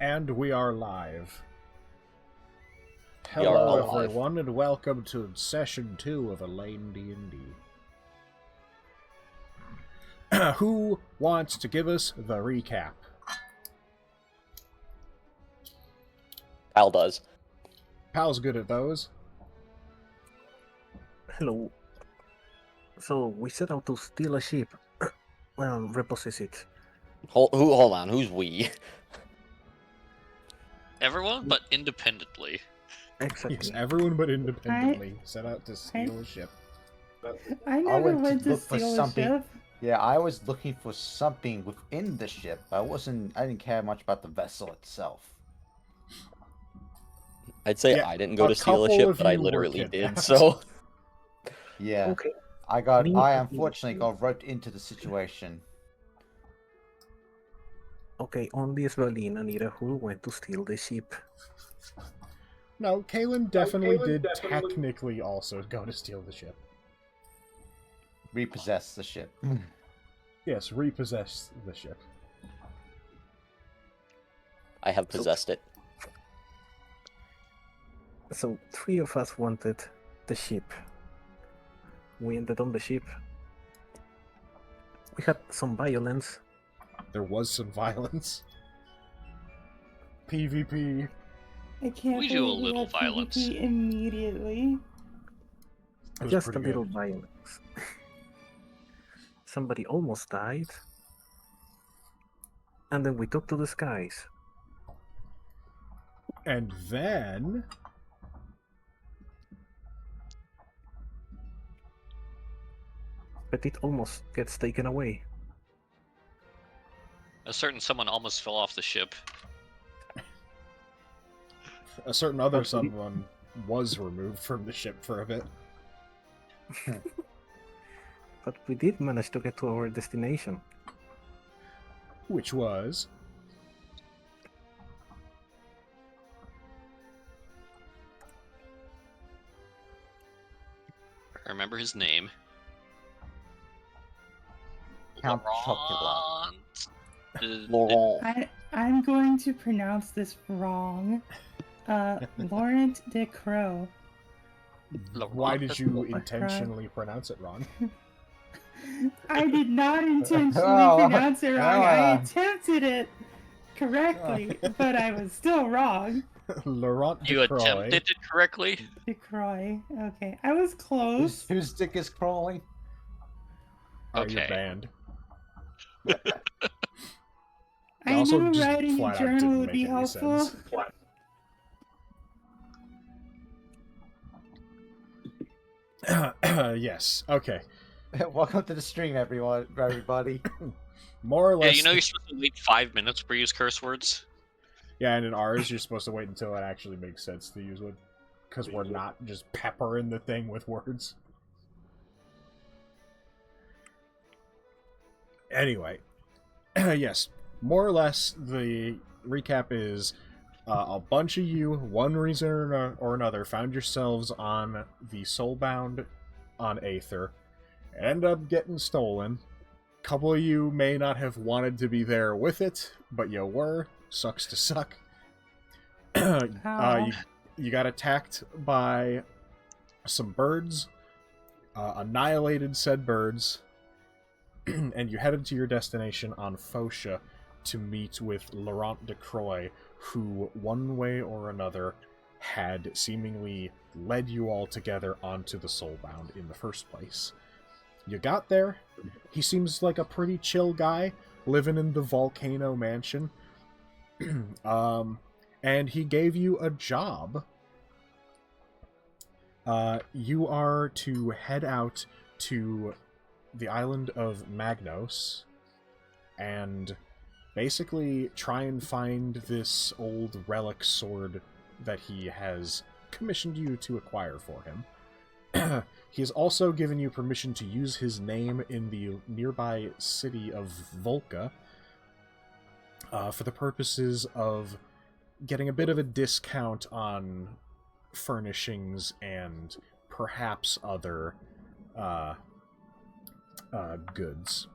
And we are live. Hello everyone, and welcome to Session 2 of Alainn D&D. Who wants to give us the recap? Pal does. Pal's good at those. Hello. So, we set out to steal a ship. Well, repossess it. Hold on, who's we? Everyone, but independently. Exactly. Yes, everyone but independently set out to steal a ship. I never went to steal a ship. Yeah, I was looking for something within the ship. I didn't care much about the vessel itself. I'd say Yeah, I didn't go a to steal a couple ship, of but I you were literally kidnapped. did, so... Yeah. Okay. I unfortunately got roped into the situation. Okay, only Svalin and Anita who went to steal the ship. No, Kaelin definitely did technically also go to steal the ship. Repossess the ship. Yes, repossess the ship. I have possessed it. So, three of us wanted the ship. We ended on the ship. We had some violence. There was some violence. PvP. I can't We do a believe we little had violence. PvP immediately. It was Just a pretty little good. violence. Somebody almost died. And then we took to the skies. And then... But it almost gets taken away. A certain someone almost fell off the ship. a certain other someone was removed from the ship for a bit. But we did manage to get to our destination. Which was... I remember his name. Count Chocula. Laurent. I'm going to pronounce this wrong. Laurent de Croix. Why did you Laurent. intentionally pronounce it wrong? I did not intentionally Oh, pronounce it wrong. I oh. attempted it correctly, but I was still wrong. Laurent You de Croix. attempted it correctly? De Croix. Okay, I was close. Whose dick is crawling? Are you Okay. banned? I Also knew just writing a flat out journal didn't would make be any helpful. sense. Yes, okay. Welcome to the stream, everybody. More or Yeah, less... you know you're supposed to wait 5 minutes for use curse words? Yeah, and in ours, you're supposed to wait until it actually makes sense to use one. Because we're not just peppering the thing with words. Anyway, yes, more or less, the recap is a bunch of you, one reason or another, found yourselves on the Soulbound on Aether, end up getting stolen. A couple of you may not have wanted to be there with it, but you were. Sucks to suck. You got attacked by some birds, annihilated said birds, and you headed to your destination on Phosha to meet with Laurent de Croix, who, one way or another, had seemingly led you all together onto the Soulbound in the first place. You got there. He seems like a pretty chill guy, living in the Volcano Mansion. And he gave you a job. You are to head out to the island of Magnos and basically try and find this old relic sword that he has commissioned you to acquire for him. He has also given you permission to use his name in the nearby city of Volca for the purposes of getting a bit of a discount on furnishings and perhaps other goods.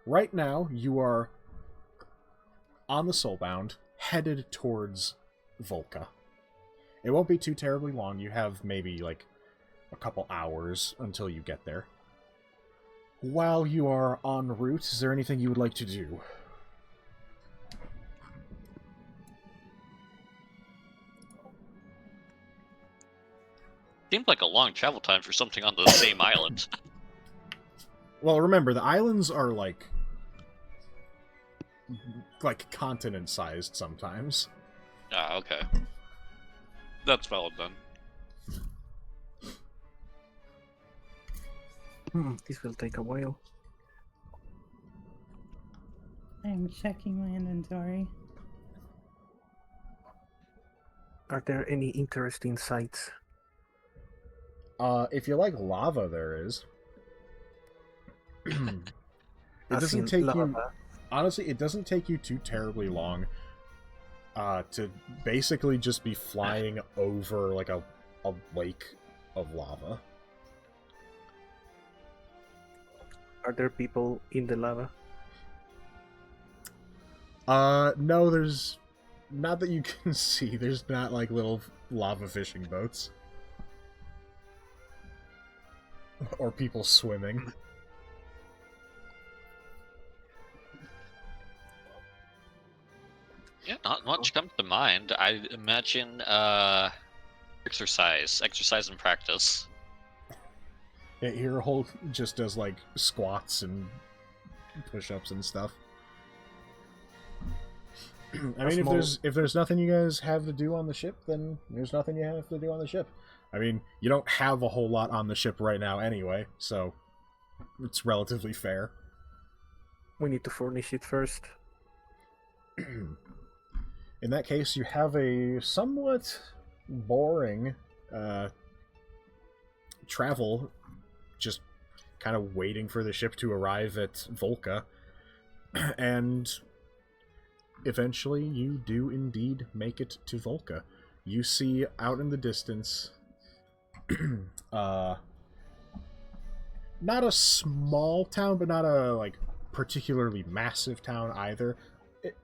Right now, you are on the Soulbound, headed towards Volca. It won't be too terribly long. You have maybe like a couple hours until you get there. While you are en route, is there anything you would like to do? Seems like a long travel time for something on the same island. Well, remember, the islands are like continent-sized sometimes. Ah, okay. That's valid then. This will take a while. I'm checking my inventory. Are there any interesting sights? If you like lava, there is. It I've doesn't seen take you... lava. Honestly, it doesn't take you too terribly long to basically just be flying over like a lake of lava. Are there people in the lava? No, there's... Not that you can see. There's not like little lava fishing boats. Or people swimming. Yeah, not much comes to mind. I imagine exercise and practice. Yeah, your whole just does like squats and push-ups and stuff. I mean, if there's nothing you guys have to do on the ship, then there's nothing you have to do on the ship. I mean, you don't have a whole lot on the ship right now anyway, so it's relatively fair. We need to furnish it first. In that case, you have a somewhat boring travel, just kind of waiting for the ship to arrive at Volca, and eventually you do indeed make it to Volca. You see out in the distance, not a small town, but not a like particularly massive town either.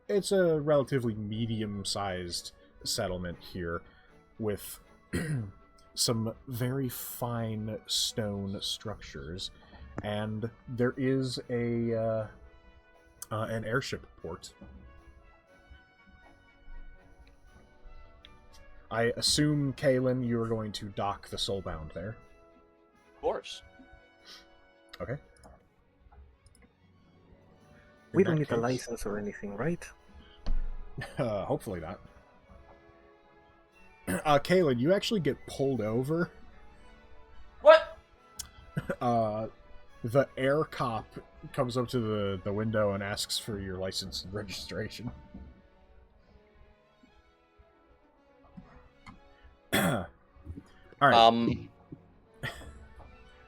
It's a relatively medium-sized settlement here with some very fine stone structures, and there is an airship port. I assume, Kaylin, you are going to dock the Soulbound there. Of course. Okay. We don't need a license or anything, right? Hopefully not. Kaylin, you actually get pulled over. What? The air cop comes up to the window and asks for your license and registration. Alright.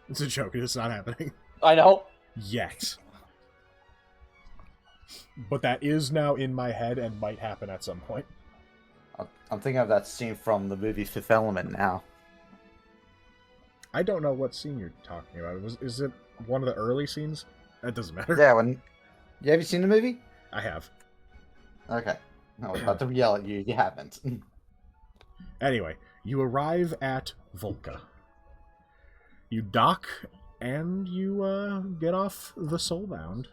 It's a joke, it's not happening. I know. Yet. But that is now in my head and might happen at some point. I'm thinking of that scene from the movie Fifth Element now. I don't know what scene you're talking about. Is it one of the early scenes? That doesn't matter. Yeah, when... Have you seen the movie? I have. Okay. I was about to yell at you. You haven't. Anyway, you arrive at Volca. You dock, and you get off the Soulbound.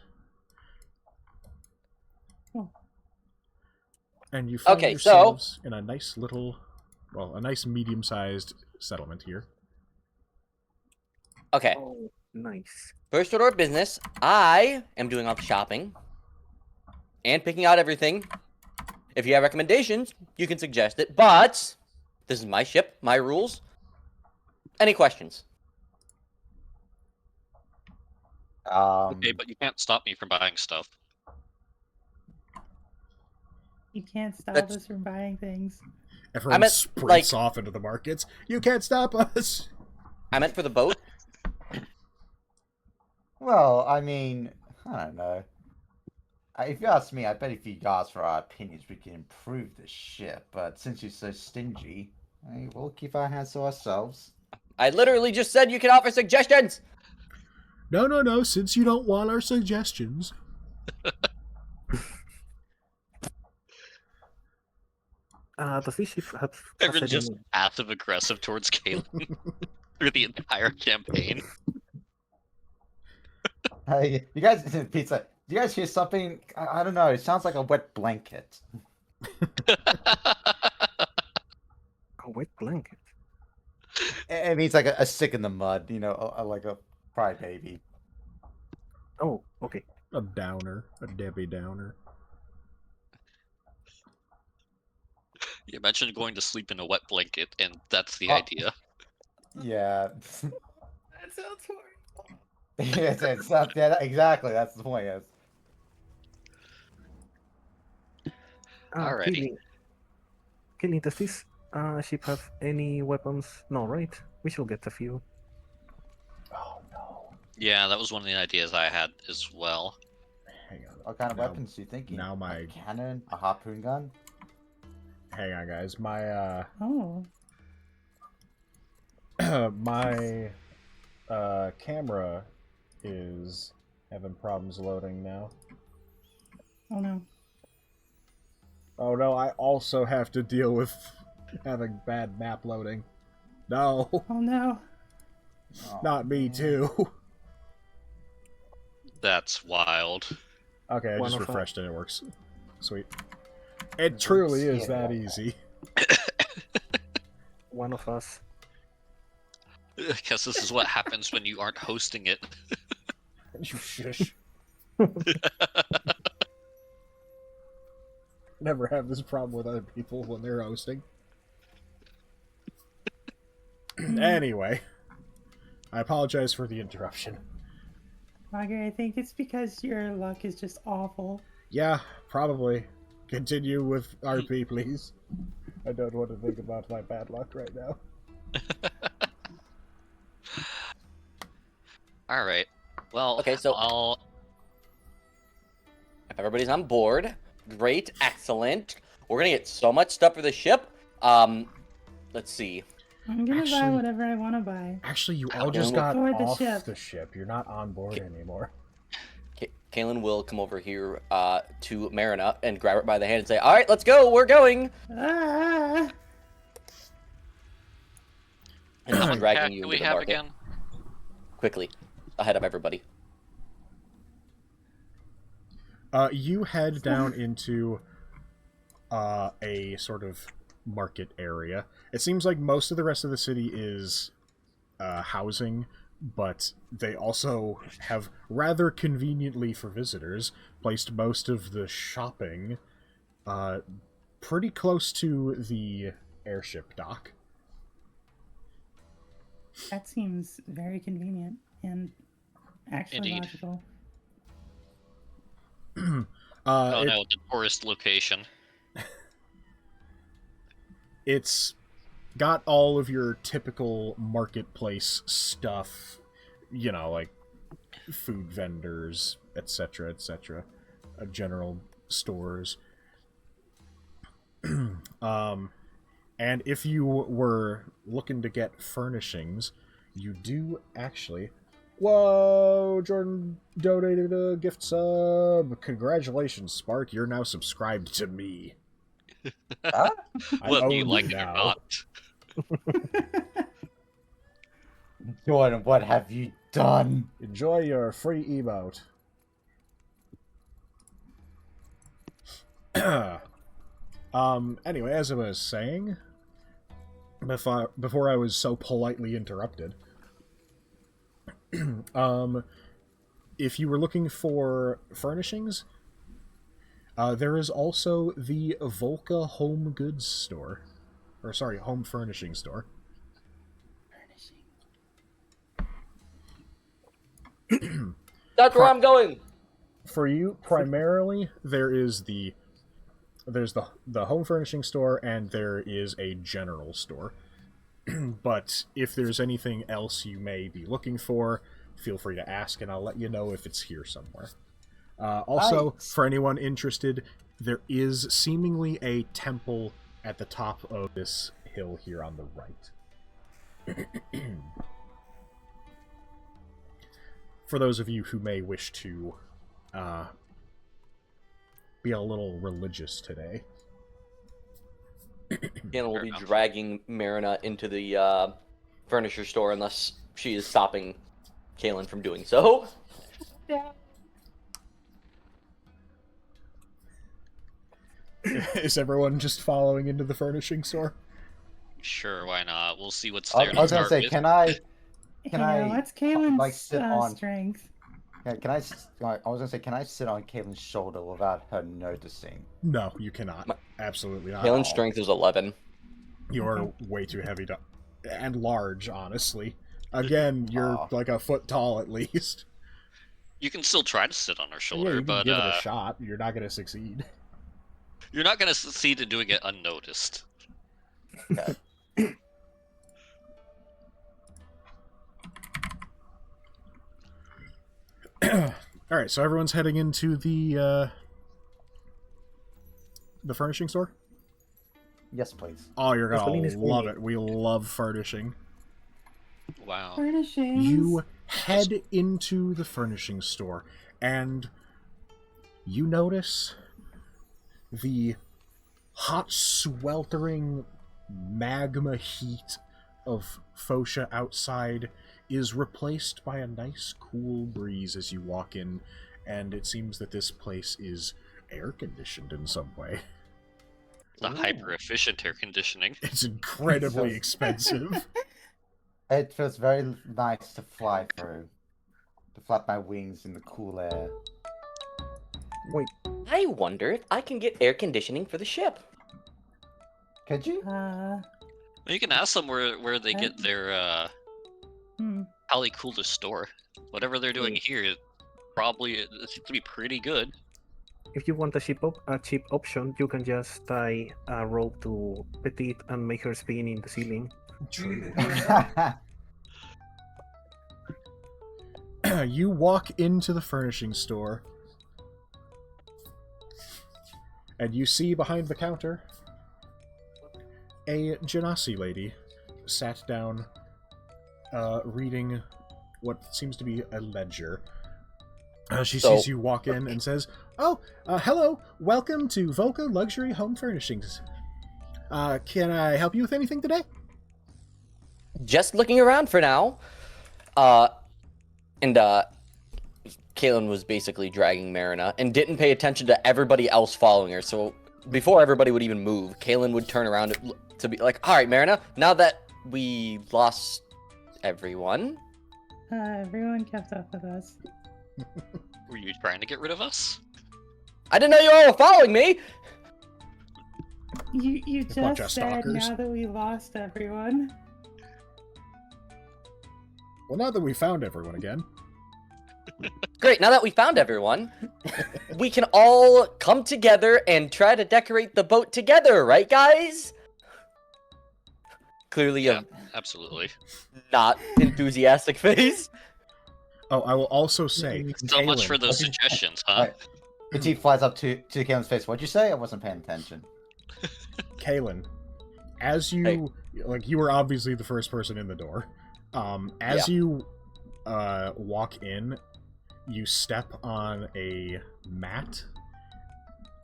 Oh. And you find Okay, yourselves in a nice little, well, a nice medium-sized settlement here. Okay. Oh, nice. First order of business, I am doing all the shopping and picking out everything. If you have recommendations, you can suggest it, but this is my ship, my rules. Any questions? Okay, but you can't stop me from buying stuff. You can't stop That's- us from buying things. Everyone meant, sprints like- off into the markets. You can't stop us! I meant for the boat. Well, I mean, I don't know. If you ask me, I bet if you ask for our opinions, we can improve the ship. But since you're so stingy, we'll keep our hands to ourselves. I literally just said you can offer suggestions. No, since you don't want our suggestions. Does this ship have Everyone's just any... passive aggressive towards Caitlyn through the entire campaign. Hey, you guys, pizza. Do you guys hear something? I don't know. It sounds like a wet blanket. A wet blanket? It means like a stick in the mud. You know, like a crybaby. Oh, okay. A downer. A Debbie Downer. You mentioned going to sleep in a wet blanket, and that's the Oh. idea. Yeah. That sounds horrible. it's not, yeah, exactly. That's the point. Yes. Alrighty. Killing, does this ship have any weapons? No, right? We should get a few. Oh no. Yeah, that was one of the ideas I had as well. Hang on. What kind of Now- weapons do you think? now my- A cannon, a harpoon gun. Hang on, guys. My Oh. my camera is having problems loading now. Oh no. Oh no, I also have to deal with having bad map loading. No, Oh no. Oh, not me man. too. That's wild. Okay, I One just of refreshed and it works. Sweet. It truly is that easy. One of us. I guess this is what happens when you aren't hosting it. You shush. Never have this problem with other people when they're hosting. Anyway, I apologize for the interruption. Roger, I think it's because your luck is just awful. Yeah, probably. Continue with RP, please. I don't want to think about my bad luck right now. Alright. Well, Okay, so- I'll... If everybody's on board, great, excellent. We're gonna get so much stuff for the ship. Let's see. I'm gonna buy Actually- whatever I want to buy. Actually, you all just We'll got board the off ship. the ship. You're not on board anymore. Kaylin will come over here to Marina and grab it by the hand and say, "All right, let's go. We're going." Ah! And How she's much dragging cash you do into we the have market again? quickly, ahead of everybody. You head down into a sort of market area. It seems like most of the rest of the city is housing, but they also have, rather conveniently for visitors, placed most of the shopping pretty close to the airship dock. That seems very convenient and actually Indeed. logical. Oh It- no, the tourist location. It's got all of your typical marketplace stuff, you know, like food vendors, etc., etc., general stores. And if you were looking to get furnishings, you do actually... Whoa, Jordan donated a gift sub. Congratulations, Spark. You're now subscribed to me. Huh? I Whether you own like it now. or not. Jordan, what have you done? Enjoy your free emote. Anyway, as I was saying, before I was so politely interrupted, if you were looking for furnishings, there is also the Volca Home Goods store. Or, sorry, Home Furnishing store. That's where I'm going. For you, primarily, there's the home furnishing store, and there is a general store. But if there's anything else you may be looking for, feel free to ask, and I'll let you know if it's here somewhere. Also, Nice. for anyone interested, there is seemingly a temple at the top of this hill here on the right. For those of you who may wish to be a little religious today. Kaylin will Fair be enough. dragging Marina into the furniture store unless she is stopping Kaylin from doing so. Yeah. Is everyone just following into the furnishing store? Sure, why not? We'll see what's I there was to gonna start say, with. can I Yeah, what's like Kaylin's sit on? strength? Can I? I was gonna say, can I sit on Caitlin's shoulder without her noticing? No, you cannot. Absolutely not. Kaylin's strength is 11. You're Okay. way too heavy to, and large, honestly. Again, you're like a foot tall at least. You can still try to sit on her Yeah, shoulder, you can but give it a shot. You're not going to succeed. you're not gonna succeed in doing it unnoticed. All right, so everyone's heading into the furnishing store. Yes, please. Oh, you're Yes, gonna Alainn is love winning. it. We love furnishing. Wow. Furnishings. You head into the furnishing store, and you notice the hot, sweltering magma heat of Phosha outside is replaced by a nice, cool breeze as you walk in, and it seems that this place is air-conditioned in some way. The hyper-efficient air conditioning. It's incredibly expensive. It feels very nice to fly through, to flap my wings in the cool air. Wait, I wonder if I can get air conditioning for the ship. Could you? You can ask them where they get their probably coolest store. Whatever they're doing here, it seems to be pretty good. if you want a cheap option, you can just tie a rope to Petite and make her spin in the ceiling. True. You walk into the furnishing store, and you see behind the counter a Genasi lady sat down, reading what seems to be a ledger. She sees you walk in and says, "Oh, hello, welcome to Volca Luxury Home Furnishings. Can I help you with anything today?" Just looking around for now. And Kaylin was basically dragging Marina and didn't pay attention to everybody else following her. So before everybody would even move, Kaylin would turn around to be like, "All right, Marina, now that we lost everyone." Everyone kept up with us. Were you trying to get rid of us? I didn't know you all were following me! You bunch of just said stalkers. now that we lost everyone. Well, now that we found everyone again. Great, now that we found everyone, we can all come together and try to decorate the boat together, right, guys? Clearly Yeah, a absolutely. not enthusiastic face. Oh, I will also say, So much Kaylin, for those suggestions, huh? Alright. Petite flies up to Caitlin's face. What'd you say? I wasn't paying attention. Kaylin, as you you were obviously the first person in the door. As you walk in, you step on a mat,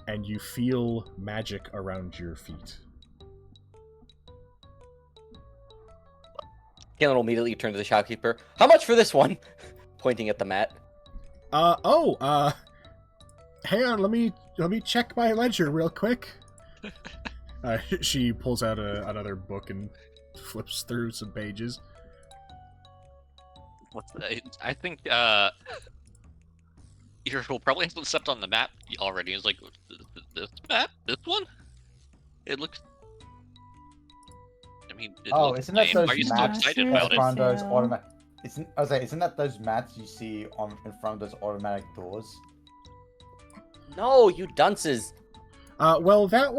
and you feel magic around your feet. Kaylin will immediately turn to the shopkeeper. "How much for this one?" Pointing at the mat. Hang on, let me check my ledger real quick. She pulls out another book and flips through some pages. I think we'll probably have to step on the map already. It's like this map, this one. It looks. I mean, it looks isn't that lame. those Why are you so maps excited in about it? front of those Yeah. automatic? Isn't that those mats you see in front of those automatic doors? No, you dunces. Well, that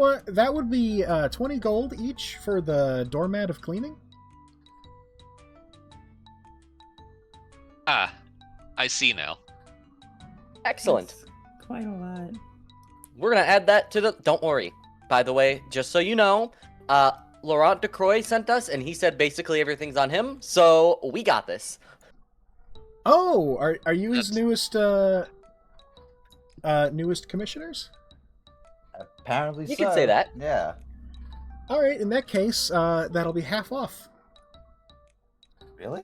would be 20 gold each for the doormat of cleaning. Ah, I see now. Excellent. That's quite a lot. We're gonna add that to the. Don't worry. By the way, just so you know, Laurent Decroix sent us, and he said basically everything's on him. So we got this. Oh, are you his That's- newest commissioners? Apparently, You so. could say that. Yeah. All right, in that case, that'll be half off. Really?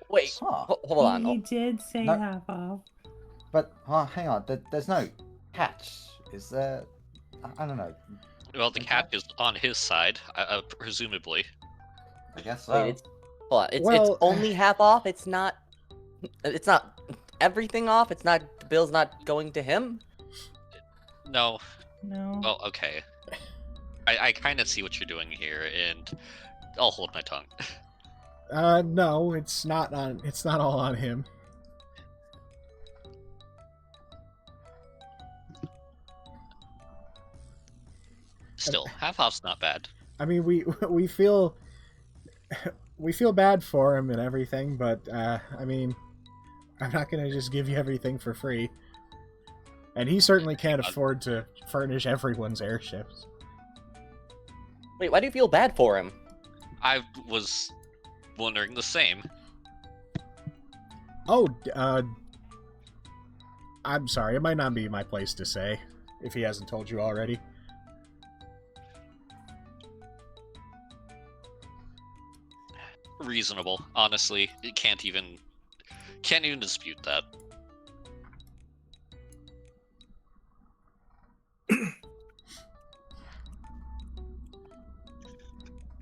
Wait, Huh. hold on. He did say No. half off. But hang on. There's no catch, is there? I don't know. Well, the cat is on his side, presumably. I guess so. Wait, hold on. It's Well- only half off. It's not everything off. It's not the bill's not going to him. No. No. Well, okay. I kind of see what you're doing here, and I'll hold my tongue. No, it's not all on him. Still, half off's not bad. I mean, we feel bad for him and everything, but I mean, I'm not gonna just give you everything for free. And he certainly can't afford to furnish everyone's airships. Wait, why do you feel bad for him? I was wondering the same. Oh, I'm sorry. It might not be my place to say, if he hasn't told you already. Reasonable, honestly. You can't even dispute that.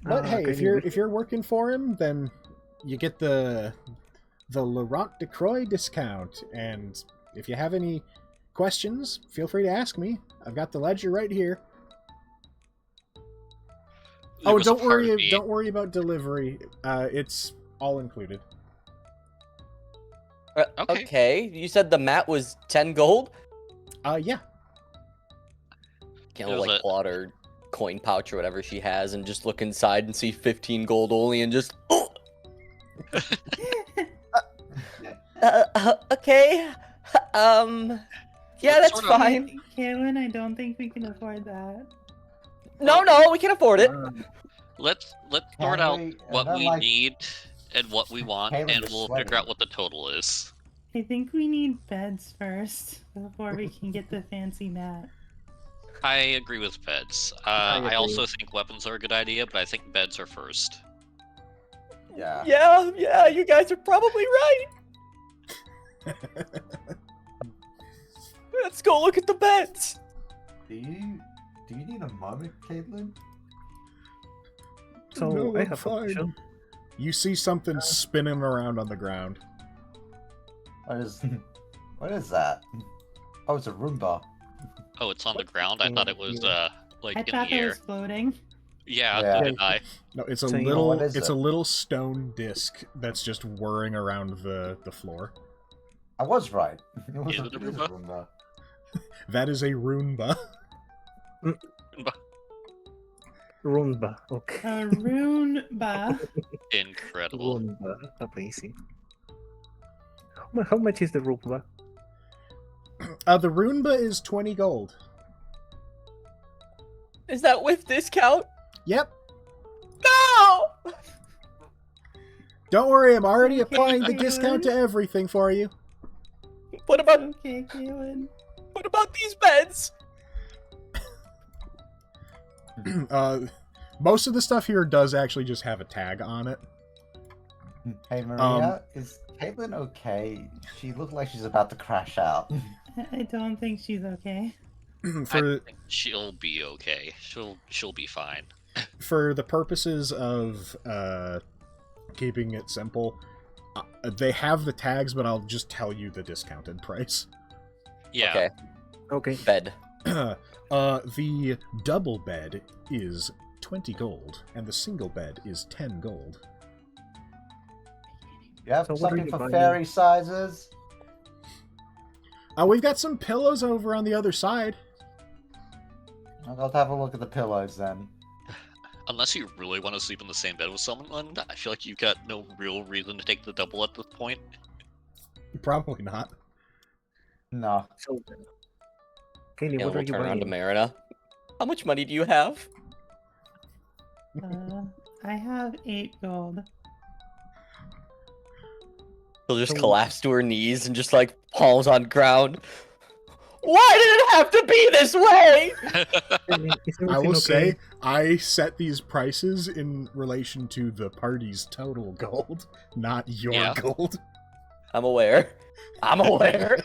But hey, can if you you're working for him, then you get the Laurent de Croix discount. And if you have any questions, feel free to ask me. I've got the ledger right here. There Oh, was a don't part of worry! me- Don't worry about delivery. It's all included. Okay. Okay, you said the mat was 10 gold. Yeah. Can't It was like a- pull out her coin pouch or whatever she has and just look inside and see 15 gold only and just. Oh! Okay. Yeah, What that's sort of- fine. Kaylin, I don't think we can afford that. No, we can afford it. Let's Can sort out we- what then, we like- need and what we want, Caleb and is we'll sweating. figure out what the total is. I think we need beds first before we can get the fancy mat. I agree with beds. I I also agree. think weapons are a good idea, but I think beds are first. Yeah. Yeah, you guys are probably right. Let's go look at the beds. Do you need a moment, Caitlin? So No, I I'm have a fine. question. You see something spinning around on the ground. What is that? Oh, it's a Roomba. Oh, it's on the ground. I thought it was like I in thought the that air. was floating. Yeah, Yeah. so did I. No, it's a So, little. what is It's it? a little stone disc that's just whirring around the floor. I was right. It was Is it a Roomba? Roomba. That is a Roomba. Roomba. Okay. A Roomba. Incredible. Roomba. Amazing. How much is the Roomba? The Roomba is 20 gold. Is that with discount? Yep. No. Don't worry, I'm already Okay, applying the Caitlin. discount to everything for you. What about Okay, Kaylin. these beds? Most of the stuff here does actually just have a tag on it. Hey Maria, is Caitlin okay? She looked like she's about to crash out. I don't think she's okay. I For think she'll be okay. She'll be fine. for the purposes of keeping it simple, they have the tags, but I'll just tell you the discounted price. Yeah. Okay. Okay. Bed. The double bed is 20 gold, and the single bed is 10 gold. You have So what are something you for buying? fairy sizes? We've got some pillows over on the other side. I'll have a look at the pillows then. Unless you really want to sleep in the same bed with someone, I feel like you've got no real reason to take the double at this point. Probably not. No. So, Kenny, Yeah, what are we'll you turn around to buying? Marina. How much money do you have? I have 8 gold. She'll just So- collapse to her knees and just like palms on ground. Why did it have to be this way? Is I everything will okay? say, I set these prices in relation to the party's total gold, not your Yeah. gold. I'm aware. I'm aware.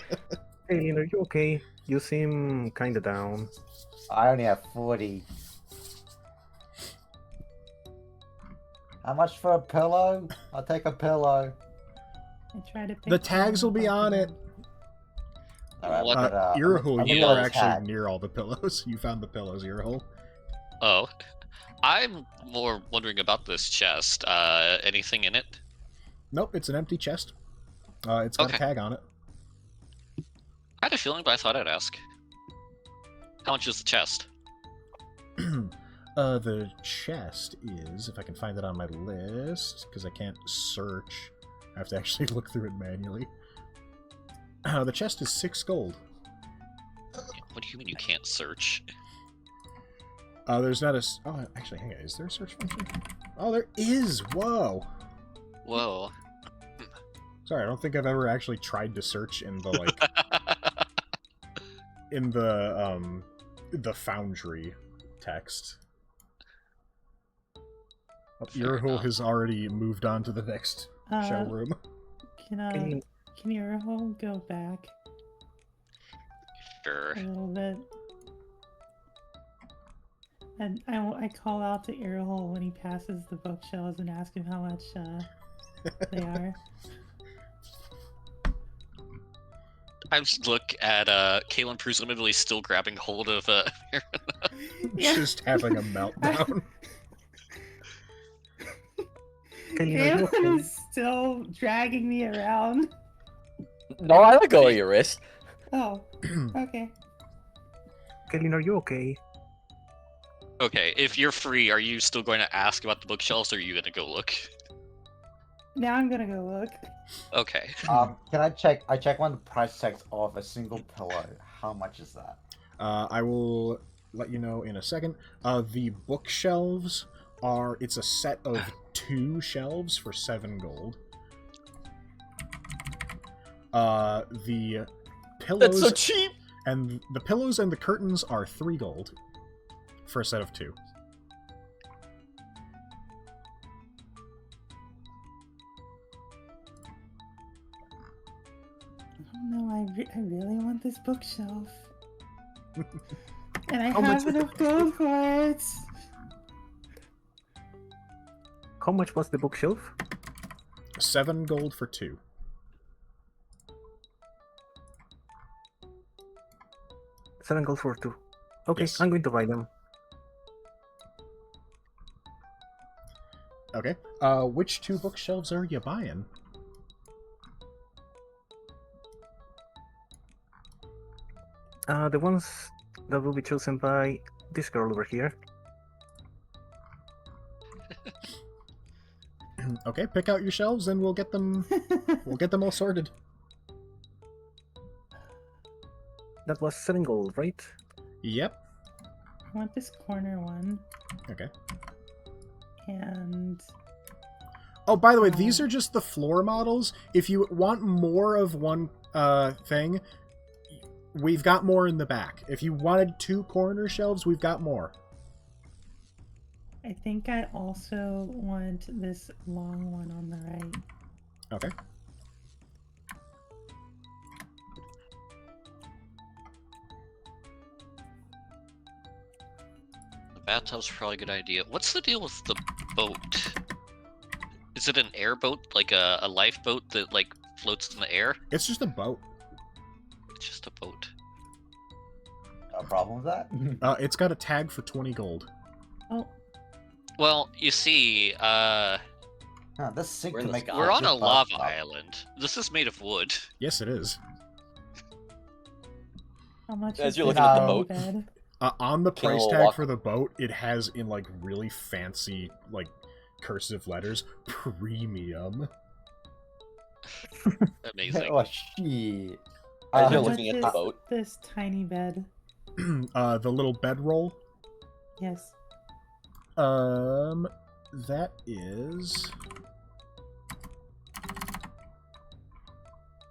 Aileen, are you okay? You seem kinda down. I only have 40. How much for a pillow? I'll take a pillow. I try to pick The tags will be on it. Alright, What? Irahul, I'm you looking are at the actually tag. near all the pillows. You found the pillows, Irahul. Oh, I'm more wondering about this chest. Anything in it? Nope, it's an empty chest. It's got a Okay. tag on it. I had a feeling, but I thought I'd ask. How much is the chest? The chest is, if I can find it on my list, because I can't search. I have to actually look through it manually. The chest is 6 gold. What do you mean you can't search? There's not a... Oh, actually, hang on. Is there a search function? Oh, there is! Whoa! Whoa. Sorry, I don't think I've ever actually tried to search in the, like... in the Foundry text. Oh, Fair Irahul enough. has already moved on to the next showroom. Aileen, Can Irahul go back Sure. a little bit? And I call out to Irahul when he passes the bookshelves and ask him how much they are. I just look at Kaylin presumably still grabbing hold of Just having a meltdown. Aileen, are you Irahul okay? is still dragging me around. No, I let go of your wrist. Oh, okay. Aileen, are you okay? Okay, if you're free, are you still going to ask about the bookshelves, or are you going to go look? Now I'm gonna go look. Okay. Can I check? I check one of the price tags of a single pillow. How much is that? I will let you know in a second. The bookshelves are... It's a set of 2 shelves for 7 gold. The pillows... That's so cheap. And the pillows and the curtains are 3 gold for a set of 2. Oh no, I really want this bookshelf. And I How much have is enough the gold for it. How much was the bookshelf? 7 gold for 2. Seven gold for 2. Okay, Yes. I'm going to buy them. Okay. Which 2 bookshelves are you buying? The ones that will be chosen by this girl over here. Okay, pick out your shelves and we'll get them all sorted. That was 7 gold, right? Yep. I want this corner one. Okay. And Oh, by the way, these are just the floor models. If you want more of one thing, we've got more in the back. If you wanted 2 corner shelves, we've got more. I think I also want this long one on the right. Okay. The bathtub's probably a good idea. What's the deal with the boat? Is it an airboat, like a lifeboat that like floats in the air? It's just a boat. It's just a boat. No problem with that. It's got a tag for 20 gold. Oh, Well, you see, This sink We're in can the make. sky. we're on a good lava bathtub. island. This is made of wood. Yes, it is. how much As is you're this looking at the bunk boat. bed? On the Can a price little tag walk- for the boat, it has in like really fancy like cursive letters, premium. Amazing. Oh shit. As you're How looking much at the is boat. This tiny bed. The little bedroll. Yes. That is.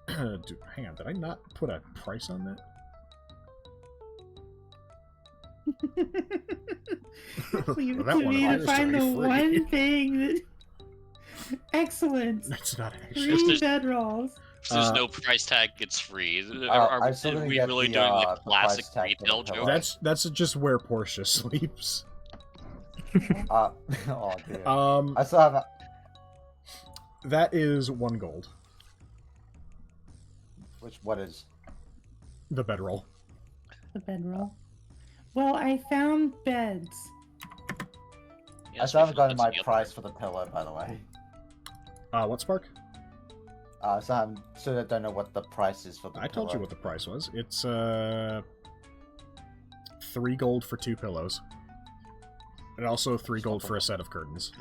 Dude, hang on, did I not put a price on that? We Well, that one need to appears to find be the free. one thing that. Excellent. That's not actually. 3 there's- bedrolls. If there's Uh, no price tag, it's free. I'm still Are gonna we get really the, doing the the price classic tag for the retail pillow. joke? That's just where Portia sleeps. Oh dear. Um, I still have a... that is 1 gold. What is? The bedroll. The bedroll. Well, I found beds. Yes, I still haven't we gotten filled my this price for the pillow, by the way. What Spark? So I don't know what the price is for the I pillow. told you what the price was. It's 3 gold for 2 pillows. And also 3 gold for a set of curtains.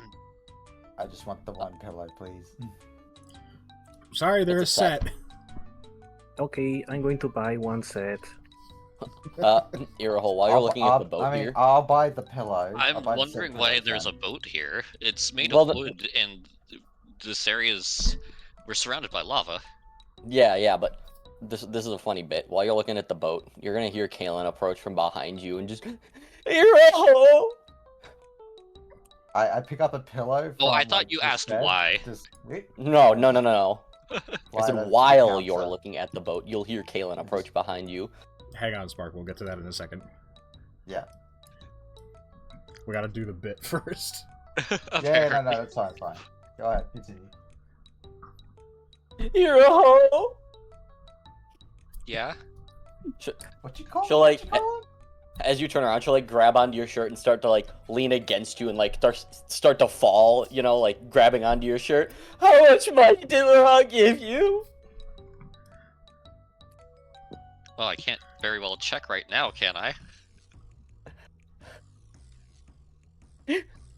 I just want the 1 pillow, please. Sorry, they're a It's a set. set. Okay, I'm going to buy 1 set. Earhole, while you're looking at the boat here. I'll buy the pillow. I'm I'll buy the wondering set why pillow there's a then. boat here. It's made Well, of wood, and this area's... We're surrounded by lava. Yeah, but this is a funny bit. While you're looking at the boat, you're gonna hear Kalen approach from behind you and just Earhole! I pick up a pillow. Oh, I from, thought like, you this asked bed, why. Just, wait, No. I slide said over to the while you're counter. looking at the boat, you'll hear Kalen approach behind you. Hang on, Spark. We'll get to that in a second. Yeah. We gotta do the bit first. Yeah, no, that's fine, it's fine. Go ahead, continue. Earhole! Yeah? What you call? She'll, What like, you call him? As you turn around, she'll like grab onto your shirt and start to like lean against you and like start to fall, you know, like grabbing onto your shirt. How much money did I give you? Well, I can't very well check right now, can I?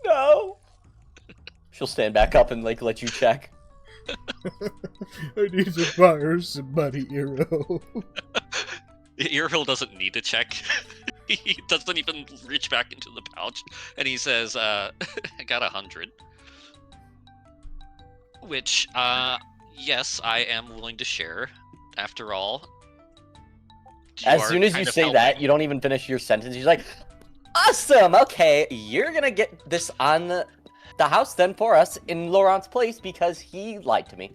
No. She'll stand back up and like let you check. I need to buy her some money, Earhole. Earhill doesn't need to check. He doesn't even reach back into the pouch, and he says, I got 100. Which, yes, I am willing to share. After all, As soon as you say that, you don't even finish your sentence. You're like, awesome, okay, you're gonna get this on the house then for us in Laurent's place because he lied to me.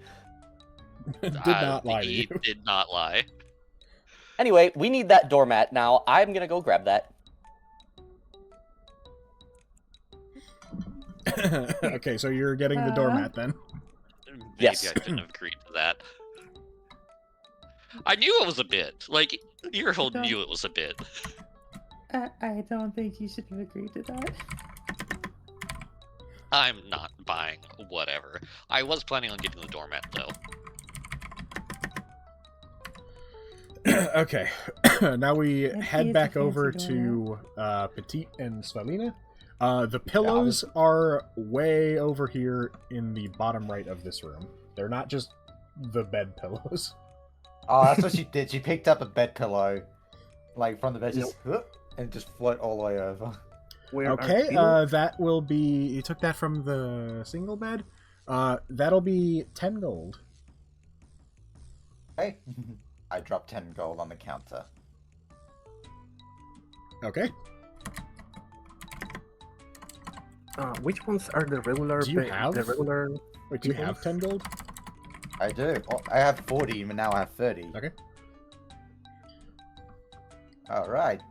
Did not lie to He you. did not lie. Anyway, we need that doormat now. I'm gonna go grab that. Okay, so you're getting the doormat then. Maybe Yes. I shouldn't have agreed to that. I knew it was a bit. Like, Earhill Don't- knew it was a bit. I don't think you should have agreed to that. I'm not buying whatever. I was planning on getting the doormat, though. Okay, now we It head is back a over fancy to Petite and Svalina. The pillows are way over here in the bottom right of this room. They're not just the bed pillows. Oh, that's what she did. She picked up a bed pillow, like from the bed, just and just float all the way over. Where are Okay, pillows? that will be... You took that from the single bed? That'll be 10 gold. Hey, I dropped 10 gold on the counter. Okay. Which ones are the regular? Do you have- the regular? Wait, do you People? have 10 gold? I do. Oh, I have 40, but now I have 30. Okay. Alright.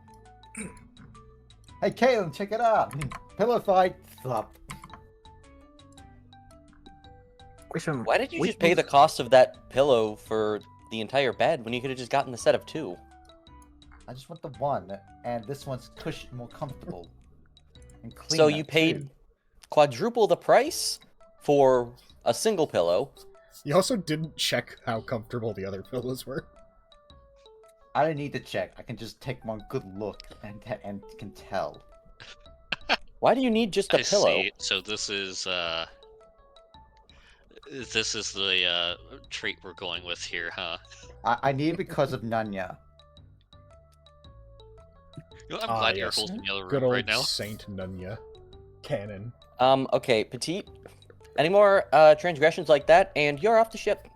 Hey, Caitlin, check it out. Pillow fight. Flop. Question. Why did you which just pay ones- the cost of that pillow for the entire bed when you could have just gotten the set of 2? I just want the one, and this one's cushion, more comfortable. And So cleaner, you paid too. quadruple the price for a single pillow. You also didn't check how comfortable the other pillows were. I don't need to check. I can just take one good look and can tell. Why do you need just a I pillow? see. So this is the trait we're going with here, huh? I need it because of Nanya. You know, I'm Ah, glad yes. Earhill's in the other Good room old right now. Saint Nunya. Canon. Okay, Petite. Any more transgressions like that, and you're off the ship.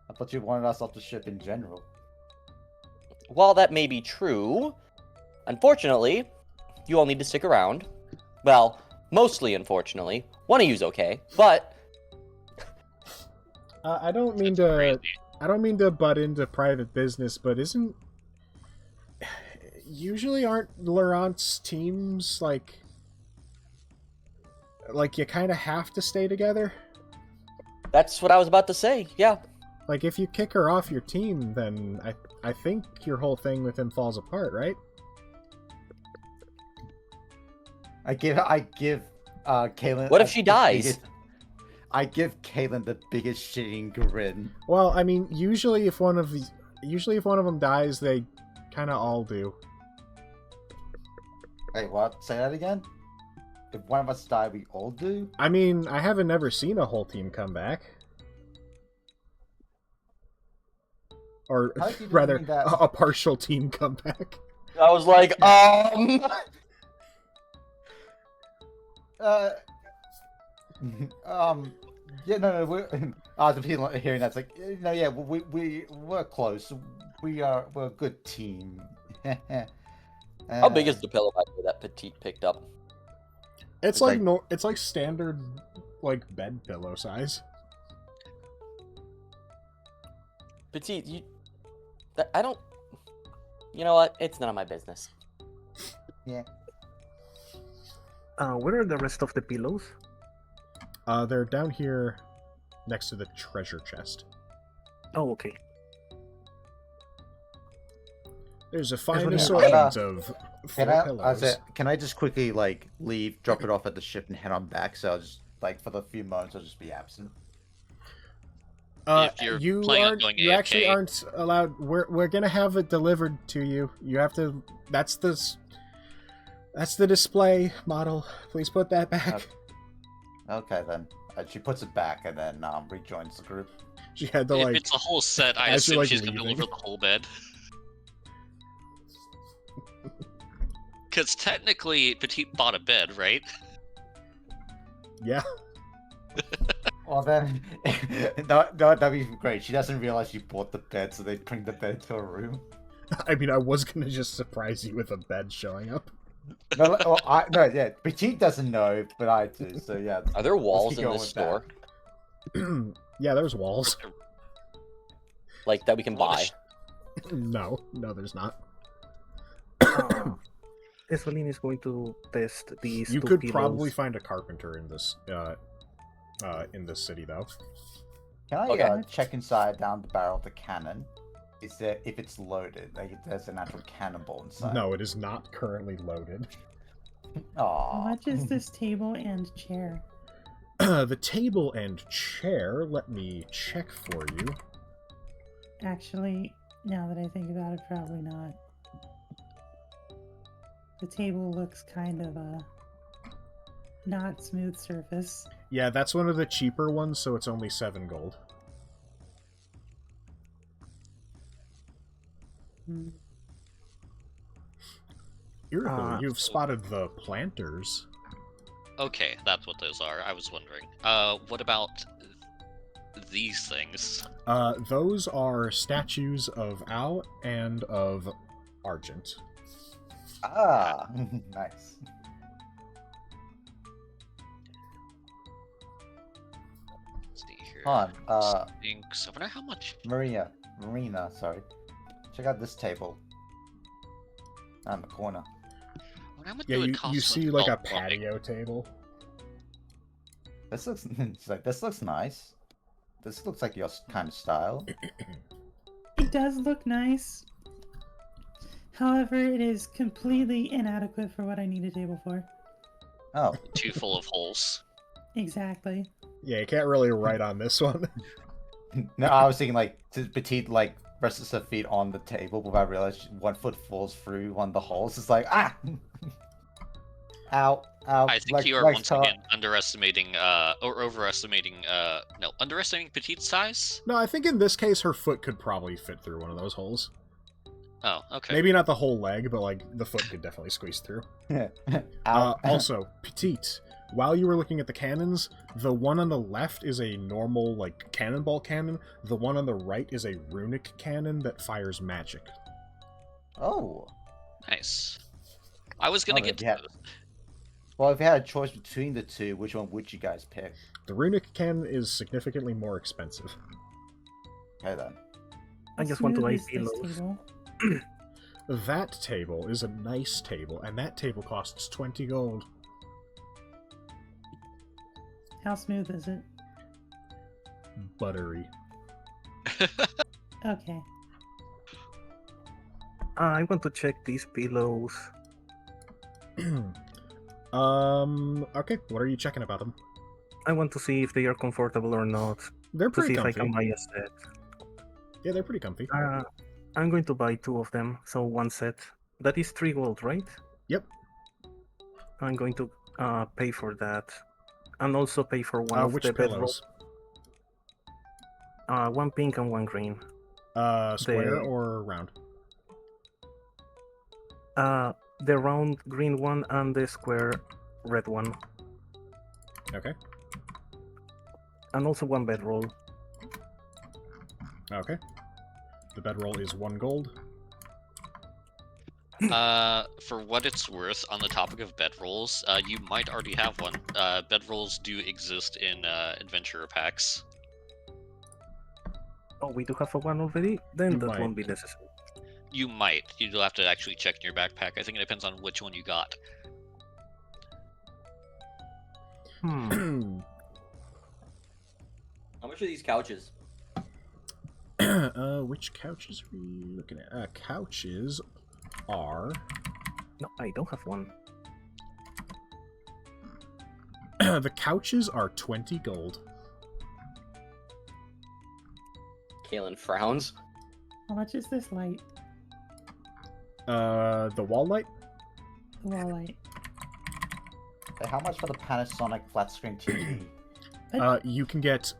I thought you wanted us off the ship in general. While that may be true, Unfortunately, you all need to stick around. Well, mostly unfortunately. One of you's okay, but I don't mean That's to. crazy. I don't mean to butt into private business, but usually aren't Laurent's teams like you kind of have to stay together? that's what I was about to say. Yeah. Like if you kick her off your team, then I think your whole thing with him falls apart, right? I give Kaylin. What if she dies? I give Kaylin the biggest shitting grin. Well, I mean, usually if one of them dies, they kind of all do. Wait, what? Say that again? If one of us die, we all do? I mean, I haven't never seen a whole team come back. Or How do you rather, mean that? a partial team come back. I was like, Yeah, no, we're. The people hearing that's like, no, yeah, we're close. We're a good team. How big is the pillow actually that Petite picked up? It's like- it's like standard like bed pillow size. Petite, I don't. You know what? It's none of my business. Yeah. Where are the rest of the pillows? They're down here next to the treasure chest. Oh, okay. There's a fine what I- assortment of four pillows. Can I just quickly like leave, drop it off at the ship, and head on back? So I'll just like for the few moments I'll just be absent. If you're You planning on aren't. going You actually AFK. aren't allowed. We're gonna have it delivered to you. You have to. That's the display model. Please put that back. Okay then. She puts it back and then rejoins the group. She had to If like. it's a whole set, I as you're, assume like, she's gonna leaving. deliver the whole bed. Because technically, Petite bought a bed, right? Yeah. Well then, that'd be great. She doesn't realize she bought the bed, so they bring the bed to her room. I mean, I was gonna just surprise you with a bed showing up. No, yeah. Petite doesn't know, but I do. So yeah. Are there walls keep in going this with that. store? Yeah, there's walls. Like that we can buy? No, there's not. Esvalin is going to test these You two could pillows. probably find a carpenter in this city, though. Can I Okay. check inside down the barrel of the cannon? Is there if it's loaded? Like if there's an actual cannonball inside? No, it is not currently loaded. How Aww. much is this table and chair? The table and chair. Let me check for you. Actually, now that I think about it, probably not. The table looks kind of not smooth surface. Yeah, that's one of the cheaper ones, so it's only 7 gold. Hmm. Irritable, you've spotted the planters. Okay, that's what those are. I was wondering. What about these things? Those are statues of Al and of Argent. Ah, nice. Let's see here. Hold on. Stinks. I wonder how much. Marina, sorry. Check out this table. On the corner. I wonder how much Yeah, it would you cost see to like a develop plumbing. patio table. This looks it's like this looks nice. This looks like your kind of style. It does look nice. However, it is completely inadequate for what I need a table for. Oh, Too full of holes. Exactly. Yeah, you can't really write on this one. no, I was thinking like Petite like rests her feet on the table, but I realized one foot falls through one of the holes. It's like ah, ow, ow. I think like, you are like once top. again underestimating, or overestimating, no, underestimating Petite's size? No, I think in this case her foot could probably fit through one of those holes. Oh, okay. Maybe not the whole leg, but like the foot could definitely squeeze through. Ow. Also, Petite, while you were looking at the cannons, the one on the left is a normal, like, cannonball cannon. The one on the right is a runic cannon that fires magic. Oh, Nice. I was gonna Oh, get to yeah. this. Well, if you had a choice between the two, which one would you guys pick? The runic can is significantly more expensive. Okay then. I How just want to buy smooth is this pillows. table? That table is a nice table, and that table costs 20 gold. How smooth is it? Buttery. Okay. I want to check these pillows. Okay, what are you checking about them? I want to see if they are comfortable or not. They're To see pretty if I comfy. can buy a set. Yeah, they're pretty comfy. I'm going to buy 2 of them, so 1 set. That is 3 gold, right? Yep. I'm going to pay for that. And also pay for one of Which the bedroll. pillows? 1 pink and 1 green. Square or round? The round green one and the square red one. Okay. And also 1 bedroll. Okay. The bedroll is 1 gold. For what it's worth, on the topic of bedrolls, you might already have one. Bedrolls do exist in adventurer packs. Oh, we do have a 1 already? Then You that might. won't be necessary. You might. You'll have to actually check in your backpack. I think it depends on which one you got. Hmm. How much are these couches? Which couches are we looking at? Couches are... No, I don't have one. the couches are 20 gold. Kalen frowns. How much is this light? The wall light? The wall light. Hey, how much for the Panasonic flat screen TV? You can get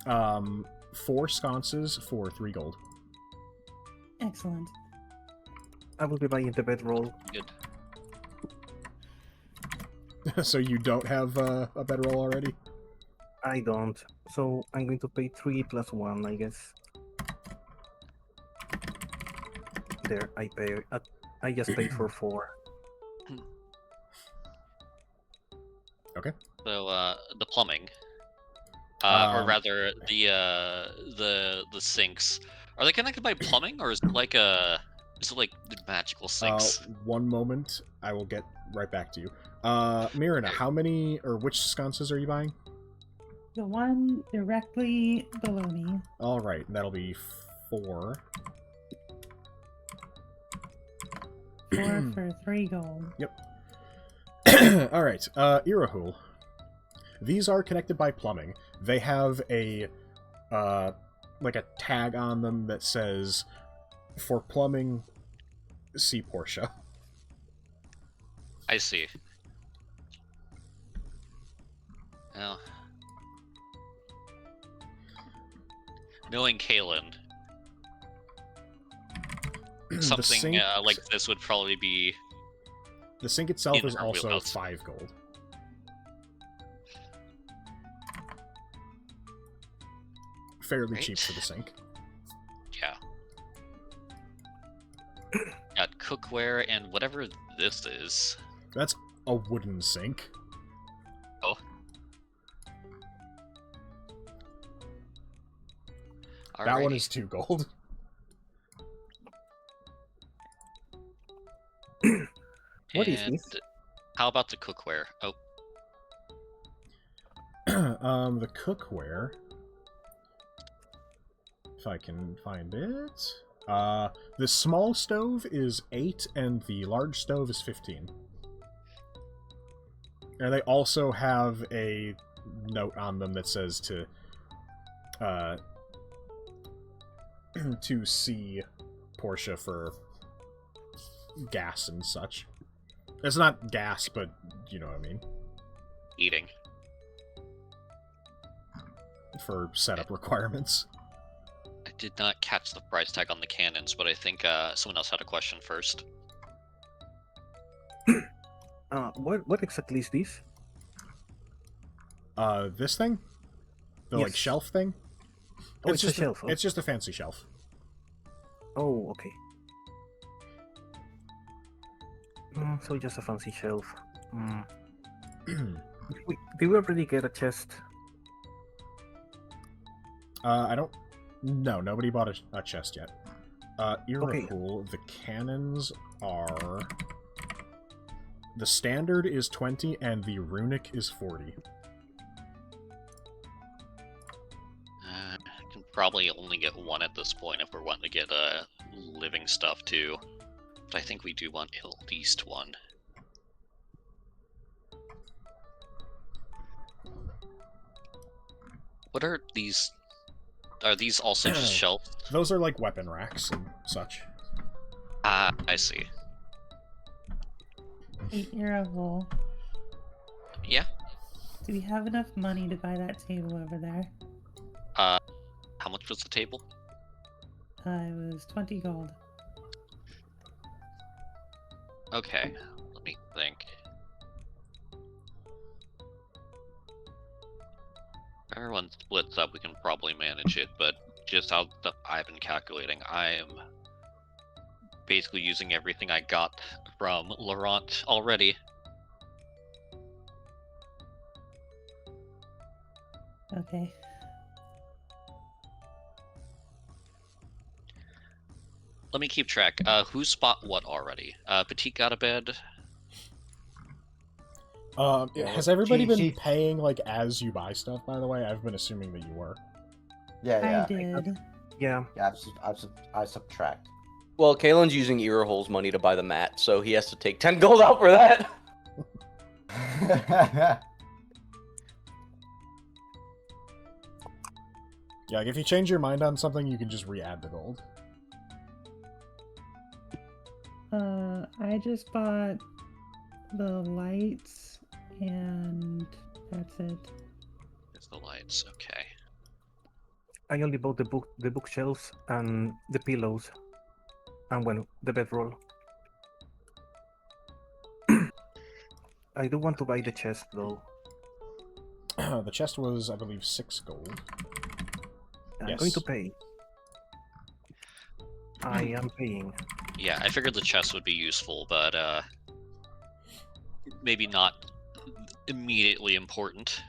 4 sconces for 3 gold. Excellent. I will be buying the bedroll. Good. So you don't have a bedroll already? I don't. So I'm going to pay 3 plus 1, I guess. There, I pay. I just paid for 4. Okay. So, the plumbing, or rather, the sinks, are they connected by plumbing, or is it like the magical sinks? 1 moment. I will get right back to you. Mirina, how many, or which sconces are you buying? The one directly below me. Alright, that'll be 4. 4 for 3 gold. Alright, Irahul. These are connected by plumbing. They have a, like a tag on them that says, for plumbing, see Portia. I see. Well, knowing Kalen, something sink, like this would probably be the sink itself in is her also wheelhouse. 5 gold. Fairly cheap for the sink. Yeah. Got cookware and whatever this is. That's a wooden sink. Oh. That one Alrighty. is 2 gold. What is And this? how about the cookware? Oh, The cookware. If I can find it. The small stove is 8 and the large stove is 15. And they also have a note on them that says to see Portia for gas and such. It's not gas, but you know what I mean. eating. For setup requirements. I did not catch the price tag on the cannons, but I think someone else had a question first. What exactly is this? This thing? The like Yes. shelf thing? Oh, it's a shelf. It's just a fancy shelf. Oh, okay. So just a fancy shelf. Did we already get a chest? I don't. No, nobody bought a chest yet. Irahul, the cannons are. The standard is 20 and the runic is 40. I can probably only get one at this point if we're wanting to get living stuff too. But I think we do want at least one. What are these? Are these also just shelves? Those are like weapon racks and such. Ah, I see. Hey, Irahul, Yeah. do we have enough money to buy that table over there? How much was the table? It was 20 gold. Okay, let me think. If everyone splits up, we can probably manage it, but just how I've been calculating, I am basically using everything I got from Laurent already. Okay. Let me keep track. Who spot what already? Petite got a bed. Has everybody been she- paying like as you buy stuff? By the way, I've been assuming that you were. Yeah, I did. Yeah. Yeah, I subtract. Well, Kalen's using Earhole's money to buy the mat, so he has to take 10 gold out for that. Yeah, like if you change your mind on something, you can just re-add the gold. I just bought the lights and that's it. It's the lights, okay. I only bought the bookshelves and the pillows, and well, the bedroll. I do want to buy the chest though. The chest was, I believe, 6 gold. I'm going to Yes. pay. I am paying. Yeah, I figured the chest would be useful, but maybe not immediately important.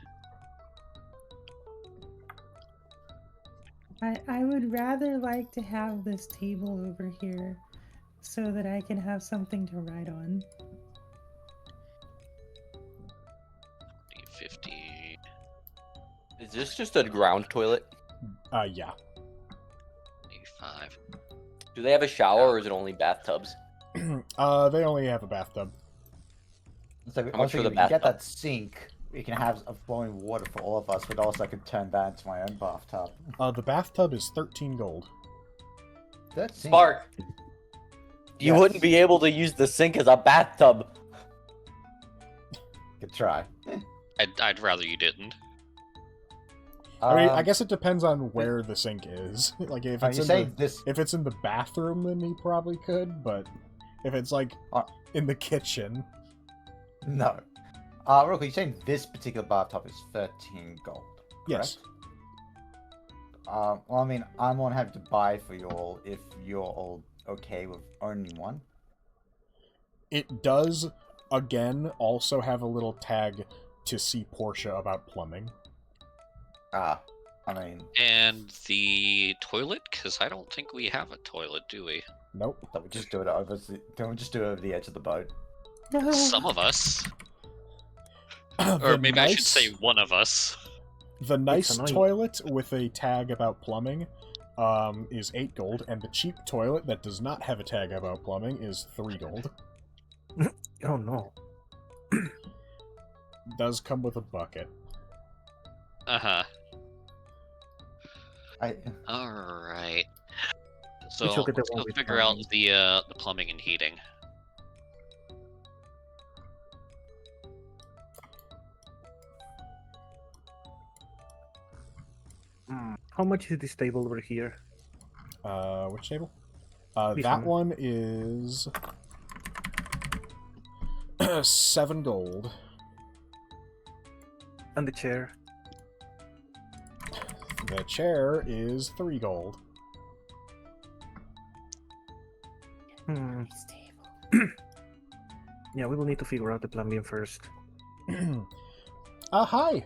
I would rather like to have this table over here so that I can have something to write on. 50. Is this just a ground toilet? Yeah. 85. Do they have a shower or is it only bathtubs? They only have a bathtub. So How much also, for the if you get bathtub? that sink, we can have a flowing water for all of us, but also I can turn that into my own bathtub. The bathtub is 13 gold. That sink. Spark! You Yes. wouldn't be able to use the sink as a bathtub. Good try. I'd rather you didn't. I mean, I guess it depends on where the sink is. Like if Are it's you in saying the, this? if it's in the bathroom, then he probably could. But if it's like in the kitchen, No. Real quick, you're saying this particular bathtub is 13 gold? yes. Correct? Well, I mean, I'm gonna have to buy for you all if you're all okay with only one. It does again also have a little tag to see Portia about plumbing. I mean, And the toilet? Because I don't think we have a toilet, do we? Nope. don't we just do it over? Don't we just do it over the edge of the boat? No. Some of us. The Or maybe I should nice- say one of us. The nice annoying. toilet with a tag about plumbing is 8 gold, and the cheap toilet that does not have a tag about plumbing is 3 gold. Oh no. Does come with a bucket. Uh-huh. I Alright. We So should get the let's one go with figure out plumbing. the plumbing and heating. How much is this table over here? Which table? This That one. one is 7 gold. And the chair? The chair is 3 gold. Hmm. Nice table. Yeah, we will need to figure out the plumbing first. Hi.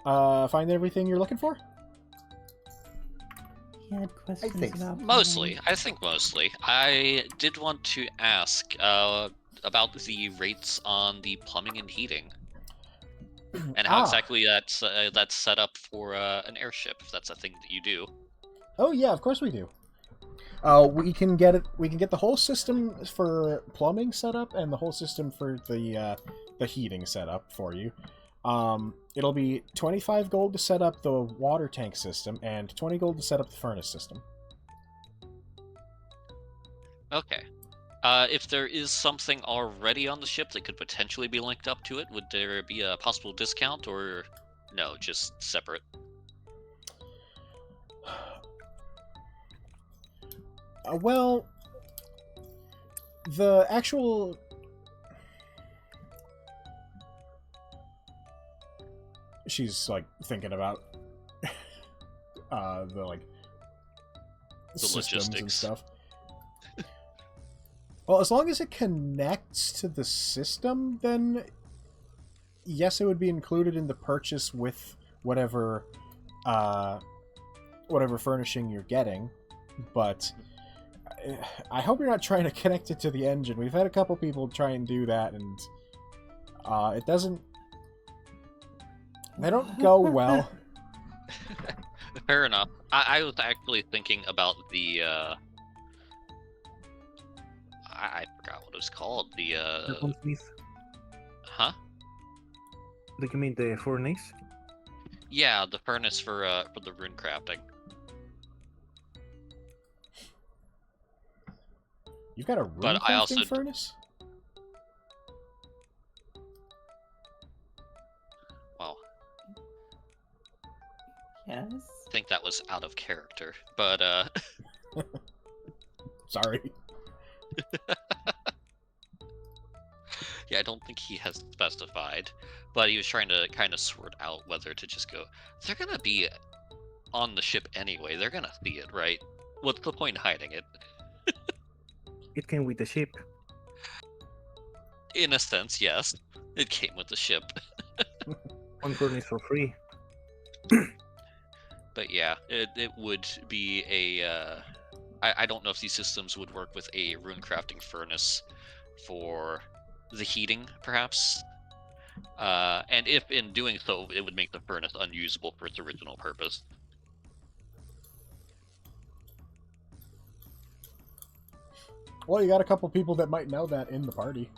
Find everything you're looking for? He had questions think so. about Mostly, plumbing. I think mostly. I did want to ask about the rates on the plumbing and heating, and how exactly that's set up for an airship, if that's a thing that you do. Oh yeah, of course we do. We can get it. We can get the whole system for plumbing set up and the whole system for the heating set up for you. It'll be 25 gold to set up the water tank system and 20 gold to set up the furnace system. Okay. If there is something already on the ship that could potentially be linked up to it, would there be a possible discount, or no, just separate? Well, the actual... She's, like, thinking about the, like, systems and logistics. stuff. Well, as long as it connects to the system, then yes, it would be included in the purchase with whatever whatever furnishing you're getting. But I hope you're not trying to connect it to the engine. We've had a couple people try and do that, and it doesn't... They don't go well. Fair enough. I was actually thinking about the I forgot what it was called. The Gunsmith? huh? Do you mean the furnace? Yeah, the furnace for the rune crafting. You've got a rune But I also crafting furnace? Well, Yes. I think that was out of character. But Sorry. yeah, I don't think he has specified. But he was trying to kind of sort out whether to just go. They're gonna be on the ship anyway. They're gonna see it, right? What's the point in hiding it? It came with the ship. In a sense, yes. It came with the ship. One furnace for free. But yeah, it would be a... I don't know if these systems would work with a rune crafting furnace for the heating, perhaps. And if in doing so, it would make the furnace unusable for its original purpose. Well, you got a couple people that might know that in the party.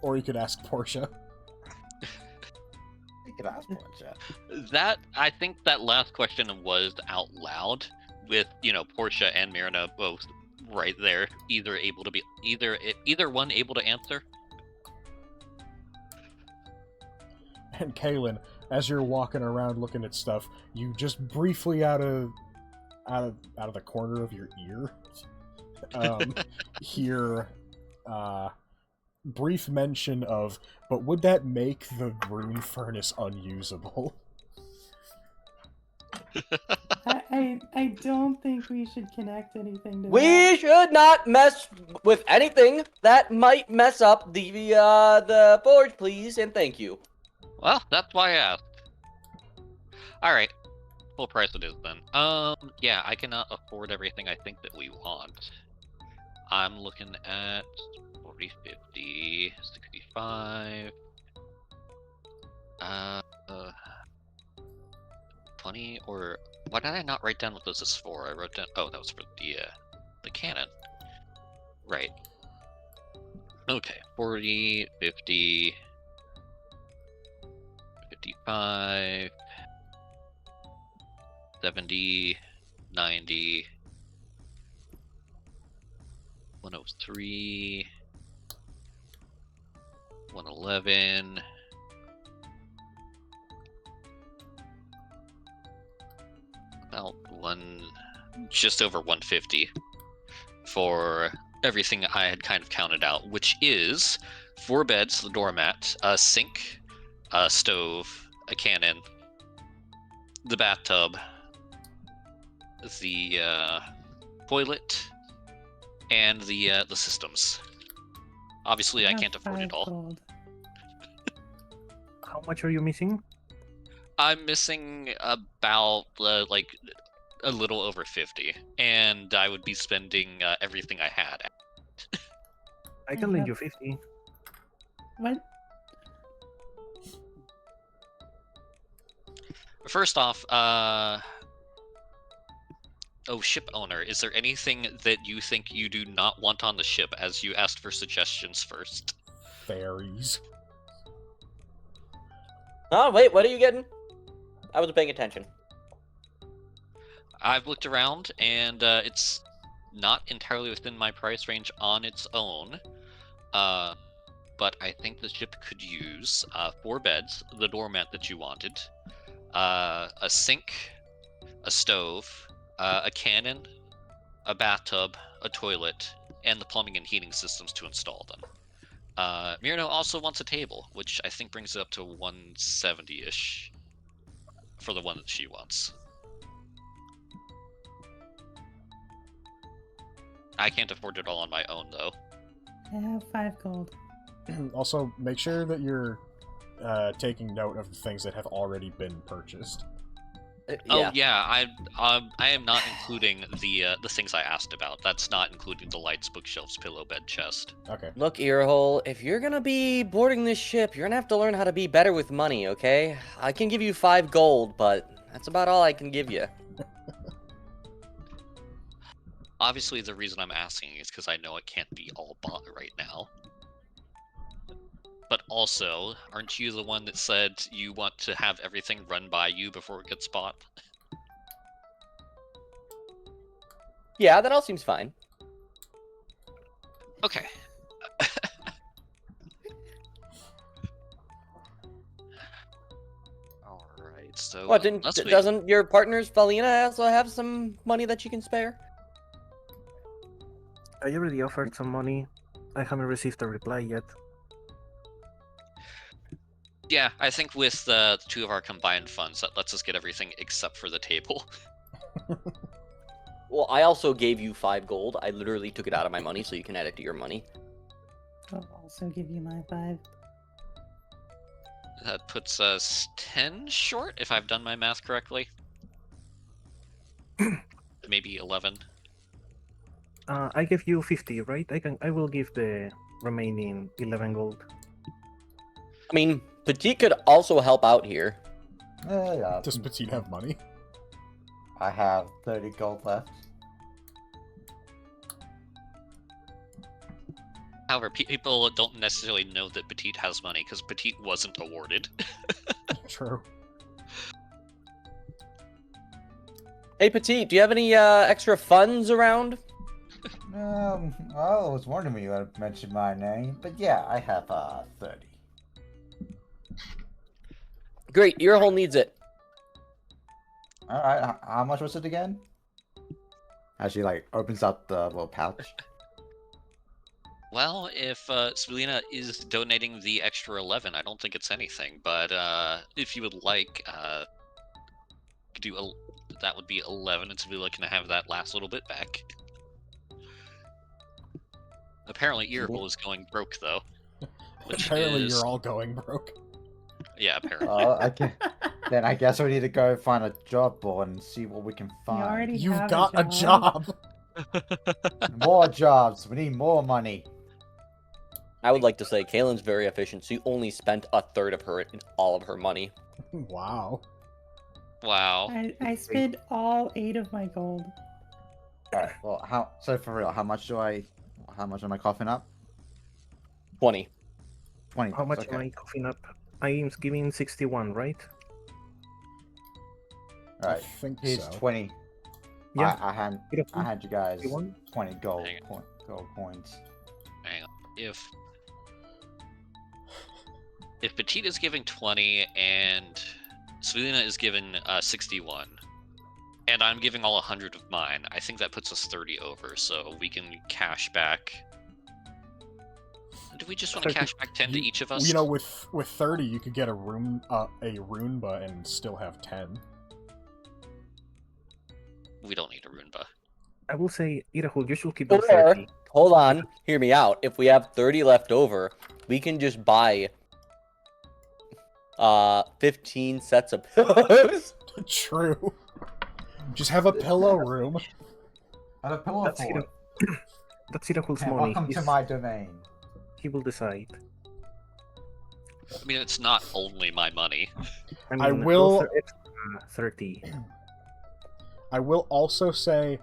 Or you could ask Portia. You could ask for it, Jeff. That, I think that last question was out loud, with, you know, Portia and Myrna both right there, either able to be either one able to answer. And Kaylin, as you're walking around looking at stuff, you just briefly out of the corner of your ear hear brief mention of, but would that make the rune furnace unusable? I don't think we should connect anything to that. We should not mess with anything that might mess up the forge, please, and thank you. Well, that's why I asked. Alright. Full price it is then. Yeah, I cannot afford everything I think that we want. I'm looking at 40, 50, 65. 20, or why did I not write down what this is for? I wrote down, oh, that was for the cannon. Right. Okay, 40, 50, 55, 70, 90, 103, 111, about just over 150 for everything I had kind of counted out, which is 4 beds, the doormat, a sink, a stove, a cannon, the bathtub, the toilet, and the systems. Obviously, I have can't afford it 5 all. gold. How much are you missing? I'm missing about like a little over 50, and I would be spending everything I had. I I can lend have- you 50. What? First off, oh, ship owner, is there anything that you think you do not want on the ship, as you asked for suggestions first? Fairies. Oh, wait, what are you getting? I wasn't paying attention. I've looked around, and it's not entirely within my price range on its own. But I think the ship could use 4 beds, the doormat that you wanted, a sink, a stove, a cannon, a bathtub, a toilet, and the plumbing and heating systems to install them. Myrna also wants a table, which I think brings it up to 170-ish for the one that she wants. I can't afford it all on my own, though. I have 5 gold. Also, make sure that you're taking note of the things that have already been purchased. Oh yeah, I am not including the things I asked about. That's not including the lights, bookshelves, pillow, bed, chest. Okay. Look, Earhole, if you're gonna be boarding this ship, you're gonna have to learn how to be better with money, okay? I can give you 5 gold, but that's about all I can give you. Obviously, the reason I'm asking is because I know it can't be all bought right now. But also, aren't you the one that said you want to have everything run by you before it gets bought? Yeah, that all seems fine. Okay. Alright, so... What, unless we- doesn't your partner's Valina also have some money that you can spare? I already offered some money. I haven't received a reply yet. Yeah, I think with the 2 of our combined funds, that lets us get everything except for the table. Well, I also gave you 5 gold. I literally took it out of my money, so you can add it to your money. I'll also give you my 5. That puts us 10 short, if I've done my math correctly. Maybe 11. I gave you 50, right? I will give the remaining 11 gold. I mean, Petit could also help out here. Yeah. Does Petite have money? I have 30 gold left. However, people don't necessarily know that Petite has money, because Petite wasn't awarded. True. Hey, Petit, do you have any extra funds around? Well, I was wondering when you mentioned my name, but yeah, I have 30. Great, Earhole needs it. All right, how much was it again? As she like opens up the little pouch. Well, if Selena is donating the extra 11, I don't think it's anything. But if you would like, that would be 11, and Selena can have that last little bit back. Apparently, Earhole is going broke though. Which Apparently, is... you're all going broke. Yeah, apparently. Okay. Then I guess we need to go find a job board and see what we can You find. already You've have got a job. More jobs. We need more money. I would like to say Kaylin's very efficient. She only spent 1/3 of all of her money. Wow. Wow. I spent all 8 of my gold. All right. Well, so for real, how much am I coughing up? 20. 20. How much okay. am I coughing up? I am giving 61, right? All right. I think Here's so. 20. Yeah. I had you guys 61? 20 gold Hang coins. Hang on. If Petite is giving 20 and Selena is giving 61, and I'm giving all 100 of mine, I think that puts us 30 over, so we can cash back. Do we just want to cash back 10 to each of us? You know, with 30, you could get a Runeba and still have 10. We don't need a Runeba. I will say, Irahul, you should keep those Or 30. hold on, hear me out. If we have 30 left over, we can just buy 15 sets of pillows. True. Just have a pillow room. And a pillow That's fort. That's Irahul's Hey, money. welcome to my domain. He will decide. I mean, it's not only my money. I mean, will- those are extra 30. I will also say,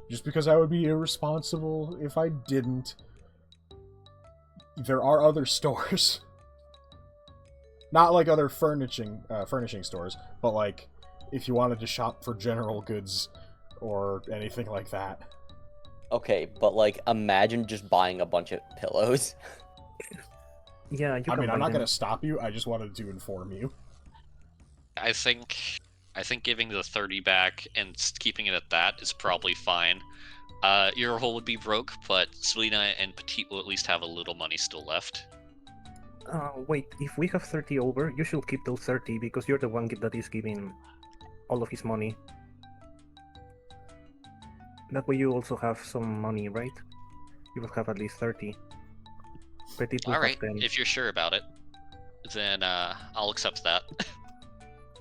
just because I would be irresponsible if I didn't, there are other stores. Not like other furnishing stores, but like if you wanted to shop for general goods or anything like that. Okay, but like imagine just buying a bunch of pillows. Yeah, you I can mean, I'm buy not them. going to stop you. I just wanted to inform you. I think giving the 30 back and keeping it at that is probably fine. Your hole would be broke, but Selena and Petite will at least have a little money still left. Wait, if we have 30 over, you should keep those 30 because you're the one that is giving all of his money. That way you also have some money, right? You will have at least 30. Petit will Alright, have 10. if you're sure about it, then I'll accept that.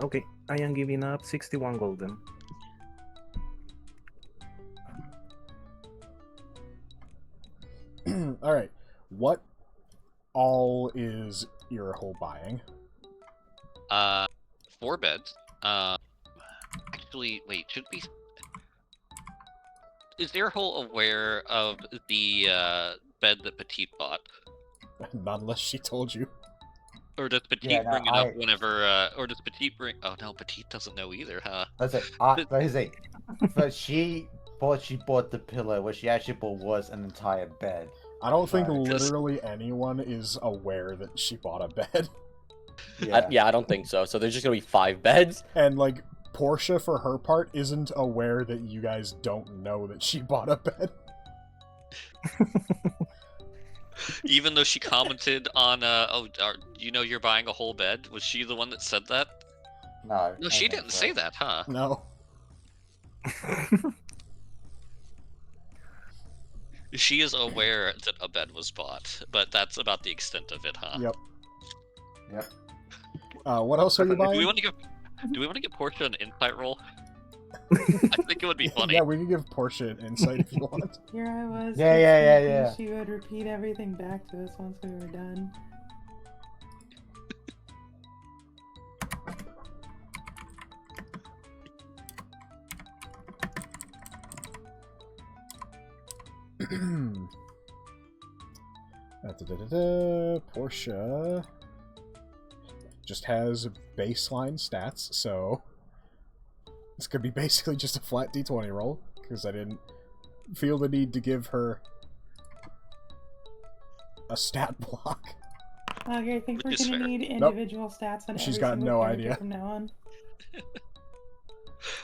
Okay, I am giving up 61 golden. Alright. What all is your whole buying? 4 beds. Actually, wait, should we... Is Earhole aware of the bed that Petite bought? Not unless she told you. Or does Petite Yeah, no, bring it up whenever, or does Petite bring... Oh no, Petite doesn't know either, huh? That's it. That's it. But she bought the pillow. What she actually bought was an entire bed. I don't think Right. literally anyone is aware that she bought a bed. Yeah, I don't think so. So there's just gonna be 5 beds. And, like, Portia, for her part, isn't aware that you guys don't know that she bought a bed. Even though she commented on, you know you're buying a whole bed? Was she the one that said that? No. No, I she think didn't so. say that, huh? No. She is aware that a bed was bought, but that's about the extent of it, huh? Yep. Yep. What else are you Do we buying? want to give Portia an insight roll? I think it would be funny. Yeah, we can give Portia an insight if you want. Here I was. Yeah, just yeah, thinking yeah. She would repeat everything back to us once we were done. Portia just has baseline stats, so this could be basically just a flat d20 roll, because I didn't feel the need to give her a stat block. Okay, I think we're Which is gonna fair. need individual stats on She's every got single no character idea. from now on.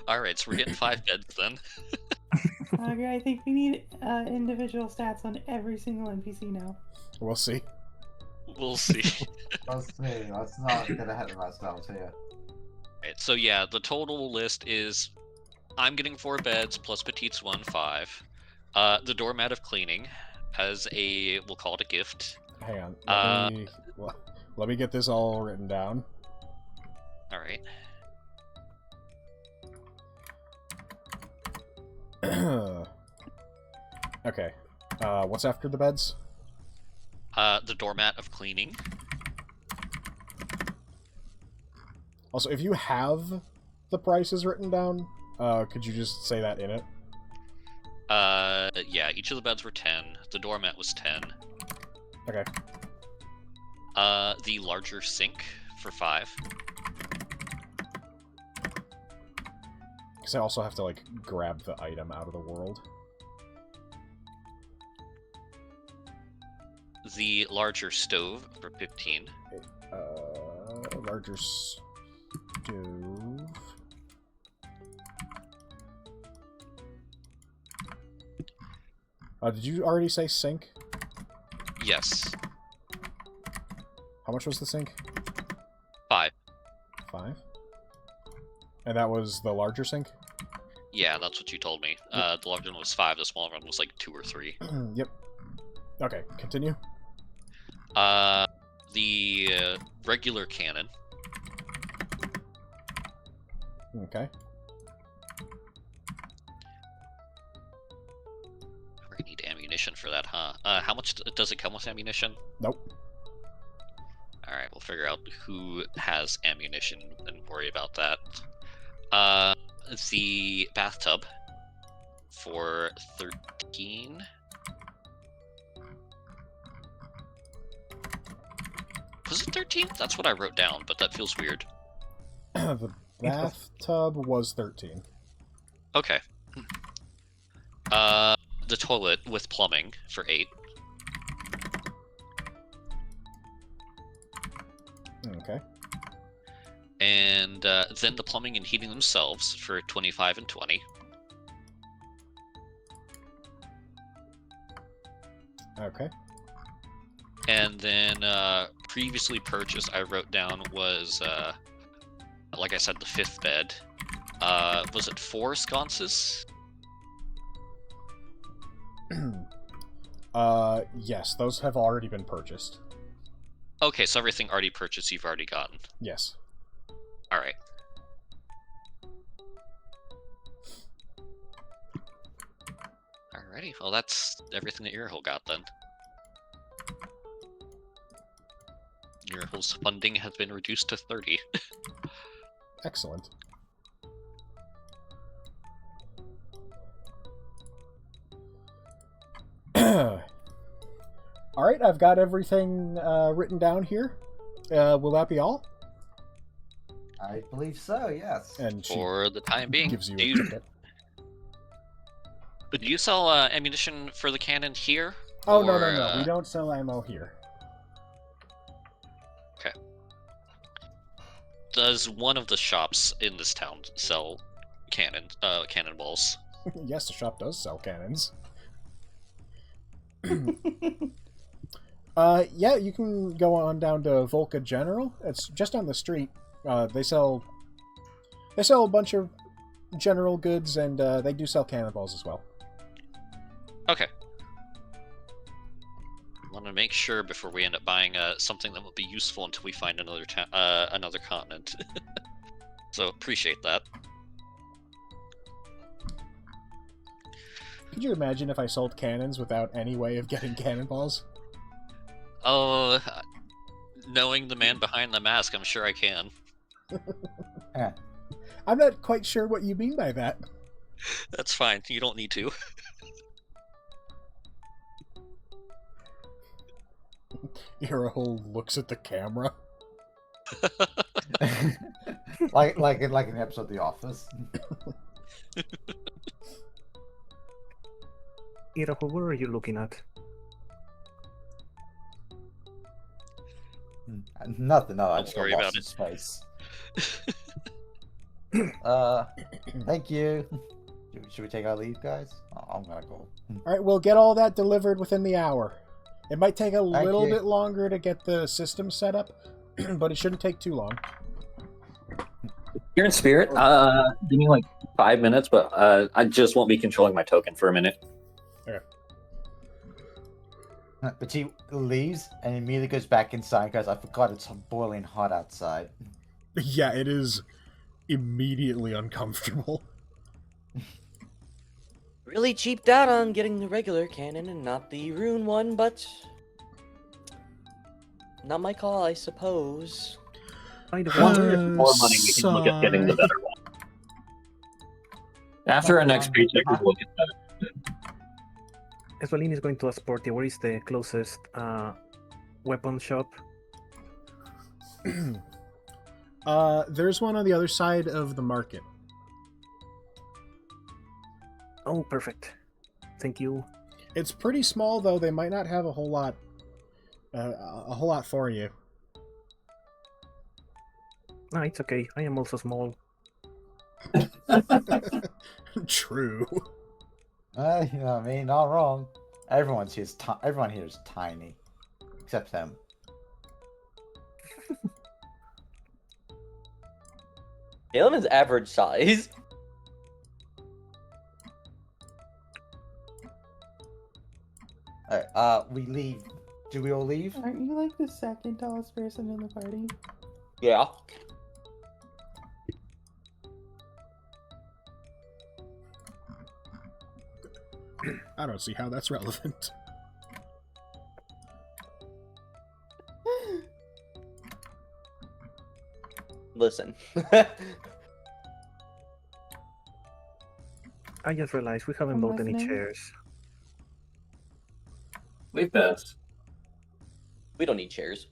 Alright, so we're getting 5 beds then. Okay, I think we need individual stats on every single NPC now. We'll see. We'll see. Let's see. Let's not get ahead of ourselves here. Alright, so yeah, the total list is I'm getting 4 beds plus Petite's 5. The doormat of cleaning as a, we'll call it a gift. Hang on. Let me get this all written down. Alright. Okay. What's after the beds? The doormat of cleaning. Also, if you have the prices written down, could you just say that in it? Yeah, each of the beds were 10. The doormat was 10. Okay. The larger sink for 5. Because I also have to, like, grab the item out of the world. The larger stove for 15. Larger stove. Did you already say sink? Yes. How much was the sink? 5. 5? And that was the larger sink? Yeah, that's what you told me. The large one was 5, the small one was like 2 or 3. Yep. Okay, continue. The regular cannon. Okay. We're gonna need ammunition for that, huh? How much does it come with ammunition? Nope. Alright, we'll figure out who has ammunition and worry about that. The bathtub for 13. Was it 13? That's what I wrote down, but that feels weird. The bathtub was 13. Okay. The toilet with plumbing for 8. Okay. And then the plumbing and heating themselves for 25 and 20. Okay. And then previously purchased, I wrote down was, like I said, the 5th bed. Was it 4 sconces? Yes, those have already been purchased. Okay, so everything already purchased, you've already gotten. Yes. Alright. Alrighty, well that's everything that Earhole got then. Earhole's funding has been reduced to 30. Excellent. Alright, I've got everything written down here. Will that be all? I believe so, yes. And she For the time being. gives you Do a you, ticket. do you sell ammunition for the cannon here? Oh, Or, no. We don't sell ammo here. Does one of the shops in this town sell cannonballs? Yes, the shop does sell cannons. Yeah, you can go on down to Volca General. It's just on the street. They sell a bunch of general goods, and they do sell cannonballs as well. Okay. Want to make sure before we end up buying something that will be useful until we find another another continent. So appreciate that. Could you imagine if I sold cannons without any way of getting cannonballs? Oh, knowing the man behind the mask, I'm sure I can. I'm not quite sure what you mean by that. That's fine. You don't need to. Irahol looks at the camera. like an episode of The Office. Iraho, what are you looking at? Nothing. No, I Don't just got worry lost about in it. space. Thank you. Should we take our leave, guys? I'm gonna go. Alright, we'll get all that delivered within the hour. It might take a little you. bit longer to get the system set up, but it shouldn't take too long. You're in spirit. Give me like 5 minutes, but I just won't be controlling my token for a minute. But he leaves and immediately goes back inside because I forgot it's boiling hot outside. Yeah, it is immediately uncomfortable. Really cheaped out on getting the regular cannon and not the rune one, but not my call, I suppose. By the Once we way, get more money, we can look at getting the better one. After our next paycheck, we'll look at that. Esvalin is going to ask Portia, where is the closest weapon shop? There's one on the other side of the market. Oh, perfect. Thank you. It's pretty small, though. They might not have a whole lot for you. No, it's okay. I am also small. True. You know what I mean? Not wrong. Everyone here is tiny, except them. Galen is average size. Alright, we leave. Do we all leave? Aren't you like the second tallest person in the party? Yeah. I don't see how that's relevant. Listen. I just realized we haven't I'm bought any listening. chairs. We beds. We don't need chairs.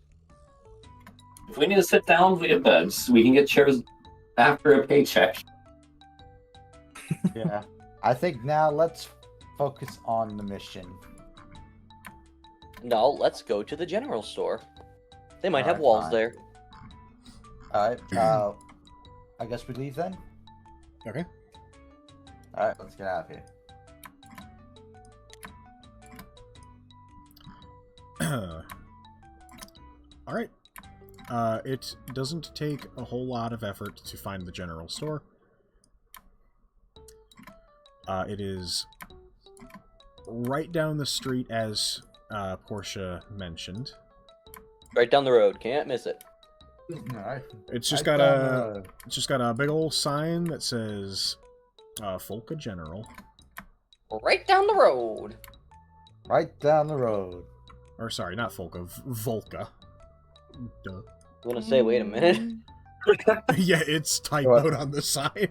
If we need to sit down, we have beds. We can get chairs after a paycheck. Yeah. I think now let's focus on the mission. No, let's go to the general store. They might have Alright, walls fine. there. Alright, I guess we leave then? Okay. Alright, let's get out of here. Alright. It doesn't take a whole lot of effort to find the general store. It is right down the street, as Portia mentioned. Right down the road. Can't miss it. Alright. It's just got a big old sign that says Folka General. Right down the road. Right down the road. Or sorry, not Folka, Volca. Duh. I was gonna say, wait a minute. Yeah, it's typoed on the sign.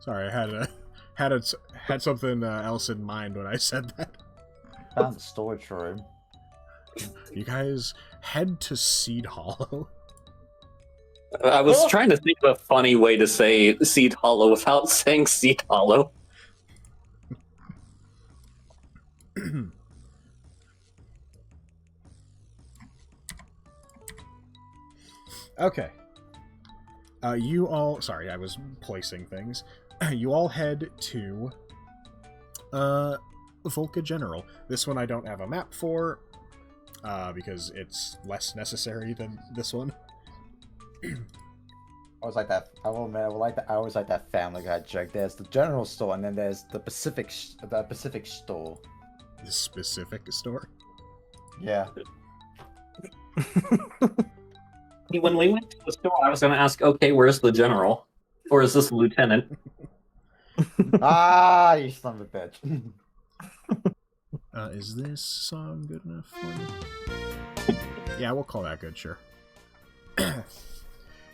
Sorry, I had something else in mind when I said that. Found the storage room. You guys head to Seed Hollow. I was trying to think of a funny way to say Seed Hollow without saying Seed Hollow. Okay. You all... Sorry, I was placing things. You all head to... Volca General. This one I don't have a map for, because it's less necessary than this one. I was like that. I will admit, I always like that Family Guy joke. There's the general store, and then there's the Pacific store. The specific store? Yeah. When we went to the store, I was going to ask, okay, where's the general? Or is this the lieutenant? Ah, you son of a bitch. Is this song good enough for me? Yeah, we'll call that good, sure.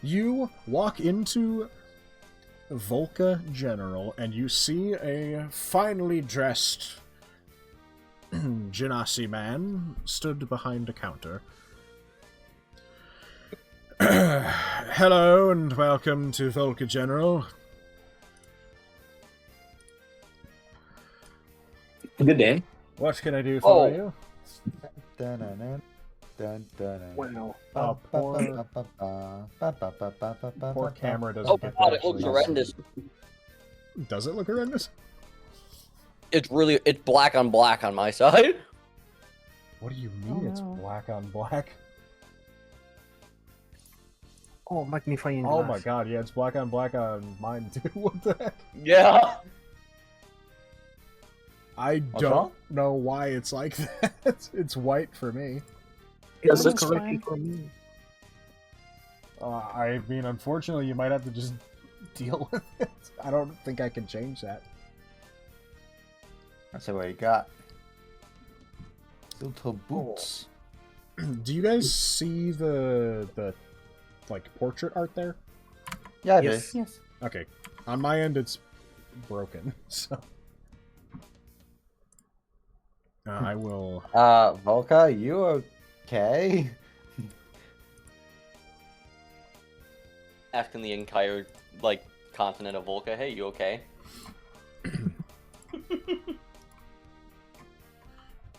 You walk into Volca General, and you see a finely dressed Genasi man stood behind a counter. Hello, and welcome to Volca General. Good day. What can I do for Oh. you? Wow. Poor camera doesn't Oh get god, that it looks actually. horrendous. Does it look horrendous? It's black on black on my side. What do you mean Oh, it's no. black on black? Oh, magnifying Oh glass. my god, yeah, it's black on mine too. What the heck? Yeah. I What's don't wrong? know why it's like that. It's white for me. It Yes, looks it's correctly fine. for me. I mean, unfortunately, you might have to just deal with it. I don't think I can change that. That's what you got. Little boots. Do you guys see the like portrait art there? Yeah, I Yes. Yes. Okay, on my end it's broken, so I will. do. Volca, you okay? Asking the entire continent of Volca, hey, you okay?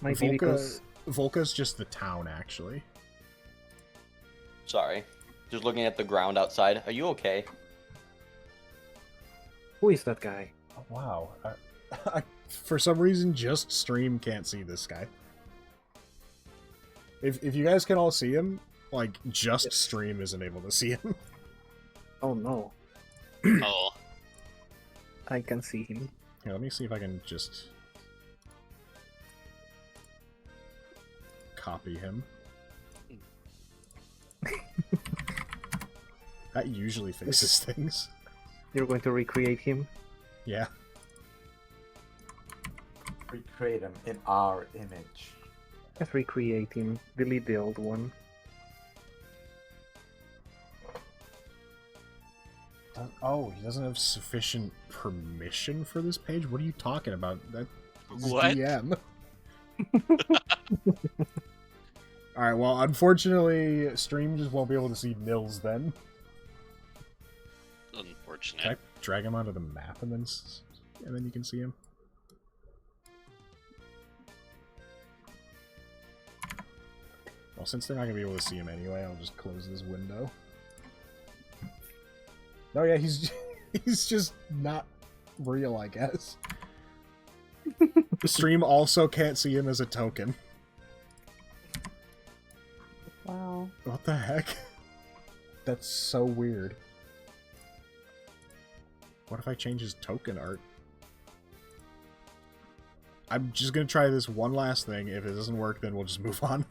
Might be because Volca's just the town, actually. Sorry. Just looking at the ground outside. Are you okay? who is that guy? Oh, wow. For some reason, just stream can't see this guy. If you guys can all see him, just stream isn't able to see him. Oh no. Oh, I can see him. Here, let me see if I can just copy him. That usually fixes things. You're going to recreate him? Yeah. Recreate him in our image. Just recreate him. Delete the old one. Oh, he doesn't have sufficient permission for this page? What are you talking about? That's What? DM. Alright, well, unfortunately, stream just won't be able to see Nils then. unfortunate. Can I drag him onto the map and then you can see him? Well, since they're not going to be able to see him anyway, I'll just close this window. Oh yeah, he's just not real, I guess. The stream also can't see him as a token. Wow. What the heck? That's so weird. What if I change his token art? I'm just gonna try this one last thing. If it doesn't work, then we'll just move on.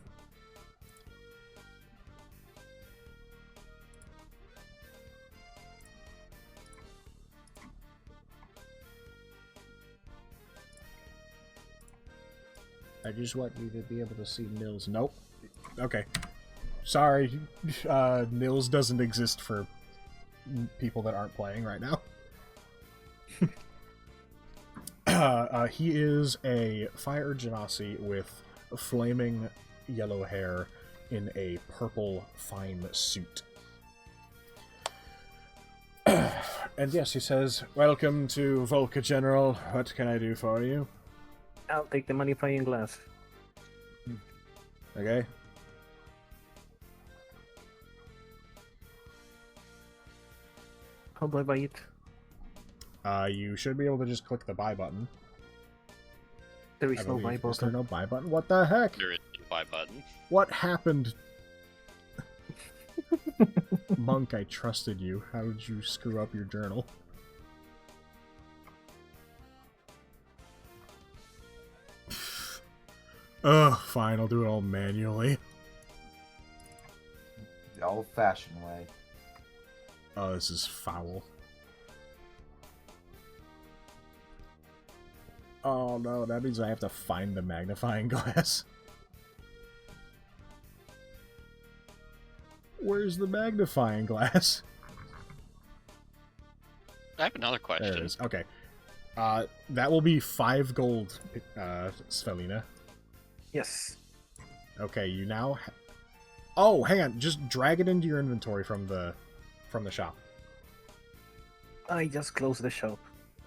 I just want you to be able to see Nils. Nope. Okay. Sorry. Nils doesn't exist for people that aren't playing right now. He is a fire genasi with flaming yellow hair in a purple fine suit. And yes, he says, "Welcome to Volca, General. What can I do for you?" I'll take the magnifying glass. Okay. How do I buy it? You should be able to just click the buy button. There I is no buy believe. Is there button. no buy button? What the heck? There is a buy button. What happened? Monk, I trusted you. How did you screw up your journal? Ugh, fine, I'll do it all manually. The old-fashioned way. Oh, this is foul. Oh no, that means I have to find the magnifying glass. Where's the magnifying glass? I have another There it question. is. Okay. That will be 5 gold, Svelina. Yes. Okay, you now... Oh, hang on. Just drag it into your inventory from the shop. I just closed the shop.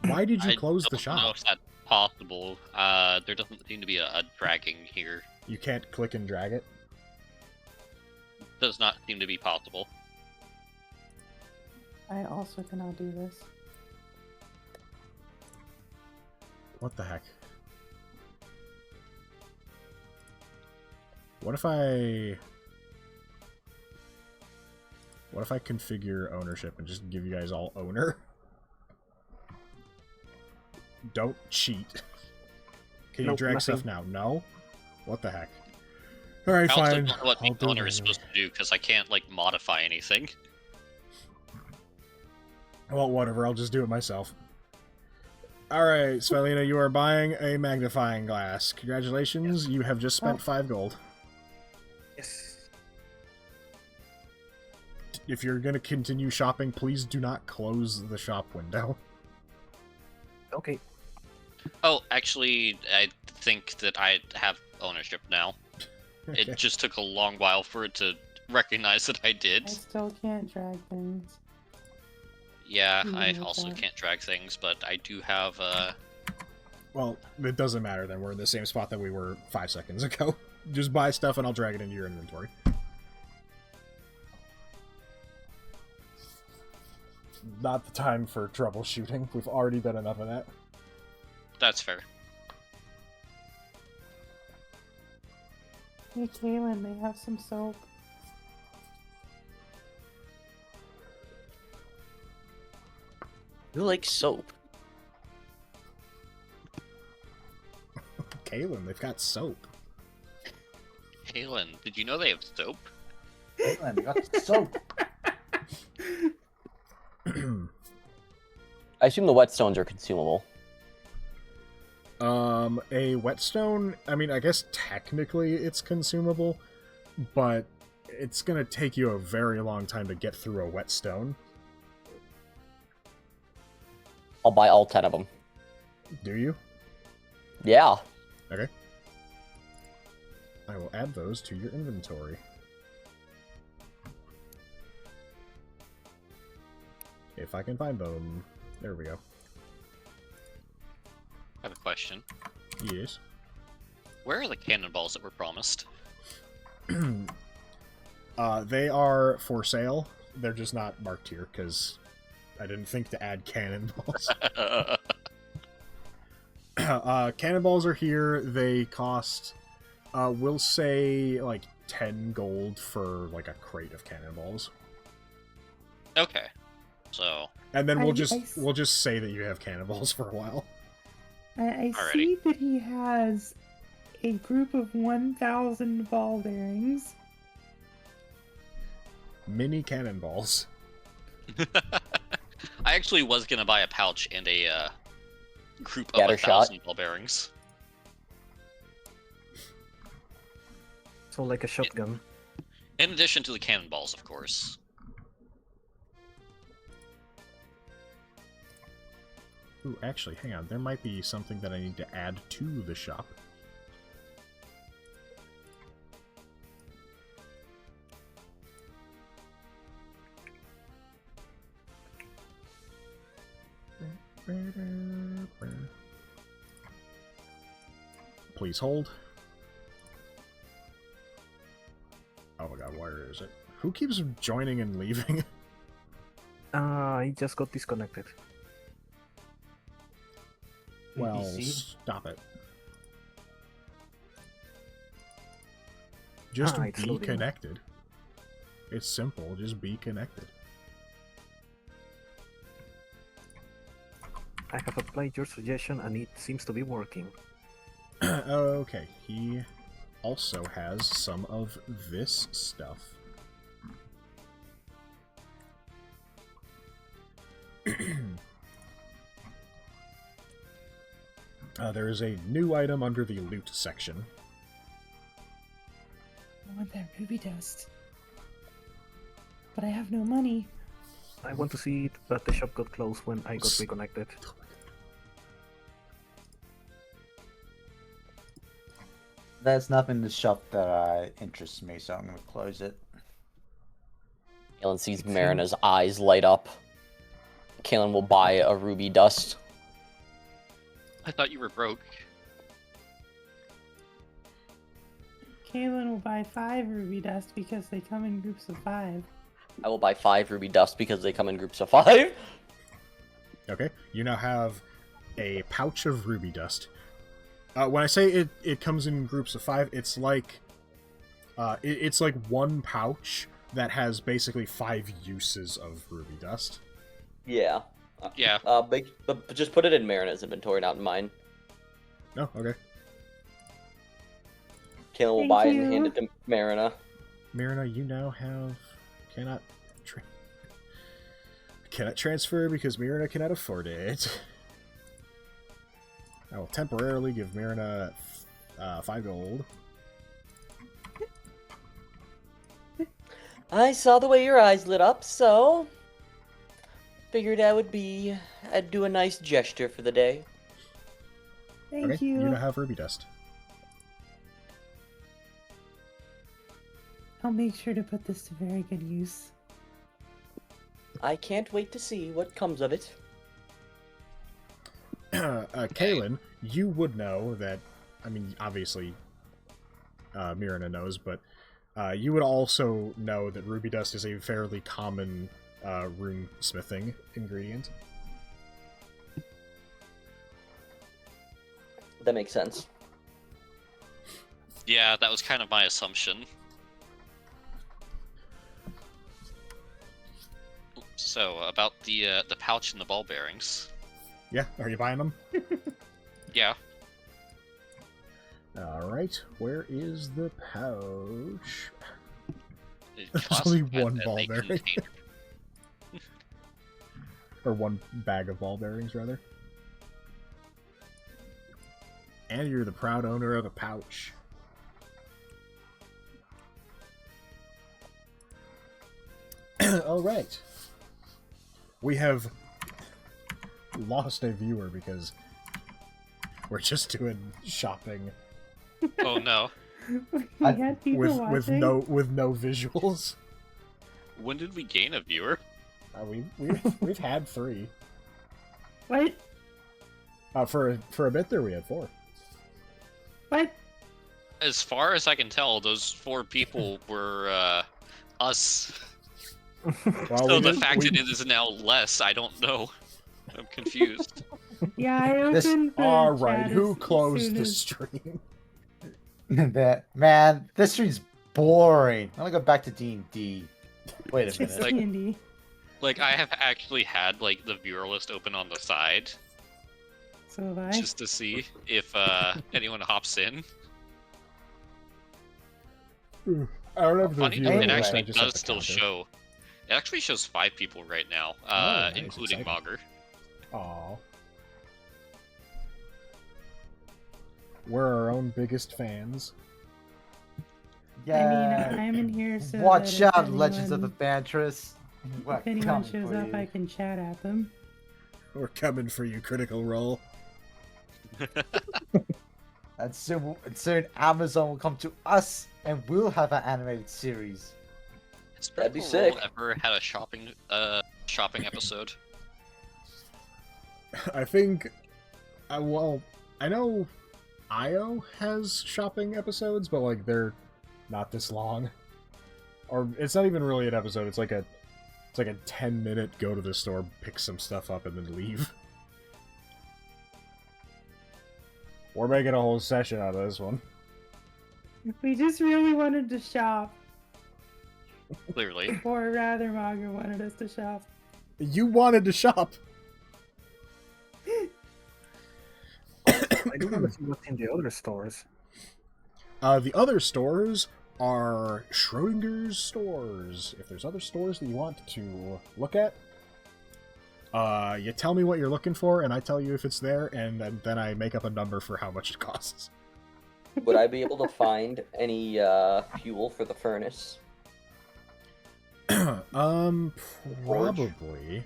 Why did you I close the don't know shop? if that's possible. There doesn't seem to be a dragging here. You can't click and drag it? Does not seem to be possible. I also cannot do this. What the heck? What if I configure ownership and just give you guys all owner? Don't cheat. Can you Nope, drag nothing. stuff now? No? What the heck? Alright, I also fine. don't know what I'll the do it owner is manually. supposed to do because I can't like modify anything. Well, whatever. I'll just do it myself. Alright, Svelina, you are buying a magnifying glass. Congratulations, you have just spent 5 gold. Yes. If you're going to continue shopping, please do not close the shop window. Okay. Oh, actually, I think that I have ownership now. Okay. It just took a long while for it to recognize that I I did. still can't drag things. Yeah, Hmm, I okay. also can't drag things, but I do have Well, it doesn't matter then. We're in the same spot that we were 5 seconds ago. Just buy stuff and I'll drag it into your inventory. Not the time for troubleshooting. We've already done enough of that. That's fair. Hey, Kaylin, they have some soap. Who likes soap? Kaylin, they've got soap. Halen, did you know they have soap? Caitlin, you got soap. I assume the whetstones are consumable. A whetstone, I mean, I guess technically it's consumable, but it's gonna take you a very long time to get through a whetstone. I'll buy all 10 of them. Do you? Yeah. Okay. I will add those to your inventory. If I can find them. There we go. I have a question. Yes. Where are the cannonballs that were promised? They are for sale. They're just not marked here because I didn't think to add cannonballs. Cannonballs are here. They cost, we'll say, like 10 gold for like a crate of cannonballs. Okay. So, And then I- we'll I- just say that you have cannonballs for a while. I Alrighty. see that he has a group of 1,000 ball bearings. Mini cannonballs. I actually was gonna buy a pouch and a group of Scatter shot. 1,000 ball bearings. So like a shotgun. In addition to the cannonballs, of course. Ooh, actually, hang on. There might be something that I need to add to the shop. Please hold. Oh my god, where is it? Who keeps joining and leaving? I just got disconnected. Well, NPC? stop it. Just it's be loading. connected. It's simple, just be connected. I have applied your suggestion and it seems to be working. Okay, he also has some of this stuff. There is a new item under the loot section. I want that ruby dust. But I have no money. I want to see it, but the shop got closed when I got reconnected. There's nothing in the shop that interests me, so I'm going to close it. Kalen sees Marina's eyes light up. Kalen will buy a ruby dust. I thought you were broke. Kaylin will buy 5 ruby dust because they come in groups of 5. I will buy 5 ruby dust because they come in groups of 5. Okay, you now have a pouch of ruby dust. When I say it comes in groups of 5, it's like it's like one pouch that has basically 5 uses of ruby dust. Yeah. Yeah. But just put it in Marina's inventory, not in mine. Oh, okay. Kalen will Thank buy it you. and hand it to Marina. Marina, you now have cannot transfer because Marina cannot afford it. I will temporarily give Marina 5 gold. I saw the way your eyes lit up, so figured I'd do a nice gesture for the day. Thank Okay, you. you now have ruby dust. I'll make sure to put this to very good use. I can't wait to see what comes of it. Kaylin, you would know that, I mean, obviously, Mirna knows, but you would also know that ruby dust is a fairly common runesmithing ingredient. That makes sense. Yeah, that was kind of my assumption. Oops. So about the pouch and the ball bearings. Yeah, are you buying them? Yeah. All right, where is the pouch? There's Classified only as one a ball bearing. container. Or one bag of ball bearings, rather. And you're the proud owner of a pouch. All right. We have lost a viewer because we're just doing shopping Oh no. We I- had people with watching. no visuals. When did we gain a viewer? We've had 3. What? For a bit there we had 4. What? As far as I can tell, those 4 people were us. Well, So we the did- fact we- that it is now less, I don't know. I'm confused. Yeah, I This- opened the All right, chat who as closed soon the as- stream? That man, this stream's boring. I'm gonna go back to D&D. Wait a It's minute. Like- D&D. Like, I have actually had, like, the viewer list open on the side, So have I. just to see if anyone hops in. I don't have the Funny, viewer it Anyway, list, I actually just have does the still counter. show. It actually shows 5 people right now, nice, including exciting. Mogger. Aw. We're our own biggest fans. Yeah. I mean, I'm in here so Watch that if out, Legends of the anyone- Bantress. We're If anyone coming shows for up, you. I can chat at them. We're coming for you, Critical Role. And soon Amazon will come to us, and we'll have an animated series. That'd Has be Critical Role sick. ever had a shopping episode? I think, well, I know IO has shopping episodes, but like they're not this long. Or it's not even really an episode. It's like a 10-minute go to the store, pick some stuff up, and then leave. We're making a whole session out of this one. We just really wanted to shop, Clearly. or rather, Maga wanted us to shop. You wanted to shop. I do want to see what's in the other stores. The other stores are Schrodinger's stores. If there's other stores that you want to look at, you tell me what you're looking for, and I tell you if it's there, and then I make up a number for how much it costs. Would I be able to find any forge for the furnace? Probably.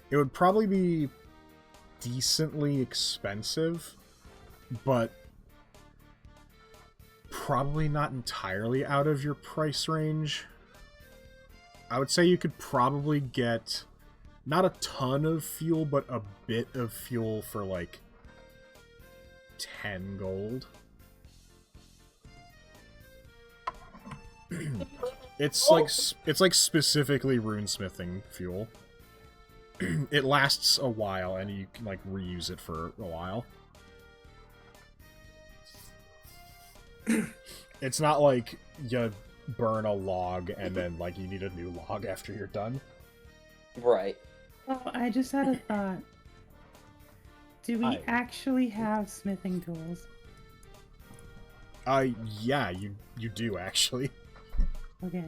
It would probably be decently expensive, but probably not entirely out of your price range. I would say you could probably get not a ton of fuel, but a bit of fuel for like 10 gold. It's like specifically runesmithing fuel. It lasts a while, and you can like reuse it for a while. It's not like you burn a log and then like you need a new log after you're done. Right. Oh, I just had a thought. Do we I- actually have smithing tools? Yeah, you do actually. Okay.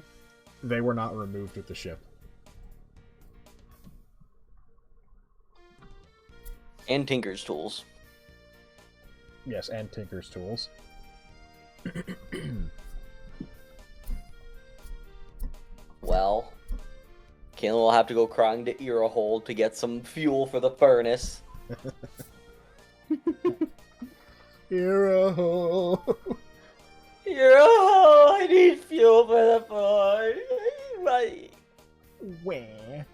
They were not removed with the ship. And Tinker's tools. Yes, and Tinker's tools. Well, Kaylin will have to go crying to Earhole to get some fuel for the furnace. Hero. Earhole, I need fuel for the furnace. Right. Where?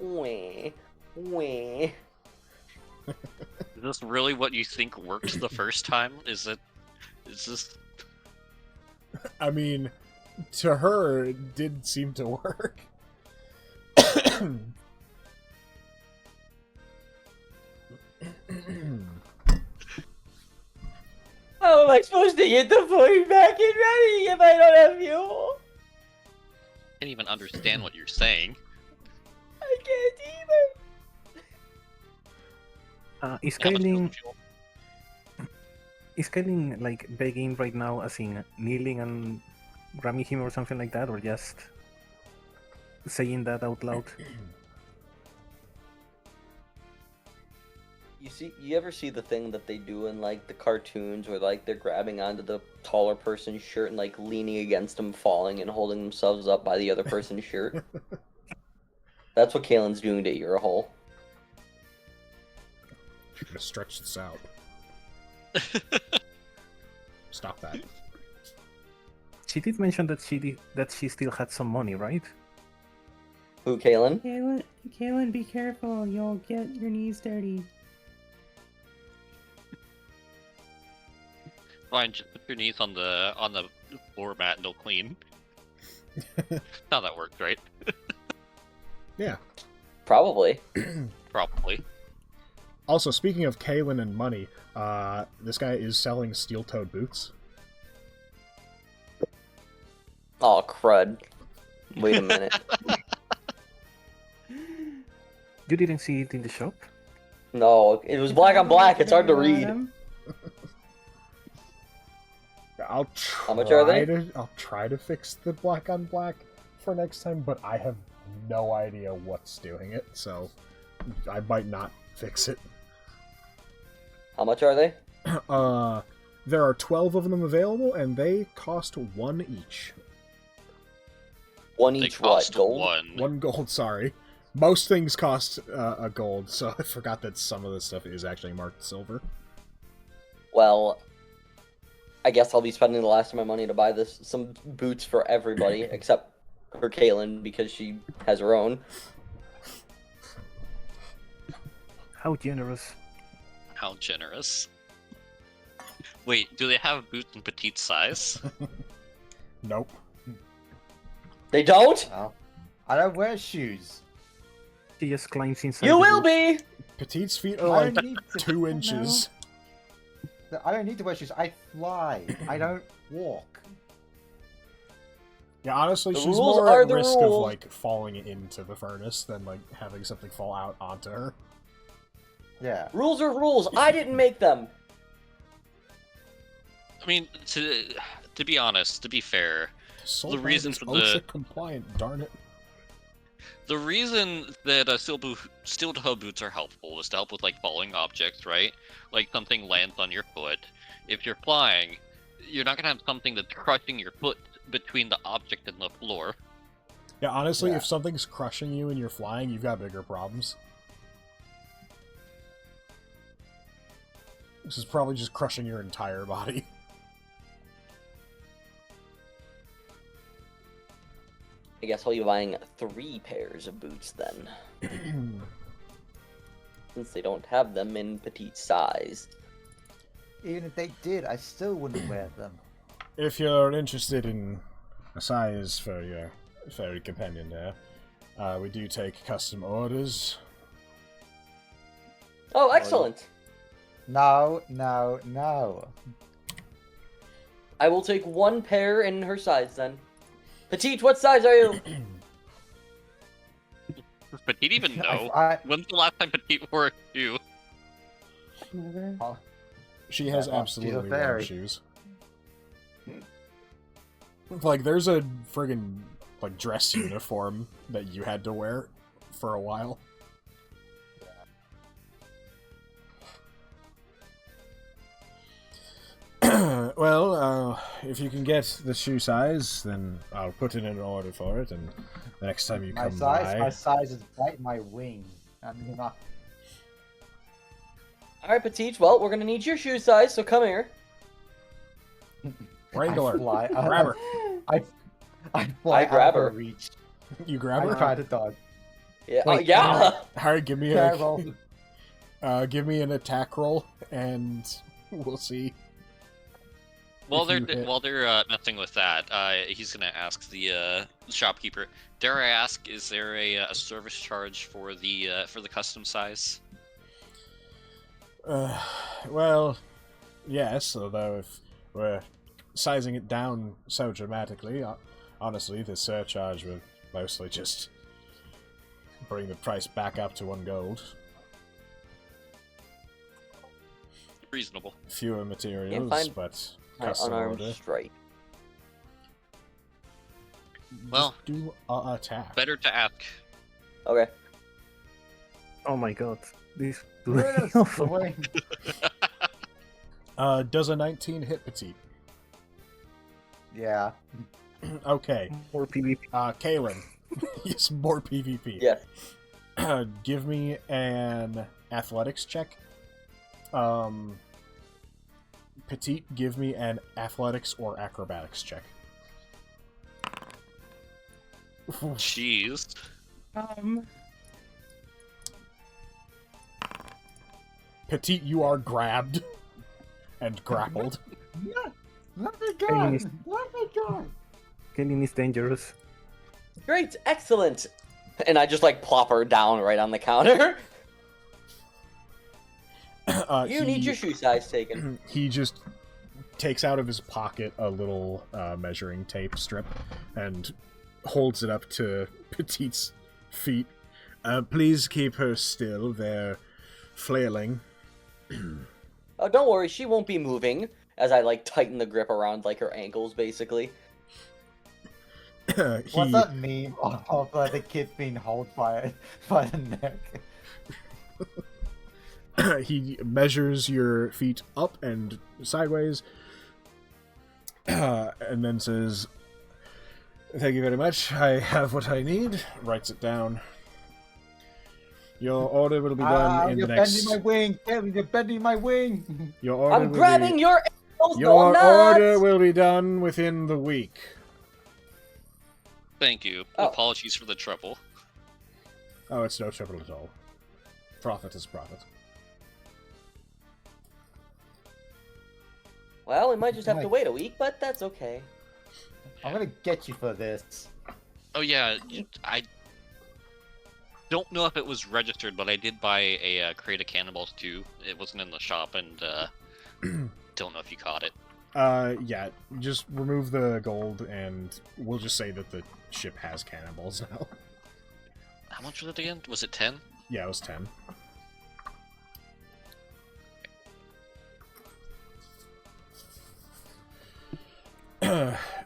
Wah. Wah. Is this really what you think worked the first time? Is this... I mean, to her, it did seem to work. How am I supposed to get the food back and ready if I don't have fuel? Can't even understand what you're saying. I can't either. Is How much Kaylin, fuel? is Kaylin like begging right now, as in kneeling and grabbing him or something like that, or just saying that out loud? You ever see the thing that they do in like the cartoons where like they're grabbing onto the taller person's shirt and like leaning against them, falling and holding themselves up by the other person's shirt? That's what Kaylin's doing to Earhole. I'm gonna stretch this out. Stop that. She did mention that she still had some money, right? Who, Kaylin? Kaylin, be careful. You'll get your knees dirty. Fine, just put your knees on the floor mat and they'll clean. How that works, right? Yeah. Probably. Probably. Also, speaking of Kaylin and money, this guy is selling steel-toed boots. Oh, crud. Wait a minute. You didn't see it in the shop? No, it was black on black. It's hard to read. I'll try How much are they? I'll try to fix the black on black for next time, but I have no idea what's doing it, so I might not fix it. How much are they? There are 12 of them available, and they cost 1 each. One They each what? cost Gold? 1 gold, sorry. Most things cost a gold, so I forgot that some of this stuff is actually marked silver. Well, I guess I'll be spending the last of my money to buy some boots for everybody, except for Kaylin, because she has her own. How generous. How generous. Wait, do they have boots in petite size? Nope. They don't? Well, I don't wear shoes. She just climbs inside. You the will boot. be! Petite's feet I are like don't need to. 2 inches. I don't need to wear shoes. I fly. I don't walk. Yeah, honestly, The she's rules more are at the risk of, rules. like, falling into the furnace than, like, having something fall out onto her. Yeah. Rules are rules. I didn't make them. I mean, to be honest, to be fair, Soul The reason is for OSHA compliant, darn it. the reason that steel-toe boots are helpful is to help with like falling objects, right? Like something lands on your foot. If you're flying, you're not gonna have something that's crushing your foot between the object and the floor. Yeah, honestly, Yeah. if something's crushing you and you're flying, you've got bigger problems. This is probably just crushing your entire body. I guess I'll be buying 3 pairs of boots then, since they don't have them in petite size. Even if they did, I still wouldn't wear them. If you're interested in a size for your fairy companion there, we do take custom orders. Oh, excellent! No, no, no. I will take 1 pair in her size then. Petite, what size are you? Does Petite even know? I- When's the last time Petite wore a shoe? Never. She has Yeah, she's a absolutely worn fairy. shoes. Like, there's a friggin' like dress uniform that you had to wear for a while. Well, if you can get the shoe size, then I'll put in an order for it, and the next time you My come size, by... my size is bite my wing. I mean, Alright, Petite, well, we're gonna need your shoe size, so come here. Wrangler, I fly. grab her. I fly I grab out of her. reach. You grab I her? try to dodge. Yeah, Wait, yeah! Alright, give me a... Careful. give me an attack roll, and we'll see. While If you hit. they're messing with that, he's gonna ask the shopkeeper. Dare I ask, is there a service charge for the custom size? Well, Yes, although if we're sizing it down so dramatically, honestly, the surcharge will mostly just bring the price back up to 1 gold. Reasonable. Fewer materials, find but My custom unarmed order. strike. Well, Just do a attack. better to ask. Okay. Oh my god. This Yes, awful. boy. Does a 19 hit Petite? Yeah. Okay. More PvP. Kaylin. Yes, more PvP. Yes. Give me an athletics check. Petite, give me an athletics or acrobatics check. Jeez. Petite, you are grabbed and grappled. Let me go! Hey, Let me go! Killing is dangerous. Great, excellent. And I just like plop her down right on the counter. You need your shoe size taken. He just takes out of his pocket a little measuring tape strip and holds it up to Petite's feet. Please keep her still. They're flailing. Oh, don't worry, she won't be moving. As I like tighten the grip around like her ankles, basically. What's that meme of the kid being held by the neck? He measures your feet up and sideways, and then says, "Thank you very much. I have what I need." Writes it down. Your order will be done in you're the next. bending my wing, Kevin. You're bending my wing. Your order I'm will grabbing be... your ankles, Your go order nuts! will be done within the week. Thank you. Oh. Apologies for the trouble. Oh, it's no trouble at all. Profit is profit. Well, we might just have to Nice. wait a week, but that's okay. I'm gonna get you for this. Oh yeah, I don't know if it was registered, but I did buy a crate of cannonballs too. It wasn't in the shop, and don't know if you caught it. Yeah, just remove the gold, and we'll just say that the ship has cannonballs now. How much was it again? Was it 10? Yeah, it was 10.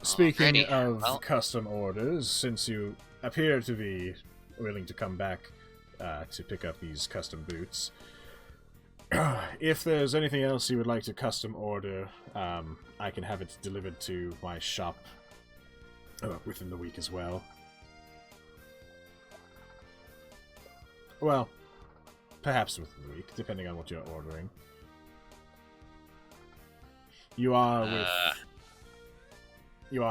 Speaking Alrighty, of well- custom orders, since you appear to be willing to come back to pick up these custom boots, if there's anything else you would like to custom order, I can have it delivered to my shop within the week as well. Well, perhaps within the week, depending on what you're ordering. You are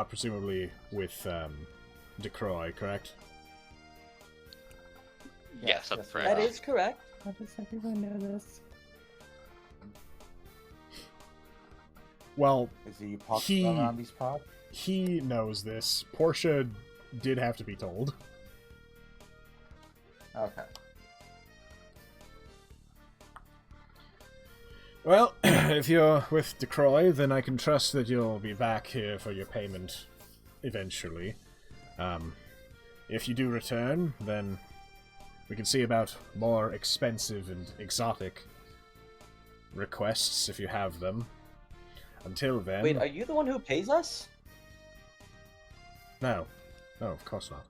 presumably with Decroy, correct? Yes, that's correct. That is correct. How does everyone know this? Well, Is he popular He- around these parts? he knows this. Portia did have to be told. Okay. Well, if you're with Decroy, then I can trust that you'll be back here for your payment eventually. If you do return, then we can see about more expensive and exotic requests if you have them. Until then... Wait, are you the one who pays us? No. No, of course not.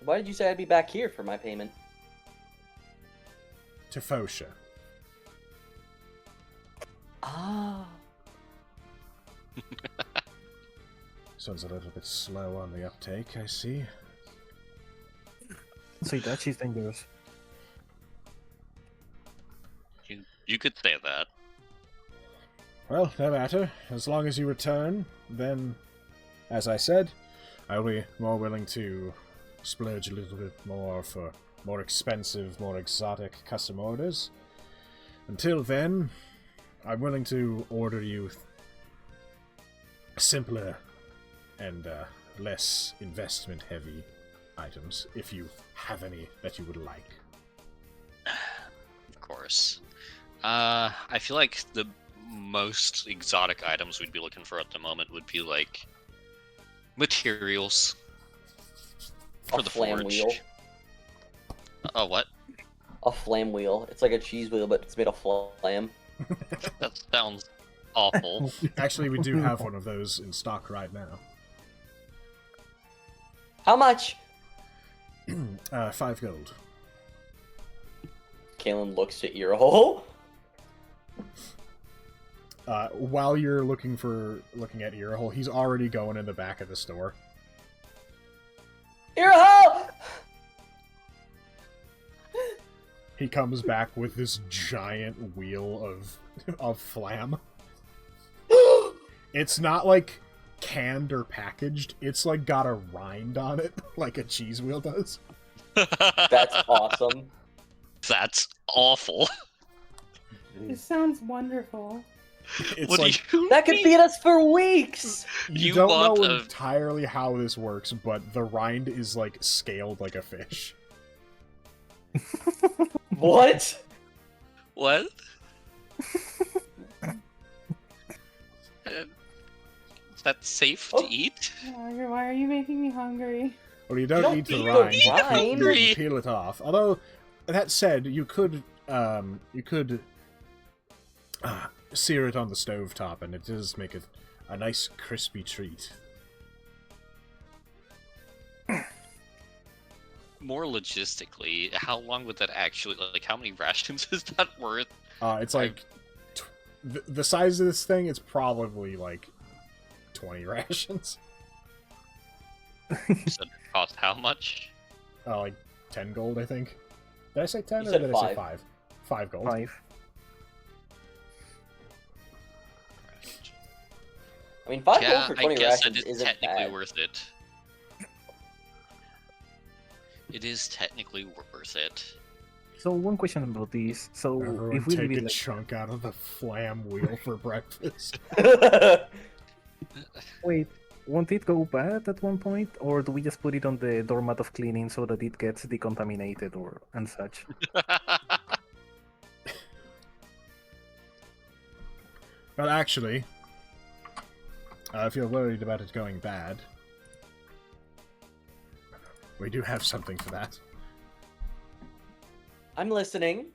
Why did you say I'd be back here for my payment? To Phosha. Ah. Sounds a little bit slow on the uptake, I see. So that she's dangerous. You could say that. Well, no matter. As long as you return, then, as I said, I'll be more willing to splurge a little bit more for more expensive, more exotic custom orders. Until then, I'm willing to order you simpler and less investment-heavy items, if you have any that you would like. Of course. I feel like the most exotic items we'd be looking for at the moment would be like materials for A the flam forge. wheel. Oh, what? A flam wheel. It's like a cheese wheel, but it's made of flam. That sounds awful. Actually, we do have one of those in stock right now. How much? 5 gold. Kalen looks at Earhole. While you're looking at Earhole, he's already going in the back of the store. Earhole! He comes back with this giant wheel of flam. It's not like canned or packaged. It's like got a rind on it, like a cheese wheel does. That's awesome. That's awful. This sounds wonderful. It's What like, do you That could mean? feed us for weeks. you You don't want know a- entirely how this works, but the rind is like scaled like a fish. What? What? Is that safe to Oh. eat? Why are you making me hungry? Well, you don't don't eat the eat the rind. rind. You peel it off. Although, that said, you could sear it on the stovetop, and it does make it a nice crispy treat. More logistically, how long would that actually, like, how many rations is that worth? It's like the size of this thing. It's probably like 20 rations. So it cost how much? Like 10 gold, I think. Did I say 10 You or said did I say 5. 5? 5 gold. 5. I mean, 5 Yeah, gold for 20 I guess rations it is isn't technically bad. worth it. It is technically worth it. So one question about this. So Everyone if we take leave a it like chunk out of the flam wheel for breakfast. wait, won't it go bad at one point, or do we just put it on the doormat of cleaning so that it gets decontaminated or and such? But actually, if you're worried about it going bad, we do have something for that. I'm listening.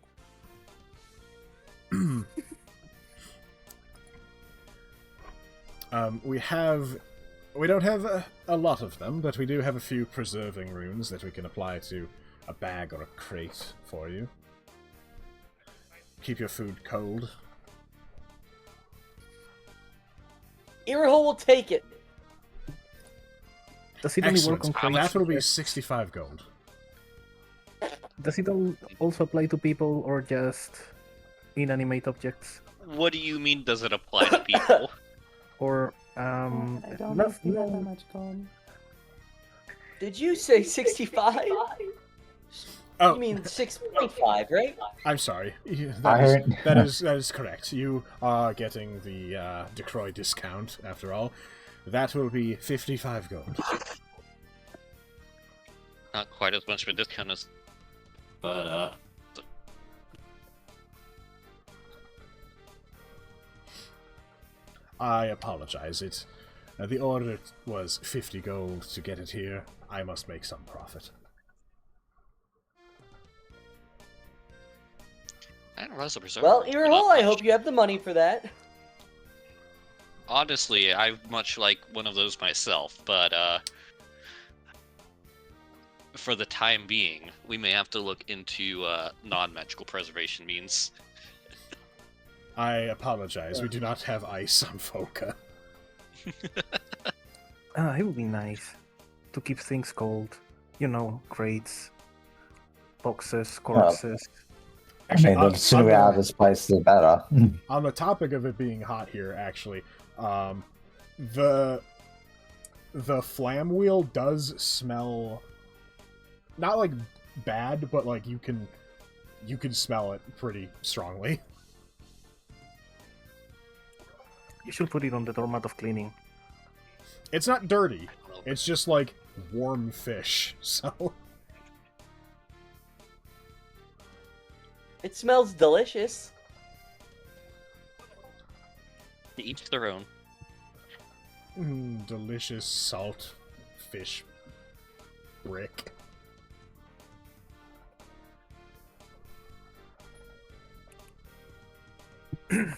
We don't have a lot of them, but we do have a few preserving runes that we can apply to a bag or a crate for you. Keep your food cold. Earhole will take it. Does it only work Excellent. on crates? That will be 65 gold. Does it also apply to people or just inanimate objects? What do you mean, does it apply to people? Or I don't no, know if we have that no. much gold. Did you say 65? Oh, You mean 6.5, right? I'm sorry. I heard- That is correct. You are getting the decor discount after all. That will be 55 gold. Not quite as much of a discount as. But, I apologize. The order was 50 gold to get it here. I must make some profit. I don't realize the preserve. Well, rules were Earhole, not I much. hope you have the money for that. Honestly, I much like one of those myself, but for the time being, we may have to look into non-magical preservation means. I apologize. We do not have ice on Foka. it would be nice to keep things cold. You know, crates, boxes, corpses. I mean, On- the sooner we're on out the- of this place, the better. On the topic of it being hot here, actually, the flam wheel does smell not like bad, but like you can smell it pretty strongly. You should put it on the doormat of cleaning. It's not dirty. It's just like warm fish. So It smells delicious. Each their own. Delicious salt fish brick.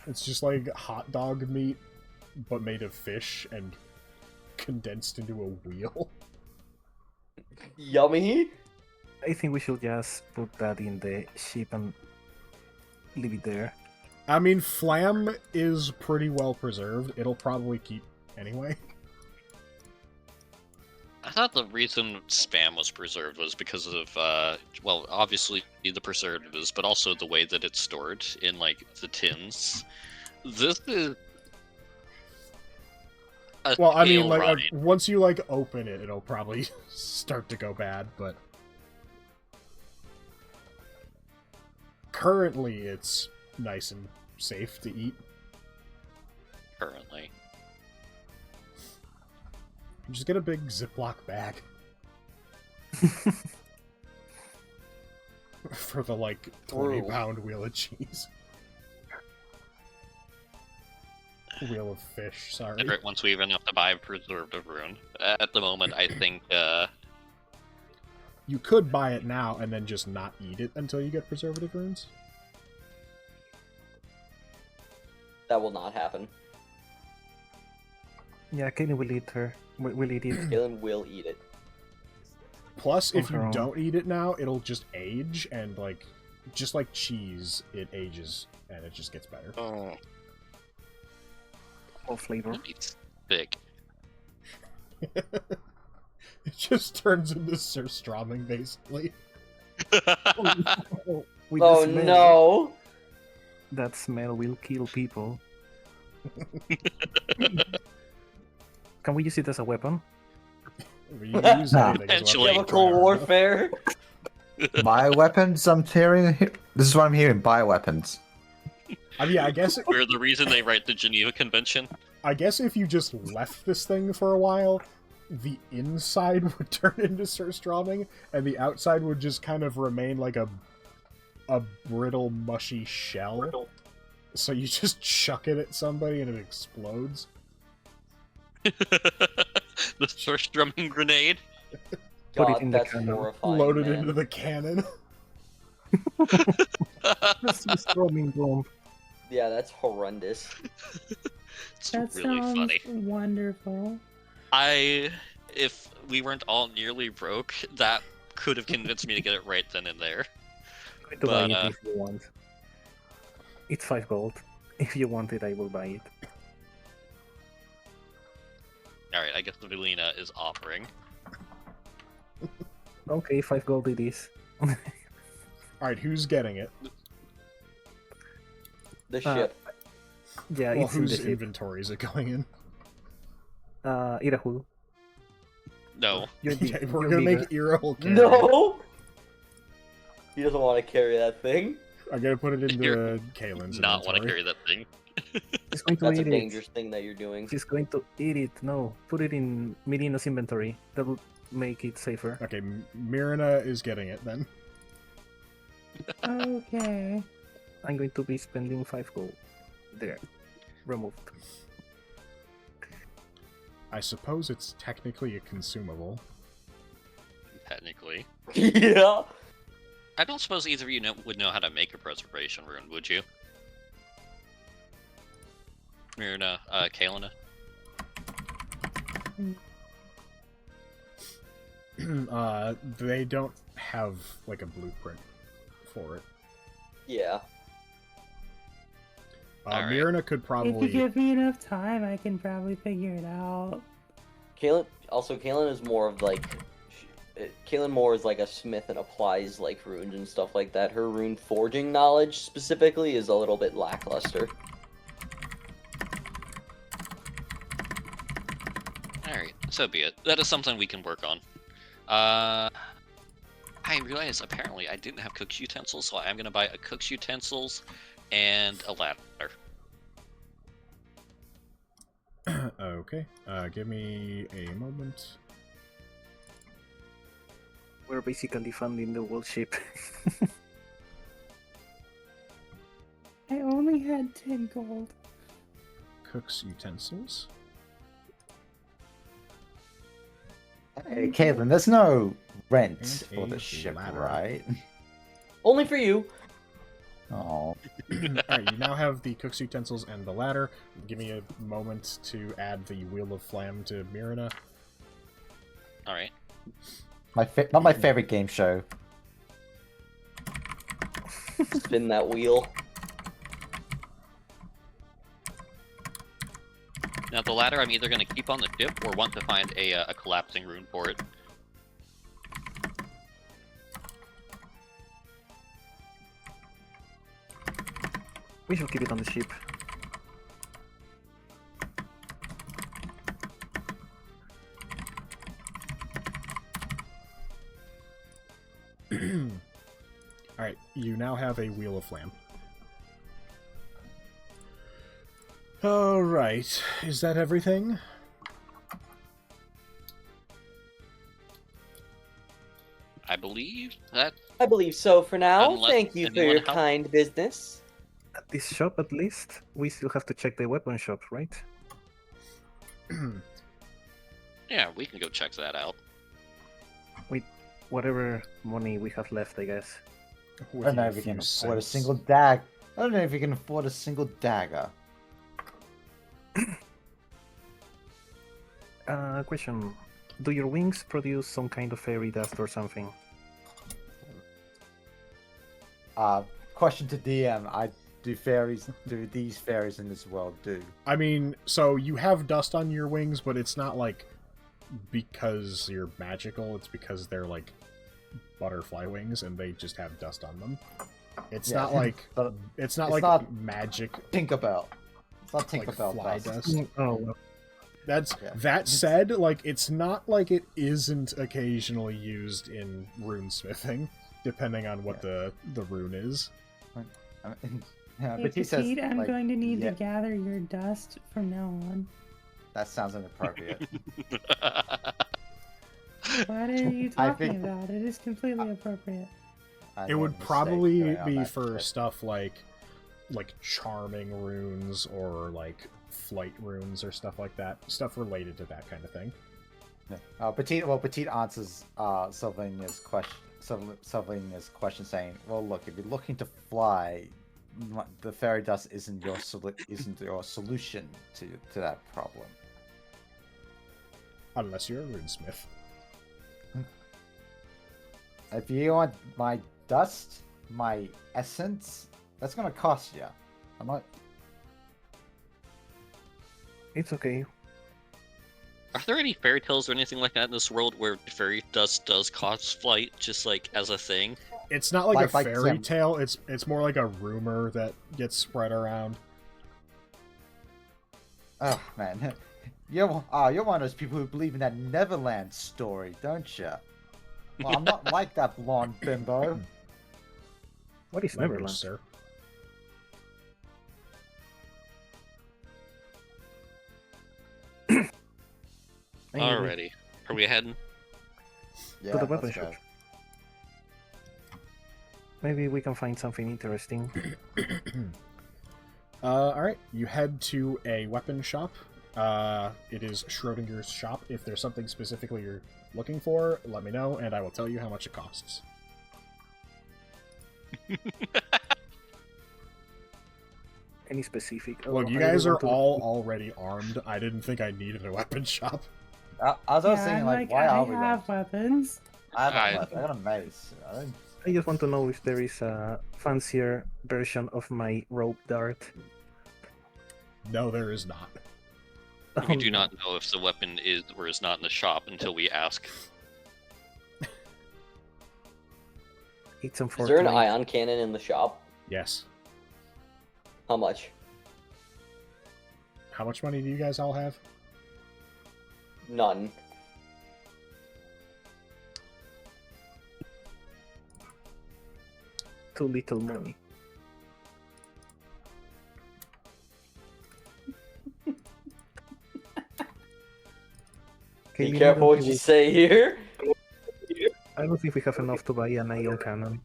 It's just like hot dog meat, but made of fish and condensed into a wheel. Yummy. I think we should just put that in the ship and leave it there. I mean, flam is pretty well preserved. It'll probably keep anyway. I thought the reason Spam was preserved was because of, well, obviously the preservatives, but also the way that it's stored in, like, the tins. This is... Well, I mean, ale like, ride. once you, like, open it, it'll probably start to go bad, but... Currently, it's nice and safe to eat. Currently. Just get a big Ziploc bag. For the, like, 20-pound wheel of cheese. Wheel of fish, sorry. Right, once we have enough to buy preservative rune. At the moment, I think, You could buy it now and then just not eat it until you get preservative runes. That will not happen. Yeah, Kaylin will eat her. Will eat it. Galen will eat it. Plus, if you Overall. don't eat it now, it'll just age, and, like, just like cheese, it ages, and it just gets better. oh, More flavor. it's thick. It just turns into surströmming, basically. With Oh the smell, no! That smell will kill people. Can we use it as a weapon? We use anything as well. Potentially. Chemical warfare. Bioweapons, I'm hearing. This is what I'm hearing. Bioweapons. I mean, I guess We're the reason they write the Geneva Convention. if you just left this thing for a while, the inside would turn into surströmming, and the outside would just kind of remain like a brittle, mushy shell. So you just chuck it at somebody and it explodes. The first drumming grenade. Put it God, in the that's cannon. horrifying. Load it man. into the cannon. That's the storming bomb. Yeah, that's horrendous. It's That really sounds funny. wonderful. If we weren't all nearly broke, that could have convinced me to get it right then and there. I'm going to buy But, it if you want. It's 5 gold. If you want it, I will buy it. Alright, I guess the Velina is offering. Okay, 5 gold it is. Alright, who's getting it? The Uh, ship. Yeah, Well, it's in the whose ship. inventory is it going in? Irahu. No. You're big, Yeah, we're you're gonna bigger. make Irahul carry it. No! He doesn't want to carry that thing. I gotta put it into You're Kalen's Not want to inventory. carry that thing. She's going to That's a eat it. dangerous thing that you're doing. She's going to eat it. No, put it in Mirina's inventory. That will make it safer. Okay, Mirina is getting it then. Okay. I'm going to be spending 5 gold. There. Removed. I suppose it's technically a consumable. Technically. Yeah. I don't suppose either of you would know how to make a preservation rune, would you? Mirna, Kalina? They don't have, like, a blueprint for it. Yeah. Alright. Mirna could If you probably... give me enough time, I can probably figure it out. Kalen is more of like, Kalen more is like a smith and applies like runes and stuff like that. Her rune forging knowledge specifically is a little bit lackluster. Alright, so be it. That is something we can work on. I realized apparently I didn't have cook's utensils, so I am going to buy a cook's utensils and a ladder. Okay, give me a moment. We're basically funding the whole ship. I only had 10 gold. cook's utensils. Hey, Caitlin, there's no rent And for a the ship, ladder. right? Only for you. Oh, Alright, you now have the cook's utensils and the ladder. Give me a moment to add the Wheel of Flam to Mirina. All right. not my favorite game show. Spin that wheel. Now the ladder, I'm either going to keep on the ship or want to find a collapsing rune for it. We should keep it on the ship. Alright, you now have a Wheel of Flam. Alright, is that everything? I believe that. I believe so for now. Unless Thank you for anyone your help- kind business. At this shop, at least, we still have to check the weapon shop, right? Yeah, we can go check that out. Whatever money we have left, I guess. I With don't know a if you can few afford a cents. single dag. I don't know if you can afford a single dagger. Question. Do your wings produce some kind of fairy dust or something? Question to DM. Do these fairies in this world do? I mean, so you have dust on your wings, but it's not like because you're magical, it's because they're like butterfly wings and they just have dust on them. It's Yeah, not like but it's not it's like not- magic Tinkerbell. It's not like Tinkerbell fly dust. dust. Oh, well, Yeah. That said, like it's not like it isn't occasionally used in runesmithing, depending on what the rune is. I mean, yeah, Hey, but he says, Petite, I'm like, going to need yeah, to gather your dust from now on. that sounds inappropriate. What are you I talking think- about? It is completely appropriate. I It made a would mistake probably going on be that for trip. stuff like charming runes or like flight runes or stuff like that. Stuff related to that kind of thing. Yeah. Petite answers Sylvania's question saying, "Well, look, if you're looking to fly, the fairy dust isn't your solution to that problem." Unless you're a runesmith. If you want my dust, my essence, that's gonna cost you. I'm not. it's okay. Are there any fairy tales or anything like that in this world where fairy dust does cause flight, just like as a thing? It's not like a Like fairy them. tale, it's more like a rumor that gets spread around. Oh man, you're one of those people who believe in that Neverland story, don't you? Well, I'm not like that blonde bimbo. What is Language, Neverland? sir. Anyway, Alrighty. Are we heading? Yeah, to the weapon let's go. shop. Maybe we can find something interesting. Alright, you head to a weapon shop. It is Schrodinger's shop. If there's something specifically you're looking for, let me know, and I will tell you how much it costs. Any specific? Look, Oh, you I guys really are want to- all already armed. I didn't think I needed a weapon shop. I was also Yeah, thinking, I'm like, why I are we? have weapons. I I- have I got a mace. I don't. I just want to know if there is a fancier version of my rope dart. No, there is not. We do not know if the weapon is or is not in the shop until we ask. It's Is there an unfortunate. ion cannon in the shop? Yes. How much? How much money do you guys all have? None. Too little money. Okay, Be you careful know what that you we- say here. I don't think we have enough to buy an ion cannon.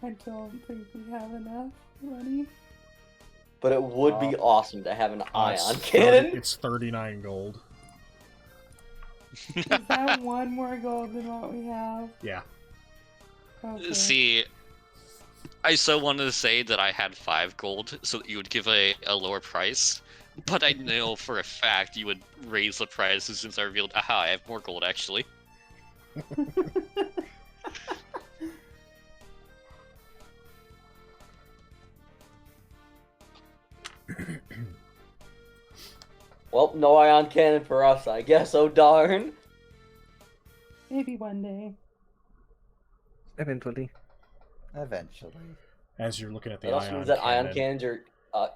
I don't think we have enough money. but it would be awesome to have an ion It's cannon. It's 39 gold. Is that one more gold than what we have? Yeah. Okay. See, I so wanted to say that I had 5 gold so that you would give a lower price, but I know for a fact you would raise the price as soon as I revealed, aha, I have more gold actually. Well, no ion cannon for us, I guess. Oh darn. Maybe one day. Eventually. Eventually. As you're looking at the That also ion means that cannon, ion cannons are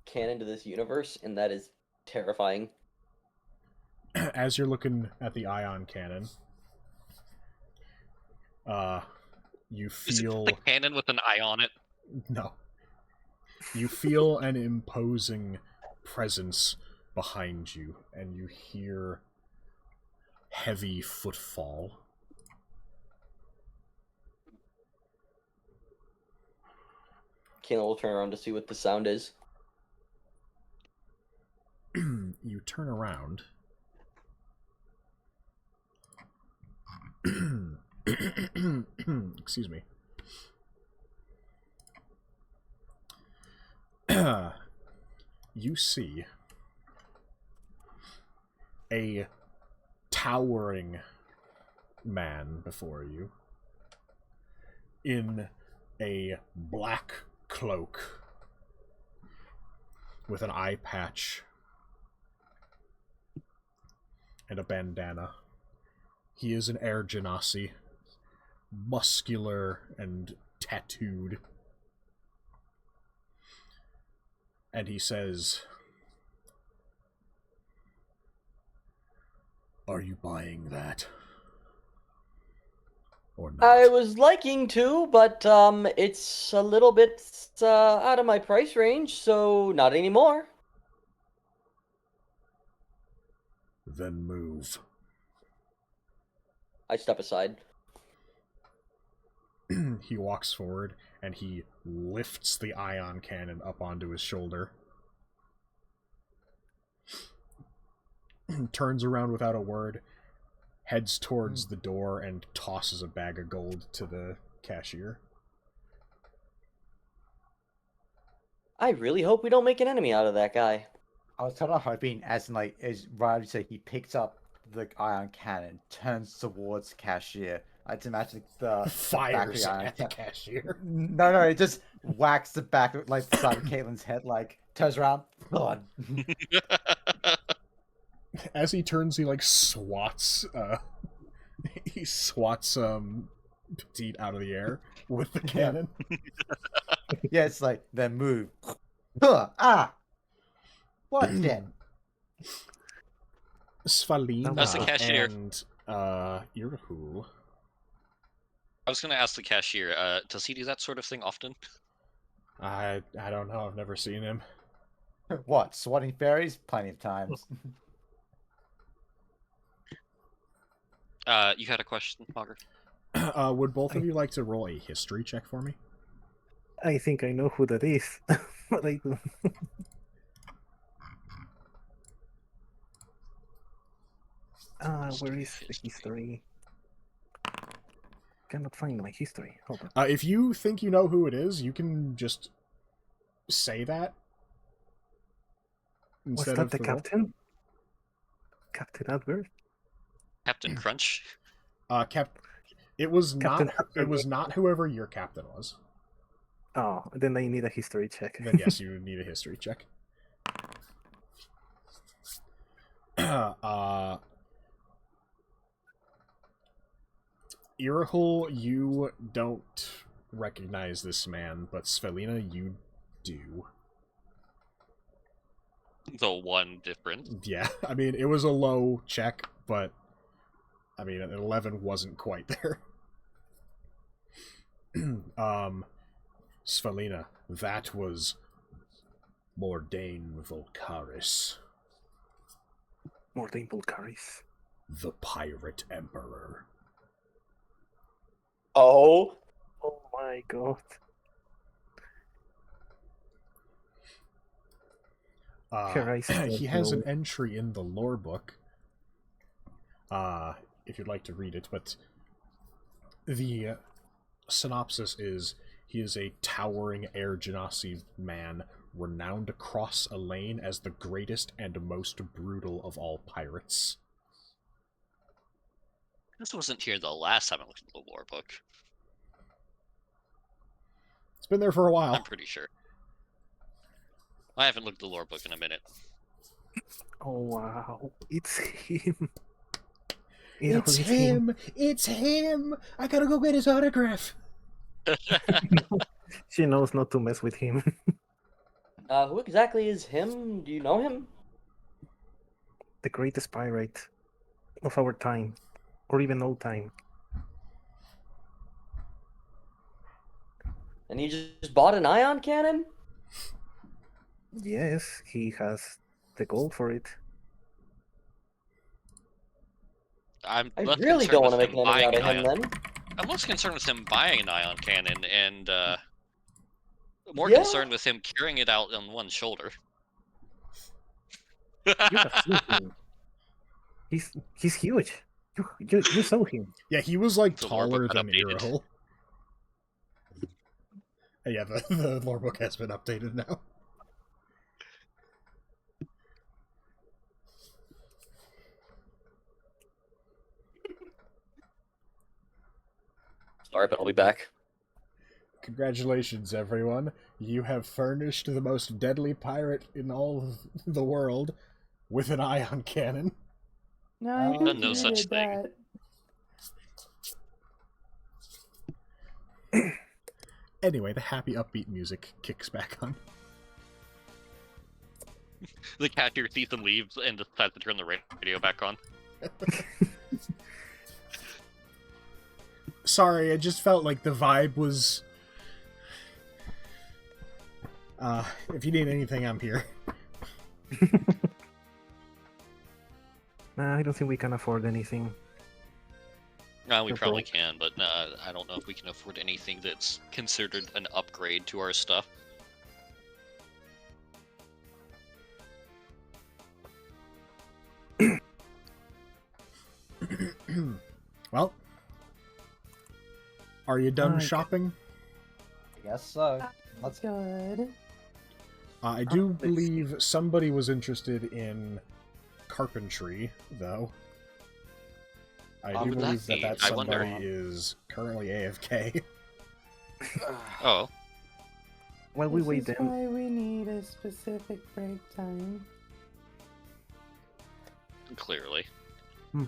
canon to this universe, and that is terrifying. as you're looking at the ion cannon, you Is it feel the cannon with an eye on it? no. You feel an imposing presence behind you, and you hear heavy footfall. Kayla will turn around to see what the sound is. You turn around. Excuse me. You see a towering man before you in a black cloak with an eye patch and a bandana. He is an Air Genasi, muscular and tattooed. And he says, "Are you buying that? Or not?" I was liking to, but it's a little bit out of my price range, so not anymore. Then move. I step aside. He walks forward and he lifts the ion cannon up onto his shoulder. Turns around without a word, heads towards the door, and tosses a bag of gold to the cashier. I really hope we don't make an enemy out of that guy. I was kind of hoping, as in, like, as Riley said, he picks up the ion cannon, turns towards cashier. I'd imagine the back of Fires the ion at the cannon. cashier. No, it just whacks the back of, like, the side of Caitlin's head, like, turns around, thud. As he turns, he, like, swats, he swats, Petite out of the air with the cannon. Yeah, it's like, then move. Ah! What then? Svalina That's the cashier. and, Irahu. I was gonna ask the cashier, does he do that sort of thing often? I don't know, I've never seen him. What, swatting fairies? Plenty of times. You had a question, Margaret? Would both of you like to roll a history check for me? I think I know who that is. But I do. Where is the history? Cannot find my history. Hold on. If you think you know who it is, you can just say that. Was Instead that of the roll. captain? Captain Adbert? Captain Crunch? It was Captain not. It was not whoever your captain was. Oh, then I need a history check. Then yes, you need a history check. Irahul, you don't recognize this man, but Svelina, you do. The one different. Yeah, I mean, it was a low check, but I mean, an 11 wasn't quite there. Svelina, that was Mordain Volcaris, Mordain Volcaris. the Pirate Emperor. Oh, Oh my god. He has an entry in the lore book, if you'd like to read it, but the synopsis is, he is a towering Air Genasi man, renowned across Alainn as the greatest and most brutal of all pirates. This wasn't here the last time I looked at the lore book. It's been there for a while. I'm pretty sure. I haven't looked at the lore book in a minute. Oh wow, it's him. It's him! It's him! I gotta go get his autograph! She knows not to mess with him. Who exactly is him? Do you know him? The greatest pirate of our time, or even old time. And he just bought an ion cannon? Yes, he has the gold for it. I'm I less really concerned don't want with to make him an enemy buying out of an him ion. then. I'm less concerned with him buying an ion cannon and more Yeah. concerned with him carrying it out on one shoulder. You have seen him. He's huge. You saw him. Yeah, he was like The lore taller book got than updated. Irihol. Yeah, the lore book has been updated now. Sorry, but I'll be back. Congratulations, everyone. You have furnished the most deadly pirate in all of the world with an ion cannon. No, I Done think no you such did thing. that. Anyway, the happy upbeat music kicks back on. The cat hears Ethan leaves and decides to turn the radio back on. Sorry, I just felt like the vibe was... if you need anything, I'm here. Nah, I don't think we can afford anything. We Okay. probably can, but I don't know if we can afford anything that's considered an upgrade to our stuff. Well, are you done Okay. shopping? I guess so. Let's Good. I do let's see. believe somebody was interested in carpentry, though. I do would that believe that be? that I wonder. somebody is currently AFK. Oh, While we This wait is then, why we need a specific break time. clearly.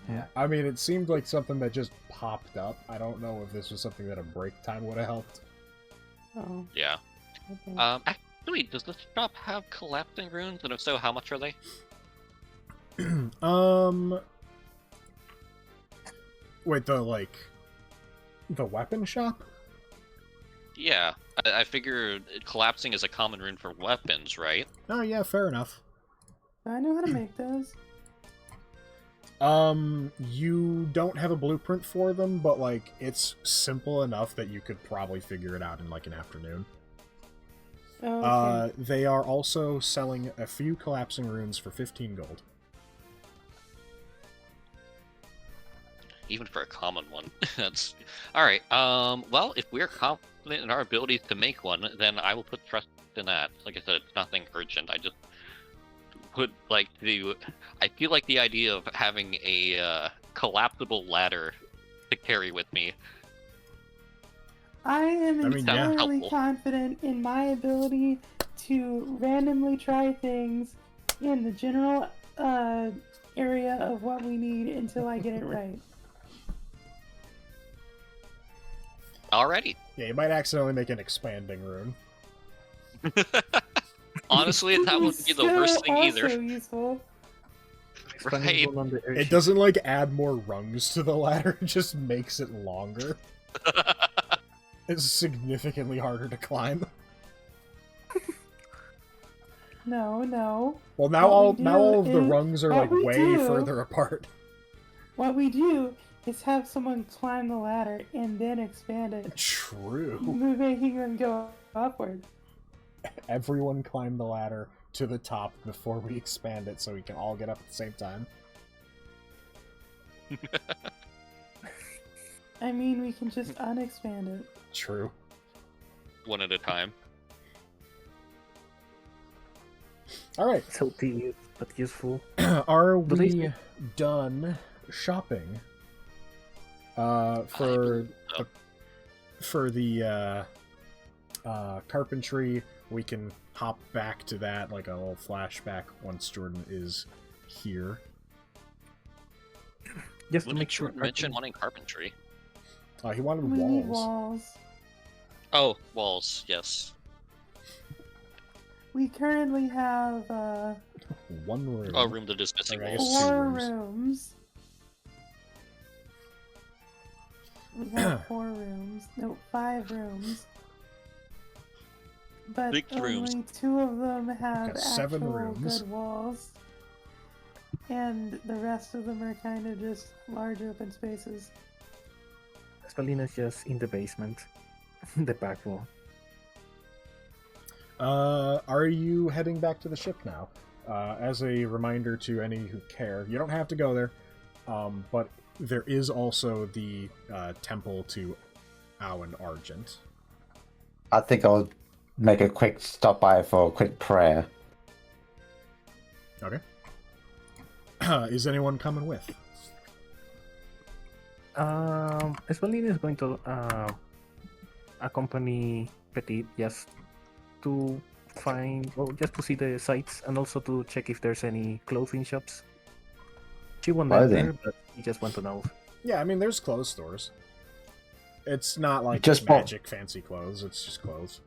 Yeah. I mean, it seemed like something that just popped up. I don't know if this was something that a break time would have helped. Oh, Yeah. okay. Actually, does this shop have collapsing runes? And if so, how much are they? Wait, the weapon shop? Yeah, I figure collapsing is a common rune for weapons, right? Oh, yeah, fair enough. I know how to make those. You don't have a blueprint for them, but, like, it's simple enough that you could probably figure it out in, like, an afternoon. Oh, okay. They are also selling a few collapsing runes for 15 gold. Even for a common one. That's alright. Well, if we're confident in our abilities to make one, then I will put trust in that. Like I said, it's nothing urgent. I just put like I feel like the idea of having a collapsible ladder to carry with me. I am I mean, yeah. entirely Helpful. confident in my ability to randomly try things in the general area of what we need until I get it right. Alrighty. Yeah, you might accidentally make an expanding rune. Honestly, that wouldn't be the Still worst thing either. also useful. expanding Right. one on the It airship. doesn't, like, add more rungs to the ladder, it just makes it longer. It's significantly harder to climb. No. Well, now What we now do all of the is- rungs are, what like, we way do- further apart. What we do is have someone climb the ladder and then expand it, True. making them go upward. Everyone climb the ladder to the top before we expand it so we can all get up at the same time. I mean, we can just unexpand it. True. One at a time. Alright. So tedious, but useful. Are Do they we done shopping? For the carpentry, we can hop back to that, like a little flashback once Jordan is here. Just to When make did sure. Jordan mention wanting carpentry? He wanted We need walls. walls. Oh, walls, yes. We currently have One room. A room that is missing Okay, I guess walls. two 4 rooms. rooms. We have 4 rooms. No, 5 rooms. But Big only rooms. 2 of them have Got 7 actual rooms. good walls. And the rest of them are kind of just large open spaces. Spalina's just in the basement. The back wall. Are you heading back to the ship now? As a reminder to any who care, you don't have to go there, but there is also the temple to Alainn Argent. I think I'll make a quick stop by for a quick prayer. Okay. Is anyone coming with? Spalina is going to accompany Petit just to find, well, just to see the sites and also to check if there's any clothing shops. She won't Clothing? enter, but you just want to know. Yeah, I mean, there's clothes stores. It's not like Just magic fancy clothes, it's just clothes.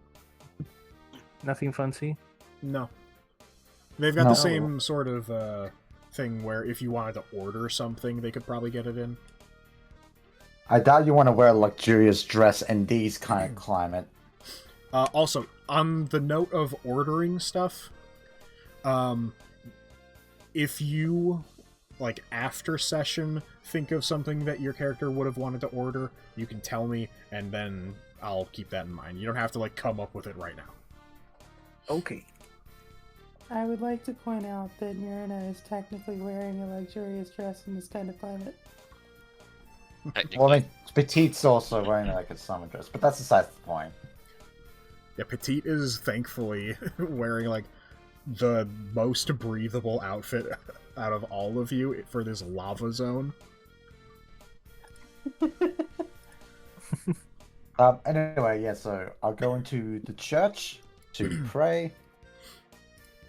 Nothing fancy. No. They've got No. the same sort of thing where if you wanted to order something, they could probably get it in. I doubt you want to wear a luxurious dress in these kind of climate. Also, on the note of ordering stuff, if you, like, after session, think of something that your character would have wanted to order, you can tell me, and then I'll keep that in mind. You don't have to, like, come up with it right now. Okay. I would like to point out that Mirna is technically wearing a luxurious dress in this kind of climate. Technically. Well, I mean, Petite's also wearing like a summer dress, but that's besides the point. Yeah, Petite is thankfully wearing, like, the most breathable outfit out of all of you for this lava zone. Anyway, yeah, so I'll go into the church to pray.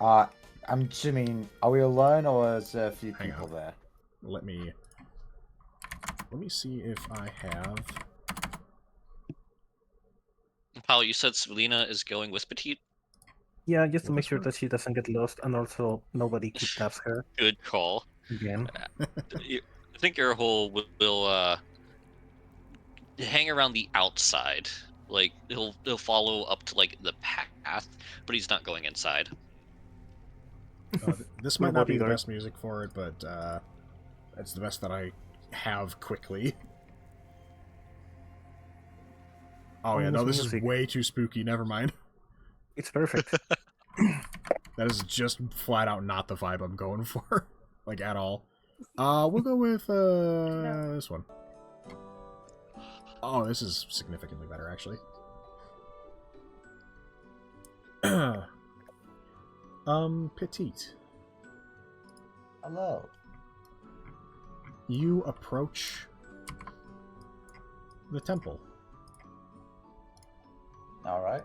I'm assuming, are we alone or is there a few Hang people on. there? Let me see if I have... Paul, you said Selena is going with Petite? Yeah, just to Will make this sure work? that she doesn't get lost and also nobody kidnaps her Good call. again. I think Airhole will hang around the outside. Like he'll follow up to like the path, but he's not going inside. This What might not about be the Igor? best music for it, but it's the best that I have quickly. Oh yeah, no, Almost this is music. way too spooky. Never mind. It's perfect. That is just flat out not the vibe I'm going for, like, at all. We'll go with this one. Oh, this is significantly better, actually. Petite. Hello. You approach the temple. Alright.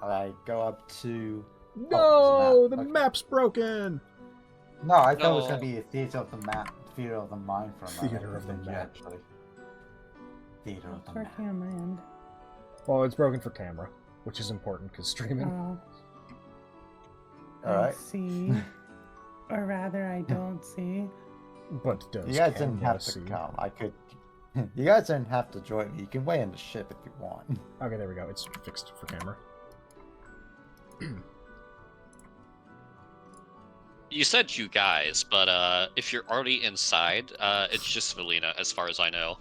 I go up to... No, Oh, it's a the map. Okay. map's broken. No, I thought it was No. going to be a theater of the map, theater of the mind for a moment. Theater of the Thank you, map. actually. Theater of It's the map. working on my end. Well, it's broken for camera, which is important because streaming. I Alright. see. Or rather, I don't see. But does You guys didn't camera have to see? come. I could... You guys don't have to join me. You can wait in the ship if you want. Okay, there we go. It's fixed for camera. You said you guys, but if you're already inside, it's just Selena, as far as I know.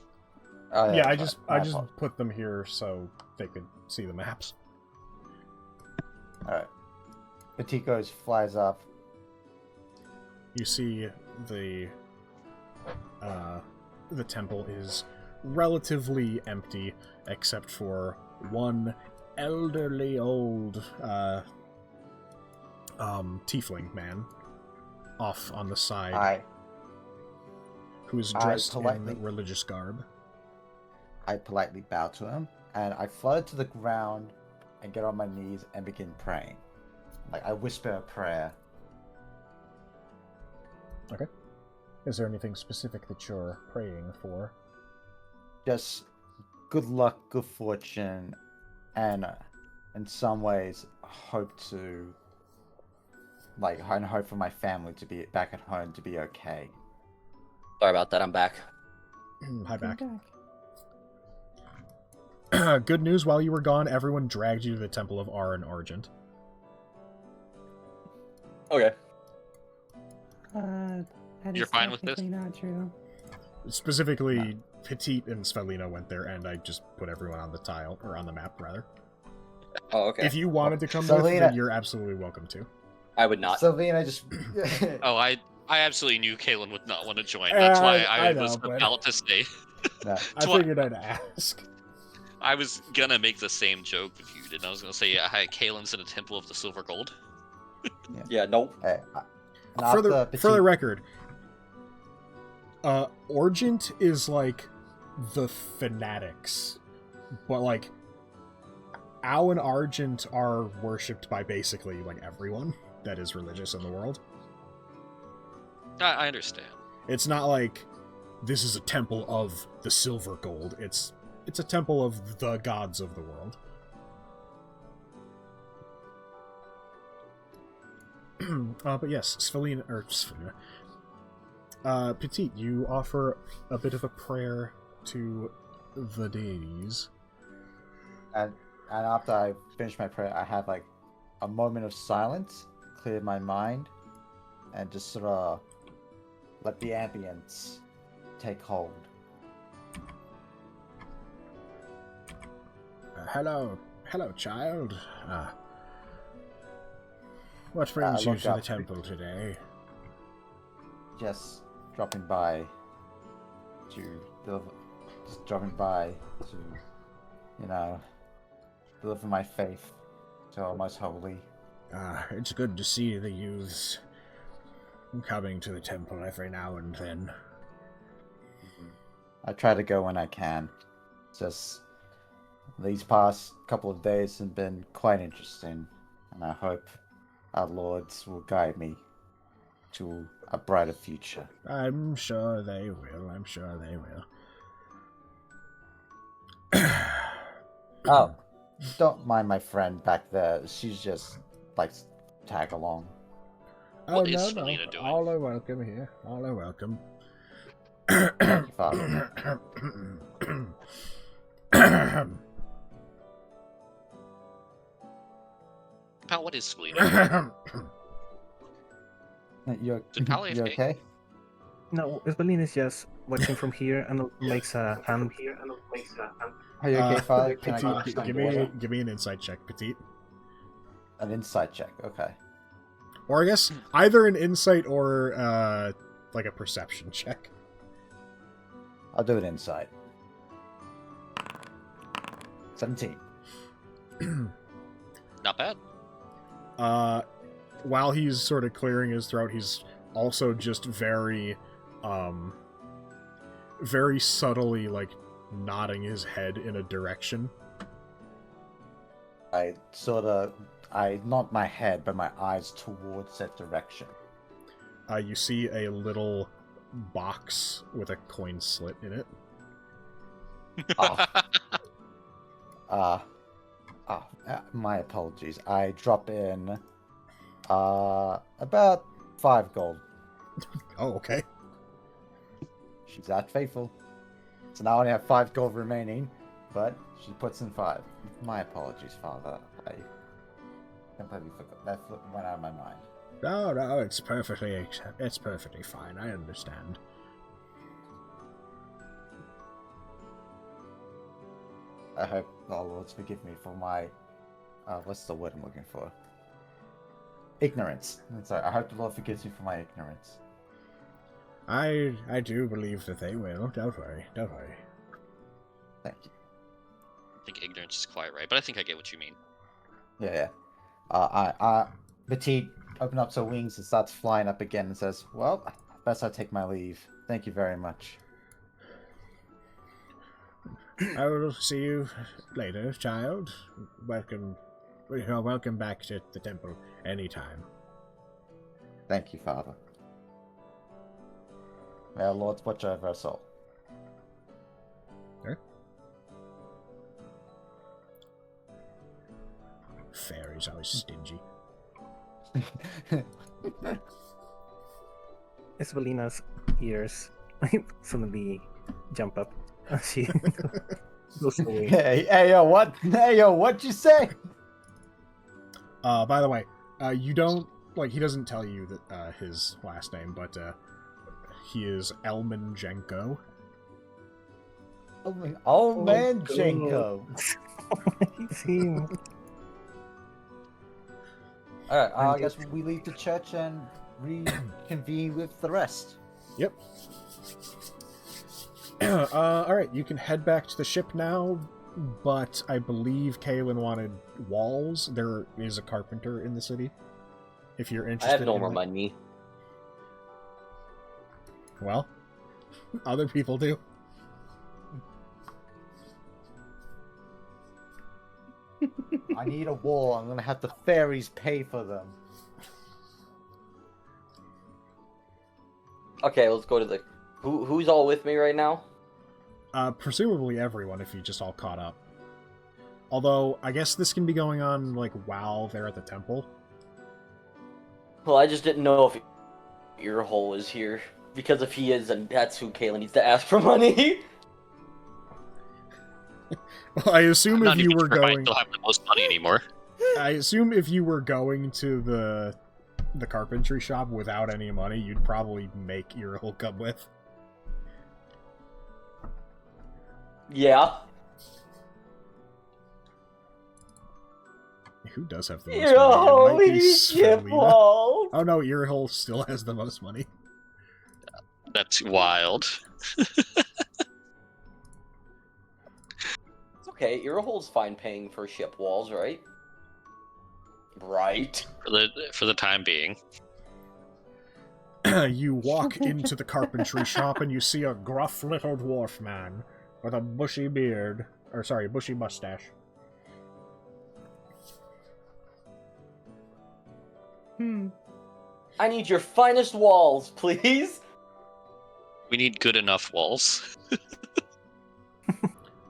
Oh, Yeah, I that's just fine. put them here so they could see the maps. Alright. Petite flies up. You see the temple is relatively empty, except for one elderly old tiefling man off on the side who is dressed in religious garb. I politely bow to him, and I flutter to the ground and get on my knees and begin praying. Like, I whisper a prayer. Okay. Is there anything specific that you're praying for? Just good luck, good fortune, and in some ways, hope for my family to be back at home to be okay. Sorry about that. I'm back. Hi, back. Come Good news, while you were gone, everyone dragged you to the Temple of Ar and Argent. Okay. That You're is fine with this? technically not true. Specifically, Petite and Svelina went there, and I just put everyone on the tile, or on the map, rather. Oh, okay. If you wanted to come Svelina- with, then you're absolutely welcome to. I would not. Sylvina just. Oh, I absolutely knew Kalen would not want to join. That's why I know, was but- about to say. No. I figured I'd ask. I was gonna make the same joke if you did. I was gonna say, yeah, hi, Kalen's in a temple of the silver gold. Yeah, nope. Hey, For the record, Argent is like the fanatics, but like Al and Argent are worshipped by basically like everyone that is religious in the world. I understand. It's not like this is a temple of the silver gold. It's a temple of the gods of the world. But yes, Svelina, Petite, you offer a bit of a prayer to the deities. And after I finish my prayer, I have like a moment of silence, clear my mind, and just sort of let the ambience take hold. Hello, child. What brings you look to the up. temple today? Just dropping by to, deliver my faith to our most holy. It's good to see the youths coming to the temple every now and then. I try to go when I can. Just these past couple of days have been quite interesting, and I hope our lords will guide me to a brighter future. I'm sure they will. Oh, don't mind my friend back there. She's just likes to tag along. What is Selena doing? All are welcome here. All are welcome. Thank you, Father. Pal, what is Selena? You're Did Pal AFK? okay? No, Esbelin is just watching from here and makes a hand. Are you okay, Father? Can I Petite, get give me an insight check, Petite. an insight check? Okay. Or I guess either an insight or like a perception check. I'll do an insight. 17. Not bad. While he's sort of clearing his throat, he's also just very subtly like nodding his head in a direction. I nod my head, but my eyes towards that direction. You see a little box with a coin slit in it. My apologies. I drop in about 5 gold. Oh, okay. She's that faithful. So now I only have 5 gold remaining, but she puts in 5. My apologies, Father. I completely forgot. That went out of my mind. No, it's perfectly fine. I understand. I hope the Lords forgive me for my what's the word I'm looking for? ignorance. Sorry, I hope the Lord forgives me for my ignorance. I do believe that they will. Don't worry. Don't worry. Thank you. I think ignorance is quite right, but I think I get what you mean. Yeah. Petit opens up her wings and starts flying up again and says, "Well, best I take my leave. Thank you very much." I will see you later, child. Welcome back to the temple anytime. Thank you, Father. May our Lord watch over us all. Huh? Fairies always stingy. Esvelina's ears suddenly jump up. She goes away. Hey, yo, what? Hey, yo, what'd you say? By the way, you don't he doesn't tell you that his last name, but he is Elman Jenko. Oh man, Jenko. It's him. Alright, I guess we leave the church and reconvene with the rest. Yep. Alright, you can head back to the ship now, but I believe Kaelin wanted walls. There is a carpenter in the city. If you're I interested have no in more that. money. Well, other people do. I need a wall. I'm gonna have the fairies pay for them. Okay, let's go to the... Who's all with me right now? Presumably everyone, if you just all caught up. Although, I guess this can be going on, while they're at the temple. Well, I just didn't know if Earhole is here. Because if he is, then that's who Kaelin needs to ask for money. Well, I assume I'm if not you even were sure if I going... still have the most money anymore. I assume if you were going to the carpentry shop without any money, you'd probably make Earhole come with. Yeah. Who does have the most money? It Yo, might be we need ship Svelina. walls. Oh no, Earhole still has the most money. That's wild. It's okay, Earhole's fine paying for ship walls, right? Right. For the time being. You walk into the carpentry shop and you see a gruff little dwarf man with a bushy beard. Or sorry, bushy mustache. I need your finest walls, please. We need good enough walls.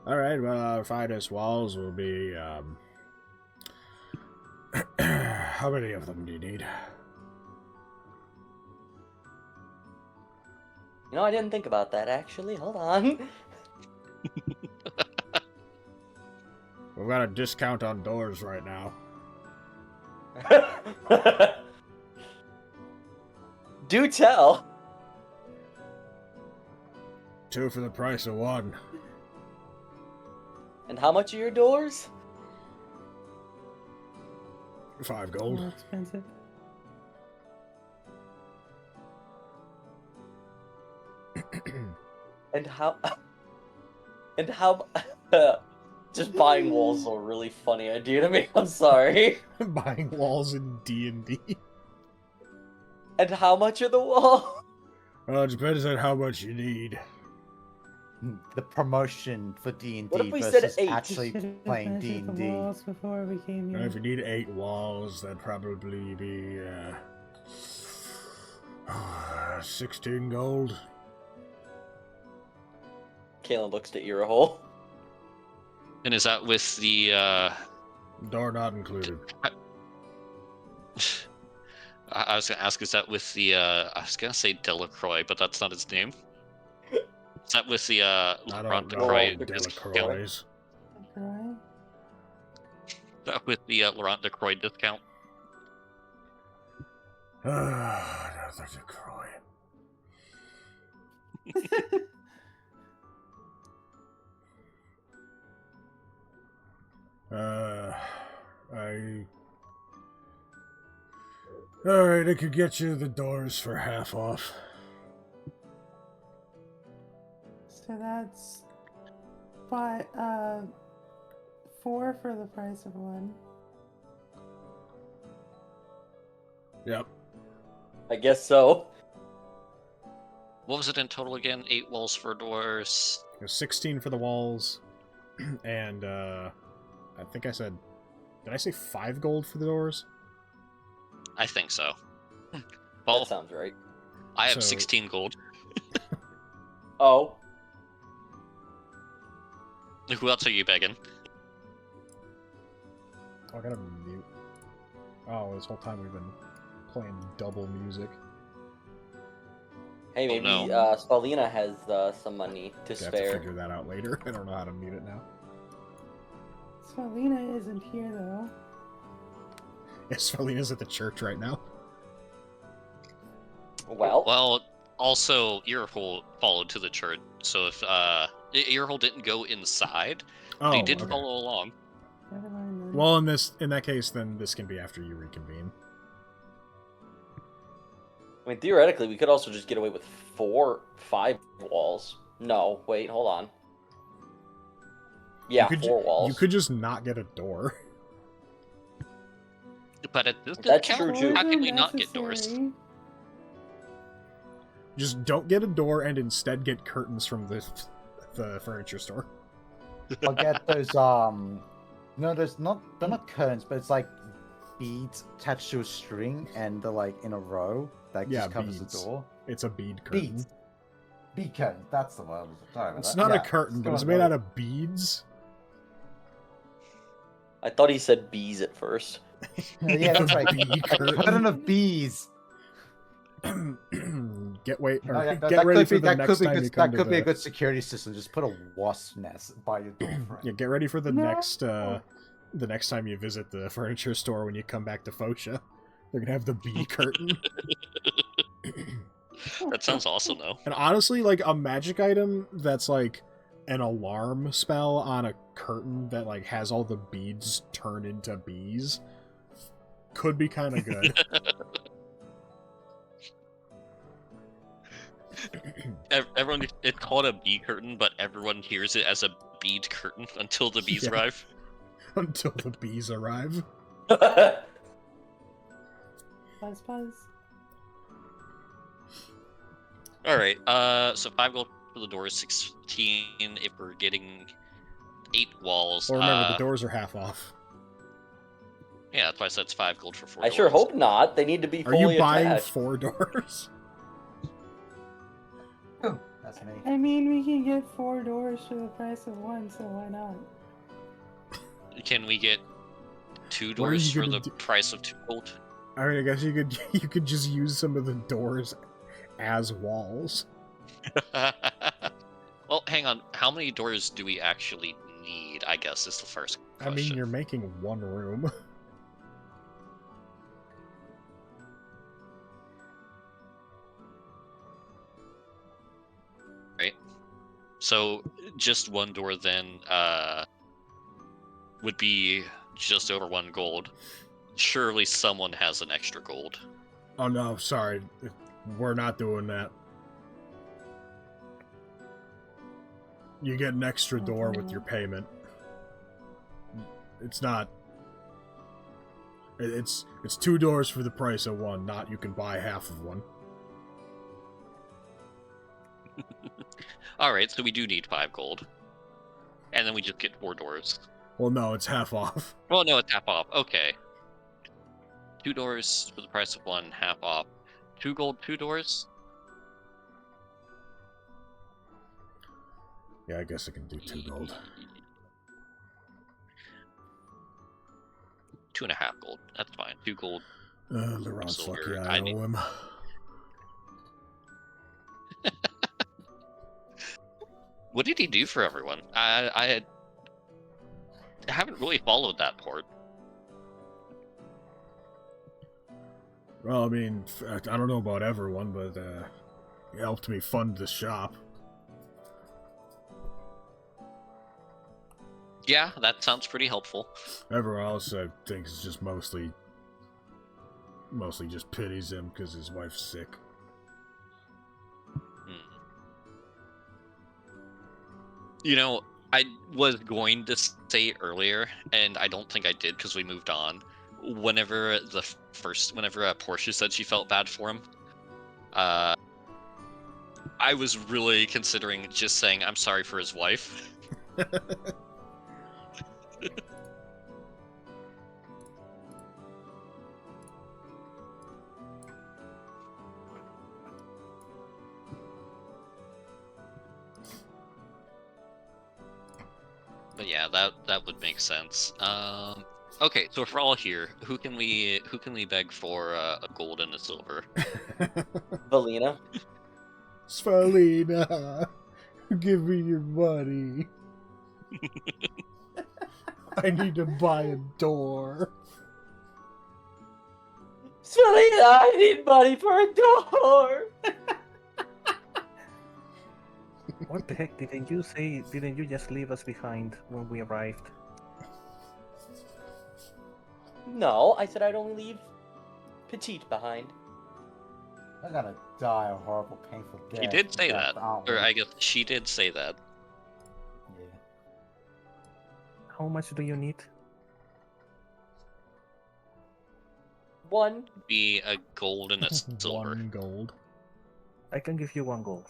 Alright, well, our finest walls will be, how many of them do you need? You know, I didn't think about that, actually. Hold on. We've got a discount on doors right now. Do tell. 2 for the price of 1. And how much are your doors? 5 gold. More expensive. And how... And how... Just buying walls is a really funny idea to me. I'm sorry. Buying walls in D&D. And how much are the walls? Well, it depends on how much you need. The promotion for D&D What if we said versus 8? actually Should've playing finished the D&D. walls before we came here. If you need 8 walls, that'd probably be, 16 gold. Kaelin looks to Earhole. And is that with the Door not included. I was gonna ask, is that with the I was gonna say Delacroix, but that's not his name. Is that with the I Laurent don't know Delacroix any discount? Delacroix. Right? Is that with the Laurent Delacroix discount? Another Delacroix. Alright, I could get you the doors for half off. So that's 4 for the price of 1. Yep. I guess so. What was it in total again? 8 walls for doors. It was 16 for the walls, and I think I said... Did I say 5 gold for the doors? I think so. Well, That sounds right. I have So- 16 gold. Oh. Who else are you begging? Oh, I gotta mute. Oh, this whole time we've been playing double music. Hey, maybe no. Spalina has some money to I have to spare. figure that out later. I don't know how to mute it now. Spalina isn't here though. Yes, Felina's at the church right now. Well, Also, Earhole followed to the church, so if Earhole didn't go inside, but he did okay. follow along. Never mind then. Well, in that case, then this can be after you reconvene. I mean, theoretically, we could also just get away with 5 walls. No, wait, hold on. Yeah, You could 4 walls. You could just not get a door. But at this That's count, true, too. how Doors can are we not get doors? necessary. Just don't get a door and instead get curtains from the furniture store. I'll get those no, they're not curtains, but it's like beads attached to a string and they're like in a row that Yeah, just covers beads. the door. It's a bead curtain. Beads. Bead curtain, that's the word. Sorry about It's that. not Yeah, a curtain, but go it's on, made Lloyd. out of beads. I thought he said bees at first. Yeah, that's right. Bee A curtain. curtain of bees. Get ready Oh, yeah, get ready for the that next could be time good, you come that could to be a the... good security system. Just put a wasp nest by your door frame. Yeah, get ready for the No. next time you visit the furniture store when you come back to Phosha. They're gonna have the bee curtain. That sounds awesome, though. And honestly, like a magic item that's like an alarm spell on a curtain that like has all the beads turn into bees could be kind of good. Everyone, it's called a bee curtain, but everyone hears it as a bead curtain until the bees Yeah. arrive. Until the bees arrive. Buzz buzz. All right. So 5 gold for the doors, 16 if we're getting 8 walls. Well, remember, the doors are half off. Yeah, that's why I said it's 5 gold for 4 I doors. sure hope not. They need to be Are fully you buying attached. 4 doors? That's me. I mean, we can get 4 doors for the price of 1, so why not? Can we get 2 What are you doors for gonna the do? price of 2 gold? I mean, I guess you could just use some of the doors as walls. Well, hang on. How many doors do we actually need? I guess is the first I question. mean, you're making 1 room. So just 1 door then would be just over 1 gold. Surely someone has an extra gold. Oh no, sorry. We're not doing that. You get an extra door with your payment. It's not... It's 2 doors for the price of 1, not you can buy half of 1. All right, so we do need 5 gold, and then we just get 4 doors. Well, no, it's half off. Well, no, it's half off. Okay. 2 doors for the price of 1, half off. 2 gold, 2 doors. Yeah, I guess I can do 2 gold. 2.5 gold. That's fine. 2 gold. Laurent's Silver, lucky I I need- owe him. What did he do for everyone? I haven't really followed that part. Well, I mean, I don't know about everyone, but he helped me fund the shop. Yeah, that sounds pretty helpful. Everyone else, I think, is just mostly Mostly just pities him because his wife's sick. You know, I was going to say earlier, and I don't think I did because we moved on. Whenever Portia said she felt bad for him, I was really considering just saying I'm sorry for his wife. But yeah, that would make sense. Okay, so if we're all here, who can we beg for a gold and a silver? Valina. Svalina, give me your money. I need to buy a door. Valina, I need money for a door. What the heck? Didn't you just leave us behind when we arrived? No, I said I'd only leave Petite behind. I'm gonna die a horrible, painful death. He did say that, aren't or we? I guess she did say that. Yeah. How much do you need? One. Be a gold and a silver. 1 gold. I can give you 1 gold.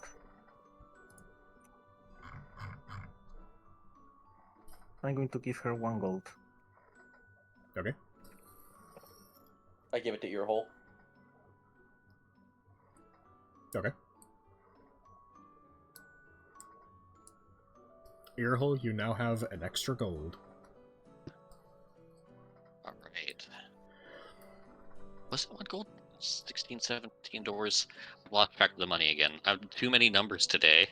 I'm going to give her 1 gold. Okay. I give it to Earhole. Okay. Earhole, you now have an extra gold. Alright. Was it 1 gold? 16, 17 doors. Lost track of the money again. I have too many numbers today.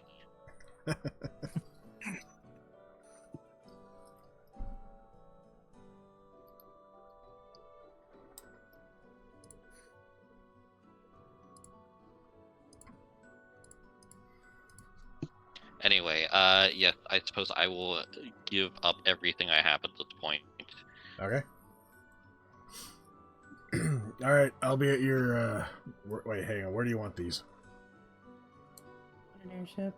Anyway, yeah, I suppose I will give up everything I have at this point. Okay. Alright, I'll be at your, wait, hang on, where do you want these? An airship.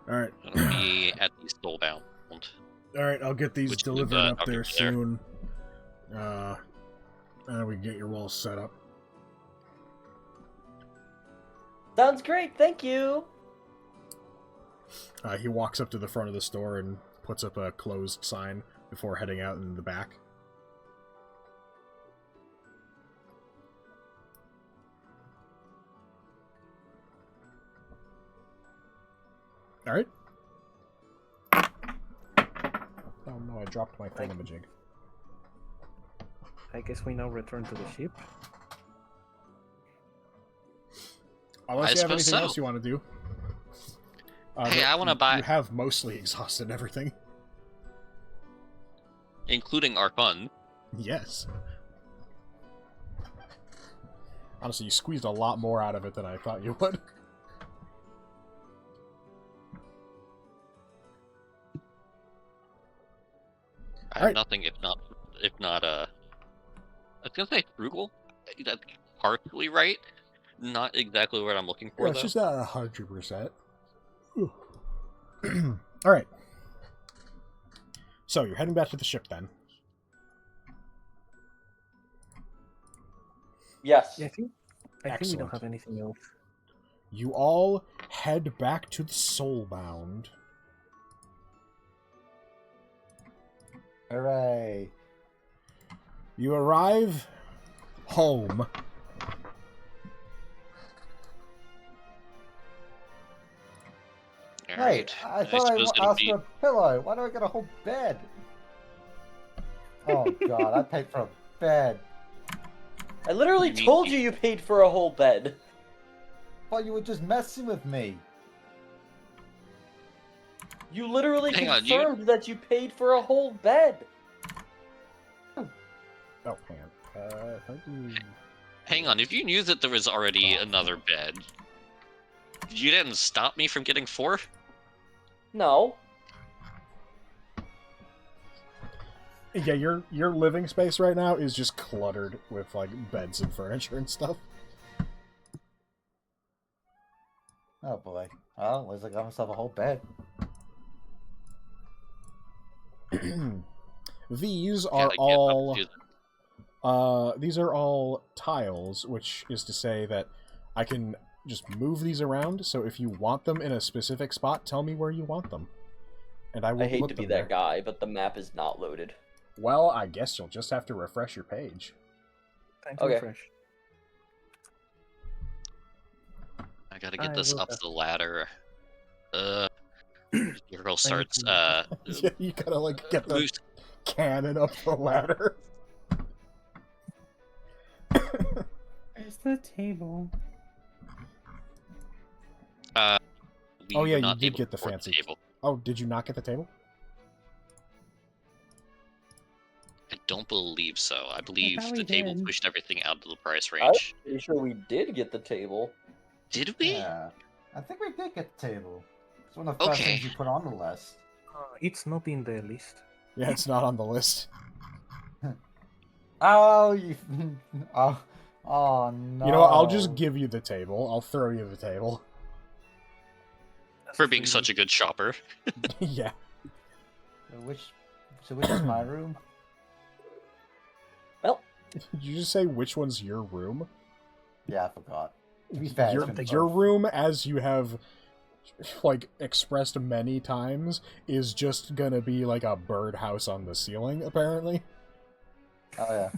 Alright. It'll be at the Soulbound. Alright, I'll get these Which is, delivered up over there there. soon. And we can get your walls set up. Sounds great, thank you. He walks up to the front of the store and puts up a closed sign before heading out in the back. Alright. Oh no, I dropped my thingamajig. I guess we now return to the ship. Unless you have suppose anything so. else you want to do. Hey, I wanna buy- You have mostly exhausted everything. Including our fund. Yes. Honestly, you squeezed a lot more out of it than I thought you would. I have Alright. nothing if not I was gonna say frugal. That's partially right. Not exactly what I'm looking for Yeah, it's though. just not 100%. Alright. So, you're heading back to the ship then. Yes. Yeah, I think we don't Excellent. have anything else. You all head back to the Soulbound. Hooray. You arrive home. Hey, Alright. I thought I suppose it'll asked be- for a pillow. Why do I get a whole bed? Oh god, I paid for a bed. I literally You mean told you- you paid for a whole bed. Thought you were just messing with me. You literally Hang on, you- confirmed that you paid for a whole bed. Oh, hang on. If I do... Hang on, if you knew that there was already another bed, you didn't stop me from getting 4? No. Yeah, your living space right now is just cluttered with like beds and furniture and stuff. Oh boy. Well, looks like I got myself a whole bed. These Yeah, are I get up all to these are all tiles, which is to say that I can just move these around. So if you want them in a specific spot, tell me where you want them, and I will I hate put to be them that there. guy, but the map is not loaded. Well, I guess you'll just have to refresh your page. Time to Okay. refresh. I gotta I get this will up have- the ladder. Your girl I need starts to- Yeah, you gotta like get the moves. cannon up the ladder. Where's the table? We Oh, yeah, were you not did able get the to afford fancy- table. Oh, did you not get the table? I don't believe so. I believe thought we the table did. pushed everything out of the price I'm range. pretty sure we did get the table. Did we? Yeah. I think we did get the table. It's one of the first Okay. things you put on the list. It's not in the list. Yeah, it's not on the list. Oh, you. Oh no. You know what? I'll just give you the table. I'll throw you the table. For being such a good shopper. Yeah. So which is my room? Well, Did you just say which one's your room? Yeah, I forgot. To be fair, Your, it's been your both. room, as you have like expressed many times, is just gonna be like a birdhouse on the ceiling, apparently. Oh yeah.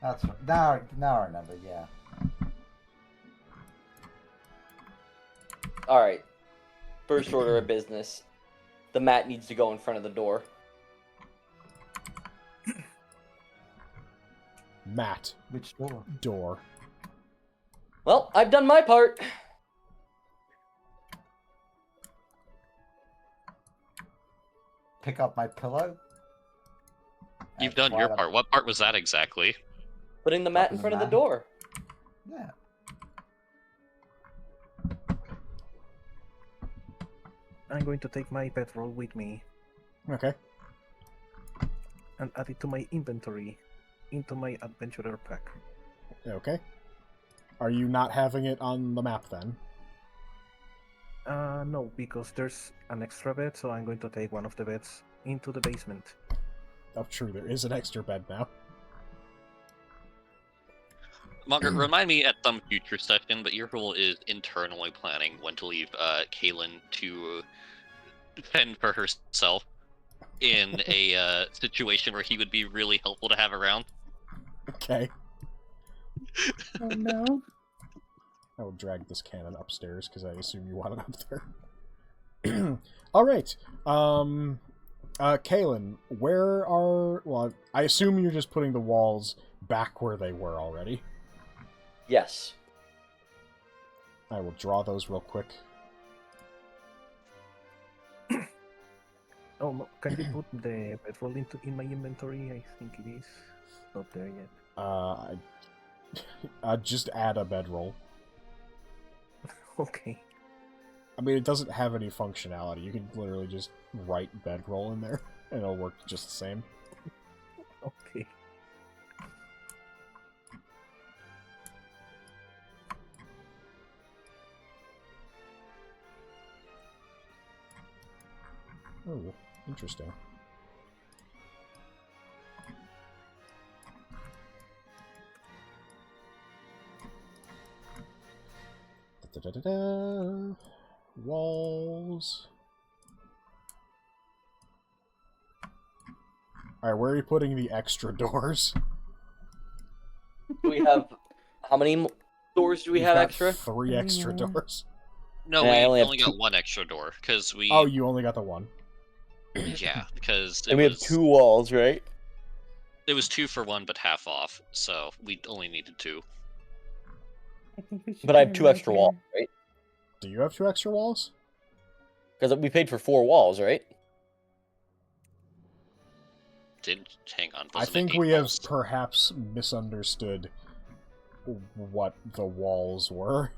That's right. Now I remember. Yeah. all right. First order of business. The mat needs to go in front of the door. Mat. Which door? Door. Well, I've done my part. Pick up my pillow. You've and done your slide up- part. What part was that exactly? Putting the mat in front of the Mat. door. Yeah. I'm going to take my bedroll with me Okay. and add it to my inventory, into my adventurer pack. Okay. Are you not having it on the map then? No, because there's an extra bed, so I'm going to take one of the beds into the basement. Oh, true. There is an extra bed now. Margaret, remind me at some future session, but your role is internally planning when to leave Kaylin to fend for herself in a situation where he would be really helpful to have around. Okay. Oh no. I will drag this cannon upstairs because I assume you want it up there. All right. Kaylin, where are? Well, I assume you're just putting the walls back where they were already. Yes. I will draw those real quick. Oh, no, can you put the bedroll in my inventory? I think it is not there yet. Just add a bedroll. Okay. I mean, it doesn't have any functionality. You can literally just write bedroll in there, and it'll work just the same. Okay. Oh, interesting. Da-da-da-da. Walls. Alright, where are you putting the extra doors? Do we have how many doors do we We've have got extra? 3 extra Three more. doors. No, And I we only only, have got two- one extra door because we. Oh, you only got the one. Yeah, because it And we have was 2 walls, right? it was 2 for 1, but half off, so we only needed 2. I think we should But I have put 2 it extra right walls, there. right? Do you have 2 extra walls? Because we paid for 4 walls, right? Did hang on? I wasn't it think 8 we have walls? perhaps misunderstood what the walls were.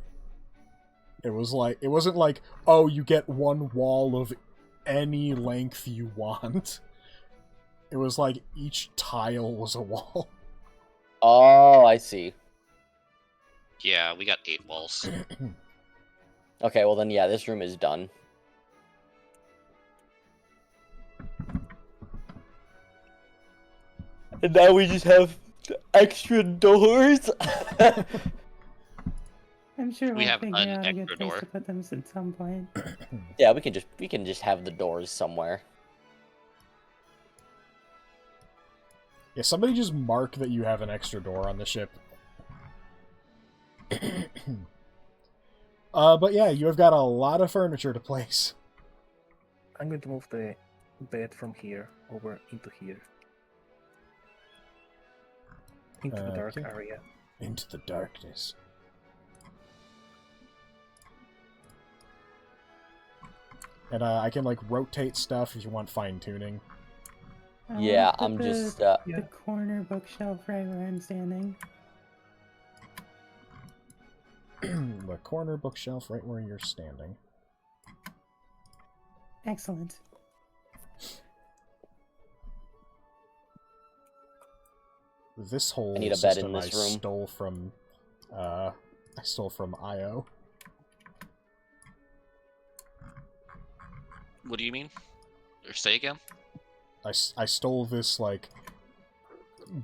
It wasn't like, oh, you get one wall of any length you want. It was like each tile was a wall. Oh, I see. Yeah, we got 8 walls. Okay, well then, yeah, this room is done. And now we just have extra doors. I'm sure We we'll have figure an out a good extra place door. to put them at some point. Yeah, we can just have the doors somewhere. Yeah, somebody just mark that you have an extra door on the ship. But yeah, you have got a lot of furniture to place. I'm going to move the bed from here over into here. Into the dark Okay. area. Into the darkness. And I can like rotate stuff if you want fine tuning. I wanna Yeah, put I'm just the corner bookshelf right where I'm standing. The corner bookshelf right where you're standing. Excellent. This whole I need a bed system in this I room. stole from IO. What do you mean? Or say again? I stole this, like,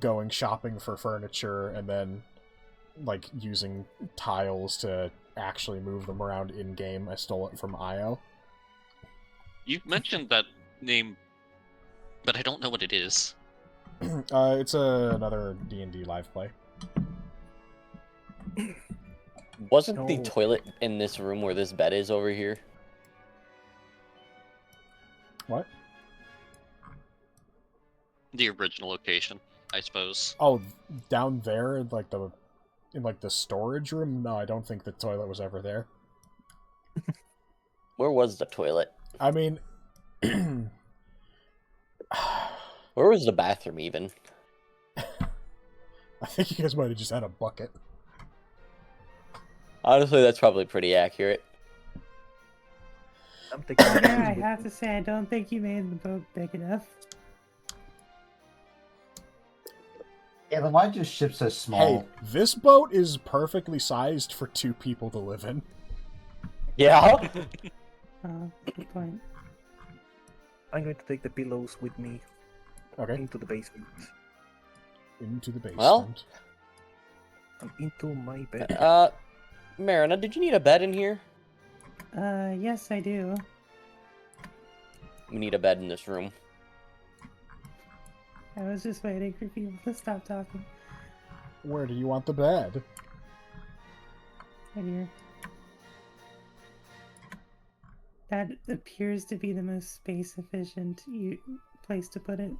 going shopping for furniture and then, like, using tiles to actually move them around in-game. I stole it from IO. You mentioned that name, but I don't know what it is. It's another D&D live play. wasn't the No. toilet in this room where this bed is over here? What? The original location, I suppose. Oh, down there, like in the storage room? No, I don't think the toilet was ever there. Where was the toilet? I mean, Where was the bathroom even? I think you guys might have just had a bucket. Honestly, that's probably pretty accurate. I'm taking the Yeah, I keys with have me. to say, I don't think you made the boat big enough. Yeah, then why'd your ship so small? Hey, this boat is perfectly sized for 2 people to live in. Yeah. Good point. I'm going to take the pillows with me Okay, into the basement. into the basement. Well- And into my bed. Marina, did you need a bed in here? Yes, I do. We need a bed in this room. I was just waiting for people to stop talking. Where do you want the bed? Right here. That appears to be the most space efficient place to put it.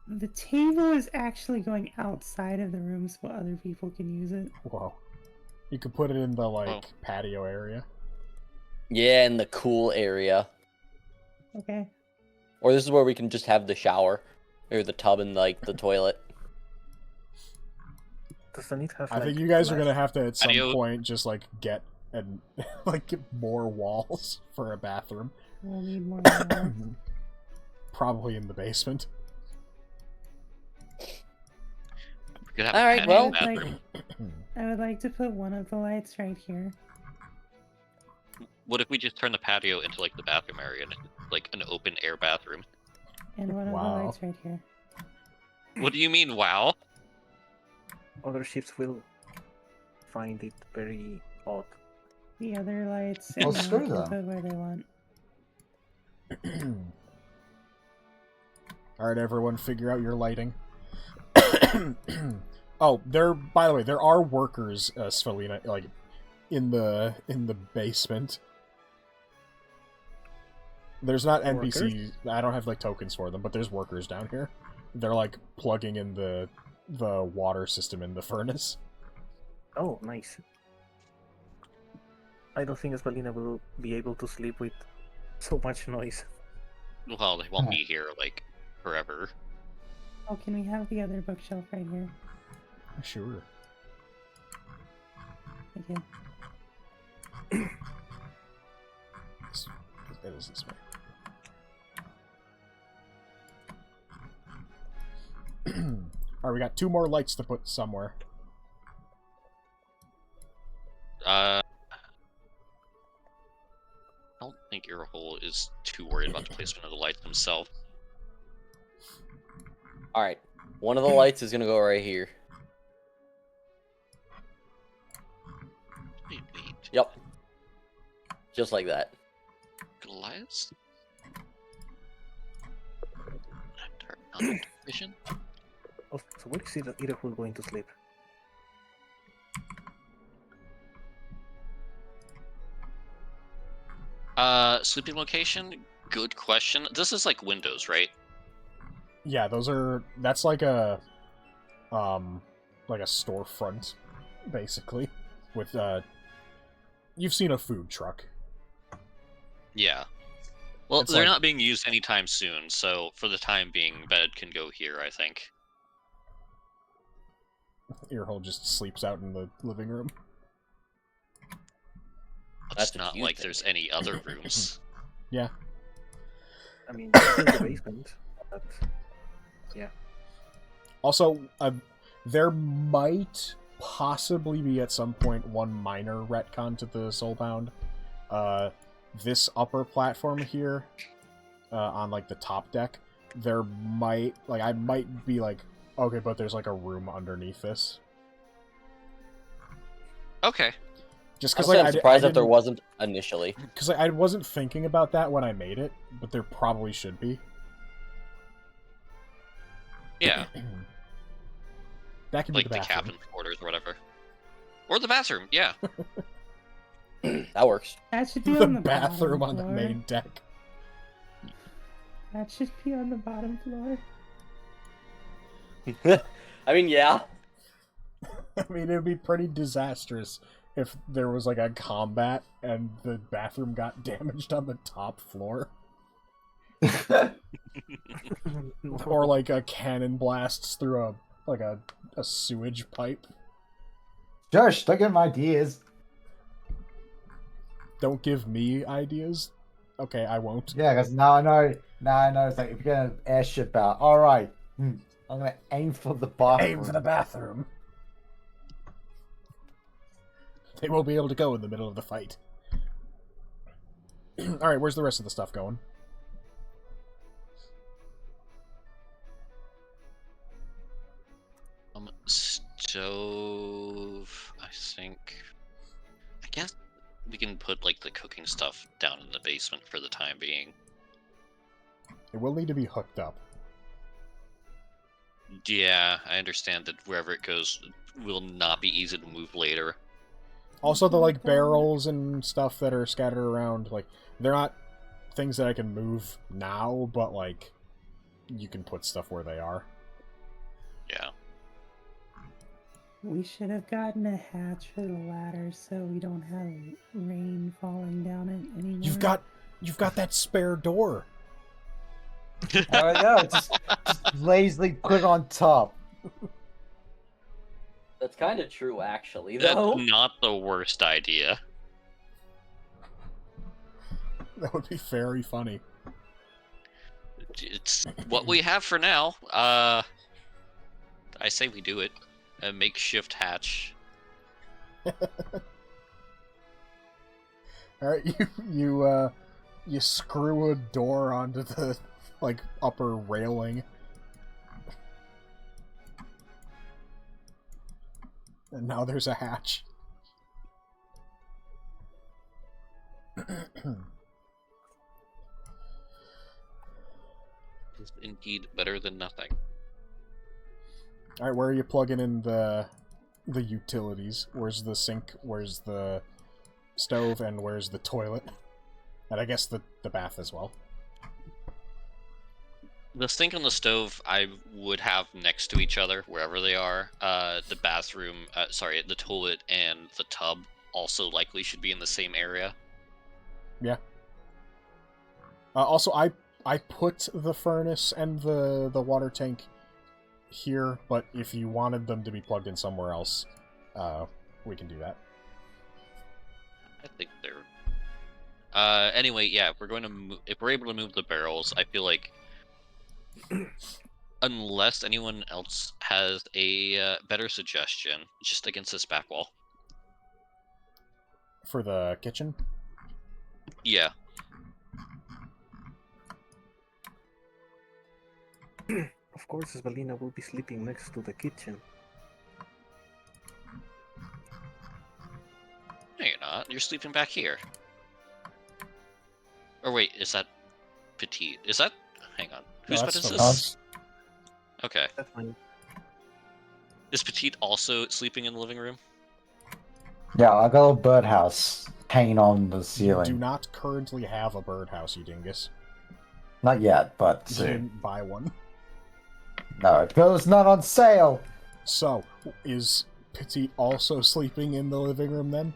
The table is actually going outside of the room so other people can use it. Whoa. You could put it in the, like, Oh. patio area. Yeah, in the cool area. Okay. Or this is where we can just have the shower. Or the tub and, like, the toilet. Doesn't it have I think like, you guys are glass? gonna have to, at some Patio. point, just, like, get, and like, get more walls for a bathroom. We'll need more than that. Probably in the basement. We could have All a right, patio well- bathroom. I would like to put one of the lights right here. What if we just turn the patio into like the bathroom area and it's like an open air bathroom? And one of Wow. the lights right here. What do you mean, wow? Other ships will find it very odd. The other lights Well, and screw can them. put where they want. Alright, everyone, figure out your lighting. Oh, by the way, there are workers, Svelina, like, in the basement. There's not NPCs. I don't have, like, tokens for them, but there's workers down here. They're, like, plugging in the water system in the furnace. Oh, nice. I don't think Esbalina will be able to sleep with so much noise. Well, they won't be here like forever. Oh, can we have the other bookshelf right here? Sure. Thank you. it is this way. Alright, we got 2 more lights to put somewhere. I don't think your hole is too worried about the placement of the lights themselves. Alright. One of the lights is gonna go right here. Wait. Yep. Just like that. Goliath? Dark vision? Oh, so where is Irohul going to sleep? Sleeping location? Good question. This is like windows, right? Yeah, that's like a storefront, basically, with you've seen a food truck. Yeah. Well, It's they're like- not being used anytime soon, so for the time being, bed can go here, I think. Earhole just sleeps out in the living room. That's It's what not you like think. there's any other rooms. Yeah. I mean, it's in the basement, but yeah. Also, there might possibly be at some point one minor retcon to the Soulbound. This upper platform here, on like the top deck, there might, like, I might be like, okay, but there's like a room underneath this. Okay. Just I'm because like, surprised that there wasn't initially. Because I wasn't thinking about that when I made it, but there probably should be. Yeah. That could be Like the the bathroom. cabin quarters or whatever. Or the bathroom, yeah. That works. That should be The on the bathroom bottom on the floor. main deck. That should be on the bottom floor. I mean, yeah. I mean, it would be pretty disastrous if there was like a combat and the bathroom got damaged on the top floor. Or like a cannon blasts through a sewage pipe. Josh, don't give him ideas. Don't give me ideas. Okay, I won't. Yeah, because now I know. It's like if you're gonna airship out, all right. I'm gonna aim for the bathroom. Aim for the bathroom. They won't be able to go in the middle of the fight. Alright, where's the rest of the stuff going? Stove, I think. I guess we can put like the cooking stuff down in the basement for the time being. It will need to be hooked up. Yeah, I understand that wherever it goes will not be easy to move later. Also, the like barrels and stuff that are scattered around, like they're not things that I can move now, but like you can put stuff where they are. Yeah. We should have gotten a hatch for the ladder so we don't have rain falling down it anymore. You've got that spare door. There we go. Just lazily put it on top. That's kind of true, actually, That's though. not the worst idea. That would be very funny. It's what we have for now. I say we do it. A makeshift hatch. Alright, you screw a door onto the like upper railing. And now there's a hatch. Is indeed better than nothing. Alright, where are you plugging in the utilities? Where's the sink? Where's the stove? And where's the toilet? And I guess the bath as well. The sink and the stove I would have next to each other wherever they are. The bathroom, the toilet and the tub also likely should be in the same area. Yeah. Also, I put the furnace and the water tank here, but if you wanted them to be plugged in somewhere else, we can do that. I think they're... Anyway, yeah, we're going to if we're able to move the barrels, I feel like unless anyone else has a better suggestion, just against this back wall. For the kitchen? Yeah. Of course, Svalina will be sleeping next to the kitchen. No, you're not. You're sleeping back here. Or wait, is that Petite? Is that? Hang on. Whose bed is this? Okay. That's fine. Is Petite also sleeping in the living room? Yeah, I got a little birdhouse hanging on the You ceiling. do not currently have a birdhouse, you dingus. Not yet, but You soon. didn't buy one. No, it's not on sale. So, is Petite also sleeping in the living room then?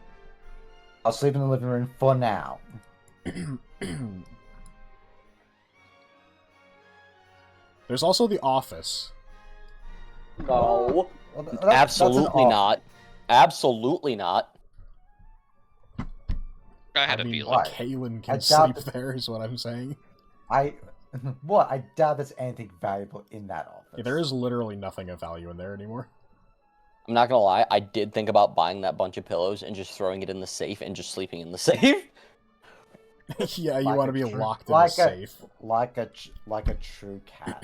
I'll sleep in the living room for now. There's also the office. No. Well, that's Absolutely an not. Absolutely not. I had a mean, feeling. Why? Kaylin I can doubt sleep that- there, is what I'm saying. What? I doubt there's anything valuable in that office. Yeah, there is literally nothing of value in there anymore. I'm not gonna lie, I did think about buying that bunch of pillows and just throwing it in the safe and just sleeping in the safe. Yeah, you Like want to a be true- locked in like a a- safe. like a true cat.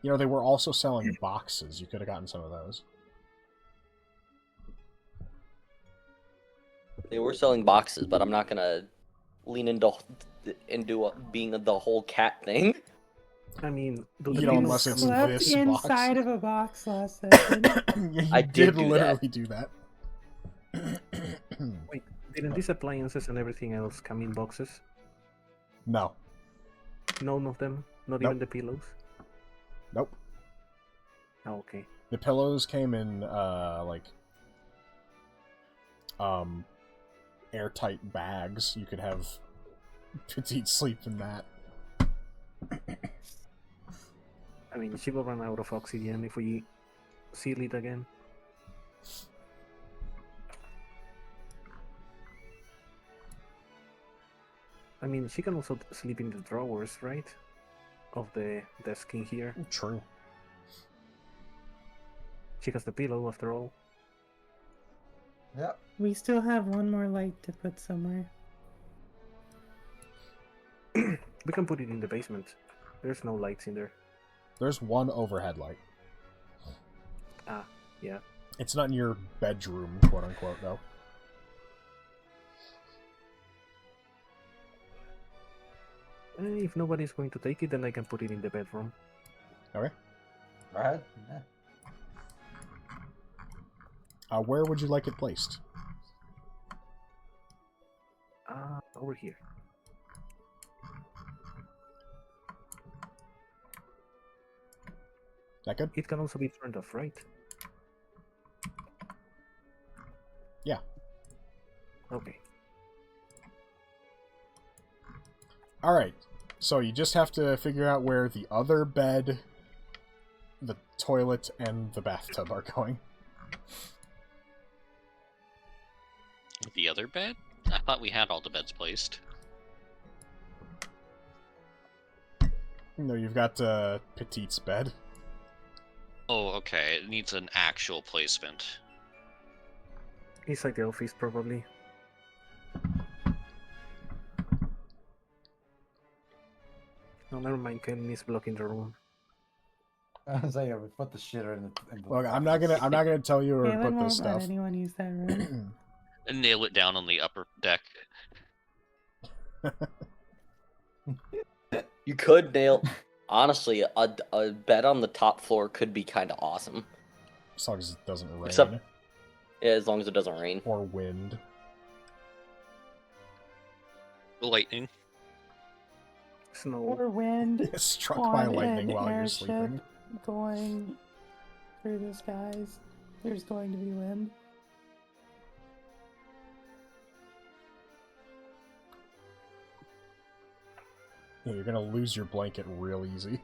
You know, they were also selling boxes. You could have gotten some of those. They were selling boxes, but I'm not gonna lean into being the whole cat thing. I mean, do You the know, pillows unless it's come in- Slept this inside box. of a box last session. Yeah, you I did do literally do that. Wait, didn't these appliances and everything else come in boxes? No. None of them? Not Nope. even the pillows? Nope. Oh, okay. The pillows came in, airtight bags. You could have Petite sleep in that. I mean, she will run out of oxygen if we seal it again. I mean, she can also sleep in the drawers, right? Of the desk in here. True. She has the pillow, after all. Yep. We still have one more light to put somewhere. We can put it in the basement. There's no lights in there. There's one overhead light. Ah, yeah. It's not in your bedroom, quote unquote, though. If nobody's going to take it, then I can put it in the bedroom. Okay. Right? Yeah. Where would you like it placed? Over here. That good? It can also be turned off, right? Yeah. Okay. Alright. So you just have to figure out where the other bed, the toilet, and the bathtub are going. The other bed? I thought we had all the beds placed. No, you've got Petite's bed. Oh, okay. It needs an actual placement. Inside the office, probably. No, never mind. Ken is blocking the room. So yeah, we put the shitter in the Look, I'm not gonna tell you where to Kaylin put won't this let stuff. anyone use that room. And nail it down on the upper deck. You could nail. Honestly, a bed on the top floor could be kind of awesome. As long as it doesn't rain. Except- Yeah, as long as it doesn't rain. Or wind. Lightning. Snow. Or wind Struck by on lightning an while you're airship sleeping. going through the skies. There's going to be wind. Yeah, you're gonna lose your blanket real easy.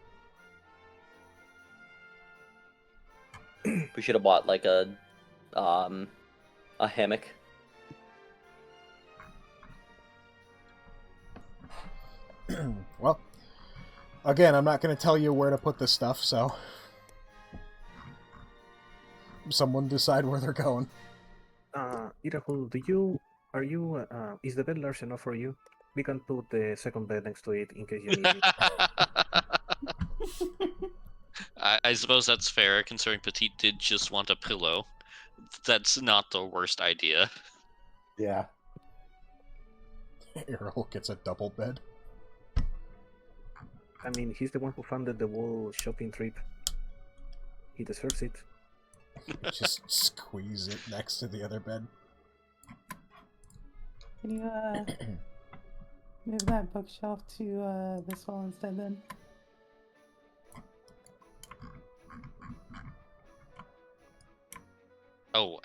We should have bought like a hammock. Well, again, I'm not going to tell you where to put this stuff, so someone decide where they're going. Irahul, is the bed large enough for you? We can put the second bed next to it in case you need it. I suppose that's fair, considering Petite did just want a pillow. That's not the worst idea. Yeah. Errol gets a double bed. I mean, he's the one who funded the whole shopping trip. He deserves it. Just squeeze it next to the other bed. Can you move that bookshelf to this wall instead then? Oh,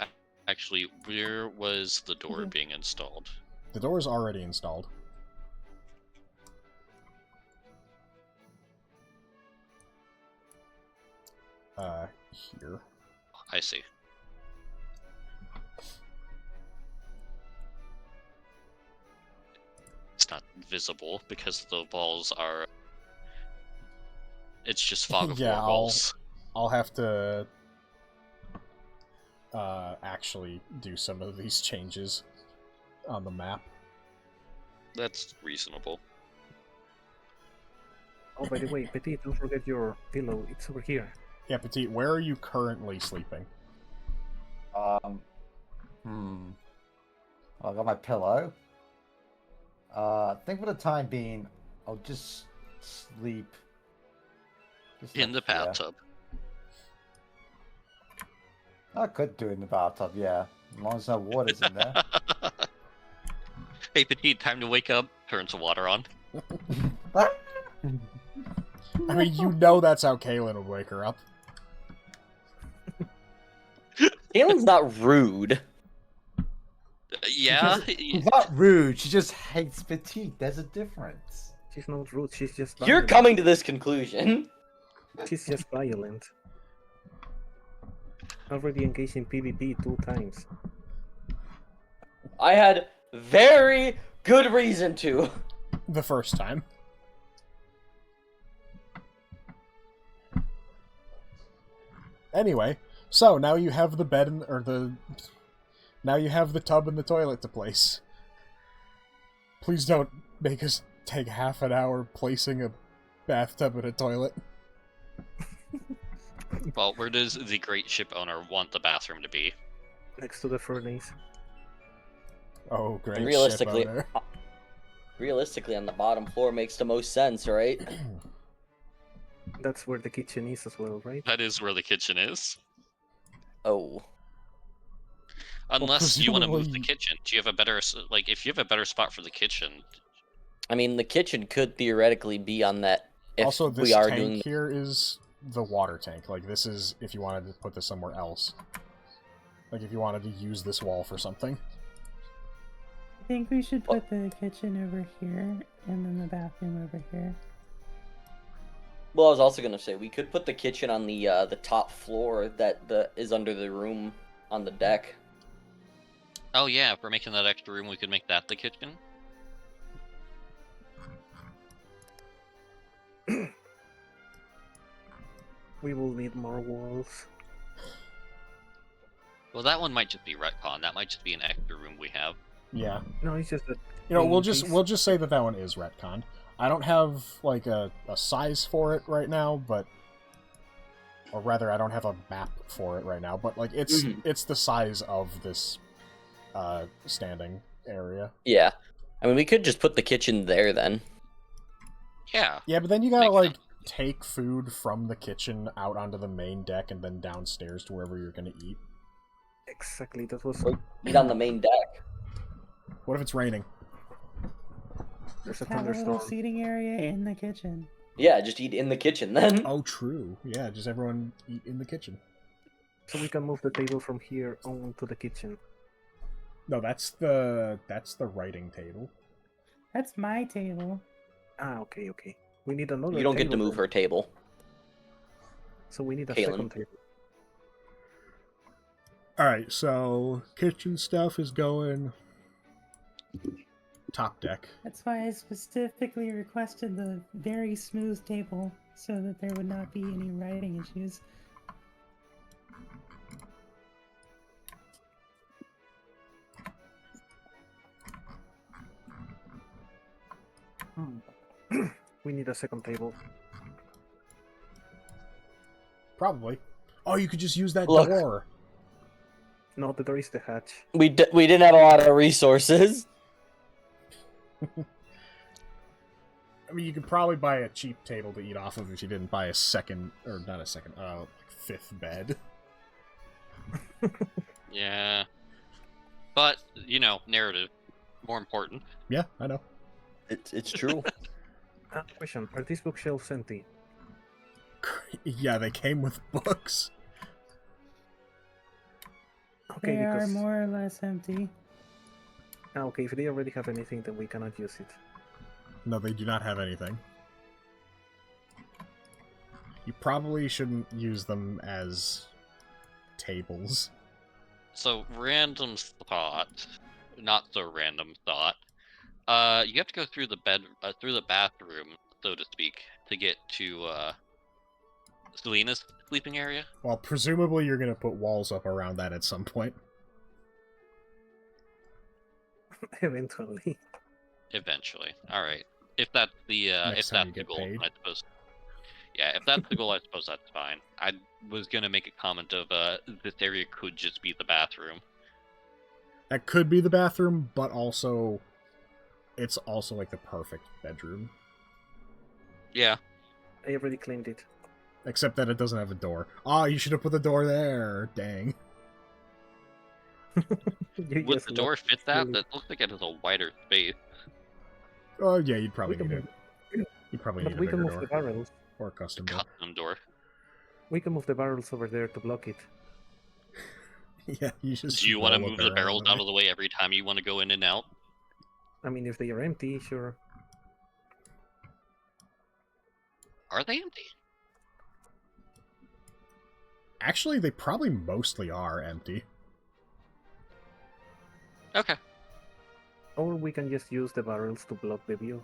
actually, where was the door being installed? The door's already installed. Here. I see. It's not visible because the walls are... It's just fog of Yeah, war walls. I'll have to actually do some of these changes on the map. That's reasonable. Oh, by the way, Petit, don't forget your pillow. It's over here. Yeah, Petite, where are you currently sleeping? I got my pillow. I think for the time being, I'll just sleep. In the bathtub. I could do it in the bathtub, yeah. As long as no water's in there. Hey, Petite, time to wake up. Turn some water on. I mean, you know that's how Kaylin would wake her up. Kaylin's not rude. Yeah. She's not rude, she just hates Petite. There's a difference. She's not rude, she's just You're violent. coming to this conclusion. She's just violent. Already engaged in PvP 2 times. I had very good reason to. The first time. Anyway, so now you have the bed now you have the tub and the toilet to place. Please don't make us take half an hour placing a bathtub and a toilet. Well, where does the great ship owner want the bathroom to be? Next to the furnace. Oh, great. And realistically, ship owner. realistically, on the bottom floor makes the most sense, right? That's where the kitchen is as well, right? That is where the kitchen is. Oh. Unless you want to move the presumably- kitchen. Do you have a better... Like, if you have a better spot for the kitchen... I mean, the kitchen could theoretically be on that. If Also, this we are tank doing. here is the water tank. Like, this is if you wanted to put this somewhere else. Like, if you wanted to use this wall for something. I think we should put the kitchen over here and then the bathroom over here. Well, I was also gonna say we could put the kitchen on the top floor that is under the room on the deck. Oh yeah, if we're making that extra room, we could make that the kitchen. We will need more walls. Well, that one might just be retcon. That might just be an extra room we have. Yeah. No, it's just that... You know, in we'll case- just say that one is retconned. I don't have like a size for it right now, but or rather, I don't have a map for it right now. But like, it's the size of this standing area. Yeah, I mean we could just put the kitchen there then. Yeah. Yeah, but then you gotta Makes like sense. take food from the kitchen out onto the main deck and then downstairs to wherever you're gonna eat. Exactly, that was... Eat on the main deck. What if it's raining? There's a Have a little thunderstorm. seating area in the kitchen. Yeah, just eat in the kitchen then. Oh, true. Yeah, just everyone eat in the kitchen. So we can move the table from here on to the kitchen. No, that's the writing table. That's my table. Ah, okay. We need another You don't get to table move then. her table. So we need a Caitlin. second table. All right, so kitchen stuff is going. top deck. That's why I specifically requested the very smooth table so that there would not be any writing issues. We need a second table. Probably. Oh, you could just use that Look. door. No, the door is the hatch. We didn't have a lot of resources. I mean, you could probably buy a cheap table to eat off of if you didn't buy a second, or not a second, like fifth bed. Yeah. But, you know, narrative. More important. Yeah, I know. It's true. Question: are these bookshelves empty? Yeah, they came with books. Okay, They are because more or less empty. okay, if they already have anything, then we cannot use it. No, they do not have anything. You probably shouldn't use them as tables. So, random thought. Not so random thought. You have to go through the through the bathroom, so to speak, to get to, Selena's sleeping area. Well, presumably you're going to put walls up around that at some point. Eventually. Eventually. Alright. If that's the, Next if time that's you the get goal, paid. I suppose. Yeah, if that's the goal, I suppose that's fine. I was gonna make a comment of, this area could just be the bathroom. That could be the bathroom, but also it's also like the perfect bedroom. Yeah. I already claimed it. Except that it doesn't have a door. Ah, you should have put the door there. Dang. You Would just the door locked fit that? fully. That looks like it has a wider space. Oh, yeah, you'd We probably can need it. move, You'd probably but need a we can bigger move the door. barrels. Or a A custom door. custom door. We can move the barrels over there to block it. Yeah, you just Do you want to roll a move the barrel barrels in out of the way every time you want to go in and out? I mean, if they are empty, sure. Are they empty? Actually, they probably mostly are empty. Okay. Or we can just use the barrels to block the view.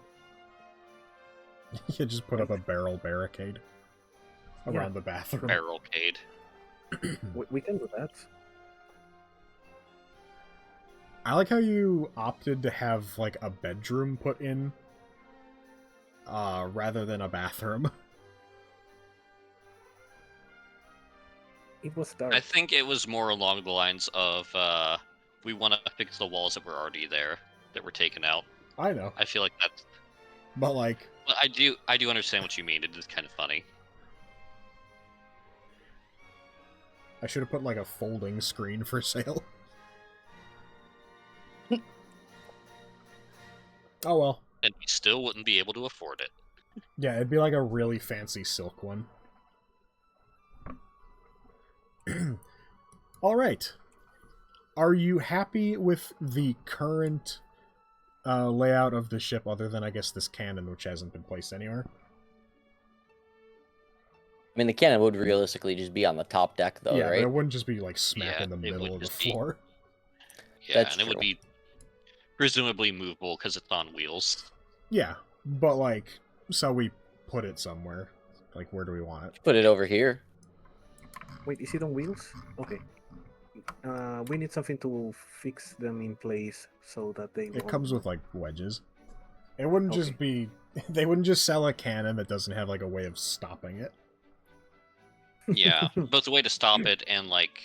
You just put up a barrel barricade around the bathroom. Barrelcade. We can do that. I like how you opted to have like a bedroom put in rather than a bathroom. It was dark. I think it was more along the lines of, we want to fix the walls that were already there, that were taken out. I know, I feel like that's... but like, Well, I do understand what you mean. It is kind of funny. I should have put like a folding screen for sale. Oh well. And we still wouldn't be able to afford it. Yeah, it'd be like a really fancy silk one. Alright. Are you happy with the current layout of the ship, other than, I guess, this cannon, which hasn't been placed anywhere? I mean, the cannon would realistically just be on the top deck, though, Yeah, right? but it wouldn't just be, like, smack Yeah, in the it middle would of the just be- floor. Yeah, That's and it would true. be presumably movable because it's on wheels. Yeah, but, like, so we put it somewhere. Like, where do we want it? Put it over here. Wait, is it on wheels? Okay. We need something to fix them in place so that they It won't... comes with, like, wedges. It wouldn't just be... They wouldn't just sell a cannon that doesn't have, like, a way of stopping it. Yeah, but it's a way to stop it and, like,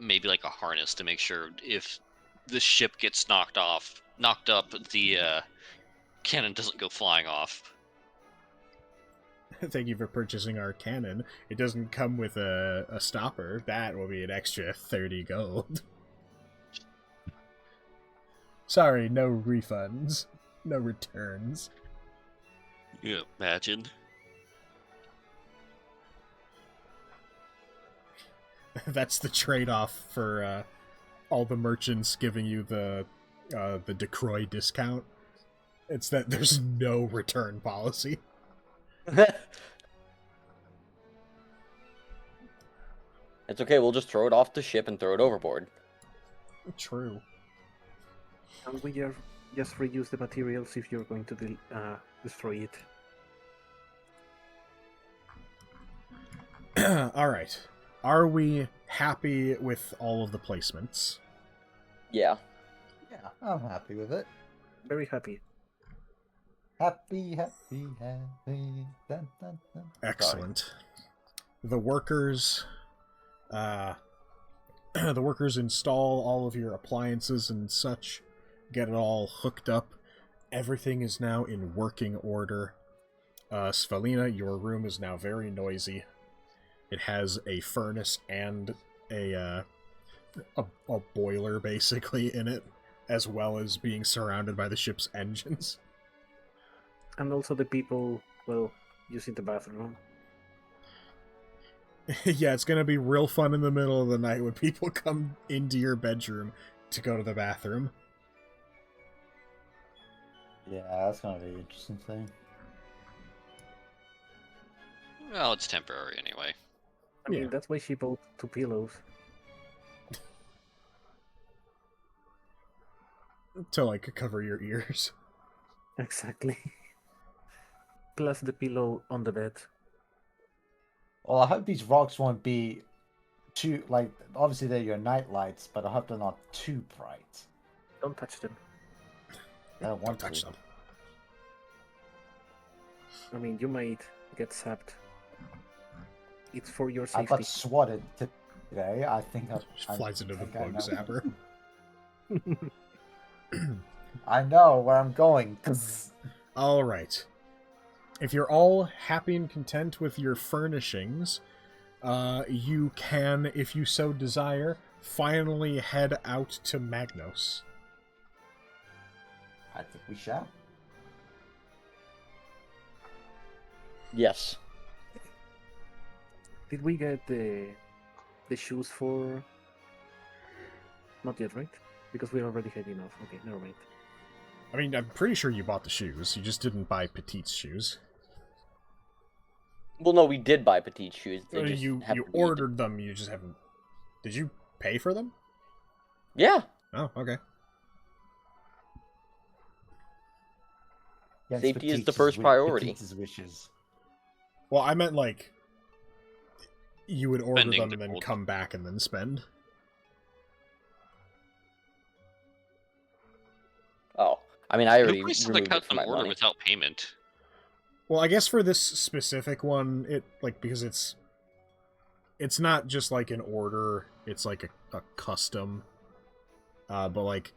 maybe like a harness to make sure if the ship gets knocked up, the cannon doesn't go flying off. Thank you for purchasing our cannon. It doesn't come with a stopper. That will be an extra 30 gold. Sorry, no refunds. No returns. You imagine? That's the trade-off for all the merchants giving you the decor discount. It's that there's no return policy. It's okay, we'll just throw it off the ship and throw it overboard. True. And we are just reuse the materials if you're going to destroy it. Alright. Are we happy with all of the placements? Yeah. Yeah, I'm happy with it. Very happy. Happy, happy, happy. Dun, dun, dun. Excellent. The workers the workers install all of your appliances and such, get it all hooked up. Everything is now in working order. Svalina, your room is now very noisy. It has a furnace and a boiler basically in it, as well as being surrounded by the ship's engines. And also the people, well, using the bathroom. Yeah, it's gonna be real fun in the middle of the night when people come into your bedroom to go to the bathroom. Yeah, that's gonna be an interesting thing. Well, it's temporary anyway. I mean, Yeah. that's why she bought 2 pillows. To, like, cover your ears. Exactly. Plus the pillow on the bed. Well, I hope these rocks won't be too, like, obviously they're your night lights, but I hope they're not too bright. Don't touch them. I don't want Don't touch to. them. I mean, you might get sapped. It's for your I safety. got swatted today. I think Just flies into the bug zapper. I know where I'm going. 'Cause Alright. If you're all happy and content with your furnishings, you can, if you so desire, finally head out to Magnos. I think we shall. Yes. Did we get the shoes for... Not yet, right? Because we're already heading off. Okay, never mind. I mean, I'm pretty sure you bought the shoes. You just didn't buy Petite's shoes. Well, no, we did buy Petite shoes. They just You happened to be- ordered them, you just haven't... Did you pay for them? Yeah. Oh, okay. Yes, Safety is the Petite's first priority. Petite's wishes. Well, I meant, like, you would order Spending them the and then gold. come back and then spend. Oh, I mean, I already Who places a removed it from custom my order money. without payment? Well, I guess for this specific one, because it's not just like an order, it's like a custom. But like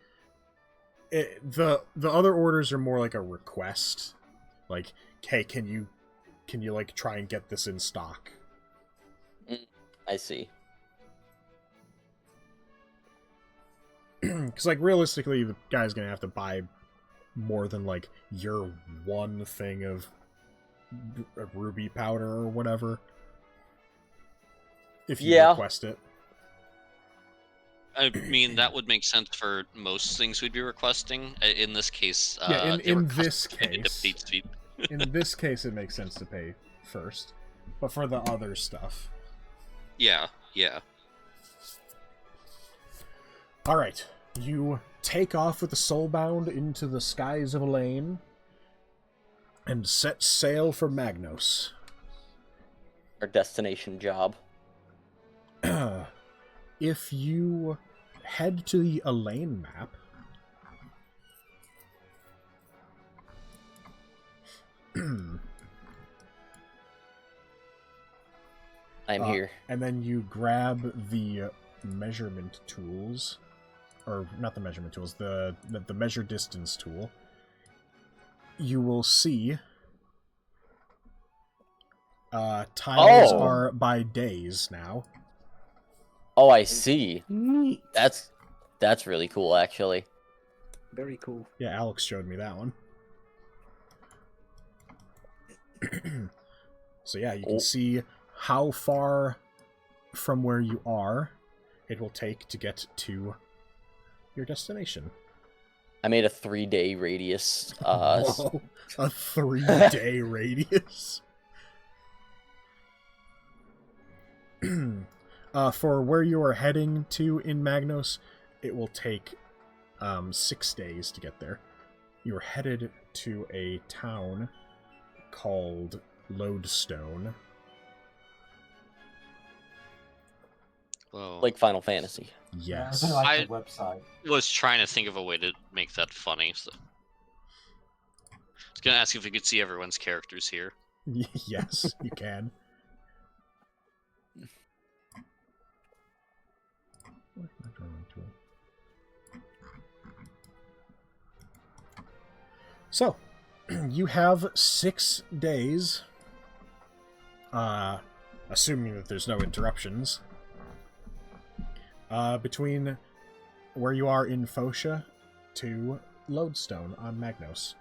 the other orders are more like a request. Like, hey, can you like try and get this in stock? I see. Because like realistically, the guy's gonna have to buy more than like your one thing of ruby powder or whatever if you Yeah. request it. I mean, that would make sense for most things we'd be requesting. In this case, Yeah, they were in this custom-made to case. Pete's feet. In this case, it makes sense to pay first, but for the other stuff, Yeah, yeah. all right. You take off with the Soulbound into the skies of Alainn and set sail for Magnos. Our destination job. If you head to the Alainn map, I'm here. and then you grab the measurement tools, or not the measurement tools, the measure distance tool, you will see tiles Oh. are by days now. Oh, I see. Neat. That's really cool, actually. Very cool. Yeah, Alex showed me that one. So yeah, you can Oh. see how far from where you are it will take to get to your destination. I made a 3-day radius. Whoa, a 3-day radius. For where you are heading to in Magnos, it will take 6 days to get there. you're headed to a town called Lodestone. Whoa. Like Final Fantasy. Yeah, Yes. I like I- the website. was trying to think of a way to make that funny. So. I was gonna ask if we could see everyone's characters here. Yes, you can. So, you have 6 days, assuming that there's no interruptions, between where you are in Phosha to Lodestone on Magnos.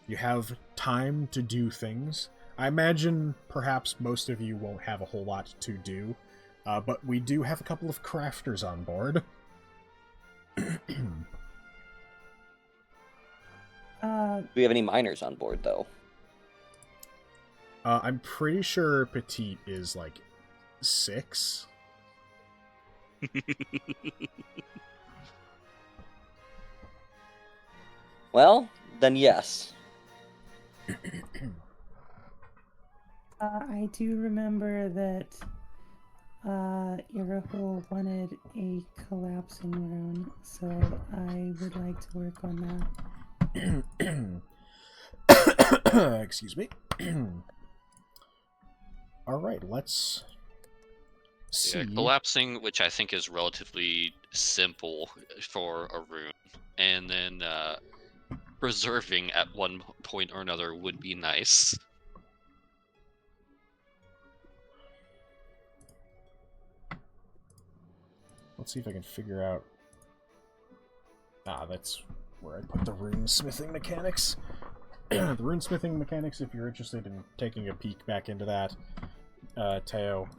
You have time to do things. I imagine perhaps most of you won't have a whole lot to do, but we do have a couple of crafters on board. Do we have any miners on board, though? I'm pretty sure Petite is like 6. Well, then yes. I do remember that Irahul wanted a collapsing rune, so I would like to work on that. Excuse me. Alright, let's see. Yeah, collapsing, which I think is relatively simple for a rune, and then preserving at one point or another would be nice. Let's see if I can figure out... that's where I put the runesmithing mechanics. The runesmithing mechanics, if you're interested in taking a peek back into that, Teo,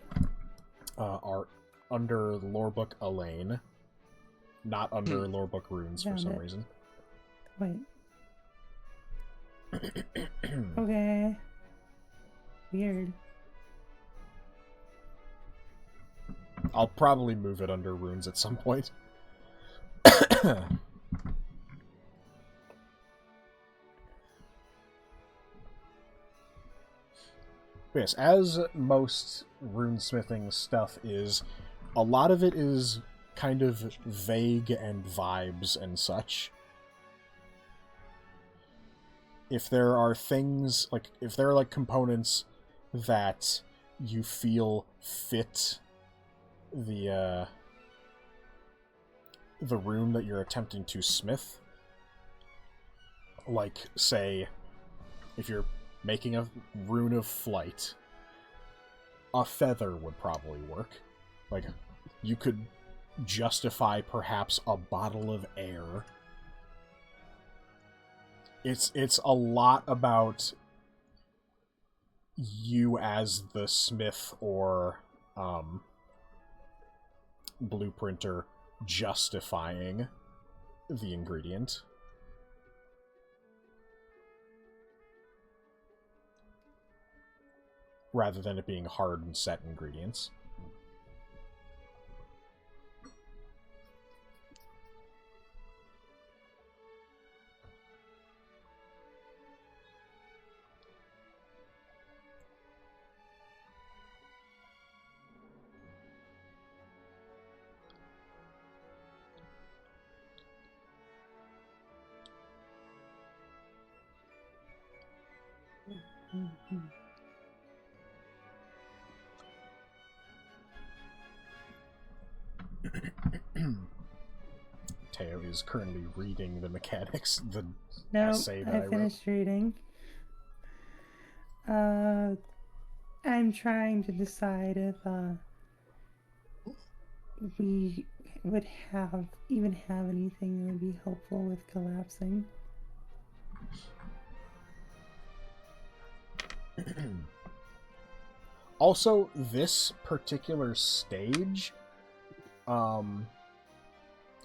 are under the lorebook Alainn, not under lorebook runes for Found some it. reason. Wait. Okay. Weird. I'll probably move it under runes at some point. Yes, as most runesmithing stuff is, a lot of it is kind of vague and vibes and such. If there are things, if there are, components that you feel fit the rune that you're attempting to smith, like, say, if you're making a rune of flight, a feather would probably work. Like, you could justify perhaps a bottle of air. It's a lot about you as the smith or blueprinter justifying the ingredient. Rather than it being hard and set ingredients. Mhm. Teo is currently reading the mechanics, the No, essay that I I wrote. finished reading. I'm trying to decide if we would even have anything that would be helpful with collapsing. Also, this particular stage,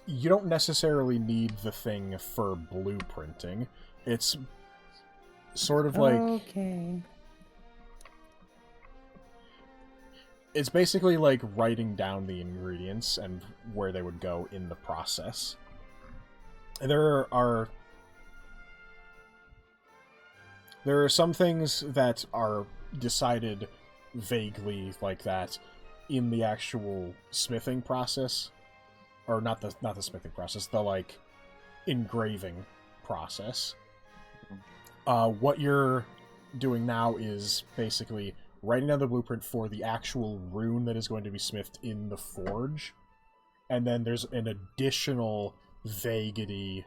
you don't necessarily need the thing for blueprinting. It's sort of like... Okay. It's basically like writing down the ingredients and where they would go in the process. there are some things that are decided vaguely like that in the actual smithing process, or not the smithing process, the like engraving process. What you're doing now is basically writing down the blueprint for the actual rune that is going to be smithed in the forge, and then there's an additional vaguety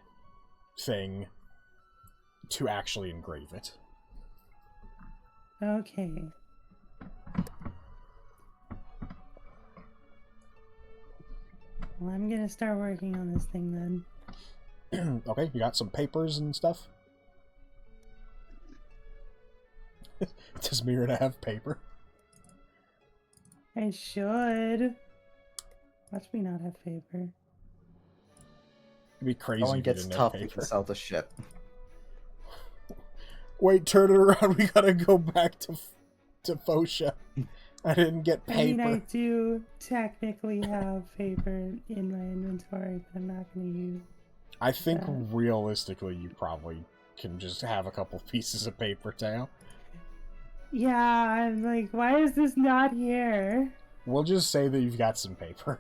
thing to actually engrave it. Okay. Well, I'm gonna start working on this thing then. Okay, you got some papers and stuff? Does Mira have paper? I should. Watch me not have paper. It'd be crazy No one if you gets didn't tough, have we paper. can sell the ship. Wait, turn it around. We gotta go back to Fosha. I didn't get I mean, paper. I do technically have paper in my inventory, but I'm not gonna use. I think that. realistically, you probably can just have a couple pieces of paper, Tao. Yeah, I'm like, why is this not here? We'll just say that you've got some paper.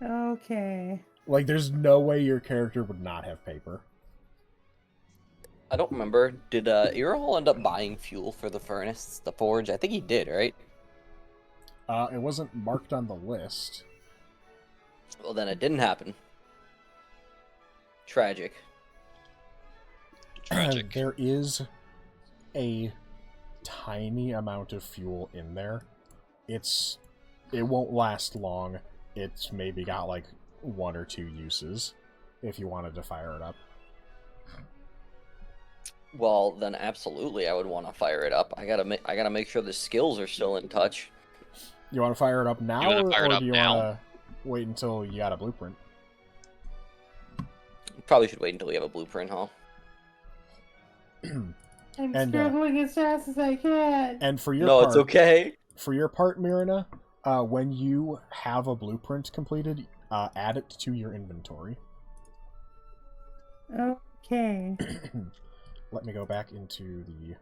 Okay. Like, there's no way your character would not have paper. I don't remember. Did Earhol end up buying fuel for the furnace, the forge? I think he did, right? It wasn't marked on the list. Well, then it didn't happen. Tragic. Tragic. There is a tiny amount of fuel in there. It won't last long. It's maybe got like 1 or 2 uses if you wanted to fire it up. Well, then absolutely, I would want to fire it up. I gotta make sure the skills are still in touch. You want to fire it up now, You wanna or, fire it or up do you now? want to wait until you got a blueprint? Probably should wait until we have a blueprint, huh? I'm And, scribbling as fast as I can. And for your No, part, it's okay. For your part, Mirna, when you have a blueprint completed, add it to your inventory. Okay. Let me go back into the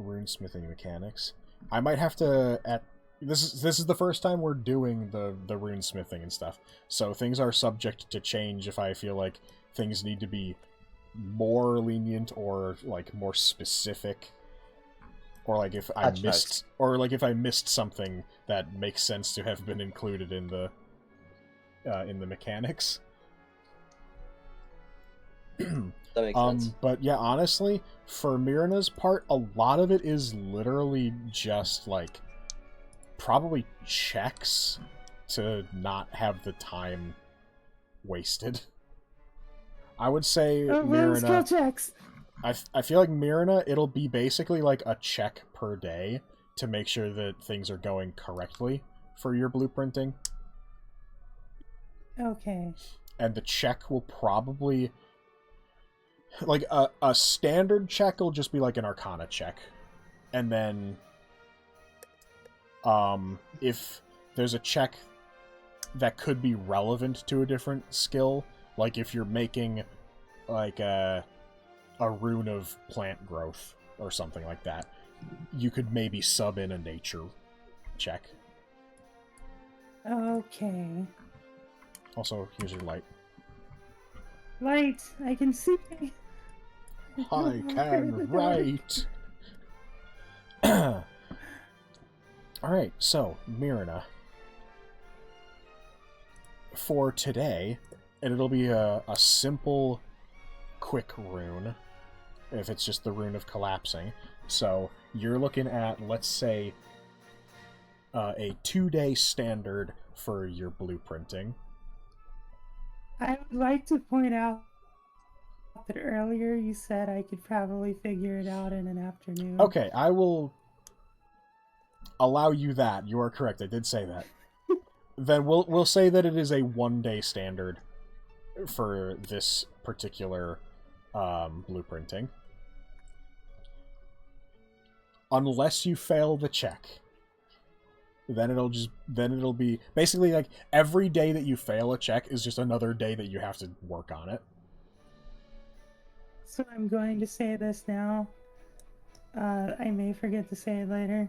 runesmithing mechanics. I might have to this is the first time we're doing the runesmithing and stuff, so things are subject to change if I feel like things need to be more lenient or like more specific, or like if I missed something that makes sense to have been included in the mechanics. That makes sense. But yeah, honestly, for Mirna's part, a lot of it is literally just like probably checks to not have the time wasted. I would say Skill checks. I feel like Mirna, it'll be basically like a check per day to make sure that things are going correctly for your blueprinting. Okay. And the check will probably... Like, a standard check will just be like an Arcana check. And then... if there's a check that could be relevant to a different skill, like if you're making, like, a rune of plant growth or something like that, you could maybe sub in a nature check. Okay. Also, here's your light. Light, I can see. I can write. Alright, so, Mirna. For today, and it'll be a simple, quick rune, if it's just the rune of collapsing. So, you're looking at, let's say, a 2-day standard for your blueprinting. I would like to point out that earlier you said I could probably figure it out in an afternoon. Okay, I will allow you that. You are correct. I did say that. Then we'll say that it is a 1-day standard for this particular blueprinting. Unless you fail the check. Then it'll be basically like every day that you fail a check is just another day that you have to work on it. So I'm going to say this now. I may forget to say it later.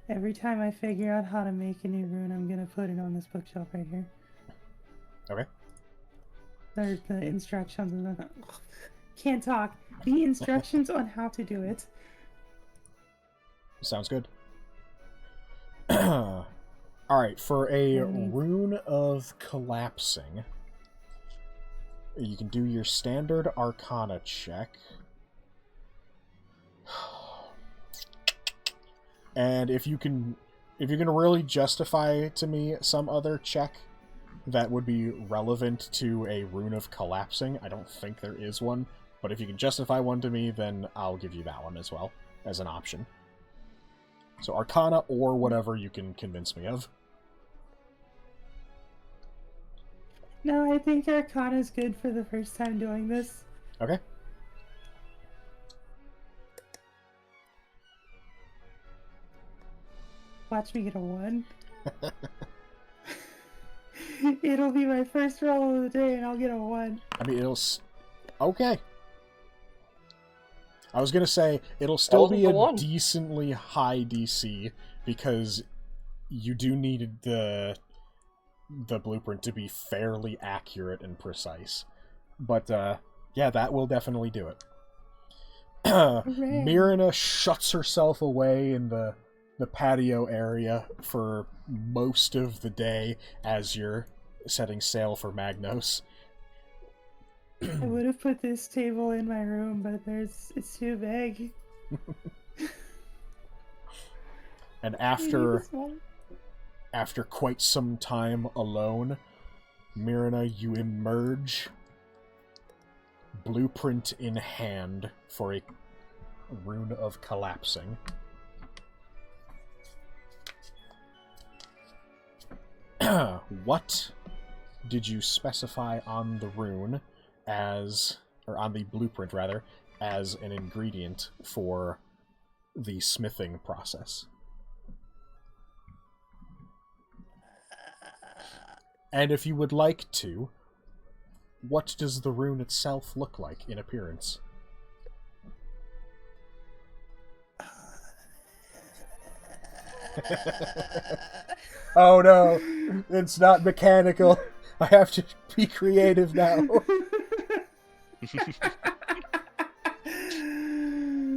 Every time I figure out how to make a new rune, I'm gonna put it on this bookshelf right here. Okay. There's the instructions and the... Can't talk. The instructions on how to do it. Sounds good. Alright, for a rune of collapsing, you can do your standard Arcana check. And if you're gonna really justify to me some other check that would be relevant to a rune of collapsing, I don't think there is one, but if you can justify one to me, then I'll give you that one as well, as an option. So Arcana or whatever you can convince me of. No, I think Arcana is good for the first time doing this. Okay. Watch me get a 1. It'll be my first roll of the day and I'll get a 1. I mean, okay. I was gonna say, it'll still be a decently high DC, because you do need the blueprint to be fairly accurate and precise. But, yeah, that will definitely do it. Mirina shuts herself away in the patio area for most of the day as you're setting sail for Magnos. I would have put this table in my room, but it's too big. And after quite some time alone, Mirina, you emerge, blueprint in hand, for a rune of collapsing. What did you specify on the rune or on the blueprint rather, as an ingredient for the smithing process? And if you would like to, what does the rune itself look like in appearance? Oh no, it's not mechanical. I have to be creative now.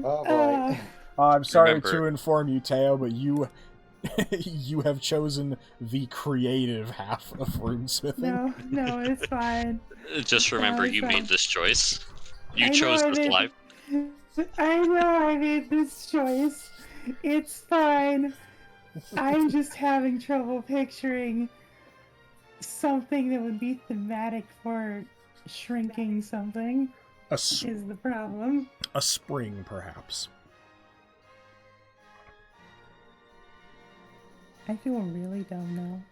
Oh boy. I'm sorry Remember- to inform you, Teo, but you have chosen the creative half of runesmithing. No, it's fine. Just remember, it's you fine. made this choice. You I know chose I this made- life. I know I made this choice. It's fine. I'm just having trouble picturing something that would be thematic for shrinking something. Is the problem. A spring, perhaps. I feel really dumb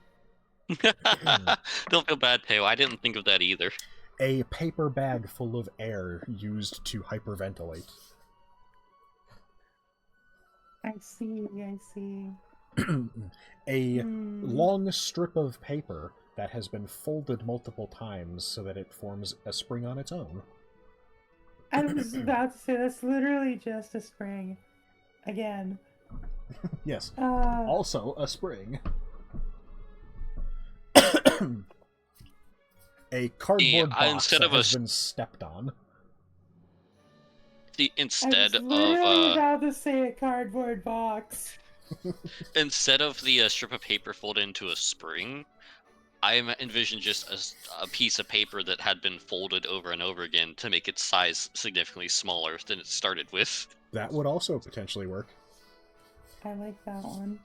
now. Don't feel bad, Teo. I didn't think of that either. A paper bag full of air used to hyperventilate. I see. A long strip of paper that has been folded multiple times so that it forms a spring on its own. I was about to say, that's literally just a spring. Again. Yes. Also a spring. A cardboard box instead that of a has been stepped on. Instead I was literally of about to say a cardboard box. instead of the strip of paper folded into a spring, I envisioned just a piece of paper that had been folded over and over again to make its size significantly smaller than it started with. That would also potentially work. I like that one.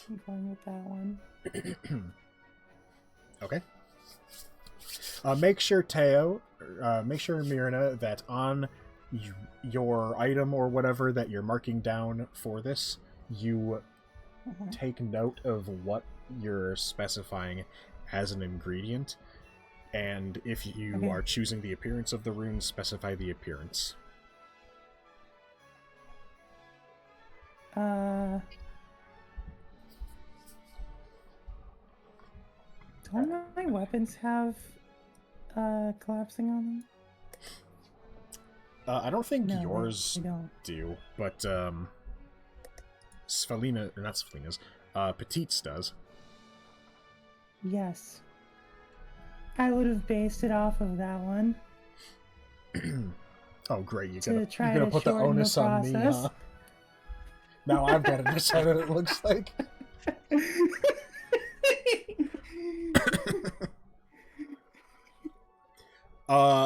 I'm going with that one. Okay. Make sure, Teo, Mirina, that on your item or whatever that you're marking down for this, you take note of what you're specifying as an ingredient, and if you are choosing the appearance of the rune, specify the appearance. Don't my weapons have collapsing on them? I don't think No, yours I don't. do, but Svelina, or not Svelina's, Petite's does. Yes. I would have based it off of that one Oh, great! You're to gonna try put to the shorten onus the on me, process. huh? Now I've got to decide what it looks like.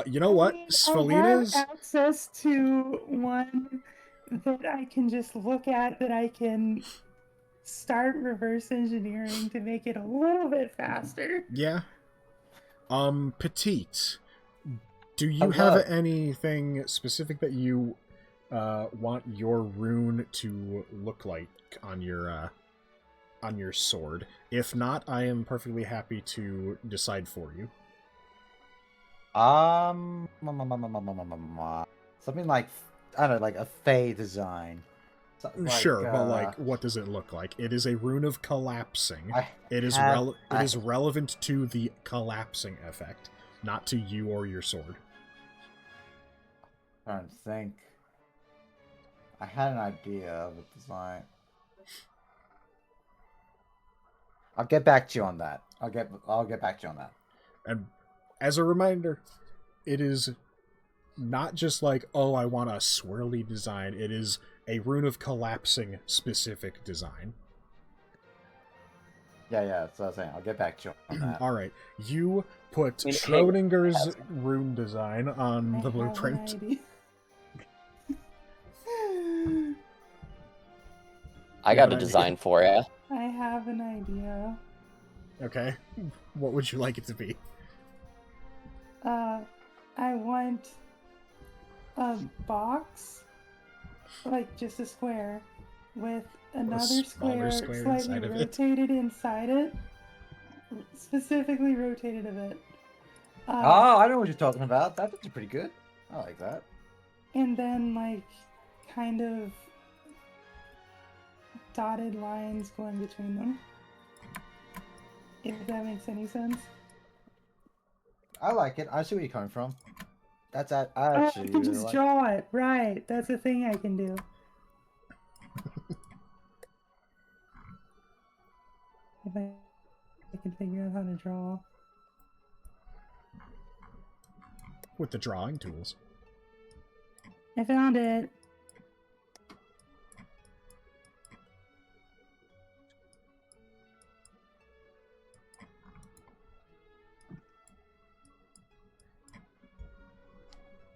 You know what? I have Svelina's. access to one that I can just look at that I can start reverse engineering to make it a little bit faster. Yeah. Petite. Do you Hello. have anything specific that you want your rune to look like on your sword? If not, I am perfectly happy to decide for you. Something like, I don't know, like a Fey design. Something Sure, but like, what does it look like? It is a rune of collapsing. It is relevant to the collapsing effect, not to you or your sword. I'm trying to think. I had an idea of a design. I'll get back to you on that. I'll get back to you on that. And as a reminder, it is not just like, oh, I want a swirly design. It is a rune of collapsing specific design. Yeah, that's what I was saying. I'll get back to you on that. All right, you put I mean, Schrodinger's rune design on I the have an blueprint. idea. I got a design for you. I have an idea. Okay, what would you like it to be? I want a box, like just a square, with another smaller square square slightly inside of it. rotated inside it. Specifically rotated a bit. Oh, I know what you're talking about. That's pretty good. I like that. And then, like, kind of dotted lines going between them. If that makes any sense. I like it. I see where you're coming from. That's I Oh, actually I can really just like. draw it. Right. That's a thing I can do. If I can figure out how to draw. With the drawing tools. I found it.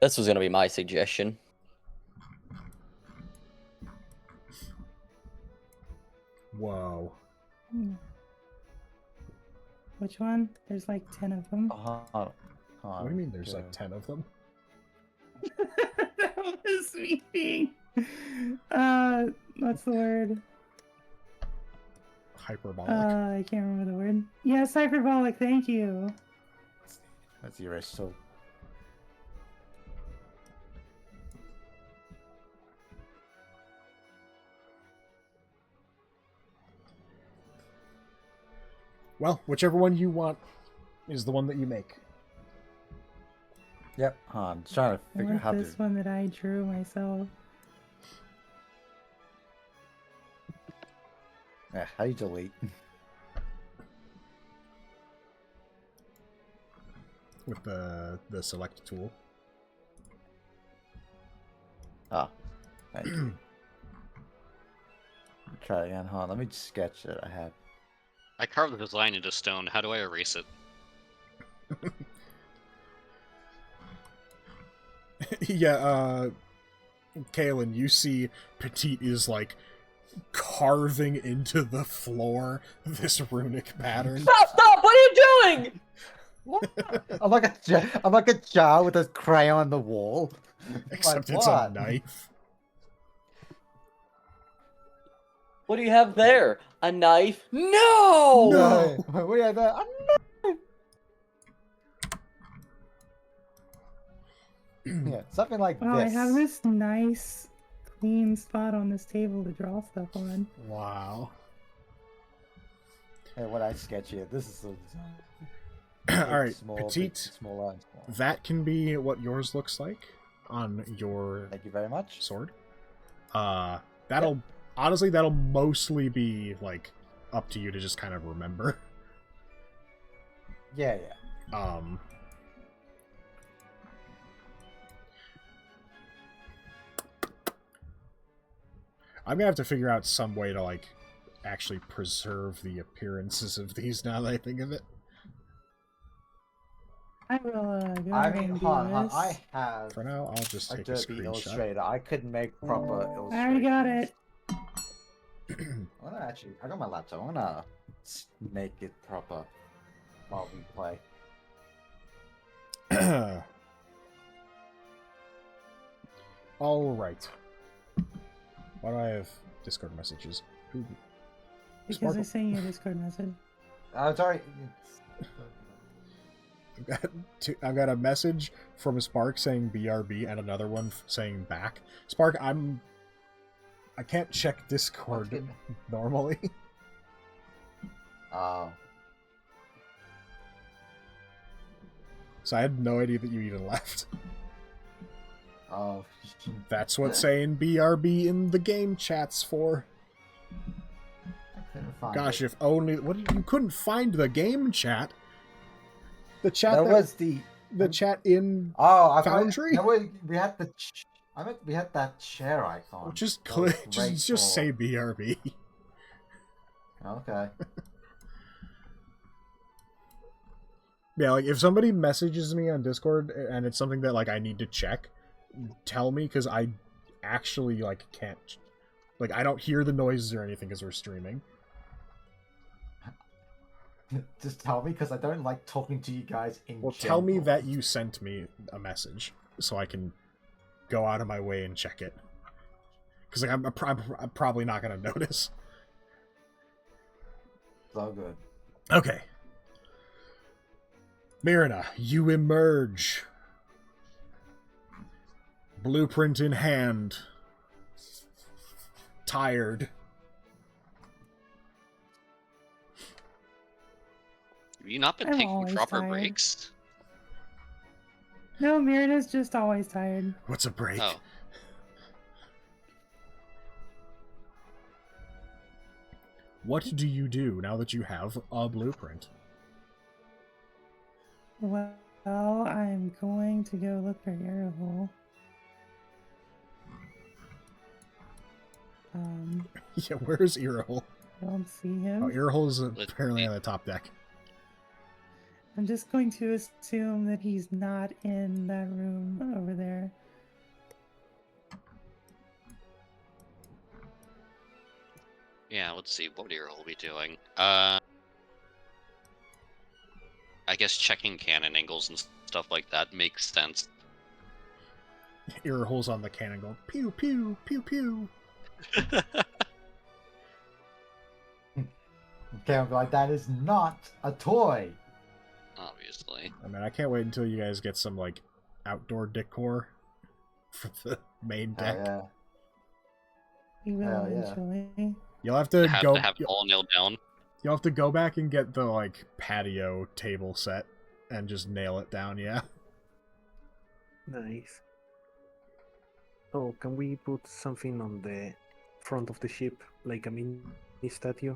This was going to be my suggestion. Whoa. Which one? There's like 10 of them. What do you mean there's like 10 of them? That was me being... what's the word? Hyperbolic. I can't remember the word. Yes, hyperbolic, thank you. That's the rest. So Well, whichever one you want is the one that you make. yep. I'm trying to I figure out want how this to. one that I drew myself. Yeah, how you delete? With the select tool. Ah, thank you. Try it again. Hold on, let me sketch it. I have. I carved the design into stone. How do I erase it? Yeah, Kaelin, you see Petite is like carving into the floor this pattern. Stop! What are you doing? What? I'm like a jar with a crayon on the wall. Except Like it's a what? knife. What do you have there? A knife? No! No, we have that. Yeah, something like Wow, this. I have this nice, clean spot on this table to draw stuff on. Wow. Hey, what I sketch here. This is the design. Alright, Small, Petite, big, smaller, and smaller. that can be what yours looks like. on your Thank you very much. sword. That'll honestly that'll mostly be like up to you to just kind of remember. Yeah. I'm gonna have to figure out some way to like actually preserve the appearances of these now that I think of it. I will go I ahead mean, and do hon, this. I have For now, I'll just a take a derpy screenshot. illustrator. I could make proper illustrations. I already got it. I got my laptop. I'm gonna make it proper while we play. All right. Why do I have Discord messages? Ooh. Because Sparkle. I sent you a Discord message. Sorry. I've got a message from Spark saying BRB and another one saying back. Spark, I can't check Discord normally. So I had no idea that you even left. Oh. That's what saying BRB in the game chat's for. I couldn't find Gosh, it. if only you couldn't find the game chat. The chat That was the chat in I Foundry? No, we had the. I meant we had that chair icon. just That was click, great just say BRB. Okay. Yeah, like if somebody messages me on Discord and it's something that like I need to check, tell me because I actually like can't, like I don't hear the noises or anything because we're streaming. Just tell me because I don't like talking to you guys in. Well, tell me that you sent me a message so I can go out of my way and check it. Because like I'm probably not gonna notice. So good. Okay. Mirina, you emerge. Blueprint in hand. Tired. Have you not been I'm taking always proper tired. breaks? No, Mirina's just always tired. What's a break? Oh. What do you do now that you have a blueprint? Well, I'm going to go look for Airhole. Yeah, where's Earhole? I don't see him. Oh, Earhole is Let's apparently see. on the top deck. I'm just going to assume that he's not in that room over there. Yeah, let's see. What would Earl be doing? I guess checking cannon angles and stuff like that makes sense. Earhole's on the cannon going, pew, pew, pew, pew. Okay, I'm like, that is not a toy. Obviously. I mean, I can't wait until you guys get some, like, outdoor decor for the main Oh, deck. yeah. He will Hell yeah. eventually. You'll have to Have go. to have it all nailed down. You'll have to go back and get the like patio table set and just nail it down. Yeah. Nice. Oh, can we put something on the front of the ship, like a mini statue?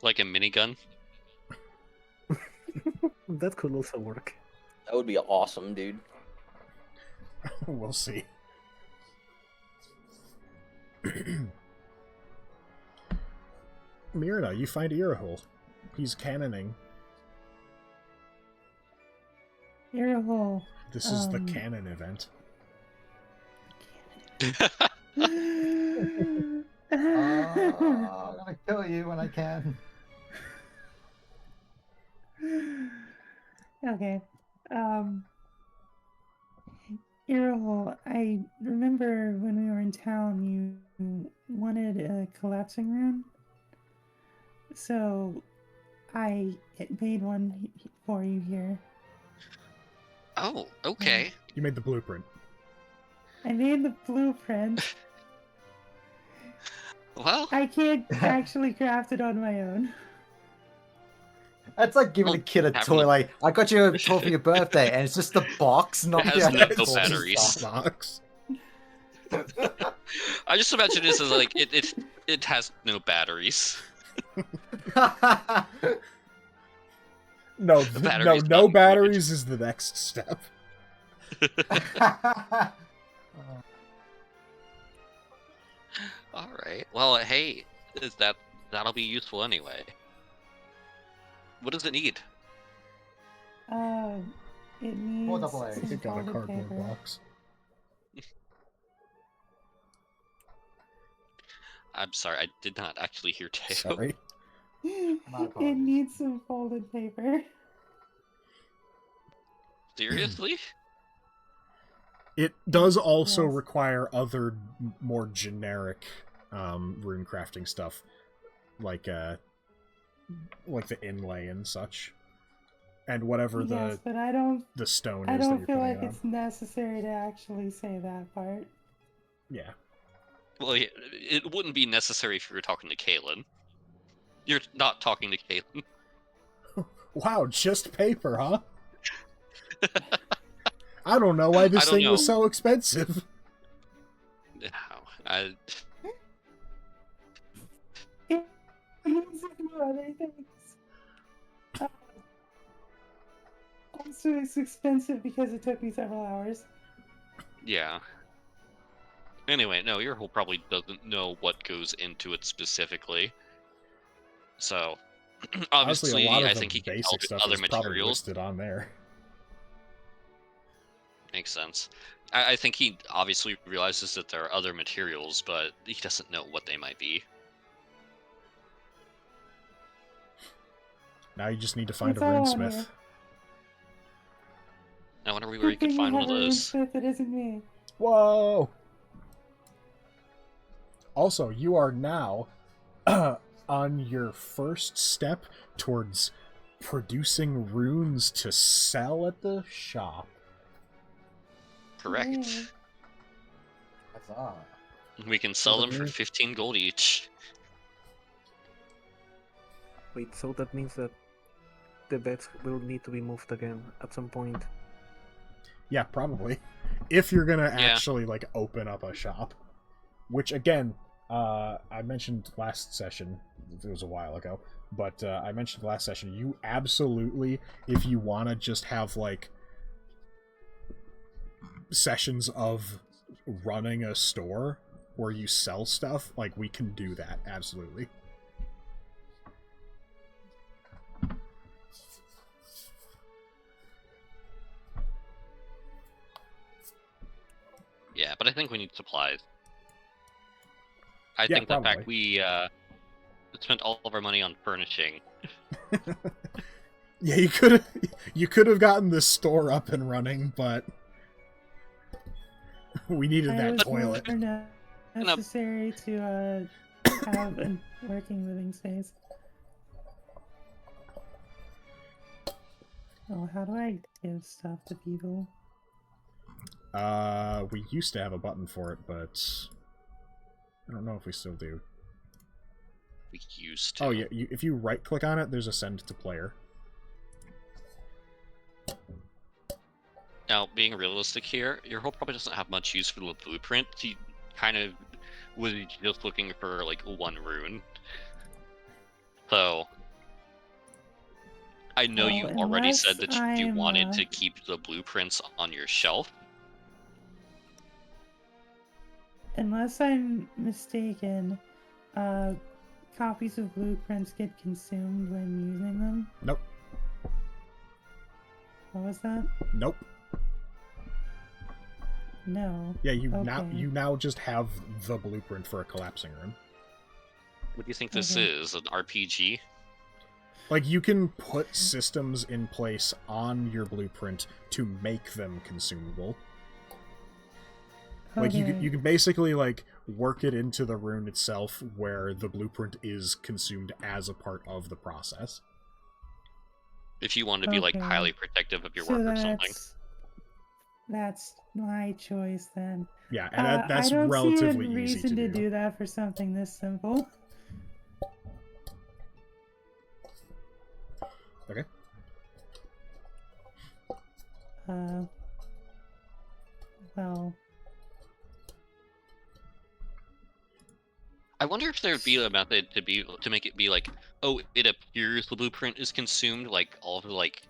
Like a minigun. That could also work. That would be awesome, dude. We'll see. Mirna, you find Earhole. He's cannoning. Airhole. This is the cannon event. I'm gonna kill you when I can. Okay. Airhole, I remember when we were in town, you wanted a collapsing rune. So I made one for you here. Oh, okay. You made the blueprint. I made the blueprint. Well, I can't actually craft it on my own. That's like giving a kid a toy. Like, I got you a toy for your birthday, and it's just a box, not It has the no actual batteries. stuff. Box. I just imagine this as like it has no batteries. No, batteries no not batteries is the next step. All right. Well, hey, that'll be useful anyway. What does it need? It needs double A's. some You got a folded cardboard paper. box. I'm sorry, I did not actually hear Teo. Sorry. It apologies. needs some folded paper. Seriously? It does also Yes. require other more generic rune crafting stuff, like the inlay and such, and whatever Yes, the but I don't stone I is that don't you're feel putting like it on. it's necessary to actually say that part. Yeah. Well, yeah, it wouldn't be necessary if you were talking to Kaylin. You're not talking to Kaylin. Wow, just paper, huh? I don't know why this I don't thing was know. so expensive. I, It needs to do other things. Also, it's expensive because it took me several hours. yeah. Anyway, no, your whole probably doesn't know what goes into it specifically. So, Honestly, obviously, a lot of I the think he can basic help with stuff other is probably materials. listed on there. Makes sense. I think he obviously realizes that there are other materials, but he doesn't know what they might be. Now you just need to find It's a all on runesmith. here. I wonder where you Good could thing find we one of have a those. runesmith that isn't me. Whoa! Also, you are now on your first step towards producing runes to sell at the shop. Correct. Yay. Huzzah. We can sell them for 15 gold each. Wait, so that means that the beds will need to be moved again at some point. Yeah, probably. If you're gonna Yeah. actually, like, open up a shop. Which, again, I mentioned last session, it was a while ago, but I mentioned last session, you absolutely, if you want to just have, like, sessions of running a store where you sell stuff, like, we can do that, absolutely. Yeah, but I think we need supplies. I Yeah, think the probably. fact we spent all of our money on furnishing. Yeah, you could have gotten the store up and running, but we needed that was toilet. more necessary to have a working living space. Oh, how do I give stuff to people? We used to have a button for it, but I don't know if we still do. We used to. Oh yeah, if you right-click on it, there's a send to player. Now, being realistic here, your whole probably doesn't have much use for the blueprint. He kind of was just looking for like one rune. So I know Well, you already said unless that you I'm, wanted to keep the blueprints on your shelf. Unless I'm mistaken, copies of blueprints get consumed when using them. Nope. What was that? Nope. No. Yeah, you Okay. now just have the blueprint for a collapsing room. What do you think this Okay. is? An RPG? Like, you can put systems in place on your blueprint to make them consumable. Like, Okay. you can basically, like, work it into the rune itself where the blueprint is consumed as a part of the process. If you want to be like Okay. highly protective of your So work or something. that's my choice then. Yeah, and that's I don't relatively see a easy reason to to do that for something this simple. Like well, I wonder if there'd be a method to make it be like, oh, it appears the blueprint is consumed, like all of the like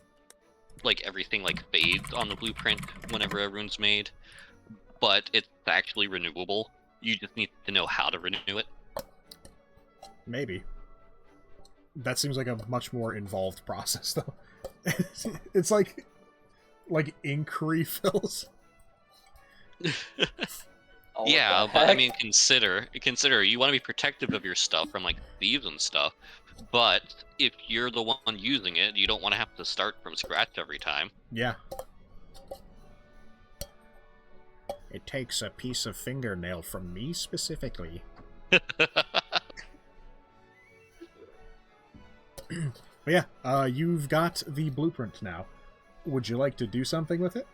everything like fades on the blueprint whenever a rune's made, but it's actually renewable. You just need to know how to renew it. Maybe. That seems like a much more involved process, though. It's like ink refills. Oh, what Yeah, the but I heck? mean, consider you want to be protective of your stuff from like thieves and stuff. But if you're the one using it, you don't want to have to start from scratch every time. Yeah. It takes a piece of fingernail from me specifically. But yeah, you've got the blueprint now. Would you like to do something with it?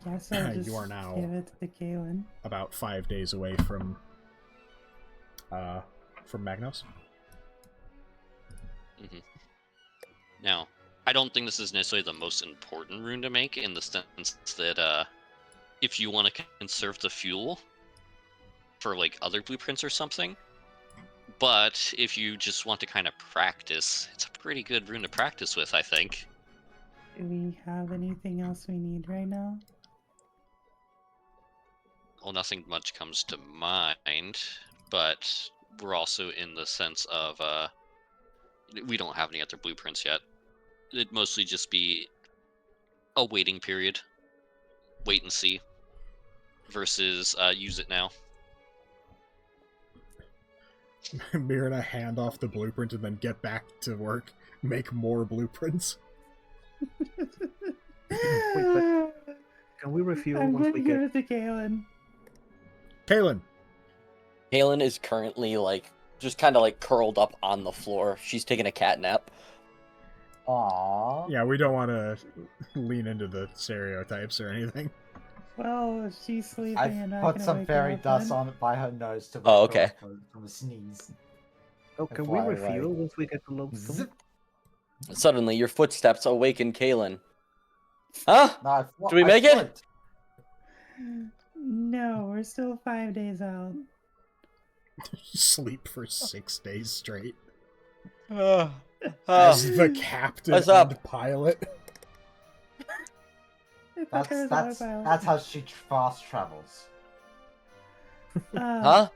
guess I'll just You are now give it to Galen. about 5 days away from Magnos. Now, I don't think this is necessarily the most important rune to make, in the sense that if you want to conserve the fuel for like other blueprints or something, but if you just want to kind of practice, it's a pretty good rune to practice with, I think. Do we have anything else we need right now? Well, nothing much comes to mind, but we're also in the sense of we don't have any other blueprints yet. It'd mostly just be a waiting period, wait and see, versus use it now. Mirna hand off the blueprint and then get back to work, make more blueprints. Can we refuel I'm once going we to give get? it to Galen. Kaylin! Halen is currently like just kind of like curled up on the floor. She's taking a cat nap. Aww. Yeah, we don't want to lean into the stereotypes or anything. Well, if she's sleeping, I've I'm not put gonna some wake fairy her up dust then. on by her nose to Oh, wake her okay. up from a sneeze. Oh, can we FYI. refuel once we get to Lodestone? Zip. Suddenly, your footsteps awaken Kalen. Huh? No, Do we make it? No, we're still 5 days out. Sleep for 6 days straight. Oh. As the captain What's up? and pilot. I thought there was autopilot. That's how she fast travels. Huh?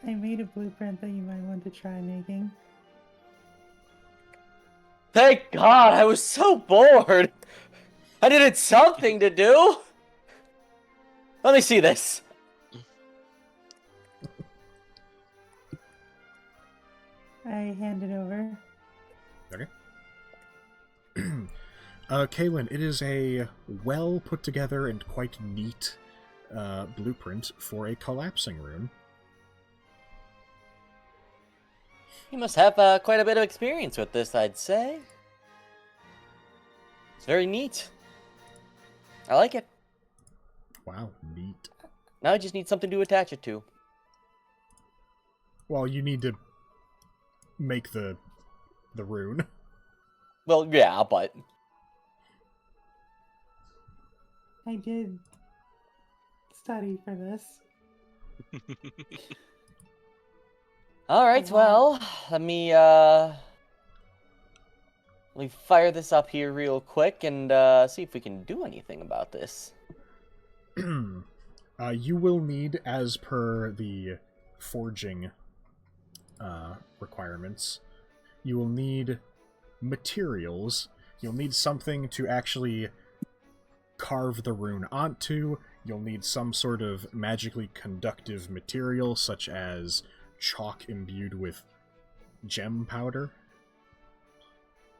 I made a blueprint that you might want to try making. Thank God, I was so bored. I needed something to do. Let me see this. I hand it over. Okay. Kaylin, it is a well put together and quite neat blueprint for a collapsing rune. You must have quite a bit of experience with this, I'd say. It's very neat. I like it. Wow, neat. Now I just need something to attach it to. Well, you need to make the rune. Well, yeah, but... I did study for this. Alright, well, let me fire this up here real quick and see if we can do anything about this. You will need, as per the forging requirements, you will need materials. You'll need something to actually carve the rune onto. You'll need some sort of magically conductive material, such as chalk imbued with gem powder.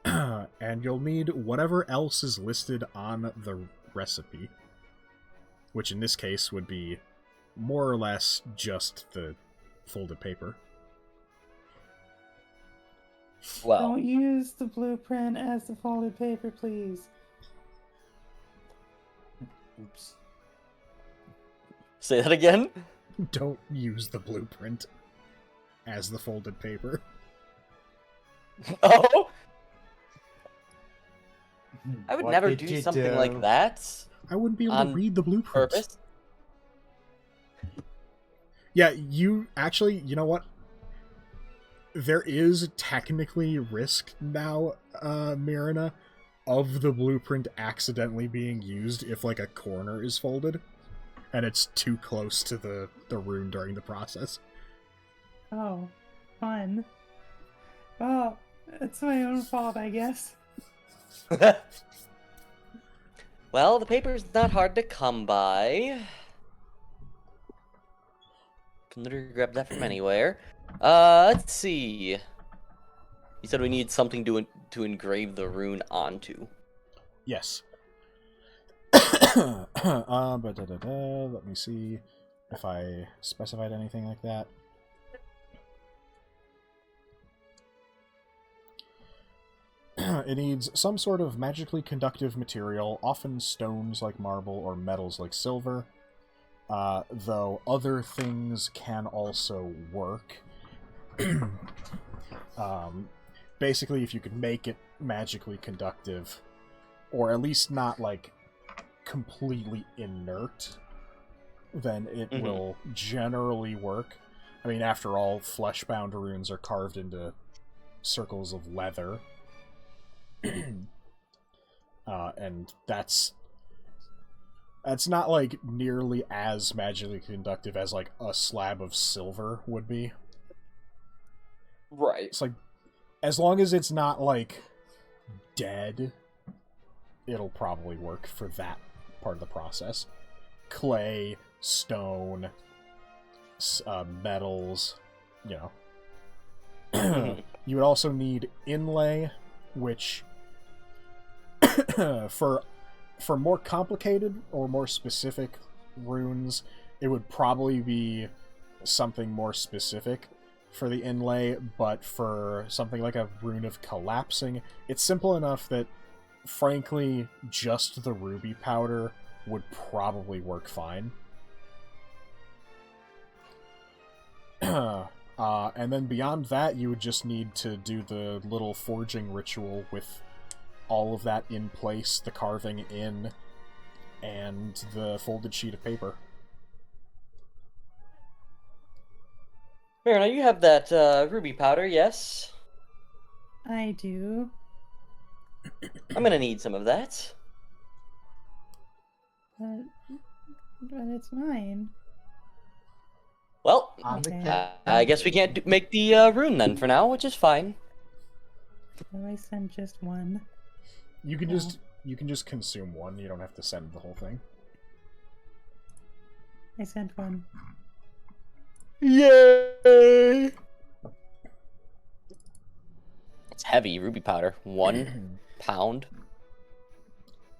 And you'll need whatever else is listed on the recipe, which in this case would be more or less just the folded paper. Well, Don't use the blueprint as the folded paper, please. Oops. say that again? Don't use the blueprint as the folded paper. Oh, I would What never did do you something do? like that I wouldn't be able to On read the blueprints. purpose. Yeah, you actually, you know what? There is technically risk now, Marina, of the blueprint accidentally being used if, like, a corner is folded, and it's too close to the rune during the process. Oh, fun. Well, it's my own fault, I guess. Well, the paper's not hard to come by. Can literally grab that from anywhere. Let's see. You said we need something to engrave the rune onto. Yes. Let me see if I specified anything like that. It needs some sort of magically conductive material, often stones like marble or metals like silver, though other things can also work. Basically, if you could make it magically conductive, or at least not, like, completely inert, then it will generally work. I mean, after all, flesh-bound runes are carved into circles of leather. And that's not, like, nearly as magically conductive as, like, a slab of silver would be. Right. It's like, as long as it's not, like, dead, it'll probably work for that part of the process. Clay, stone, metals, you know. You would also need inlay, which for more complicated or more specific runes, it would probably be something more specific for the inlay, but for something like a rune of collapsing, it's simple enough that, frankly, just the ruby powder would probably work fine. And then beyond that, you would just need to do the little forging ritual with all of that in place, the carving in, and the folded sheet of paper. Marina, you have that ruby powder, yes? I do. I'm gonna need some of that. But it's mine. Well, I'm the Okay. king. I guess we can't make the rune then for now, which is fine. So I sent just one. You can No. just consume one. You don't have to send the whole thing. I sent one. Yay! It's heavy, ruby powder. 1 pound.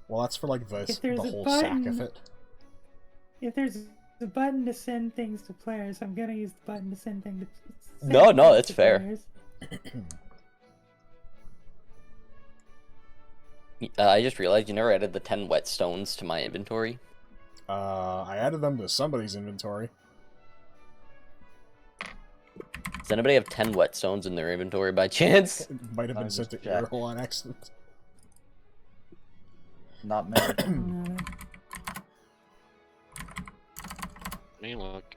Well, that's for, like, the If there's a whole sack of button- it. If there's a button to send things to players, I'm gonna use the button to send things to No, things that's to fair. players. I just realized you never added the 10 whetstones to my inventory. I added them to somebody's inventory. Does anybody have 10 whetstones in their inventory by chance? It might have been I sent to just checked. Earhole on accident. Not me. Let me look.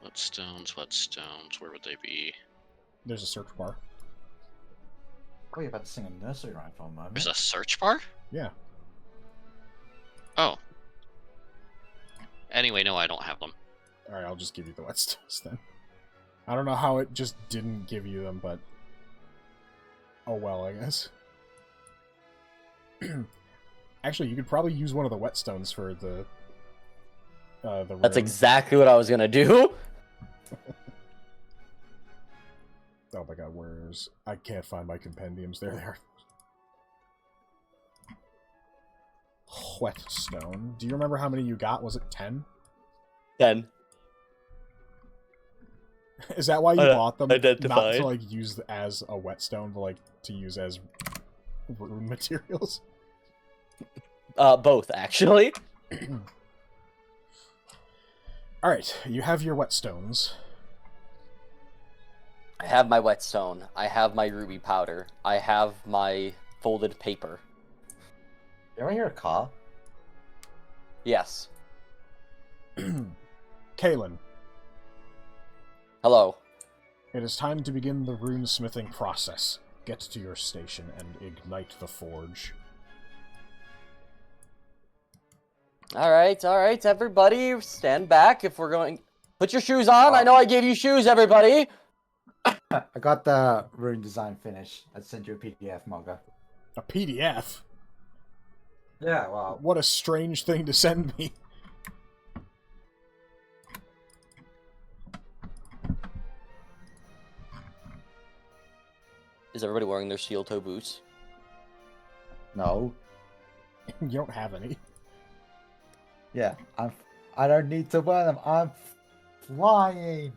Whetstones, where would they be? There's a search bar. Oh, you're about to sing a nursery rhyme for a moment. There's a search bar? Yeah. Oh. Anyway, no, I don't have them. Alright, I'll just give you the whetstones then. I don't know how it just didn't give you them, but... oh well, I guess. Actually, you could probably use one of the whetstones for the That's rune. exactly what I was gonna do. Oh my god, where's... I can't find my compendiums. There they are. Whetstone. Do you remember how many you got? Was it 10? 10. Is that why you bought them? Not Identified. to, like, use as a whetstone, but, like, to use as rune materials? Both, actually. Alright, you have your whetstones. I have my whetstone. I have my ruby powder. I have my folded paper. You ever hear a car? Yes. Kalen, Hello. it is time to begin the runesmithing process. Get to your station and ignite the forge. Alright, everybody, stand back if we're going... Put your shoes on! I know I gave you shoes, everybody! I got the rune design finished. I sent you a PDF, Mongo. A PDF? Yeah, well, What a strange thing to send me. Is everybody wearing their steel toe boots? no. You don't have any. Yeah, I don't need to wear them. I'm flying.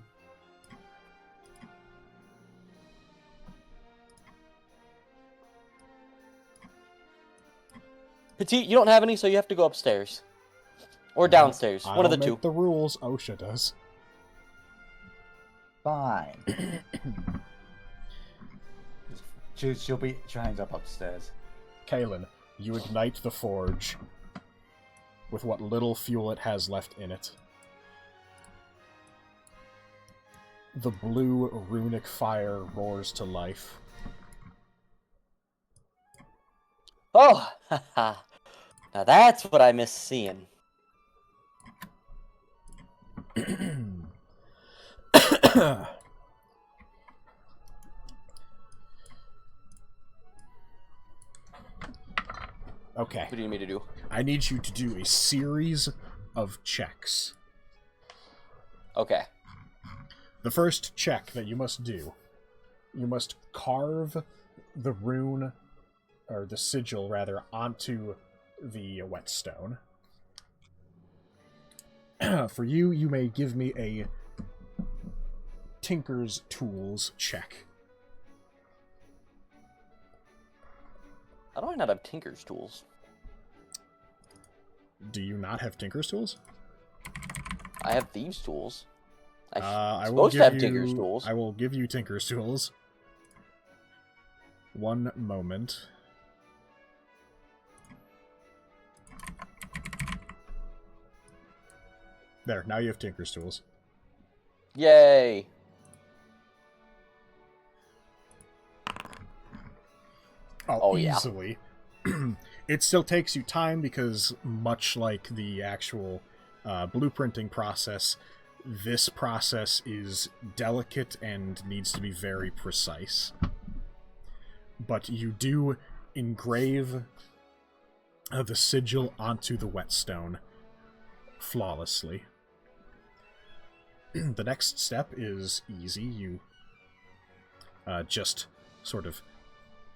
Petite, you don't have any, so you have to go upstairs. Or downstairs. I One of the don't two. make the rules. OSHA does. Fine. She'll be hangs up upstairs. Kalen, you ignite the forge with what little fuel it has left in it. The blue runic fire roars to life. Oh! Haha. Now that's what I miss seeing. Okay. What do you need me to do? I need you to do a series of checks. Okay. The first check that you must do, you must carve the rune, or the sigil rather, onto the whetstone. For you, you may give me a Tinker's Tools check. How do I not have Tinker's tools? Do you not have Tinker's Tools? I have Thieves' tools. I I'm will supposed to give have Tinker's you. tools. I will give you Tinker's Tools. One moment. There, now you have Tinker's Tools. Yay! Oh, yeah. Easily. It still takes you time because, much like the actual blueprinting process, this process is delicate and needs to be very precise. But you do engrave the sigil onto the whetstone flawlessly. The next step is easy. You just sort of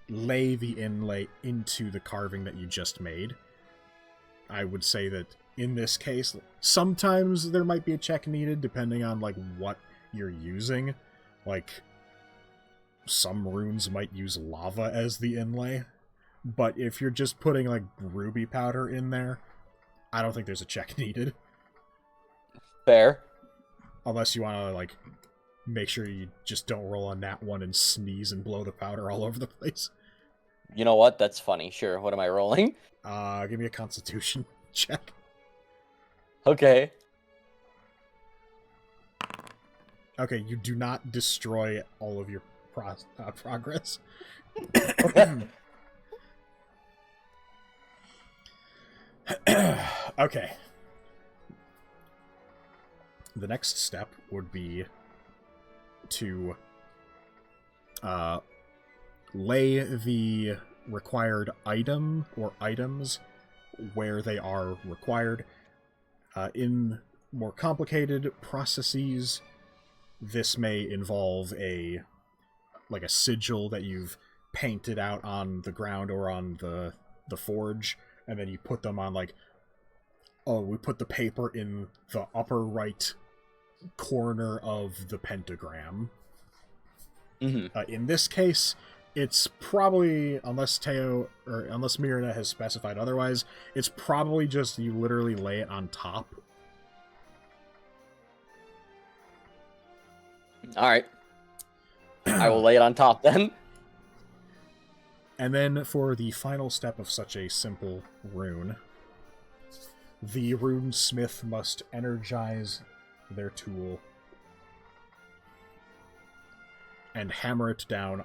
lay the inlay into the carving that you just made. I would say that in this case, sometimes there might be a check needed depending on like what you're using. Like some runes might use lava as the inlay, but if you're just putting like ruby powder in there, I don't think there's a check needed. Fair. Unless you want to like make sure you just don't roll on that one and sneeze and blow the powder all over the place. You know what? That's funny. Sure. What am I rolling? Give me a constitution check. Okay. Okay, you do not destroy all of your progress. Okay. The next step would be to lay the required item or items where they are required. In more complicated processes, this may involve a sigil that you've painted out on the ground or on the forge, and then you put them on we put the paper in the upper right corner of the pentagram. Mm-hmm. In this case, It's probably, unless Mirna has specified otherwise, it's probably just you literally lay it on top. Alright. I will lay it on top then. And then for the final step of such a simple rune, the runesmith must energize their tool and hammer it down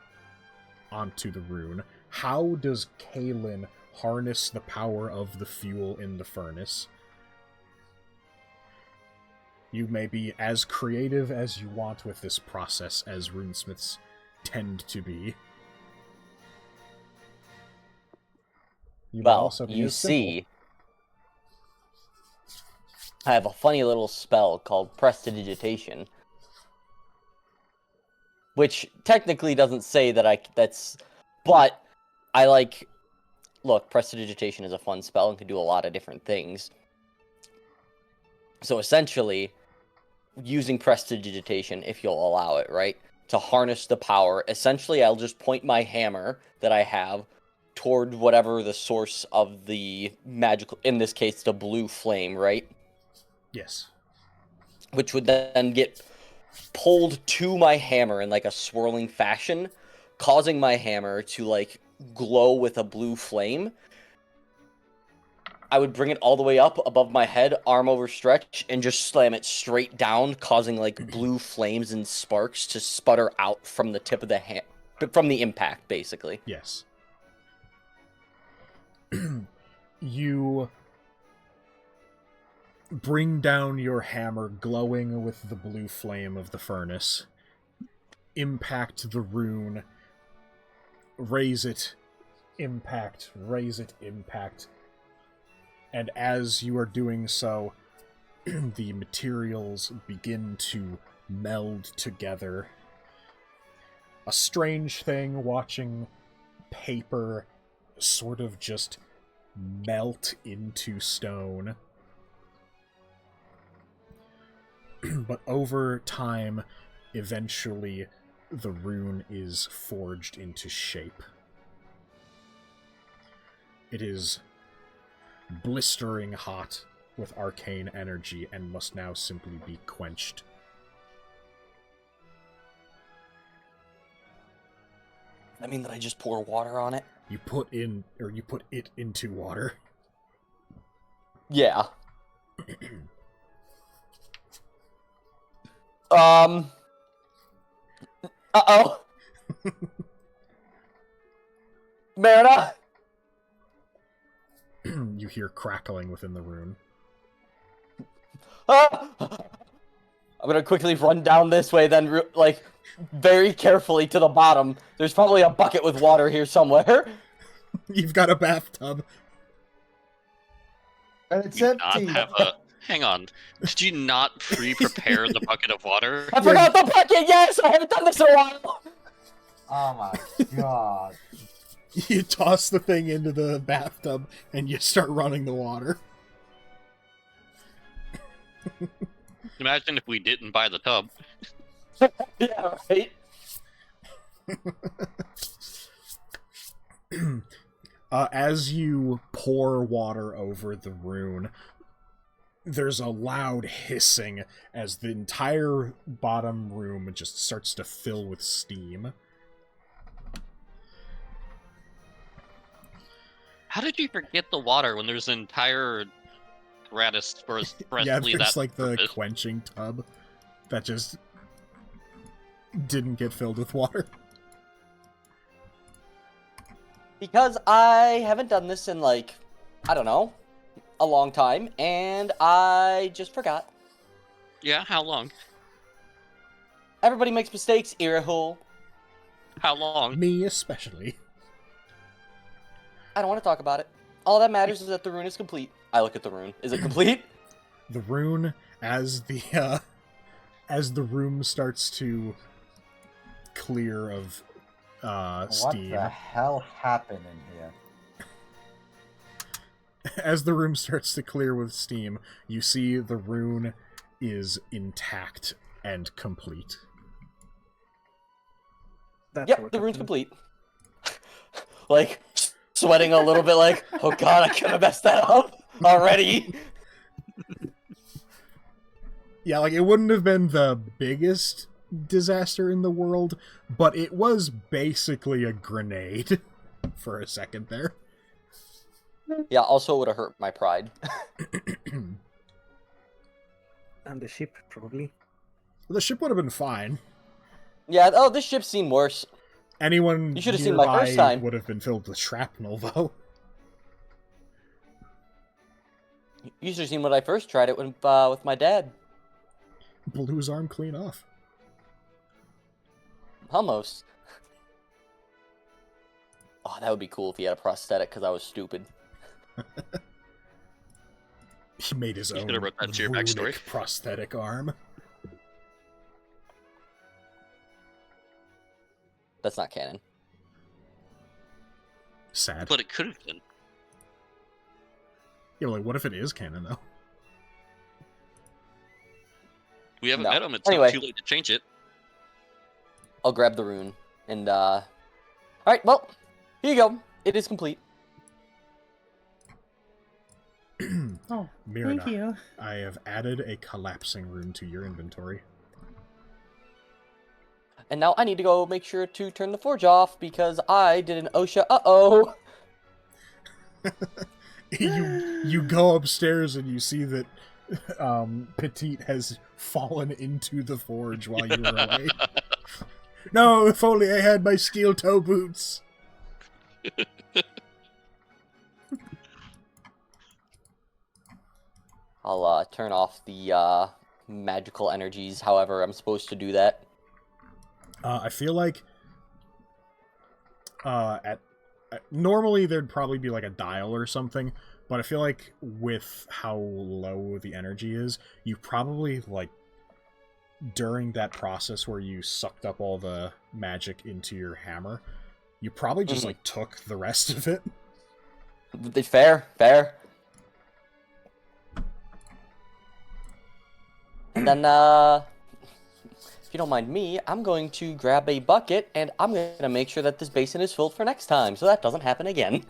onto the rune. How does Kaelin harness the power of the fuel in the furnace? You may be as creative as you want with this process, as runesmiths tend to be. You may also be you as simple. see, I have a funny little spell called Prestidigitation, which technically doesn't say that but I like, look, Prestidigitation is a fun spell and can do a lot of different things. So essentially, using Prestidigitation, if you'll allow it, right, to harness the power, essentially I'll just point my hammer that I have toward whatever the source of the magical, in this case, the blue flame, right? Yes. Which would then get pulled to my hammer in like a swirling fashion, causing my hammer to like glow with a blue flame. I would bring it all the way up above my head, arm overstretched, and just slam it straight down, causing like blue flames and sparks to sputter out from the tip of the from the impact, basically. Yes. You bring down your hammer glowing with the blue flame of the furnace, impact the rune, raise it, impact, and as you are doing so, the materials begin to meld together. A strange thing watching paper sort of just melt into stone. But over time, eventually, the rune is forged into shape. It is blistering hot with arcane energy and must now simply be quenched. I mean that I just pour water on it? You put it into water. Yeah. Uh-oh. Merida? You hear crackling within the rune. Ah! I'm gonna quickly run down this way, then, like, very carefully to the bottom. There's probably a bucket with water here somewhere. You've got a bathtub. And it's You not empty. have a. Hang on. Did you not pre-prepare the bucket of water? I forgot the bucket, yes! I haven't done this in a while! Oh my god. You toss the thing into the bathtub and you start running the water. Imagine if we didn't buy the tub. Yeah, right? As you pour water over the rune, there's a loud hissing as the entire bottom room just starts to fill with steam. How did you forget the water when there's an entire apparatus for Yeah, there's that like the purpose? quenching tub that just didn't get filled with water. Because I haven't done this in, like, I don't know, a long time, and I just forgot. Yeah, how long? Everybody makes mistakes, earhole. How long? Me especially. I don't want to talk about it. All that matters is that the rune is complete. I look at the rune. Is it complete? The rune, as the room starts to clear of steam. What the hell happened in here? As the room starts to clear with steam, you see the rune is intact and complete. That's Yep, what the rune's happened. complete. like sweating a little bit, like, oh god, I could have messed that up already. Yeah, like, it wouldn't have been the biggest disaster in the world, but it was basically a grenade for a second there. Yeah, also would have hurt my pride. And the ship, probably. The ship would have been fine. Yeah, oh, this ship's seen worse. Anyone You should have seen my first nearby time. would have been filled with shrapnel, though. You should have seen when I first tried it with my dad. Blew his arm clean off. Almost. Oh, that would be cool if he had a prosthetic, because I was stupid. He made his You own could have wrote that to your backstory. runic prosthetic arm. That's not canon. Sad. But it could have been. Yeah, like, what if it is canon, though? We haven't No. met him. It's Anyway. not too late to change it. I'll grab the rune, and, Alright, well, here you go. It is complete. Oh, Myrna, thank you. I have added a collapsing rune to your inventory. And now I need to go make sure to turn the forge off, because I did an OSHA uh-oh. You go upstairs and you see that Petite has fallen into the forge while you were away. No, if only I had my steel toe boots. I'll turn off the magical energies, however I'm supposed to do that. I feel like normally there'd probably be like a dial or something, but I feel like with how low the energy is, you probably, like, during that process where you sucked up all the magic into your hammer, you probably just like took the rest of it. Fair. And then, if you don't mind me, I'm going to grab a bucket, and I'm going to make sure that this basin is filled for next time, so that doesn't happen again.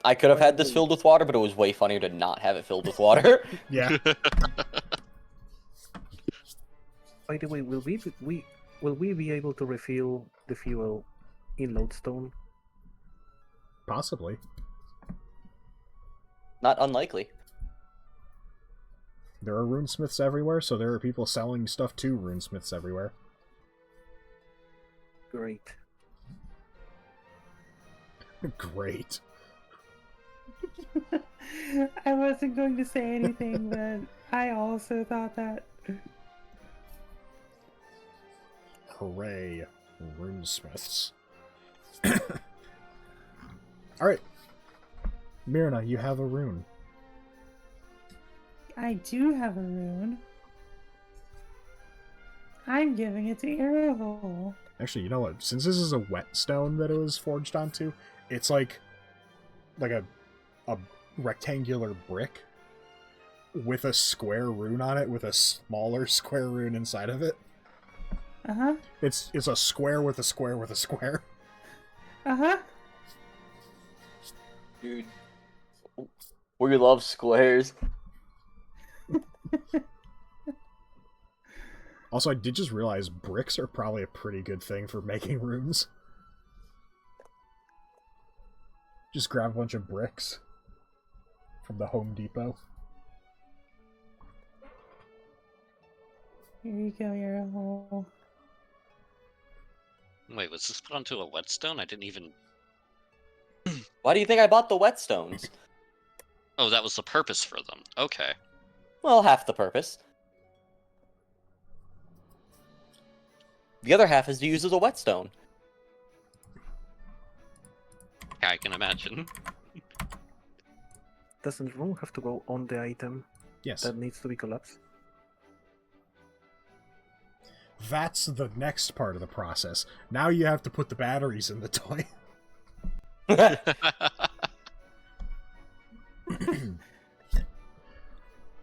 I could have had this filled with water, but it was way funnier to not have it filled with water. Yeah. By the way, will we be able to refill the fuel in Lodestone? Possibly. Not unlikely. There are runesmiths everywhere, so there are people selling stuff to runesmiths everywhere. Great. Great. I wasn't going to say anything, but I also thought that. Hooray, runesmiths. Alright. Myrna, you have a rune. I do have a rune. I'm giving it to Arrowhole. Actually, you know what? Since this is a whetstone that it was forged onto, it's like a rectangular brick with a square rune on it with a smaller square rune inside of it. Uh-huh. It's a square with a square with a square. Uh-huh. Dude. We love squares. Also, I did just realize bricks are probably a pretty good thing for making runes. Just grab a bunch of bricks from the Home Depot. Here you go, Arrowhole. Wait, was this put onto a whetstone? I didn't even... Why do you think I bought the whetstones? Oh, that was the purpose for them. Okay. Well, half the purpose. The other half is to use as a whetstone. I can imagine. Doesn't the rune have to go on the item Yes. that needs to be collapsed? That's the next part of the process. Now you have to put the batteries in the toy.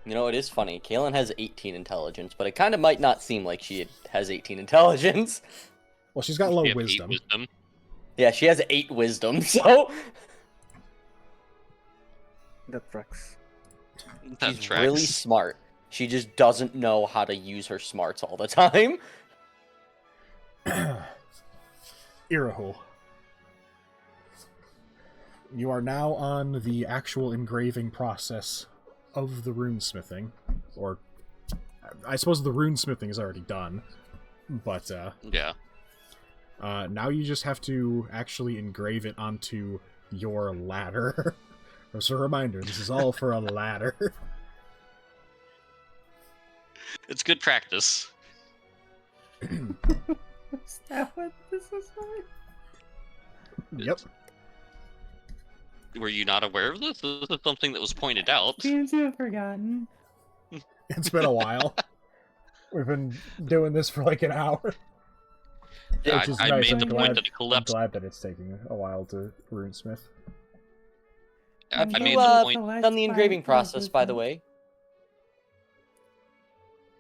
You know, it is funny. Kaylin has 18 intelligence, but it kind of might not seem like she has 18 intelligence. Well, she's got You low have 8 wisdom. wisdom. Yeah, she has 8 wisdom, so That tracks. That she's tracks. really smart. She just doesn't know how to use her smarts all the time. Irahul. You are now on the actual engraving process of the runesmithing. Or, I suppose the runesmithing is already done. But, Yeah. now you just have to actually engrave it onto your ladder. As a reminder, this is all for a ladder. It's good practice. Is that what this is for? Yep. Were you not aware of this? This is something that was pointed out. Seems to have forgotten. It's been a while. We've been doing this for like an hour. Yeah, Which is I nice. made I'm the glad, point that it I'm collapsed. glad that it's taking a while to runesmith. I You, made You, the point. collect done the engraving 5 process, by the wisdom.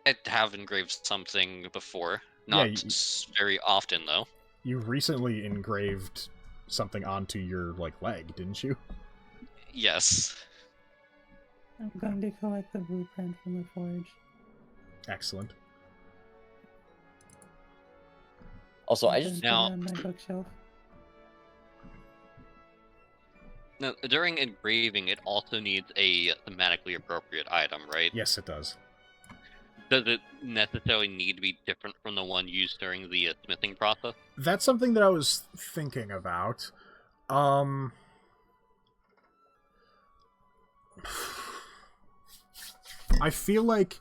way. I have engraved something before. Yeah, Not very often, though. You recently engraved something onto your like leg, didn't you? Yes. I'm going to collect the blueprint from the forge. Excellent. Also, I I'm just gonna Now- put it on my bookshelf. Now, during engraving, it also needs a thematically appropriate item, right? Yes, it does. Does it necessarily need to be different from the one used during the smithing process? That's something that I was thinking about. I feel like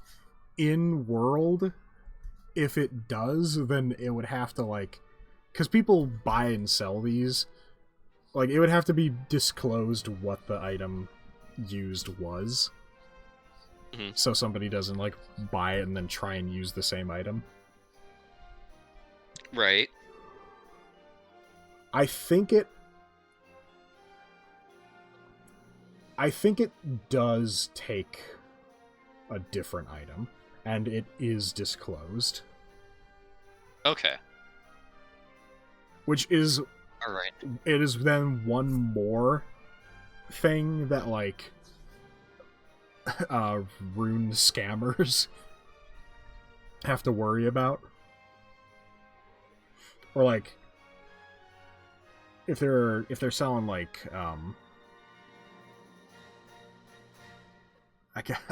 in world, if it does, then it would have to like, because people buy and sell these, like it would have to be disclosed what the item used was. Mhm. So somebody doesn't like buy it and then try and use the same item. Right. I think it does take a different item, and it is disclosed, Okay. which is All right. it is then one more thing that like rune scammers have to worry about, or like if they're selling like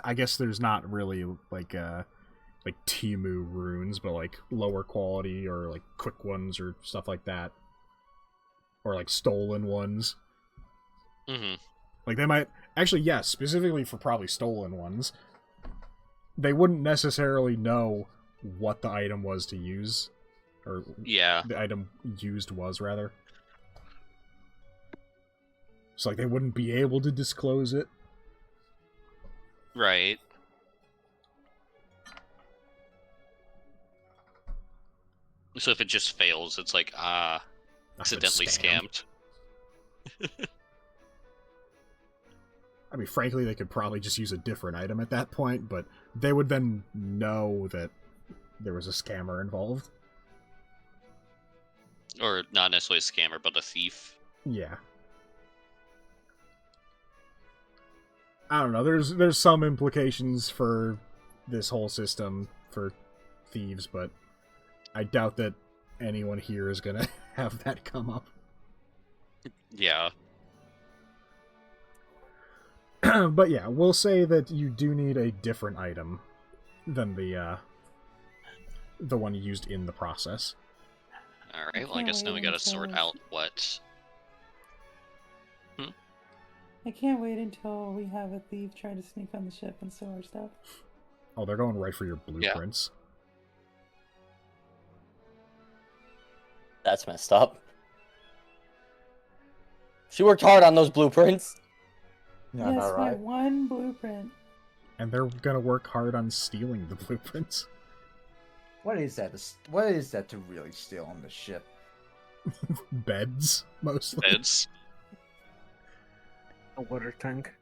I guess there's not really like Timu runes, but like lower quality or like quick ones or stuff like that, or like stolen ones. Mm-hmm. Like they might actually, yes, specifically for probably stolen ones, they wouldn't necessarily know what the item was to use, or Yeah. the item used was rather. So like they wouldn't be able to disclose it. Right. So if it just fails, it's like, I've been accidentally scammed. scammed. I mean, frankly, they could probably just use a different item at that point, but they would then know that there was a scammer involved. Or not necessarily a scammer, but a thief. Yeah. I don't know. There's some implications for this whole system for thieves, but I doubt that anyone here is gonna have that come up. Yeah. But yeah, we'll say that you do need a different item than the one used in the process. Alright, well I can't guess now we wait gotta until sort it's- out what... I can't wait until we have a thief try to sneak on the ship and steal our stuff. Oh, they're going right for your blueprints. That's messed up. She worked hard on those blueprints. Yeah, Yes, all my right. one blueprint. And they're gonna work hard on stealing the blueprints. What is that? What is that to really steal on the ship? Beds, mostly. Beds? A water tank.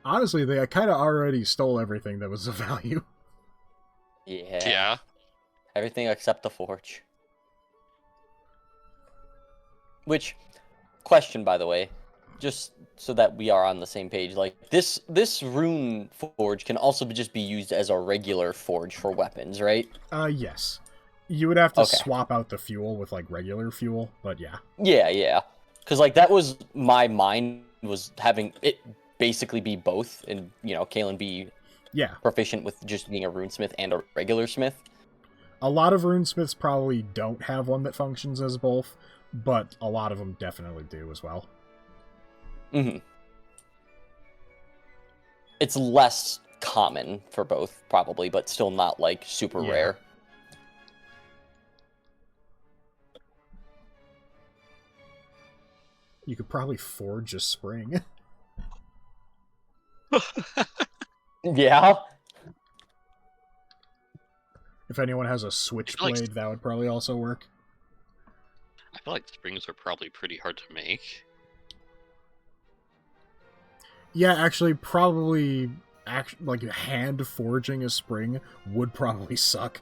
Honestly, they kind of already stole everything that was of value. Yeah. Yeah. Everything except the forge. Which, question by the way, just so that we are on the same page, like this rune forge can also just be used as a regular forge for weapons, right? Yes. You would have to Okay. swap out the fuel with like regular fuel, but yeah. Yeah. Because like that was my mind, was having it basically be both, and Kalen be Yeah. proficient with just being a runesmith and a regular smith. A lot of runesmiths probably don't have one that functions as both, but a lot of them definitely do as well. Mm-hmm. It's less common for both, probably, but still not like super Yeah. rare. You could probably forge a spring. Yeah. If anyone has a switchblade, that would probably also work. I feel like springs are probably pretty hard to make. Yeah, actually, probably like hand forging a spring would probably suck.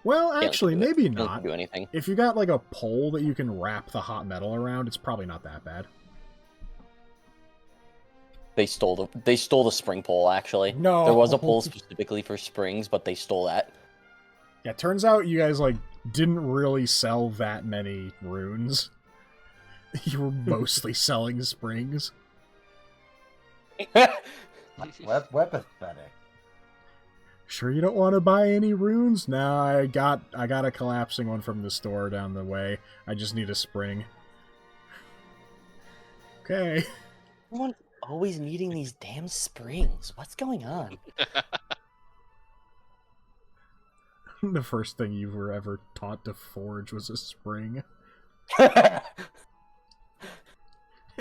Well, actually, maybe not. Do anything. If you got like a pole that you can wrap the hot metal around, it's probably not that bad. They stole the spring pole. Actually, No, there was a pole specifically for springs, but they stole that. Yeah, turns out you guys like didn't really sell that many runes. You were mostly selling springs. We're pathetic. Sure you don't want to buy any runes? No, I got a collapsing one from the store down the way. I just need a spring. Okay. Everyone's always needing these damn springs. What's going on? The first thing you were ever taught to forge was a spring.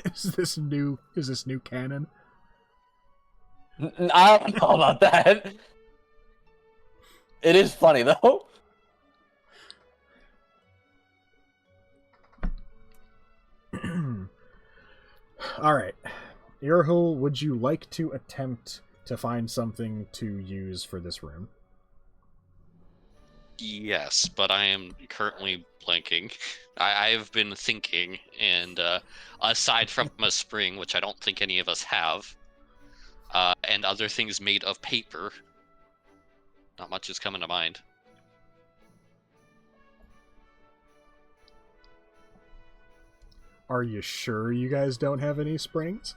Is this new canon? I don't know about that. It is funny though. Alright. Irhul, would you like to attempt to find something to use for this room? Yes, but I am currently blanking. I've been thinking, and aside from a spring, which I don't think any of us have, and other things made of paper, not much is coming to mind. Are you sure you guys don't have any springs?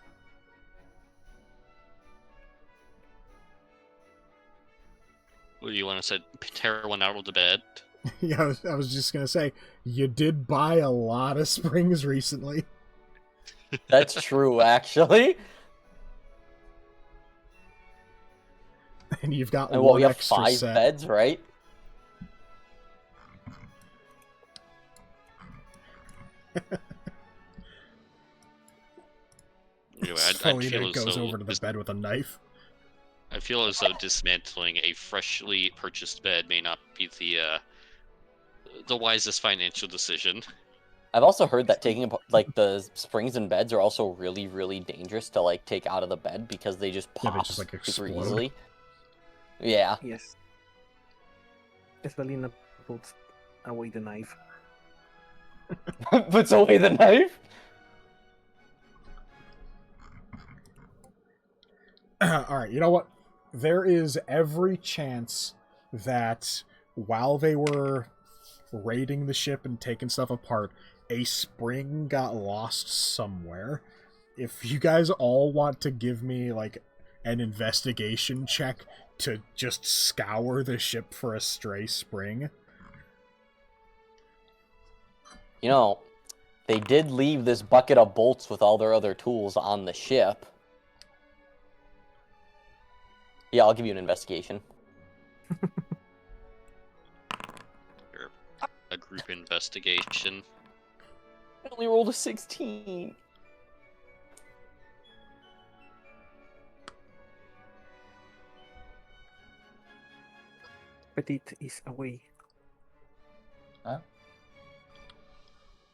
What do you want to say? Tear one out of the bed? Yeah, I was just gonna say, you did buy a lot of springs recently. That's true, actually. And you've got And one we have extra 5 set. beds, right? Anyway, Felina goes over to the bed with a knife. I feel as though dismantling a freshly purchased bed may not be the wisest financial decision. I've also heard that taking like the springs and beds are also really, really dangerous to like take out of the bed because they just Yeah, pop they just, like, super explode. easily. Yeah. Yes. Esvalina puts away the knife. Puts away the knife. Alright, you know what? There is every chance that while they were raiding the ship and taking stuff apart, a spring got lost somewhere. If you guys all want to give me, like, an investigation check to just scour the ship for a stray spring. You know, they did leave this bucket of bolts with all their other tools on the ship. Yeah, I'll give you an investigation. A group investigation. I only rolled a 16. Petite is away. Huh?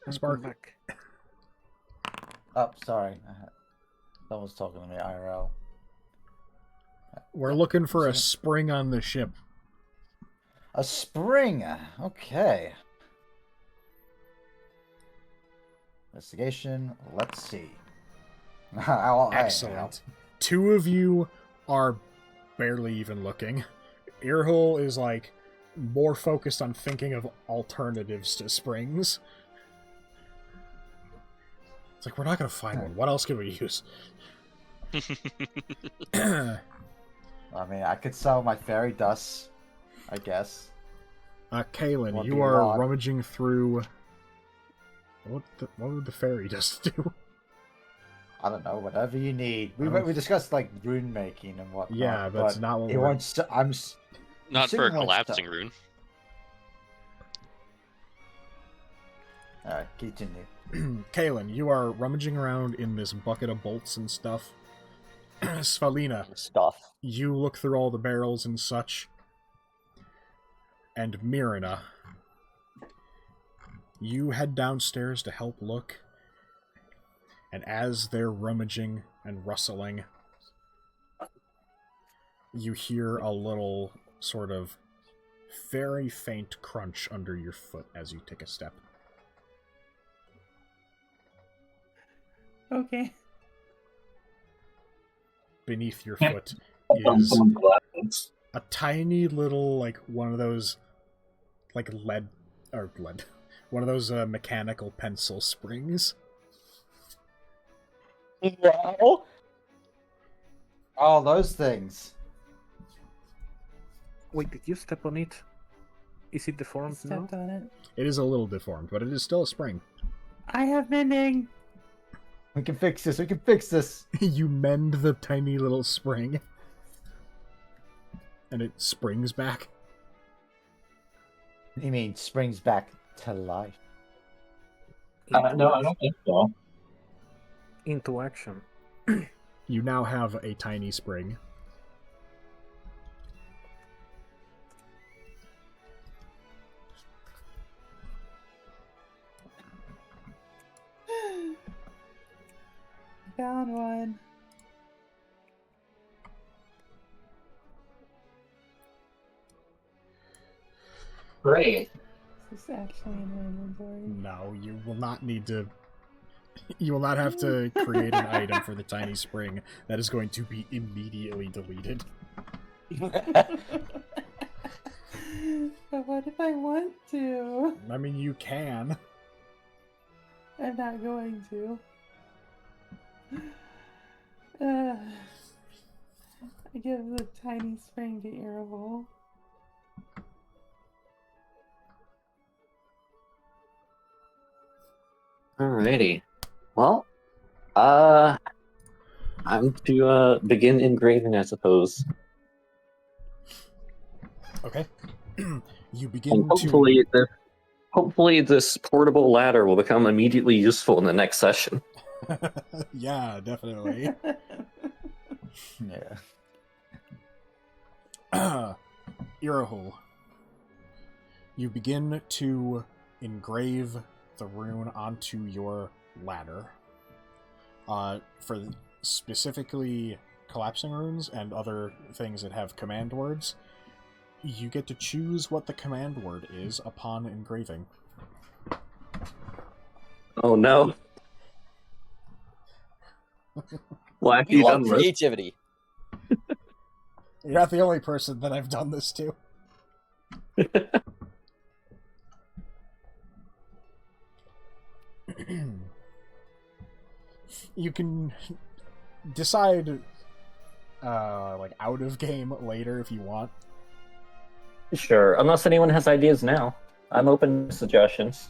And Spark. come back. Oh, sorry. Someone's talking to me, IRL. We're looking for a spring on the ship. A spring. Okay. Investigation. Let's see. Excellent. Two of you are barely even looking. Earhole is like more focused on thinking of alternatives to springs. It's like, we're not gonna find one. What else can we use? I mean, I could sell my fairy dust, I guess. Kaylin, What do you you are want? rummaging through... What would the fairy dust do? I don't know, whatever you need. We Um, we discussed like rune making and whatnot. Yeah, but it's not what it we're... won't. Not for a Assuming like collapsing stuff. rune. All right, continue. Kaylin, you are rummaging around in this bucket of bolts and stuff. Svalina, Stuff. you look through all the barrels and such. And Mirina, you head downstairs to help look. And as they're rummaging and rustling, you hear a little sort of very faint crunch under your foot as you take a step. Okay. Beneath your Yeah. foot On is someone's glasses. a tiny little, like, one of those, like, lead, one of those mechanical pencil springs. Wow. Oh, those things. Wait, did you step on it? Is it I deformed now? stepped on it. It is a little deformed, but it is still a spring. I have mending. We can fix this. We can fix this. You mend the tiny little spring, and it springs back. You mean springs back to life? No, I don't think so. Into action. You now have a tiny spring. Found one. Great. Is this actually in my inventory? No, you will not need to... You will not have to create an item for the tiny spring. That is going to be immediately deleted. But what if I want to? I mean, you can. I'm not going to. I give the tiny spring to Earhole. Alrighty. Well, I'm to begin engraving, I suppose. Okay. You And begin hopefully this portable ladder will become immediately useful in the next session. to... Yeah, definitely. Yeah. Irahul. You begin to engrave the rune onto your ladder. For specifically collapsing runes and other things that have command words, you get to choose what the command word is upon engraving. Oh no. Well, after We you've love done this, creativity. You're not the only person that I've done this to. You can decide, like, out of game later if you want. sure, unless anyone has ideas now. I'm open to suggestions.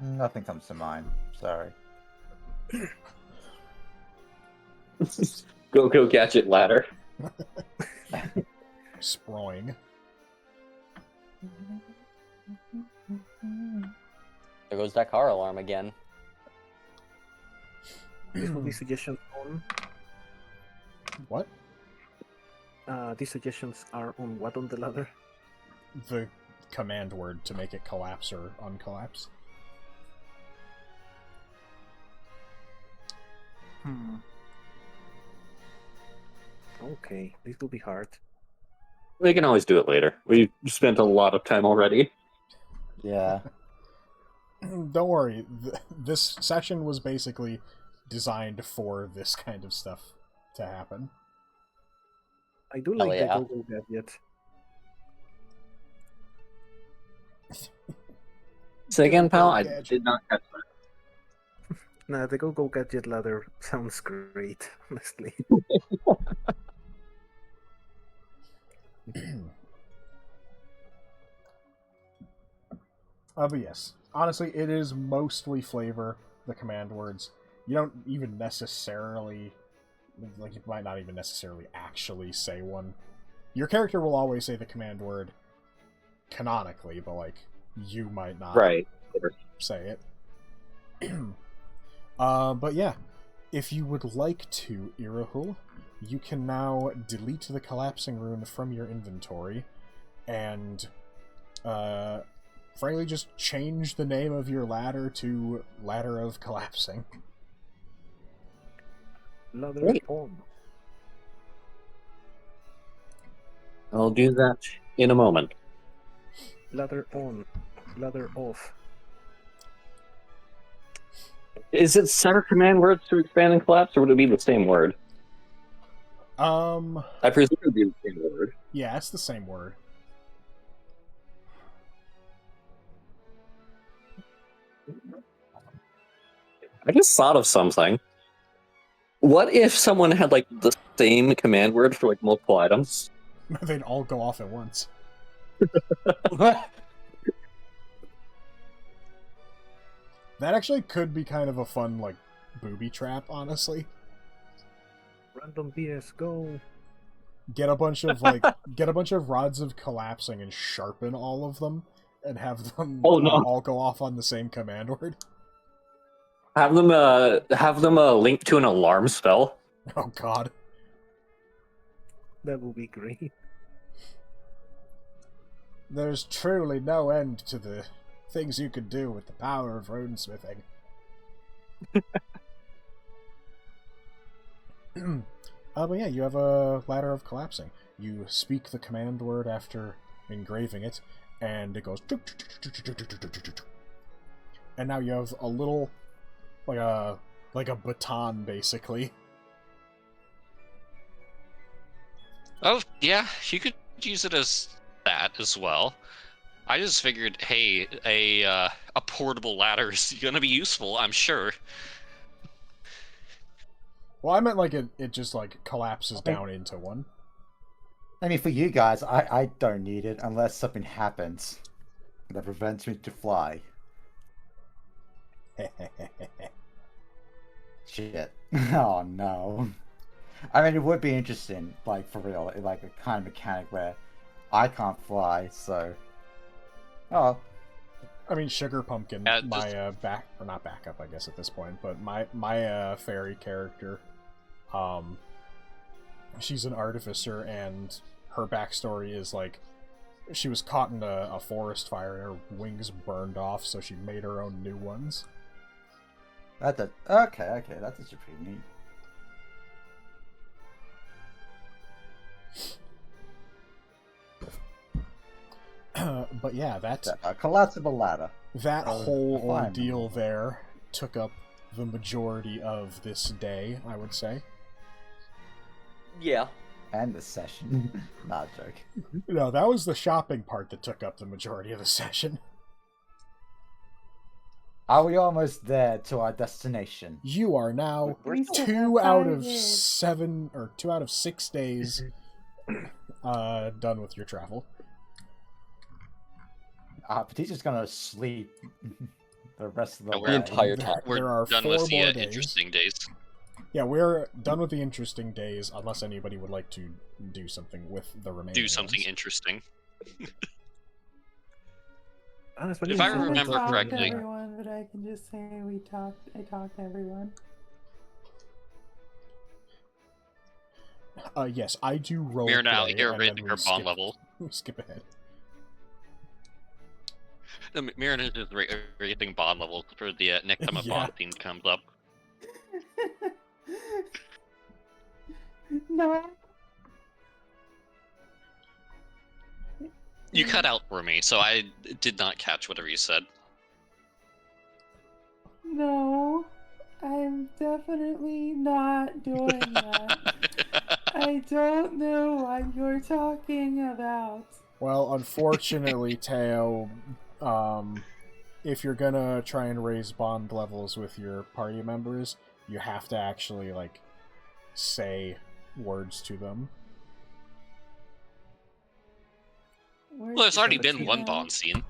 Nothing comes to mind. Sorry. Go gadget ladder. Sproing. There goes that car alarm again. This will be suggestions on. What? These suggestions are on what on the ladder? The command word to make it collapse or uncollapse. Okay, this will be hard. We can always do it later. We spent a lot of time already. Yeah. Don't worry. This session was basically designed for this kind of stuff to happen. I do Hell like yeah. the go-go gadget. Say again, pal? Go-go I gadget. did not catch that. Nah, the go-go gadget ladder sounds great, honestly. But yes, honestly, it is mostly flavor, the command words. You don't even necessarily, like, you might not even necessarily actually say one. Your character will always say the command word canonically, but, like, you might not Right. say it. But yeah, if you would like to, Irahul, you can now delete the collapsing rune from your inventory and, frankly, just change the name of your ladder to Ladder of Collapsing. Ladder Great. on. I'll do that in a moment. Ladder on. Ladder off. Is it set of command words to expand and collapse, or would it be the same word? I presume it would be the same word. Yeah, it's the same word. I just thought of something. What if someone had like the same command word for like multiple items? They'd all go off at once. That actually could be kind of a fun, like, booby trap, honestly. Random BS, go. Get a bunch of rods of collapsing and sharpen all of them and have them Oh, no. all go off on the same command word. Have them link to an alarm spell. Oh god. That would be great. There's truly no end to the things you could do with the power of runesmithing. But yeah, you have a Ladder of Collapsing. You speak the command word after engraving it, and it goes... And now you have a little... like a baton, basically. Oh, yeah, you could use it as that as well. I just figured, hey, a portable ladder is gonna be useful, I'm sure. Well, I meant like it just like collapses down into one. I mean, for you guys, I don't need it unless something happens that prevents me to fly. Shit. Oh no. I mean, it would be interesting, like, for real, like a kind of mechanic where I can't fly, so... Oh. I mean, Sugar Pumpkin, Yeah, my or not backup, I guess at this point, but my fairy character, she's an artificer, and her backstory is like she was caught in a forest fire and her wings burned off, so she made her own new ones. Okay, that's actually pretty neat. But yeah, that's A collapsible ladder. that whole fine. ordeal there took up the majority of this day, I would say. Yeah. And the session. Not a joke. No, that was the shopping part that took up the majority of the session. Are we almost there to our destination? You are now We still 2 have out 5 of years. 7 or 2 out of 6 days done with your travel. Petitia's gonna sleep the rest of the The way. entire time. We're There are done 4 with the more days. interesting days. Yeah, we're done with the interesting days, unless anybody would like to do something with the remaining Do something ones. interesting. Honestly, If I I haven't remember talked correctly- to everyone, but I can just say I talked to everyone. Yes, I do roll. We're now play, here and raising then her we bond skip- level. We skip ahead. Mirren is raising bond levels for the next time a Yeah. bond theme comes up. No. You cut out for me, so I did not catch whatever you said. No, I'm definitely not doing that. I don't know what you're talking about. Well, unfortunately, Teo, if you're gonna try and raise bond levels with your party members, you have to actually, like, say words to them. Where's Well, there's already the been one town? Bond scene.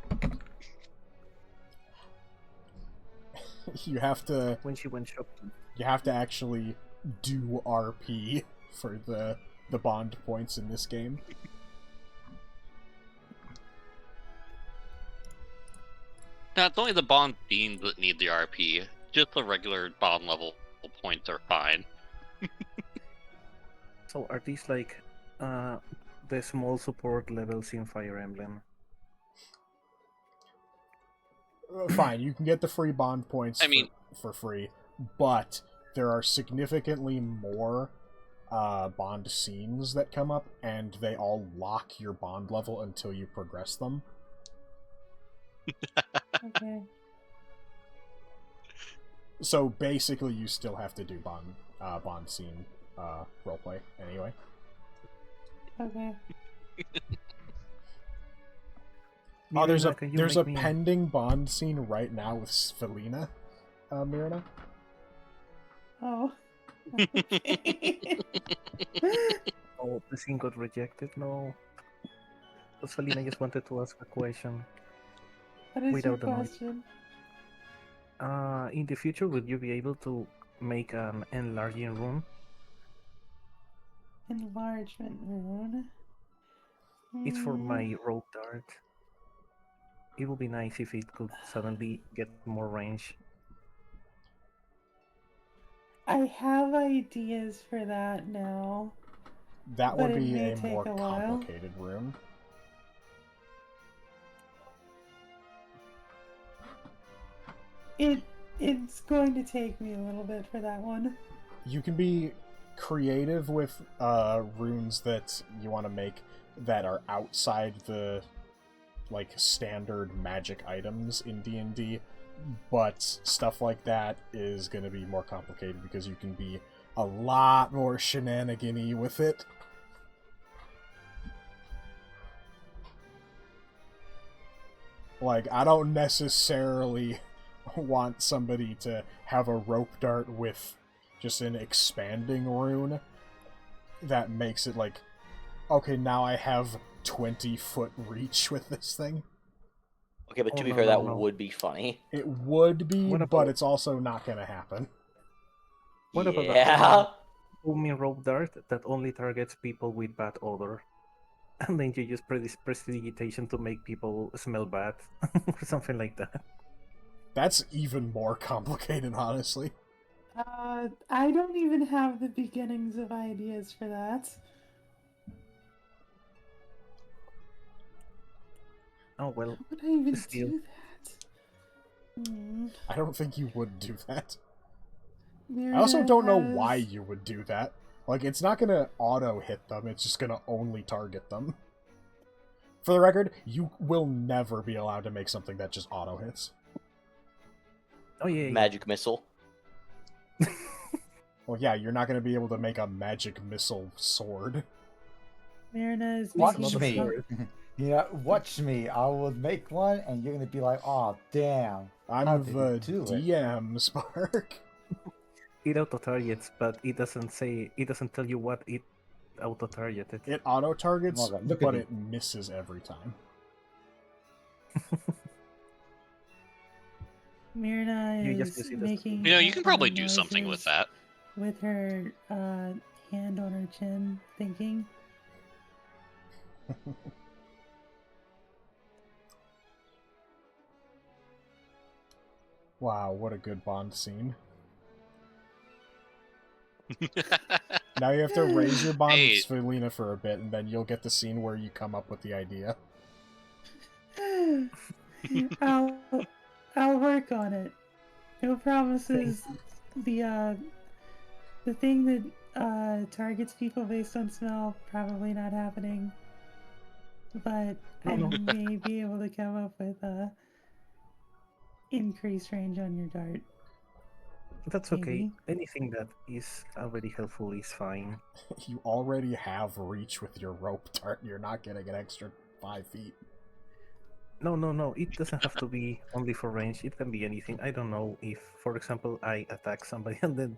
You have to When she went shopping. you have to actually do RP for the bond points in this game. Now, it's only the Bond beings that need the RP. Just the regular Bond level points are fine. So are these like the small support levels in Fire Emblem? Fine, you can get the free bond points I mean- for free, but there are significantly more bond scenes that come up, and they all lock your bond level until you progress them. Okay. So basically, you still have to do bond scene roleplay anyway. Okay. Oh, there's Mirna, can you a make me- pending bond scene right now with Svelina, Mirna. Oh. Okay. Oh, the scene got rejected? No. But Selena just wanted to ask a question. What is your Without the noise. question? In the future, will you be able to make an enlarging room? Enlargement rune. It's for Hmm, my rope dart. It would be nice if it could suddenly get more range. I have ideas for that now. That But would it be may a take more a while. complicated room. It's going to take me a little bit for that one. You can be creative with runes that you want to make that are outside the like standard magic items in D&D, but stuff like that is going to be more complicated because you can be a lot more shenanigan-y with it. Like, I don't necessarily want somebody to have a rope dart with just an expanding rune that makes it like, okay, now I have 20-foot reach with this thing. Okay, but Oh, to be no, fair, no, that no. would be funny. It would be, What but about- it's also not gonna happen. What about a Yeah. booming rope dart that only targets people with bad odor? And then you use prestidigitation to make people smell bad, or something like that. That's even more complicated, honestly. I don't even have the beginnings of ideas for that. Oh well, How would I even Still. do that? I don't think you would do that. I Mirna also don't know why has- you would do that. Like, it's not gonna auto-hit them, it's just gonna only target them. For the record, you will never be allowed to make something that just auto-hits. oh yeah, Magic missile. Well, yeah, you're not gonna be able to make a magic missile sword. Mirna is Watch making me. some- You know, watch me. I will make one, and you're gonna be like, "Oh, damn." How I'm did the he do it? DM, Spark. it auto targets, but it doesn't tell you what it auto targeted. It auto-targets, Oh my God, look at but you. it misses every time. Mirna You just is use it as a making. tool. You can probably do noises something with that. With her hand on her chin, thinking. Wow, what a good Bond scene. Now you have to raise your bond Hey. with Svelina for a bit, and then you'll get the scene where you come up with the idea. I'll work on it. No promises. The thing that targets people based on smell, probably not happening. but I may be able to come up with a increased range on your dart. That's okay. Maybe. Anything that is already helpful is fine. You already have reach with your rope dart. You're not getting an extra 5 feet. No. It doesn't have to be only for range. It can be anything. I don't know if, for example, I attack somebody and then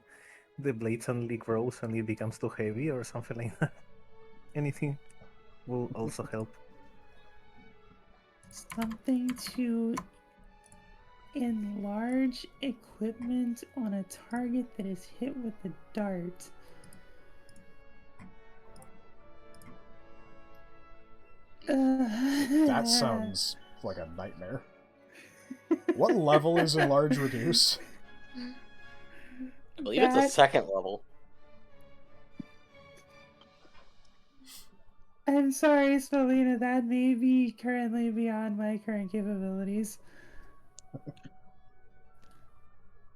the blade suddenly grows and it becomes too heavy or something like that. Anything will also help. Something to enlarge equipment on a target that is hit with a dart. That sounds like a nightmare. What level is enlarge reduce? I believe it's a That- second level. I'm sorry, Spalina, that may be currently beyond my current capabilities.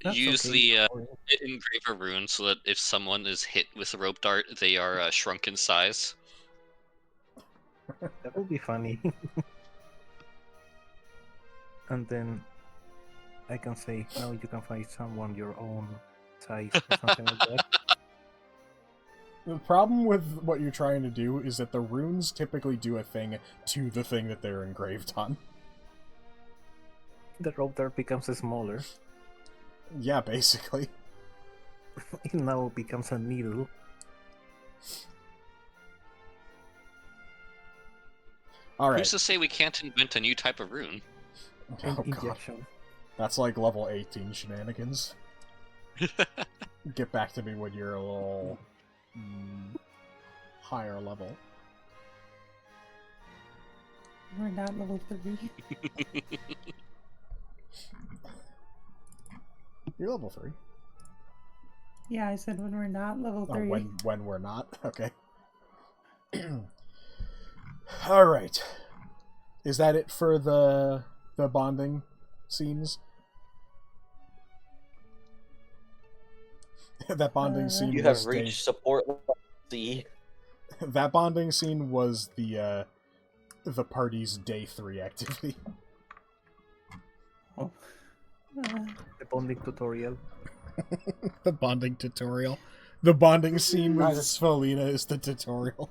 That's Use okay, the don't worry. engraver rune so that if someone is hit with a rope dart, they are shrunk in size. That will be funny. And then I can say, no, you can find someone your own size or something like that. The problem with what you're trying to do is that the runes typically do a thing to the thing that they're engraved on. The rope dart becomes smaller. Yeah, basically. It now becomes a needle. Alright. Who's to say we can't invent a new type of rune? An Oh, God. injection. That's like level 18 shenanigans. Get back to me when you're a little higher level. We're not level 3. You're level 3. Yeah, I said when we're not level 3. Oh, when we're not? Okay. Alright. Is that it for the bonding scenes? That bonding scene You was have reached support level C. that bonding scene was the party's day 3 activity. Uh, The bonding tutorial. The bonding tutorial. The bonding scene with Guys, Svalina is the tutorial.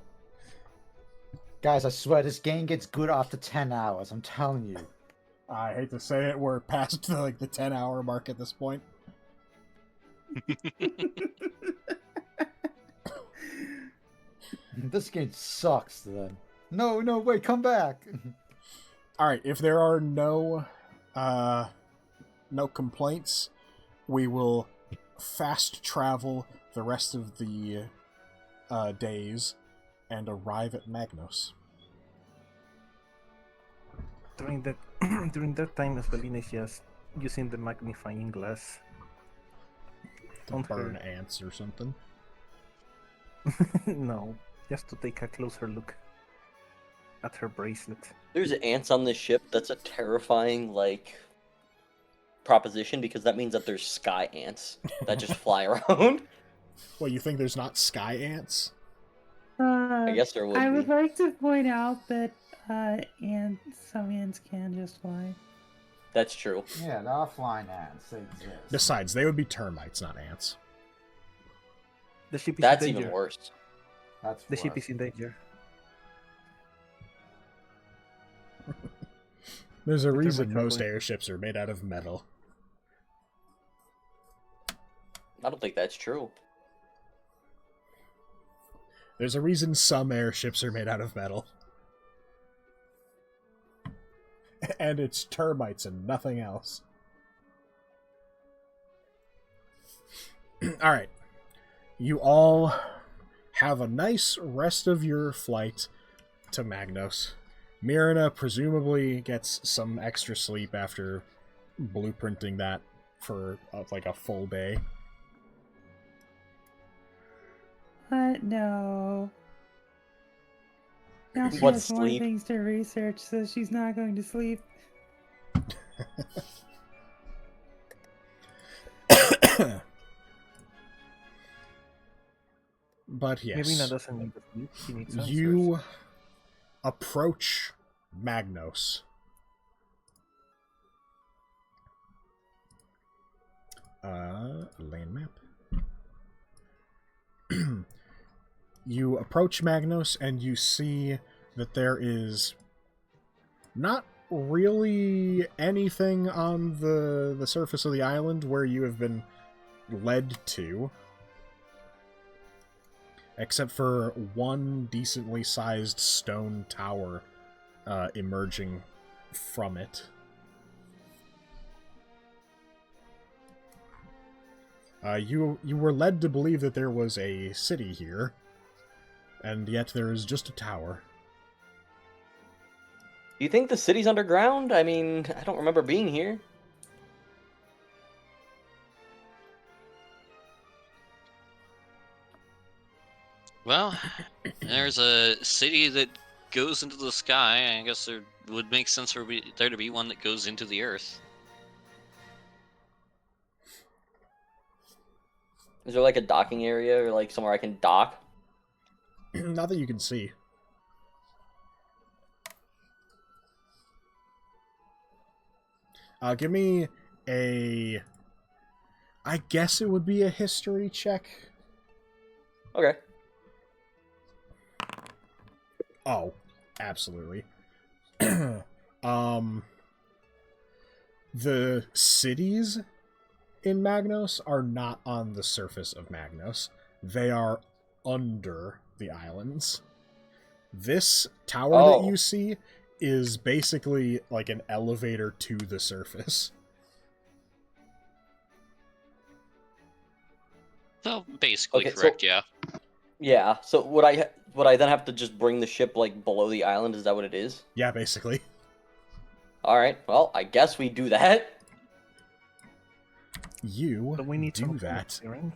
Guys, I swear this game gets good after 10 hours. I'm telling you. I hate to say it, we're past the 10-hour mark at this point. This game sucks then. No, wait, come back. Alright, if there are no complaints, we will fast travel the rest of the days and arrive at Magnos. During that during that time, Estelina is just using the magnifying glass. To On burn her. ants or something. No, just to take a closer look at her bracelet. There's ants on this ship. That's a terrifying, proposition because that means that there's sky ants that just fly around. Well, you think there's not sky ants? I guess there would I be. would like to point out that some ants can just fly. That's true. Yeah, there are flying ants. They exist. Besides, they would be termites, not ants. The ship is That's in even danger. worse. That's The ship worse. is in danger. There's a The reason termites are most going- airships are made out of metal. I don't think that's true. There's a reason some airships are made out of metal. And it's termites and nothing else. Alright. You all have a nice rest of your flight to Magnos. Mirna presumably gets some extra sleep after blueprinting that for a full day. No. Now she What has more sleep? things to research, so she's not going to sleep. But yes. Maybe Nina doesn't need to sleep. She needs answers. You approach Magnos. Land map. You approach Magnos and you see that there is not really anything on the surface of the island where you have been led to, except for one decently sized stone tower emerging from it. You were led to believe that there was a city here, and yet there is just a tower. Do you think the city's underground? I mean, I don't remember being here. Well, there's a city that goes into the sky. I guess there would make sense for there to be one that goes into the earth. Is there like a docking area or like somewhere I can dock? Not that you can see. Give me a... I guess it would be a history check. Okay. Oh, absolutely. The cities in Magnos are not on the surface of Magnos. They are under the islands. This tower that you see is basically like an elevator to the surface. So basically Okay, correct, yeah. Yeah. So would I then have to just bring the ship like below the island? Is that what it is? Yeah, basically. All right. Well, I guess we do that. You Don't we need do some that. kind of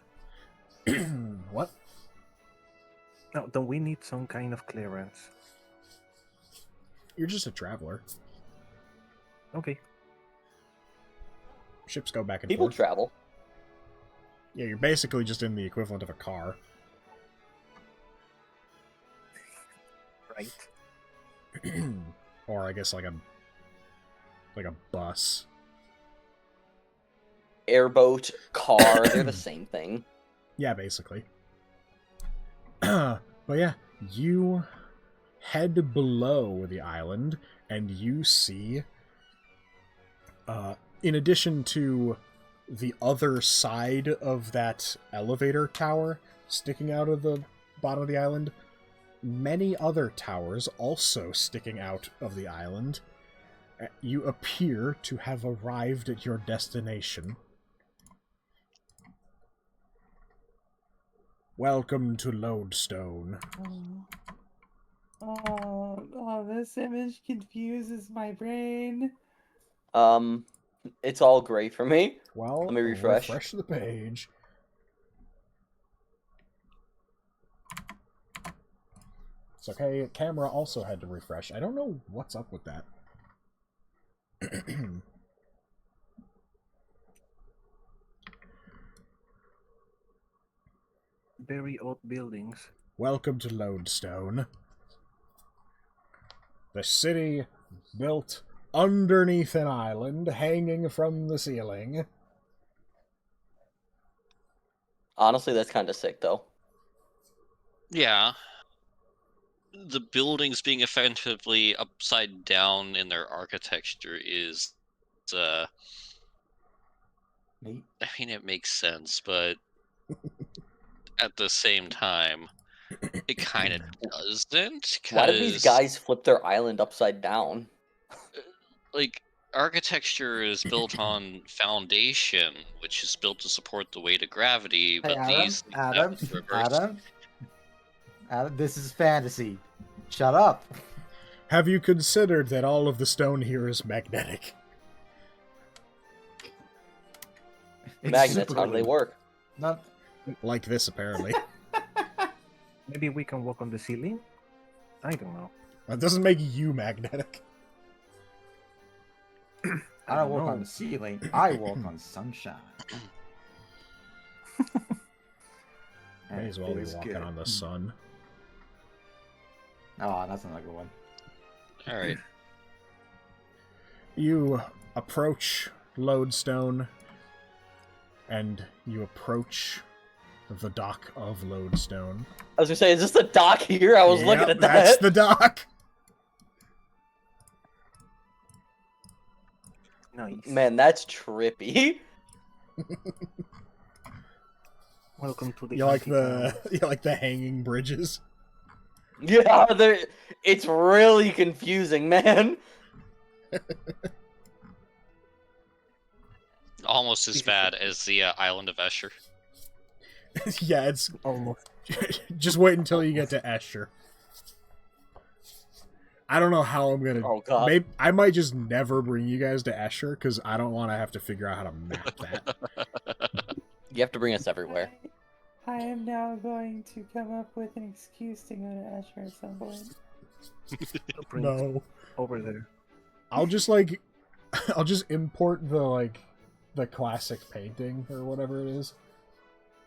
clearance? What? No, don't we need some kind of clearance? You're just a traveler. Okay. Ships go back and People forth. travel. Yeah, you're basically just in the equivalent of a car. Right. Or I guess like a bus. Airboat, car, they're the same thing. Yeah, basically. But yeah, you head below the island and you see, in addition to the other side of that elevator tower sticking out of the bottom of the island, many other towers also sticking out of the island. You appear to have arrived at your destination. Welcome to Lodestone. Oh, this image confuses my brain. It's all gray for me. Well, Let me refresh. Refresh the page. It's okay, camera also had to refresh. I don't know what's up with that. Very odd buildings. Welcome to Lodestone. The city built underneath an island hanging from the ceiling. Honestly, that's kind of sick, though. Yeah. The buildings being effectively upside down in their architecture is, Neat. I mean, it makes sense, but at the same time, it kind of doesn't. Why did these guys flip their island upside down? Like, architecture is built on foundation, which is built to support the weight of gravity, Hey, but Adam, these things have to reverse. Adam, this is fantasy. Shut up. Have you considered that all of the stone here is magnetic? It's Magnets, super how do they cool. work? Not, Like this, apparently. Maybe we can walk on the ceiling? I don't know. That doesn't make you magnetic. I don't walk know. on the ceiling. I walk on sunshine. May as well be Feels walking good. on the sun. Oh, that's another good one. All right. You approach Lodestone, and you approach the dock of Lodestone. I was gonna say, is this the dock here? I was looking Yep, at that. That's the dock. Nice. Man, that's trippy. Welcome to the. You like underground. the hanging bridges. Yeah, it's really confusing, man. Almost as bad as the island of Escher. Yeah, it's Almost. just wait until you get to Escher. I don't know how I'm gonna. Oh god. Maybe I might just never bring you guys to Escher because I don't want to have to figure out how to map that. You have to bring us everywhere. I am now going to come up with an excuse to go to Escher at some point. Bring No, over there. I'll just import the classic painting or whatever it is,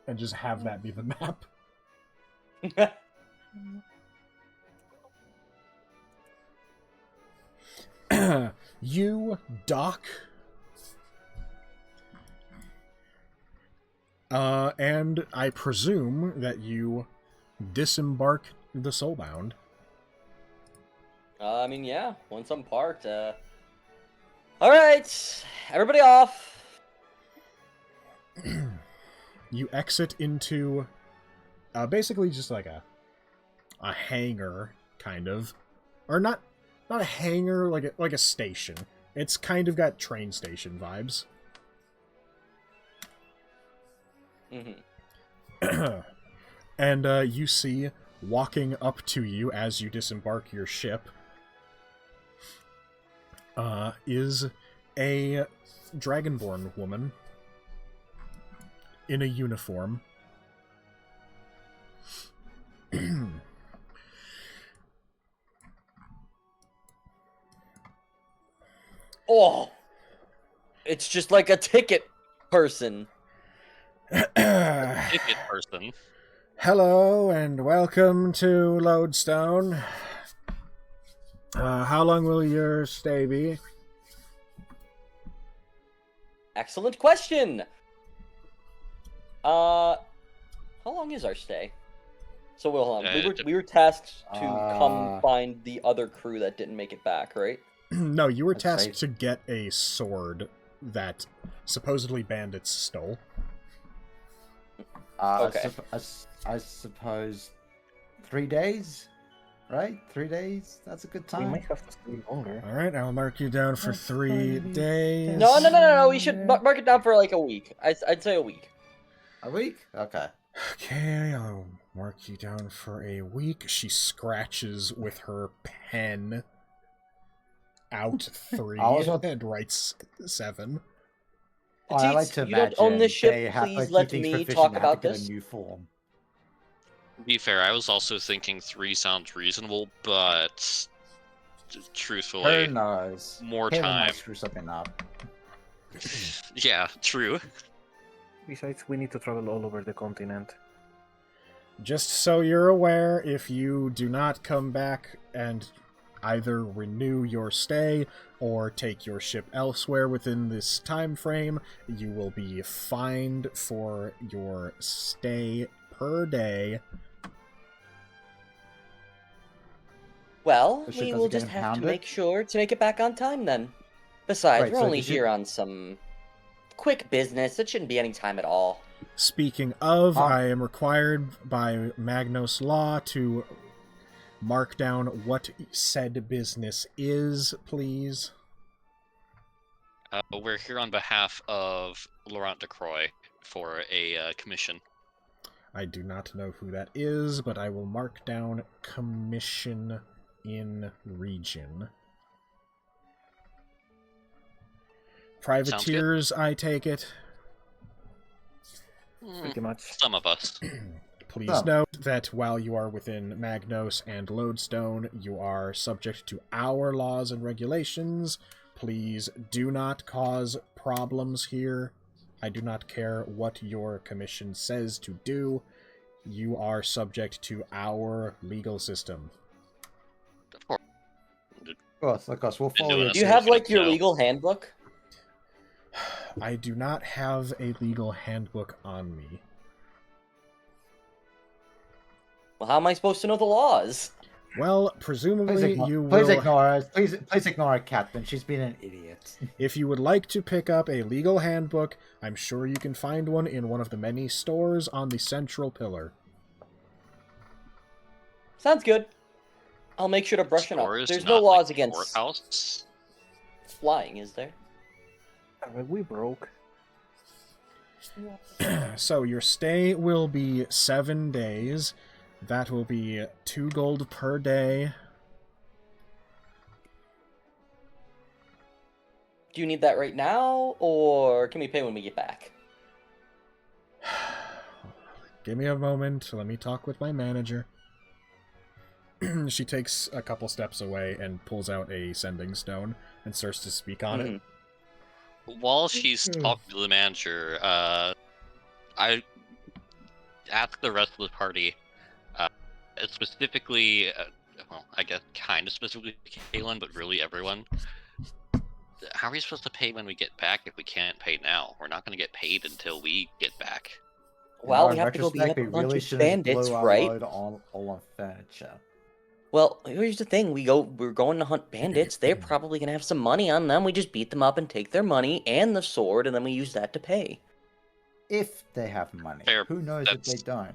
and just have that be the map. You dock, and I presume that you disembark the Soulbound. I mean, yeah. Once I'm parked, all right, everybody off. You exit into basically just like a hangar, kind of, or not a hangar, like a station. It's kind of got train station vibes. Mm-hmm. And you see walking up to you as you disembark your ship is a Dragonborn woman in a uniform. Oh, it's just like a ticket person. Ticket person. Hello and welcome to Lodestone. How long will your stay be? Excellent question. How long is our stay? So we'll hold on. We were tasked to come find the other crew that didn't make it back, right? No, you were Let's tasked say- to get a sword that supposedly bandits stole. Okay. I suppose 3 days, right? 3 days. That's a good We time. might have to stay longer. All right, I'll mark you down for That's 3 funny. days. No. We should mark it down for like a week. I'd say a week. A week? Okay. Okay, I'll mark you down for a week. She scratches with her pen out 3 I was about- and writes 7. Oh, I like to You don't imagine own this ship, they have, please like, let keep things me proficient, talk they have to about get this. a new form. To be fair, I was also thinking 3 sounds reasonable, but truthfully, Who knows? more Him and I time. screw something up. Yeah, true. Besides, we need to travel all over the continent. Just so you're aware, if you do not come back and either renew your stay or take your ship elsewhere within this time frame, you will be fined for your stay per day. Well, The ship we doesn't will get just have to impounded? make sure to make it back on time then. Besides, Right, we're so only the ship- here on some quick business. It shouldn't be any time at all. Speaking of, Huh? I am required by Magnos law to mark down what said business is, please. We're here on behalf of Laurent de Croix for a commission. I do not know who that is, but I will mark down commission in region. Privateers, I take it. Pretty much. Some of us. Please Oh. note that while you are within Magnos and Lodestone, you are subject to our laws and regulations. Please do not cause problems here. I do not care what your commission says to do. You are subject to our legal system. Of course. Of course, we'll Been follow doing your it Do you since have we like didn't your know. legal handbook? I do not have a legal handbook on me. Well, how am I supposed to know the laws? Well, Please presumably ignore, you please will. ignore her. Please ignore her, Captain. She's been an idiot. If you would like to pick up a legal handbook, I'm sure you can find one in one of the many stores on the central pillar. Sounds good. I'll make sure to brush it up. Stores, There's no not laws like the against courthouse. flying, is there? We broke. So your stay will be 7 days. That will be 2 gold per day. Do you need that right now, or can we pay when we get back? Give me a moment. Let me talk with my manager. She takes a couple steps away and pulls out a sending stone and starts to speak on it. While she's talking to the manager, I ask the rest of the party, specifically, well, I guess kind of specifically Kaylin, but really everyone. How are we supposed to pay when we get back if we can't pay now? We're not going to get paid until we get back. Well, In we have to go beat up retrospect, a we bunch really of shouldn't bandits, blow our right? load all on furniture. Well, here's the thing. We're going to hunt bandits. They're probably going to have some money on them. We just beat them up and take their money and the sword, and then we use that to pay. If they have money. Fair, Who knows if they that's- don't?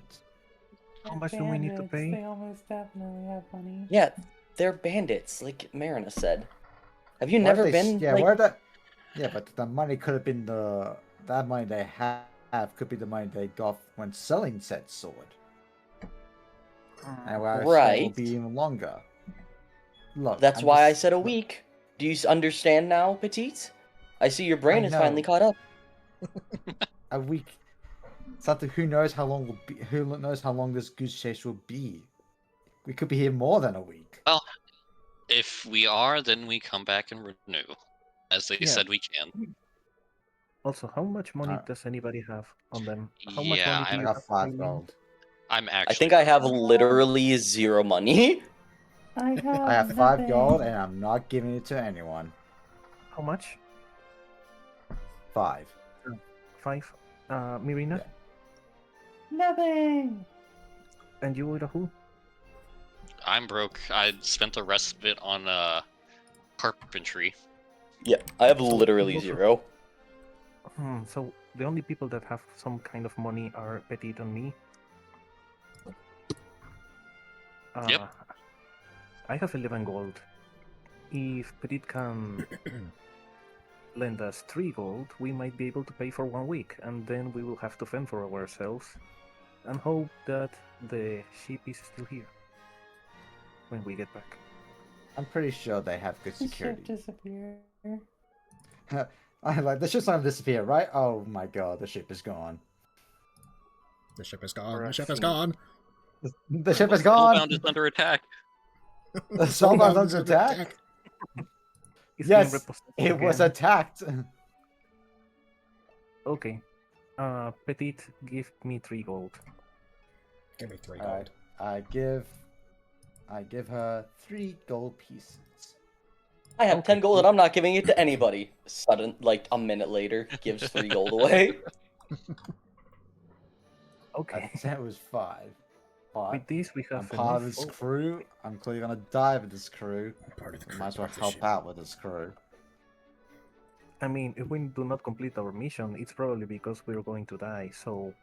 How much do we need to Bandits, pay? They almost definitely have money. Yeah, they're bandits, like Marina said. Have you What if never they- been, Yeah, like... where that? Yeah, but the money could have been that money they have could be the money they got when selling said sword. And our stay will Right. be even longer. Look, That's I'm why I just- said a week. Do you understand now, Petite? I see your brain I is finally know. caught up. A week. Something. Who knows how long will be? Who knows how long this goose chase will be? We could be here more than a week. Well, if we are, then we come back and renew, as they Yeah. said we can. Also, how much money Alright. does anybody have on them? How much Yeah, money do I you got have? 5 Eileen? gold. I'm I actually. think I have literally 0 money. I have, I have 5 gold, nothing. and I'm not giving it to anyone. How much? 5. 5. Mirina? Yeah. Nothing. And you, Irahu? I'm broke. I spent the rest of it on carpentry. Yeah, I have So, literally both of- 0. So the only people that have some kind of money are Petite and me. Yep. I have 11 gold. If Petite can lend us 3 gold, we might be able to pay for 1 week, and then we will have to fend for ourselves and hope that the ship is still here when we get back. I'm pretty sure they have good The ship security. disappeared. I'm like, the ship's not gonna disappear, right? Oh my god, the ship is gone. The ship is gone. Or The a ship is scene. gone. The ship is Spellbound gone! is under attack. The Spellbound under attack? It's Yes, being repossessed it was again. attacked. Okay. Petite, give me 3 gold. Give me 3 gold. Alright, I give her 3 gold pieces. I have Okay, 10 gold and I'm not giving it to anybody. Like a minute later, gives 3 gold away. Okay. I said it was 5. But With this, we I'm have part of enough. this crew. I'm clearly gonna die with this crew. Part of the crew, Might as well part of the help ship. out with this crew. I mean, if we do not complete our mission, it's probably because we're going to die. So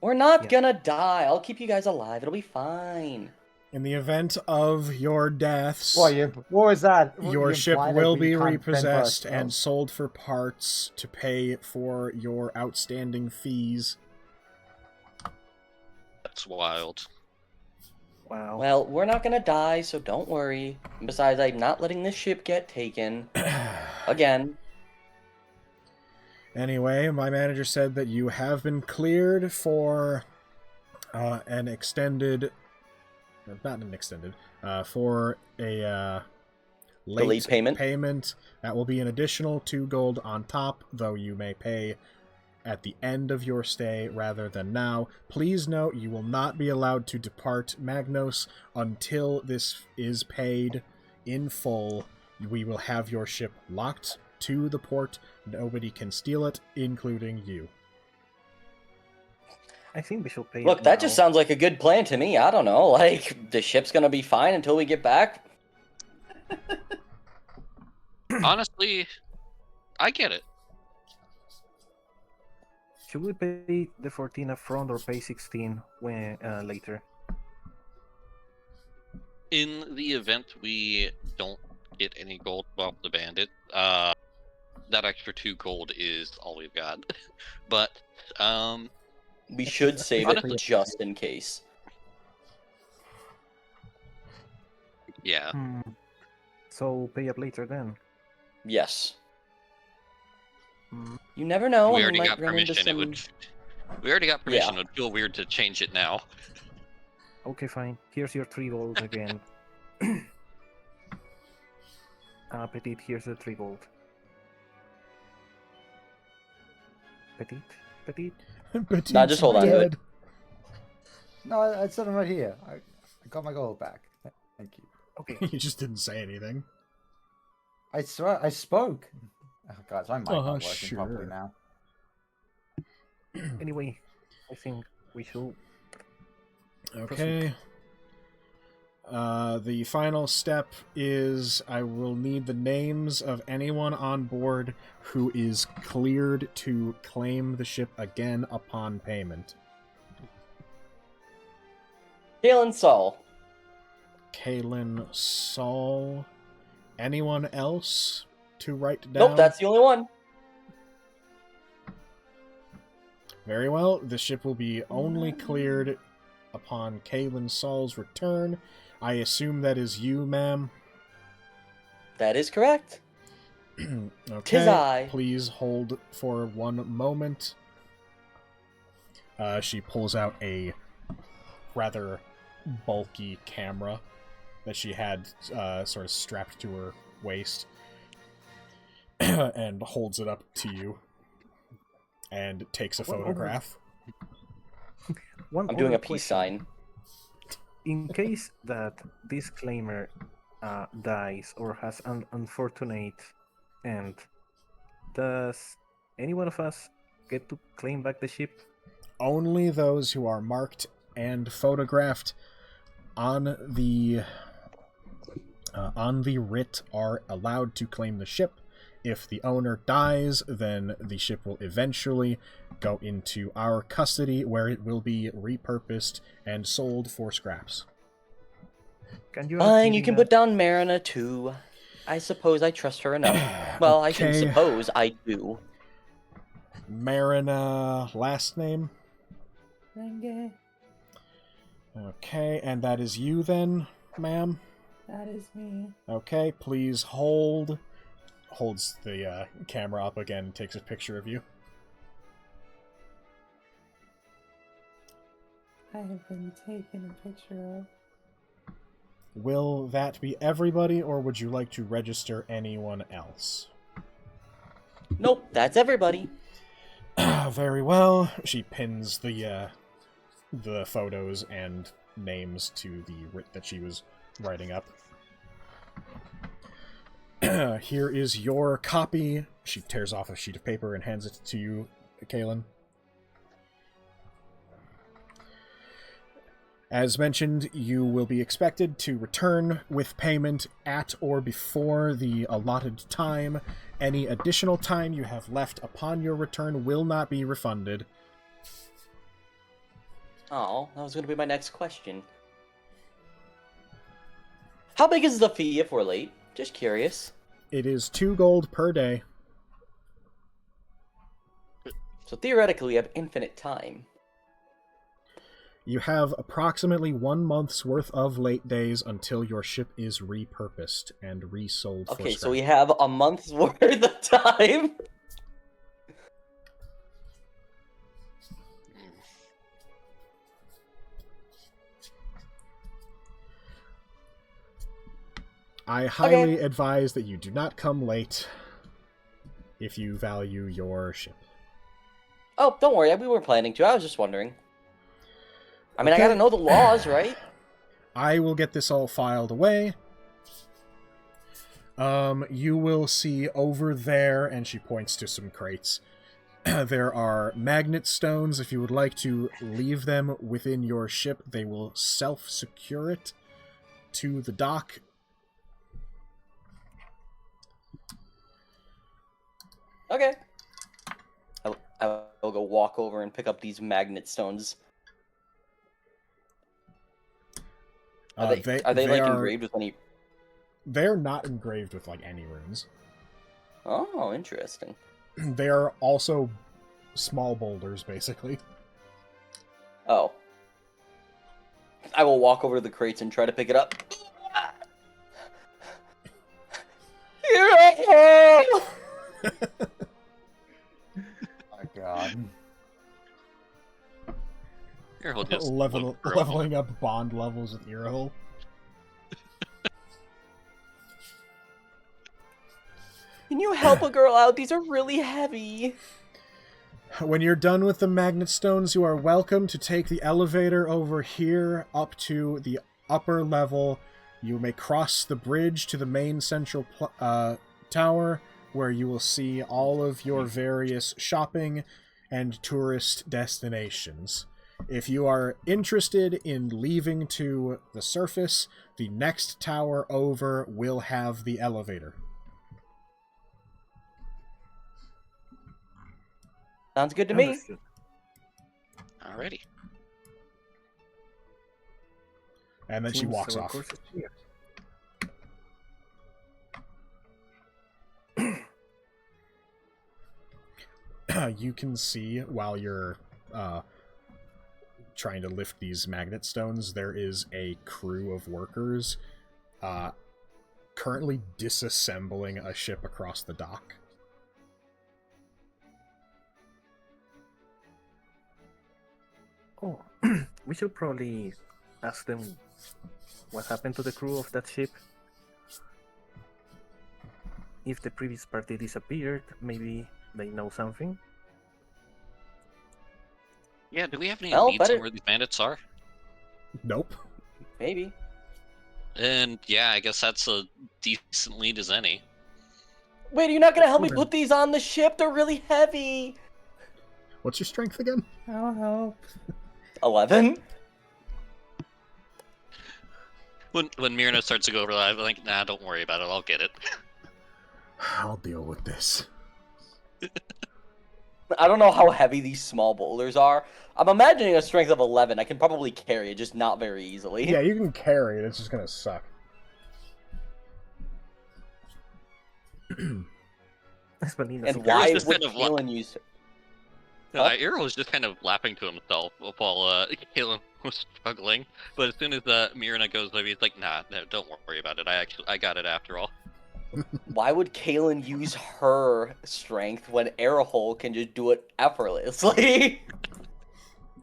We're not Yeah. gonna die. I'll keep you guys alive. It'll be fine. In the event of your deaths, What was that? your You ship implying will that we be can't fend for repossessed and ourselves? sold for parts to pay for your outstanding fees. That's wild. wow. Well, we're not gonna die, so don't worry. Besides, I'm not letting this ship get taken. Again. Anyway, my manager said that you have been cleared for an extended... Not an extended. For a Delayed payment? payment. That will be an additional 2 gold on top, though you may pay at the end of your stay rather than now. Please note you will not be allowed to depart Magnos until this is paid. in full. We will have your ship locked to the port. Nobody can steal it, including you. I think we should pay. Look, it that now. just sounds like a good plan to me. I don't know. Like, the ship's gonna be fine until we get back. Honestly, I get it. Should we pay the 14 up front or pay 16 when later? In the event we don't get any gold off the bandit, that extra 2 gold is all we've got. But We should save it Honestly- just in case. yeah, So pay up later then. Yes. Hmm. You never know. we we already might got run into permission. some... We already got permission. Yeah. It would feel weird to change it now. Okay, fine. Here's your 3 gold again. Petit, here's the 3 gold. Petit? But Nah, just hold on to it. No, I said them right here. I got my gold back. Thank you. Okay. You just didn't say anything. I swear, I spoke. Oh, guys, my mic not working sure. properly now. Anyway, I think we should. Okay. The final step is I will need the names of anyone on board who is cleared to claim the ship again upon payment. Galen Saul. Kaylin Saul. Anyone else to write down? Nope, that's the only one. Very well. The ship will be only cleared upon Kaylin Saul's return. I assume that is you, ma'am. That is correct. Okay. 'Tis I. Please hold for one moment. She pulls out a rather bulky camera that she had sort of strapped to her waist and holds it up to you and takes a photograph. One I'm doing a other peace question. sign. In case that this claimer dies or has an unfortunate end, does any one of us get to claim back the ship? Only those who are marked and photographed on the writ are allowed to claim the ship. If the owner dies, then the ship will eventually go into our custody, where it will be repurposed and sold for scraps. Can you? Fine, you can put down Marina too. I suppose I trust her enough. Well, I shouldn't Okay. suppose, I do. Marina, last name? Renge, Okay, and that is you then, ma'am? that is me. Okay, please hold. Holds the camera up again and takes a picture of you. I have been taken a picture of. Will that be everybody, or would you like to register anyone else? Nope, that's everybody. Very well. She pins the photos and names to the writ that she was writing up. Here is your copy. She tears off a sheet of paper and hands it to you, Kaylin. As mentioned, you will be expected to return with payment at or before the allotted time. Any additional time you have left upon your return will not be refunded. Oh, that was going to be my next question. How big is the fee if we're late? Just curious. It is 2 gold per day. So theoretically, we have infinite time. You have approximately 1 month's worth of late days until your ship is repurposed and resold for Okay, scrap. so we have a month's worth of time. I highly advise that you do not come late if you value your ship. Oh, don't worry, we weren't planning to. I was just wondering. I mean, Okay. I gotta know the laws, right? I will get this all filed away. You will see over there, and she points to some crates. There are magnet stones. If you would like to leave them within your ship, they will self-secure it to the dock. Okay. I will go walk over and pick up these magnet stones. Are they like engraved with any? They're not engraved with like any runes. Oh, interesting. They are also small boulders, basically. Oh. I will walk over to the crates and try to pick it up. Here I am! My God. Earhole just Leveling up bond levels with Earhole. Can you help a girl out? These are really heavy. When you're done with the magnet stones, you are welcome to take the elevator over here up to the upper level. You may cross the bridge to the main central tower, where you will see all of your various shopping and tourist destinations. If you are interested in leaving to the surface, the next tower over will have the elevator. Sounds good to me. Alrighty. And then she walks off. You can see while you're trying to lift these magnet stones, there is a crew of workers currently disassembling a ship across the dock. Oh, we should probably ask them what happened to the crew of that ship. If the previous party disappeared, maybe they know something. Yeah, do we have any Well, leads on where these bandits are? Nope. Maybe. And yeah, I guess that's a decent lead as any. Wait, are you not gonna help me put these on the ship? They're really heavy. What's your strength again? I'll help. 11? When Myrna starts to go over that, I'm like, nah, don't worry about it, I'll get it. I'll deal with this. I don't know how heavy these small boulders are. I'm imagining a strength of 11. I can probably carry it, just not very easily. Yeah, you can carry it. It's just gonna suck. And why would Kaelin use it? Earl was just kind of laughing to himself while Kaelin was struggling. But as soon as Myrna goes over, he's like, nah, no, don't worry about it. I got it after all. Why would Kaelin use her strength when Airhole can just do it effortlessly?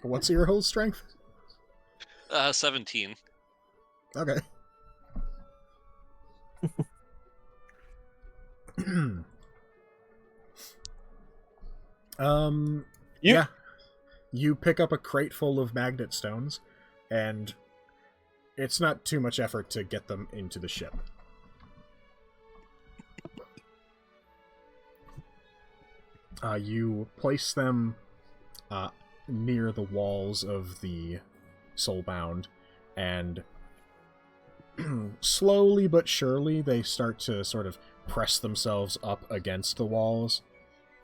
What's your whole strength? 17. Okay. Yeah. You pick up a crate full of magnet stones, and it's not too much effort to get them into the ship. You place them near the walls of the Soulbound, and slowly but surely they start to sort of press themselves up against the walls,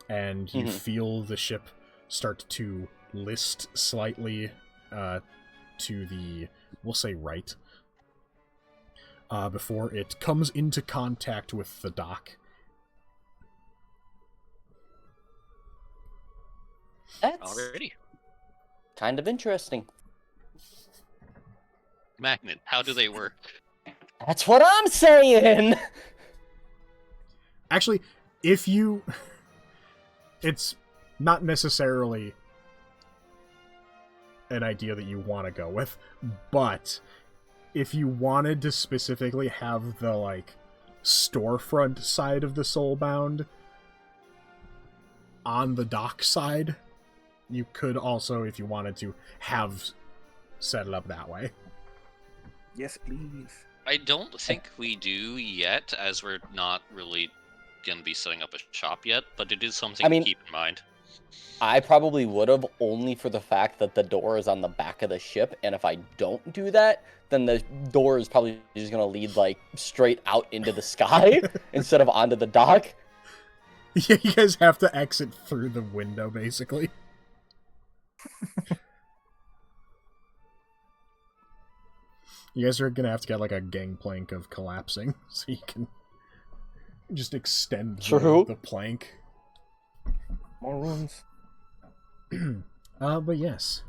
and you feel the ship start to list slightly to the, we'll say, right, before it comes into contact with the dock. That's Already. kind of interesting. Magnet, how do they work? That's what I'm saying! Actually, if you... It's not necessarily an idea that you want to go with, but if you wanted to specifically have the, like, storefront side of the Soulbound on the dock side, you could also, if you wanted to, have set it up that way. Yes, please. I don't think we do yet, as we're not really going to be setting up a shop yet, but it is something I mean- to keep in mind. I probably would have, only for the fact that the door is on the back of the ship, and if I don't do that, then the door is probably just going to lead, like, straight out into the sky instead of onto the dock. Yeah, you guys have to exit through the window, basically. You guys are gonna have to get like a gangplank of collapsing, so you can just extend True. the plank. More runes. But yes.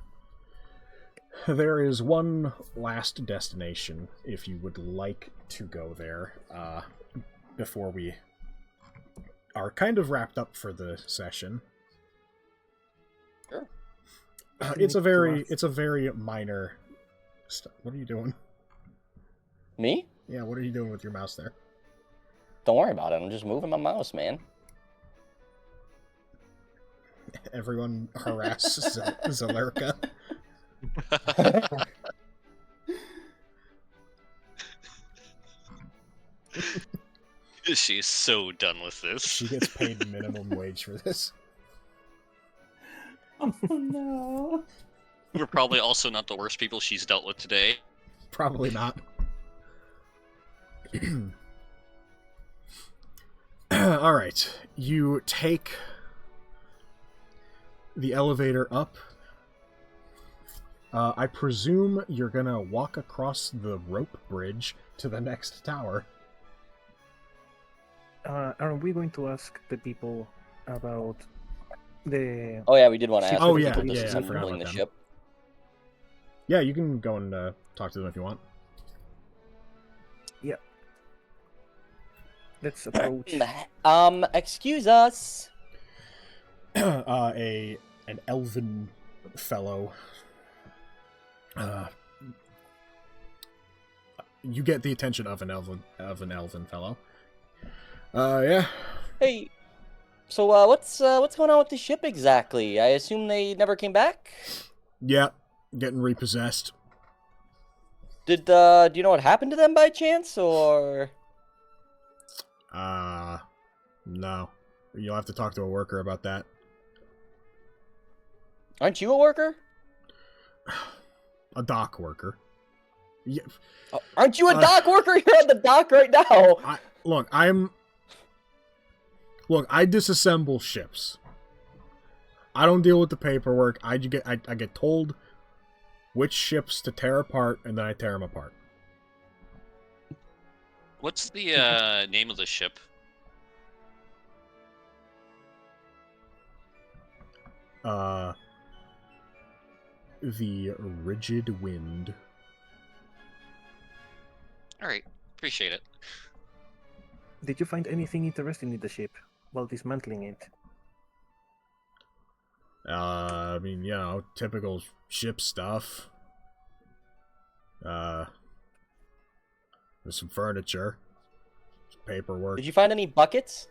There is one last destination, if you would like to go there, before we are kind of wrapped up for the session. Sure. It's a very minor What are you doing? Me? Yeah, what are you doing with your mouse there? Don't worry about it. I'm just moving my mouse, man. Everyone harass Zelerica. She's so done with this. She gets paid minimum wage for this. Oh no. We're probably also not the worst people she's dealt with today. Probably not. Alright, you take the elevator up. I presume you're gonna walk across the rope bridge to the next tower. Are we going to ask the people about the... Oh yeah, we did want to Ship ask Oh, the yeah, people yeah, I forgot disassembling about the them. ship. Yeah, you can go and talk to them if you want. Let's approach. Excuse us. An elven fellow. You get the attention of an elven fellow. Yeah. Hey, so what's going on with the ship exactly? I assume they never came back. Yeah, getting repossessed. Do you know what happened to them by chance, or? No. You'll have to talk to a worker about that. Aren't you a worker? A dock worker. Yeah. Aren't you a dock worker? You're at the dock right now. I disassemble ships. I don't deal with the paperwork. I get told which ships to tear apart, and then I tear them apart. What's the name of the ship? The Rigid Wind. Alright, appreciate it. Did you find anything interesting in the ship while dismantling it? I mean, typical ship stuff. There's some furniture, some paperwork. Did you find any buckets?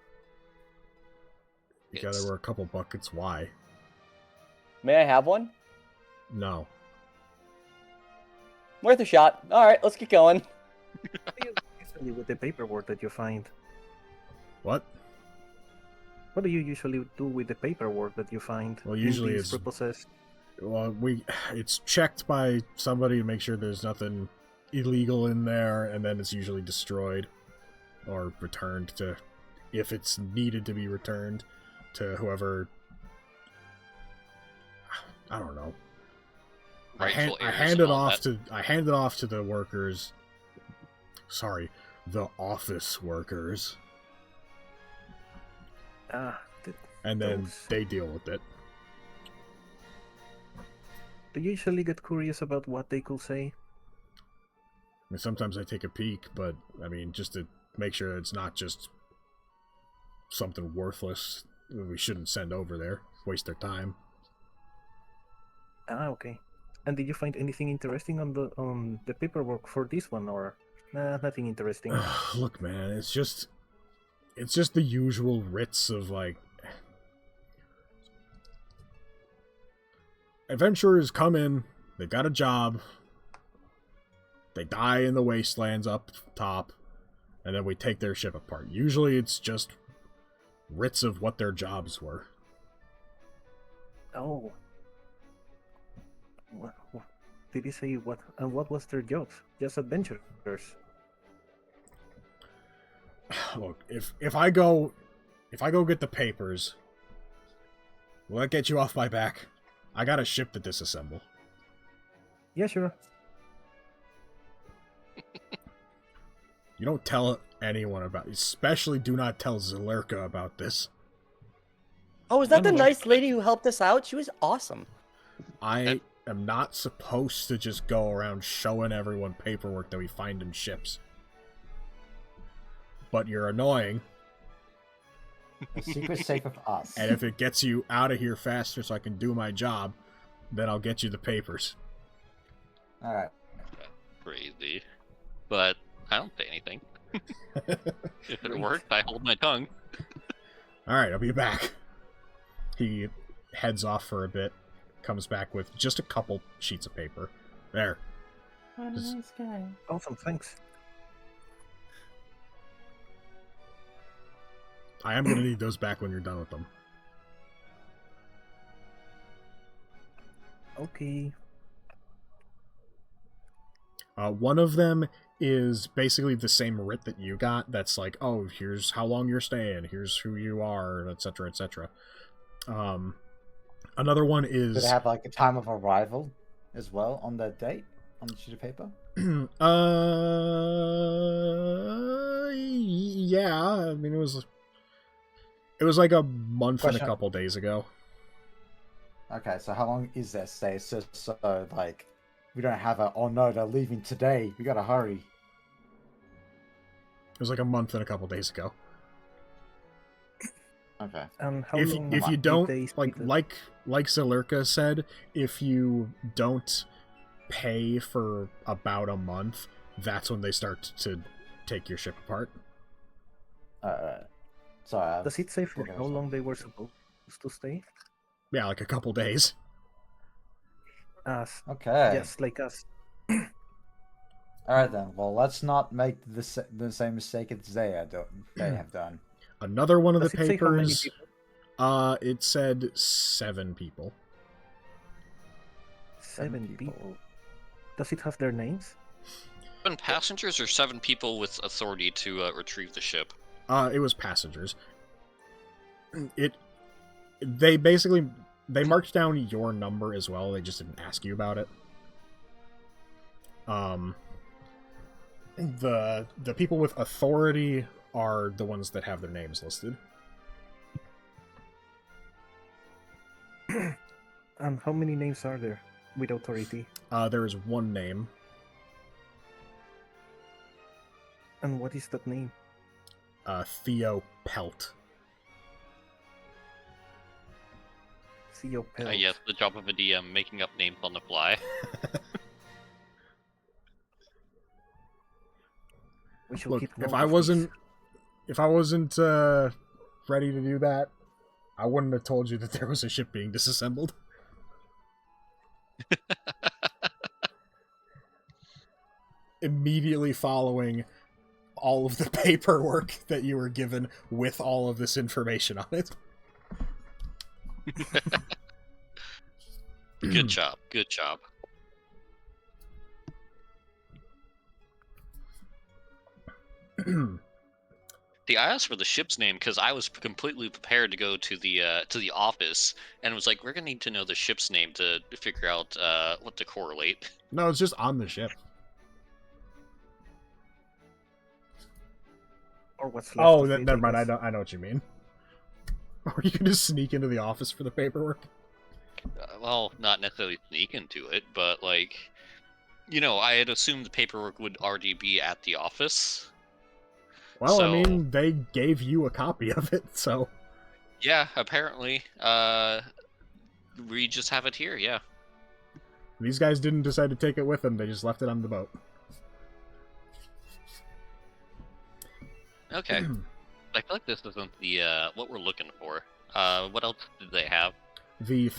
Yeah, there were a couple buckets. Why? May I have one? No. Worth a shot. All right, let's get going. Usually with the paperwork that you find. What? What do you usually do with the paperwork that you find? Well, in usually these it's repossessed? Well, it's checked by somebody to make sure there's nothing illegal in there, and then it's usually destroyed or returned to, if it's needed to be returned to whoever. I don't know. I hand it off to the workers. Sorry, the office workers, and then they deal with it. Do you usually get curious about what they could say? I mean, sometimes I take a peek, but I mean, just to make sure it's not just something worthless that we shouldn't send over there, waste their time. Okay. And did you find anything interesting on the paperwork for this one, or nothing interesting? Look, man, it's just the usual writs of like adventurers come in, they've got a job, They die in the wastelands up top, and then we take their ship apart. Usually it's just writs of what their jobs were. Oh. Did he say what? And what was their jobs? Just adventurers. Look, if I go get the papers, will that get you off my back? I got a ship to disassemble. Yeah, sure. You don't tell anyone about it. Especially do not tell Zelurka about this. Oh, is that the no. nice lady who helped us out? She was awesome. I am not supposed to just go around showing everyone paperwork that we find in ships. But you're annoying, The secret's safe with us. and if it gets you out of here faster so I can do my job, then I'll get you the papers. All right. Crazy. But I don't say anything. If it worked, I hold my tongue. Alright, I'll be back. He heads off for a bit, comes back with just a couple sheets of paper. There. What a nice guy. Awesome, thanks. I am going to need those back when you're done with them. Okay. One of them is basically the same writ that you got. That's like, oh, here's how long you're staying, here's who you are, etc., etc. Another one is... Did it have like a time of arrival as well on the date on the sheet of paper? Yeah. I mean, it was like a month and a Question. couple days ago. Okay, so how long is that stay? It's just so like we don't have a, oh no, they're leaving today, we gotta hurry. It was like a month and a couple days ago. Okay. And how If long you did don't they speak the- like Zelurka said, if you don't pay for about a month, that's when they start to take your ship apart. Sorry. Does it say for Okay, how long they were supposed to stay? Yeah, like a couple days. As Okay. yes, like us. All right then. Well, let's not make the same mistake as they have done. Another one of Does the it say how many papers, people? it said 7 people. 7 people. Does it have their names? 7 passengers or 7 people with authority to retrieve the ship? It was passengers. They marked down your number as well. They just didn't ask you about it. The people with authority are the ones that have their names listed. And how many names are there with authority? There is one name. And what is that name? Theo Pelt. Theo Pelt. Yes, the job of a DM, making up names on the fly. We should Look, keep if note I of wasn't these. ready to do that, I wouldn't have told you that there was a ship being disassembled. Immediately following all of the paperwork that you were given with all of this information on it. Good job, good job. I asked for the ship's name because I was completely prepared to go to the office and was like, we're gonna need to know the ship's name to figure out what to correlate. No, it's just on the ship. Or what's left Oh, of it, never mind. guess. I know what you mean. Or you can just sneak into the office for the paperwork. Well, not necessarily sneak into it, but like, you know, I had assumed the paperwork would already be at the office. Well, So- I mean, they gave you a copy of it, so... Yeah, apparently. We just have it here, yeah. These guys didn't decide to take it with them, they just left it on the boat. Okay. I feel like this isn't the what we're looking for. What else did they have? The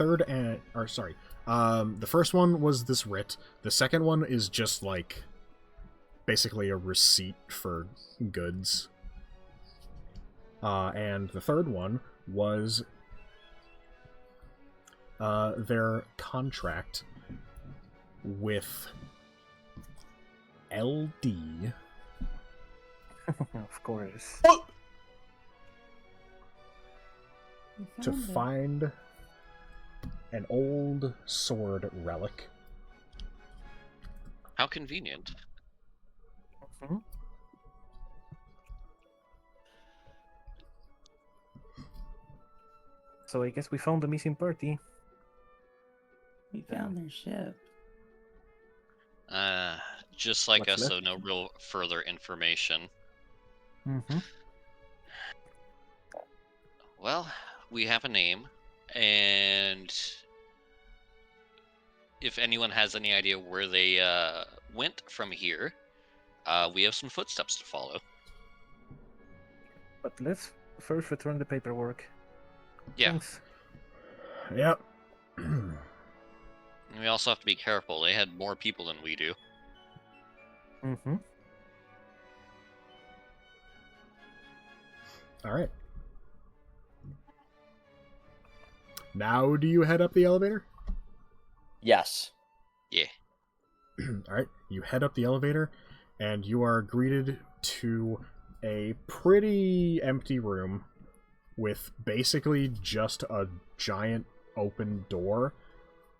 first one was this writ. The second one is just like basically a receipt for goods. And the third one was their contract with LD. Of course. We To found it. find an old sword relic. How convenient. Mhm. So I guess we found the missing party. We found their ship. Just like What's us, left? so no real further information. Mm-hmm. Well, we have a name, and if anyone has any idea where they went from here, we have some footsteps to follow. But let's first return the paperwork. Yeah. Thanks. Yep. And we also have to be careful. They had more people than we do. Mm-hmm. Alright. Now do you head up the elevator? Yes. Yeah. Alright, you head up the elevator, and you are greeted to a pretty empty room with basically just a giant open door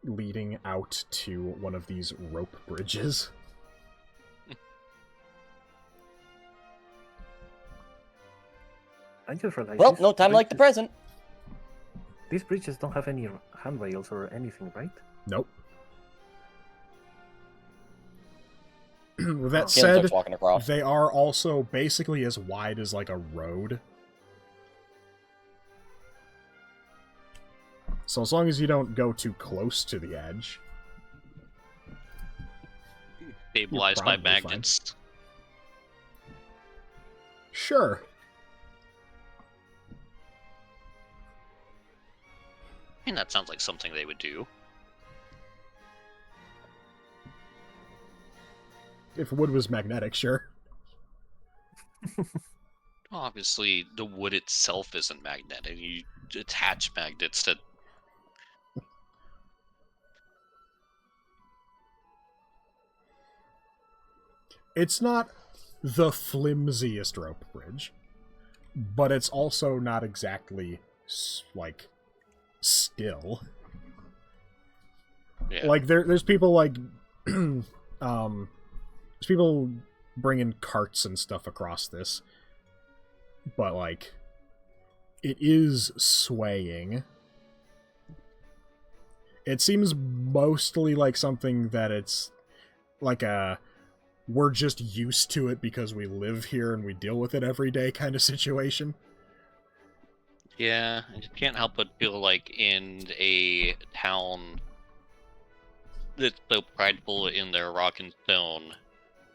leading out to one of these rope bridges. I just realized. Well, these no time like the bridges- present. These bridges don't have any handrails or anything, right? Nope. With that Caleb said, starts walking across. they are also basically as wide as like a road. So as long as you don't go too close to the edge. Stabilized by probably fine. magnets. Sure. I mean, that sounds like something they would do. If wood was magnetic, sure. Obviously, the wood itself isn't magnetic. You attach magnets to. It's not the flimsiest rope bridge, but it's also not exactly like still. Yeah. Like there's people like there's people bringing carts and stuff across this, but like it is swaying. It seems mostly like something that it's like a we're just used to it because we live here and we deal with it every day kind of situation. Yeah, I just can't help but feel like in a town that's so prideful in their rock and stone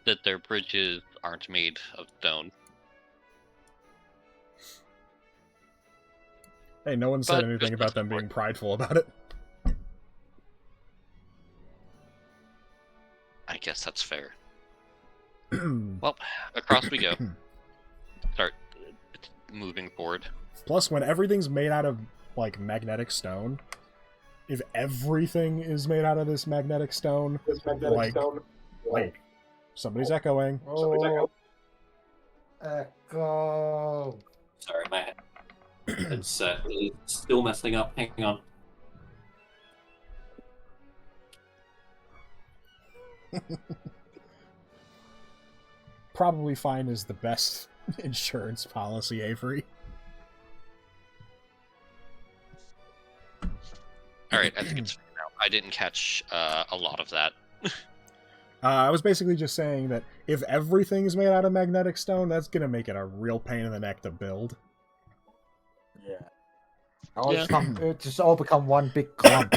that their bridges aren't made of stone. Hey, no one said But anything just about them being prideful about it. I guess that's fair. Well, across we go. Start moving forward. Plus, when everything's made out of, like, magnetic stone, if everything is made out of this magnetic stone, like, somebody's echoing. Oh, echo. Sorry, my headset is still messing up. Hang on. Probably fine is the best insurance policy, Avery. Alright, I think it's fair now. I didn't catch a lot of that. I was basically just saying that if everything's made out of magnetic stone, that's gonna make it a real pain in the neck to build. Yeah. Yeah. It just all become one big clump.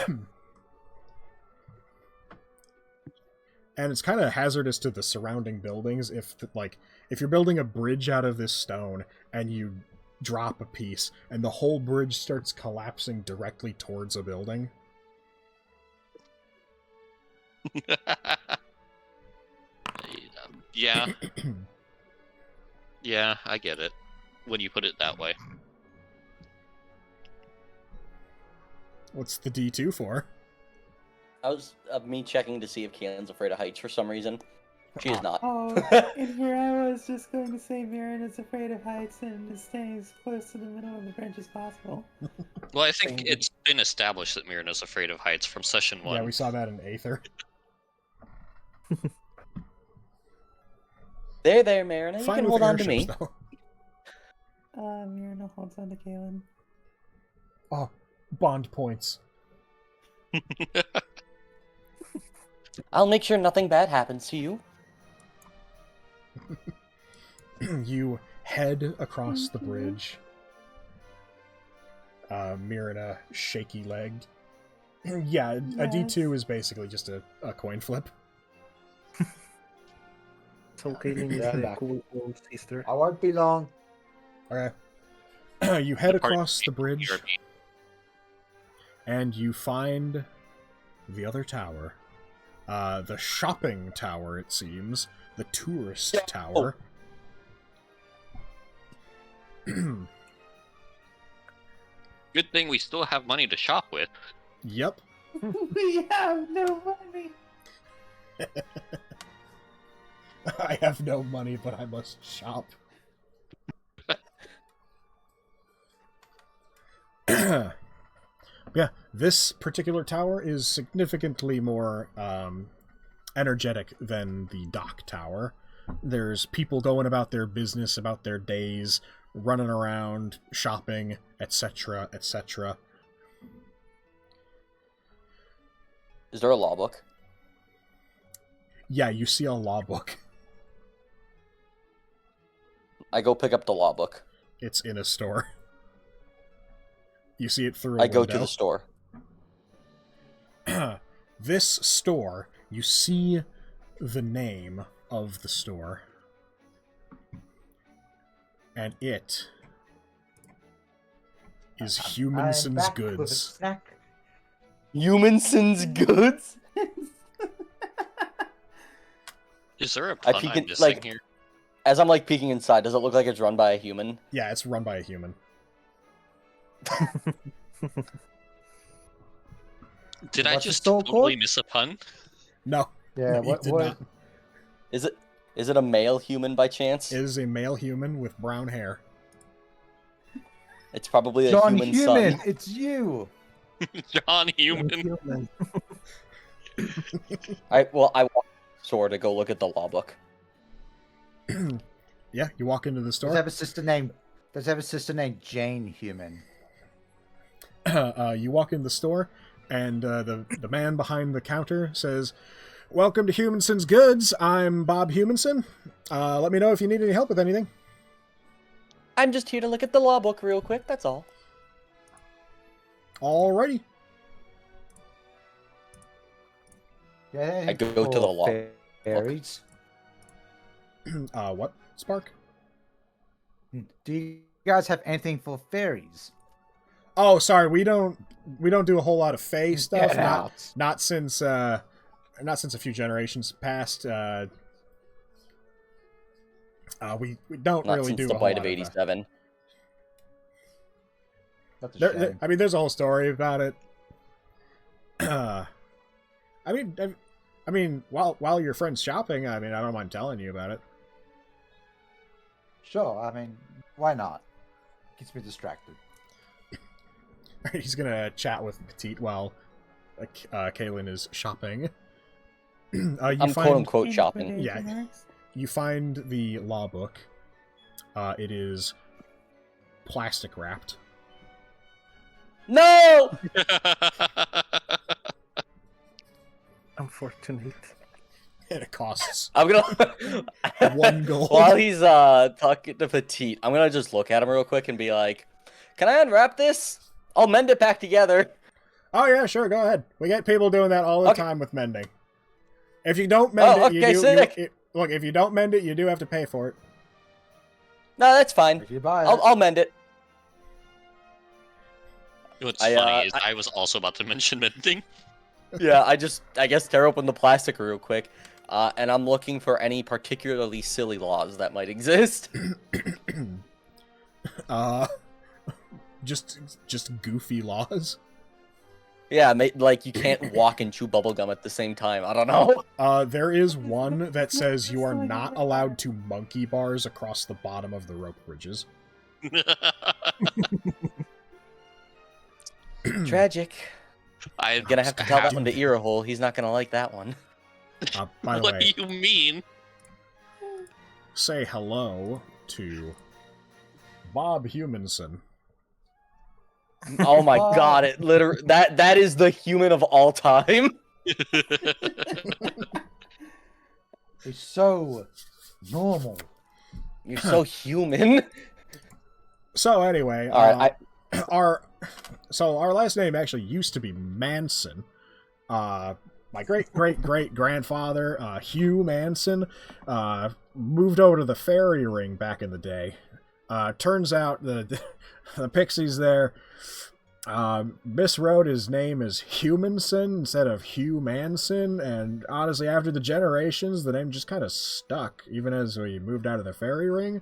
And it's kind of hazardous to the surrounding buildings if you're building a bridge out of this stone and you drop a piece and the whole bridge starts collapsing directly towards a building. Yeah. Yeah, I get it. When you put it that way. What's the D2 for? I was me checking to see if Kaylin's afraid of heights for some reason. She is not. Oh, and here I was just going to say Mirren is afraid of heights and is staying as close to the middle of the branch as possible. Well, I think it's been established that Mirren is afraid of heights from session 1. Yeah, we saw that in Aether. There, Marina. You Fine can with hold on to me. airships, though. Mirren holds on to Kaylin. Oh, bond points. I'll make sure nothing bad happens to you. You head across the bridge. Mirina shaky-legged. Yeah, a D2 is basically just a coin flip. So Kaylin is Yeah, the back. cool sister. I won't be long. Okay. You head Part of across the bridge, BRB. and you find the other tower. The shopping tower, it seems. The tourist tower. Good thing we still have money to shop with. Yep. We have no money. I have no money, but I must shop. Yeah, this particular tower is significantly more energetic than the dock tower. There's people going about their business, about their days, running around, shopping, etc., etc. Is there a law book? Yeah, you see a law book. I go pick up the law book. It's in a store. You see it through a I go to window. the store. This store, you see the name of the store. And it is I'm Humanson's back with a Goods. snack. Humanson's goods? Is there a I pun peek I'm in- missing like- here? As I'm like peeking inside, does it look like it's run by a human? Yeah, it's run by a human. Did I What's the just store totally called? miss a pun? No. Yeah, you what? did what? not. Is it a male human by chance? It is a male human with brown hair. It's probably a John human, Human, son. it's you. John Human. Human. I walk to the store to go look at the law book. Yeah, you walk into the Does it store. have a sister named? Does it have a sister named Jane Human? You walk in the store, and the man behind the counter says, "Welcome to Humanson's Goods. I'm Bob Humanson. Let me know if you need any help with anything." I'm just here to look at the law book real quick, that's all. Alrighty. Yeah, I go to the law. Fairies. What, Spark? Do you guys have anything for fairies? Oh, sorry, we don't do a whole lot of Fae stuff. Get out. Not since a few generations past. We don't Not really since do the a whole bite lot of of that. 87. That's a There, shame. I mean, there's a whole story about it. I mean, while your friend's shopping, I mean, I don't mind telling you about it. Sure, I mean, why not? Keeps me distracted. He's gonna chat with Petite while Kaylin is shopping. You I'm find, quote unquote In shopping. quotation Yeah. marks. You find the law book. It is plastic wrapped. No! Unfortunate. And it costs I'm gonna 1 gold. While he's talking to Petite, I'm gonna just look at him real quick and be like, "Can I unwrap this? I'll mend it back together." Oh yeah, sure, go ahead. We get people doing that all the Okay. time with mending. If you don't mend Oh, it, okay, sick. look, if you don't mend it, you do have to pay for it. No, that's fine. If you buy it, I'll mend it. What's I, funny is I was also about to mention mending. Yeah, I guess tear open the plastic real quick. and I'm looking for any particularly silly laws that might exist. Just goofy laws. Yeah, like you can't walk and chew bubblegum at the same time. I don't know. There is one that says you are not allowed to monkey bars across the bottom of the rope bridges. Tragic. I'm Gonna have to tell that one to Earhole. He's not gonna like that one. By the What way, do you mean? say hello to Bob Humanson. Oh my god! It literally that is the human of all time. It's so normal. You're so human. So anyway, All right, our last name actually used to be Manson. My great grandfather, Hugh Manson, moved over to the fairy ring back in the day. Turns out the pixies there miswrote his name as Humanson instead of Hugh Manson, and honestly, after the generations, the name just kind of stuck, even as we moved out of the fairy ring.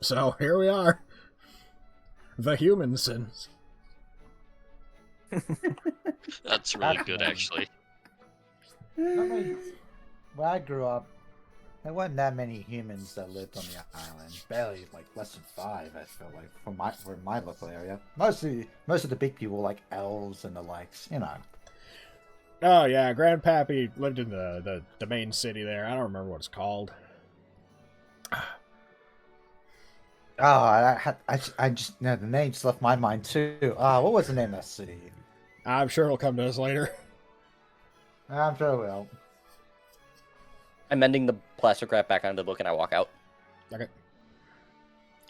So here we are, the Humansons. That's really good, actually. When I grew up, there wasn't that many humans that lived on the island. Barely, like less than 5. I feel like from my local area. Most of the big people were like elves and the likes. You know. Oh yeah, Grandpappy lived in the main city there. I don't remember what it's called. Oh, I just the name just left my mind too. What was the name of that city? I'm sure it'll come to us later. I'm sure it will. I'm mending the plastic wrap back onto the book, and I walk out. Okay.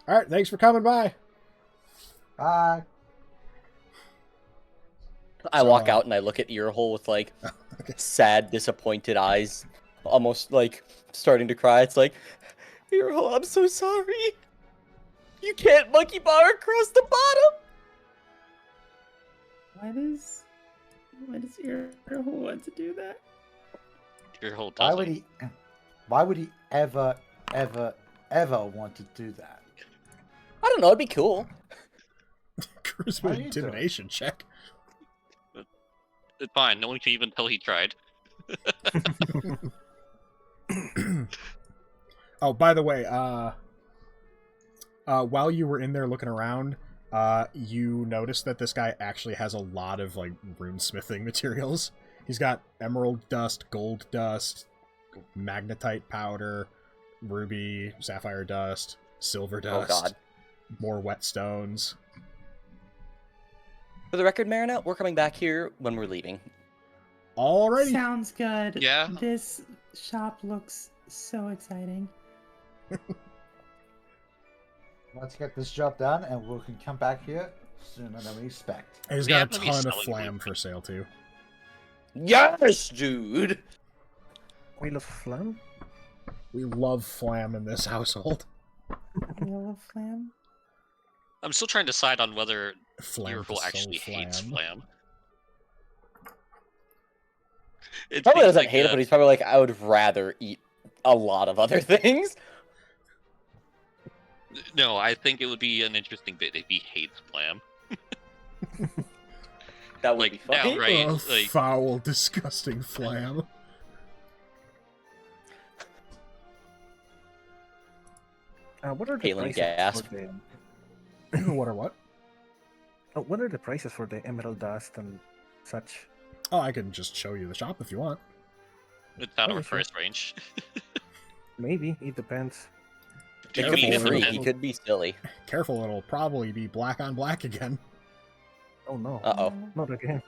All right, thanks for coming by. Bye. I walk out and I look at Earhole with like sad, disappointed eyes, almost like starting to cry. It's like, Earhole, I'm so sorry. You can't monkey bar across the bottom. Why does Earhole want to do that? Your whole Why would he ever want to do that? I don't know. It'd be cool. Charisma Why you intimidation check. It's fine. No one can even tell he tried. Oh, by the way, while you were in there looking around, you noticed that this guy actually has a lot of like runesmithing materials. He's got emerald dust, gold dust, magnetite powder, ruby, sapphire dust, silver dust. Oh god. More whetstones. For the record, Marina, we're coming back here when we're leaving. Alrighty. Sounds good. Yeah. This shop looks so exciting. Let's get this job done, and we can come back here sooner than we expect. And he's We got a have to be ton of selling flam blueprints. for sale too. Yes, dude. Wheel of Flam? We love flam in this household. Wheel of Flam? I'm still trying to decide on whether Flam Earhole to actually soul hates flam. It's Probably things doesn't like hate it, but he's probably like, I would rather eat a lot of other things. No, I think it would be an interesting bit if he hates flam. That would Like, be funny. downright. Oh, like- foul, disgusting flam. What are the Halen prices gasp. for the... What or what? what are the prices for the emerald dust and such? Oh, I can just show you the shop if you want. It's out of Oh, our sure. price range. Maybe, it depends. It I could be mean, free. if- He could be silly. Careful, it'll probably be black on black again. Oh no, Uh-oh. not again.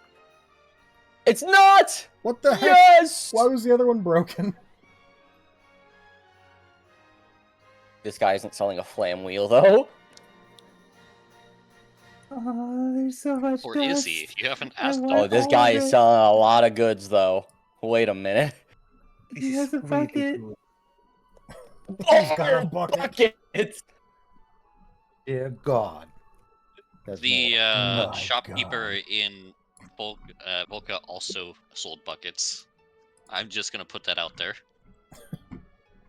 It's not! What the heck? Yes! Why was the other one broken? This guy isn't selling a flam wheel, though. Oh, there's so much Or dust. is he? You haven't I asked want him. Oh, this all guy of is it. selling a lot of goods, though. Wait a minute. He has a really bucket. good. He's got a bucket. Buckets! Dear God. There's The more. My shopkeeper God. in Volca also sold buckets. I'm just gonna put that out there.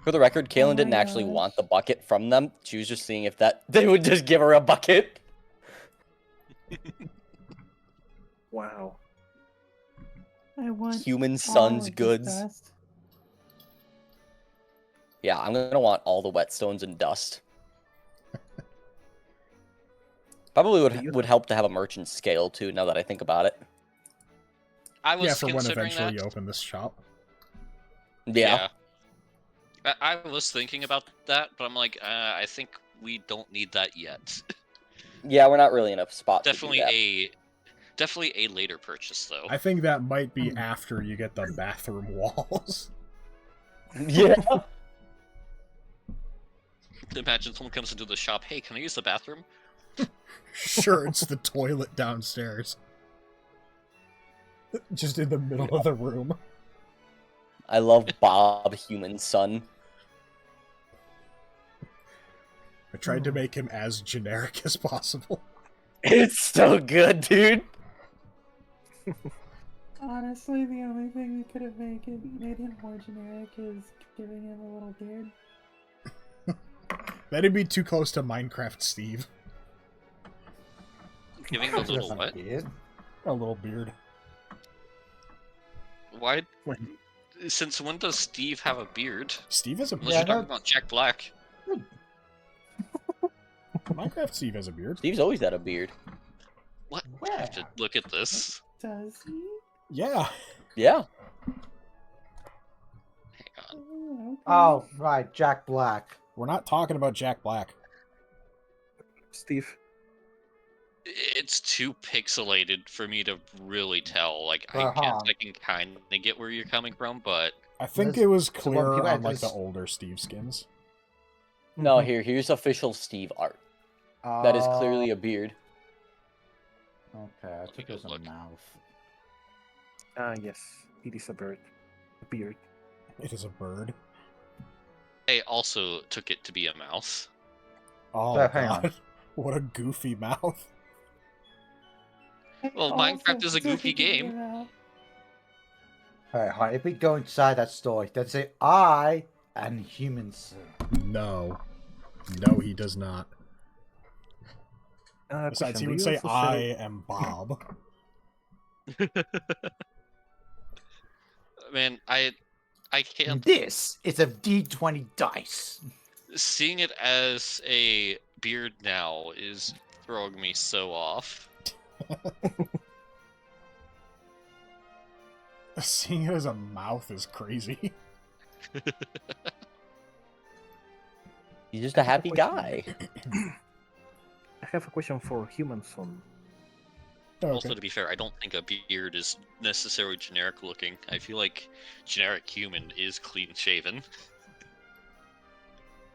For the record, Kaylin my didn't actually gosh. want the bucket from them. She was just seeing if that they would just give her a bucket. Wow. I want Human all son's of this goods. dust. Yeah, I'm gonna want all the whetstones and dust. Probably would help to have a merchant scale too. Now that I think about it. I was Yeah, for when considering eventually that. you open this shop. Yeah. I was thinking about that, but I'm like, I think we don't need that yet. Yeah, we're not really in a spot to do that. Definitely a later purchase though. I think that might be after you get the bathroom walls. Yeah. Imagine someone comes into the shop. Hey, can I use the bathroom? Sure, it's the toilet downstairs. Just in the middle of the room. I love Bob, human son. I tried to make him as generic as possible. It's so good, dude. Honestly, the only thing that could have made him more generic is giving him a little beard. That'd be too close to Minecraft Steve. Giving him a little Doesn't what? beard. A little beard. Why? Since when does Steve have a beard? Steve has a Unless beard. Yeah, you're talking about Jack Black. Minecraft Steve has a beard. Steve's always had a beard. What? I have to look at this. Does he? Yeah. Yeah. Hang on. Oh, okay. Oh, right, Jack Black. We're not talking about Jack Black. Steve. It's too pixelated for me to really tell. Like, Well, I can kind of get where you're coming from, but I think There's- it was the one clearer people on like the just- older Steve skins. No, here's official Steve art. That is clearly Oh, a beard. Okay, I took it as a Look. mouth. Yes, it is a bird. A beard. It is a bird. I also took it to be a mouse. Oh, So, hang on. God. What a goofy mouth. I Well, also Minecraft is a took goofy it to be game. about- Alright, if we go inside that story, then say I am human son. No. No, he does not. Besides, he would say, I am Bob. Man, I can't. This is a D20 dice. Seeing it as a beard now is throwing me so off. Seeing it as a mouth is crazy. He's just a happy guy. I have a question for human son. Also, Okay. to be fair, I don't think a beard is necessarily generic looking. I feel like generic human is clean shaven.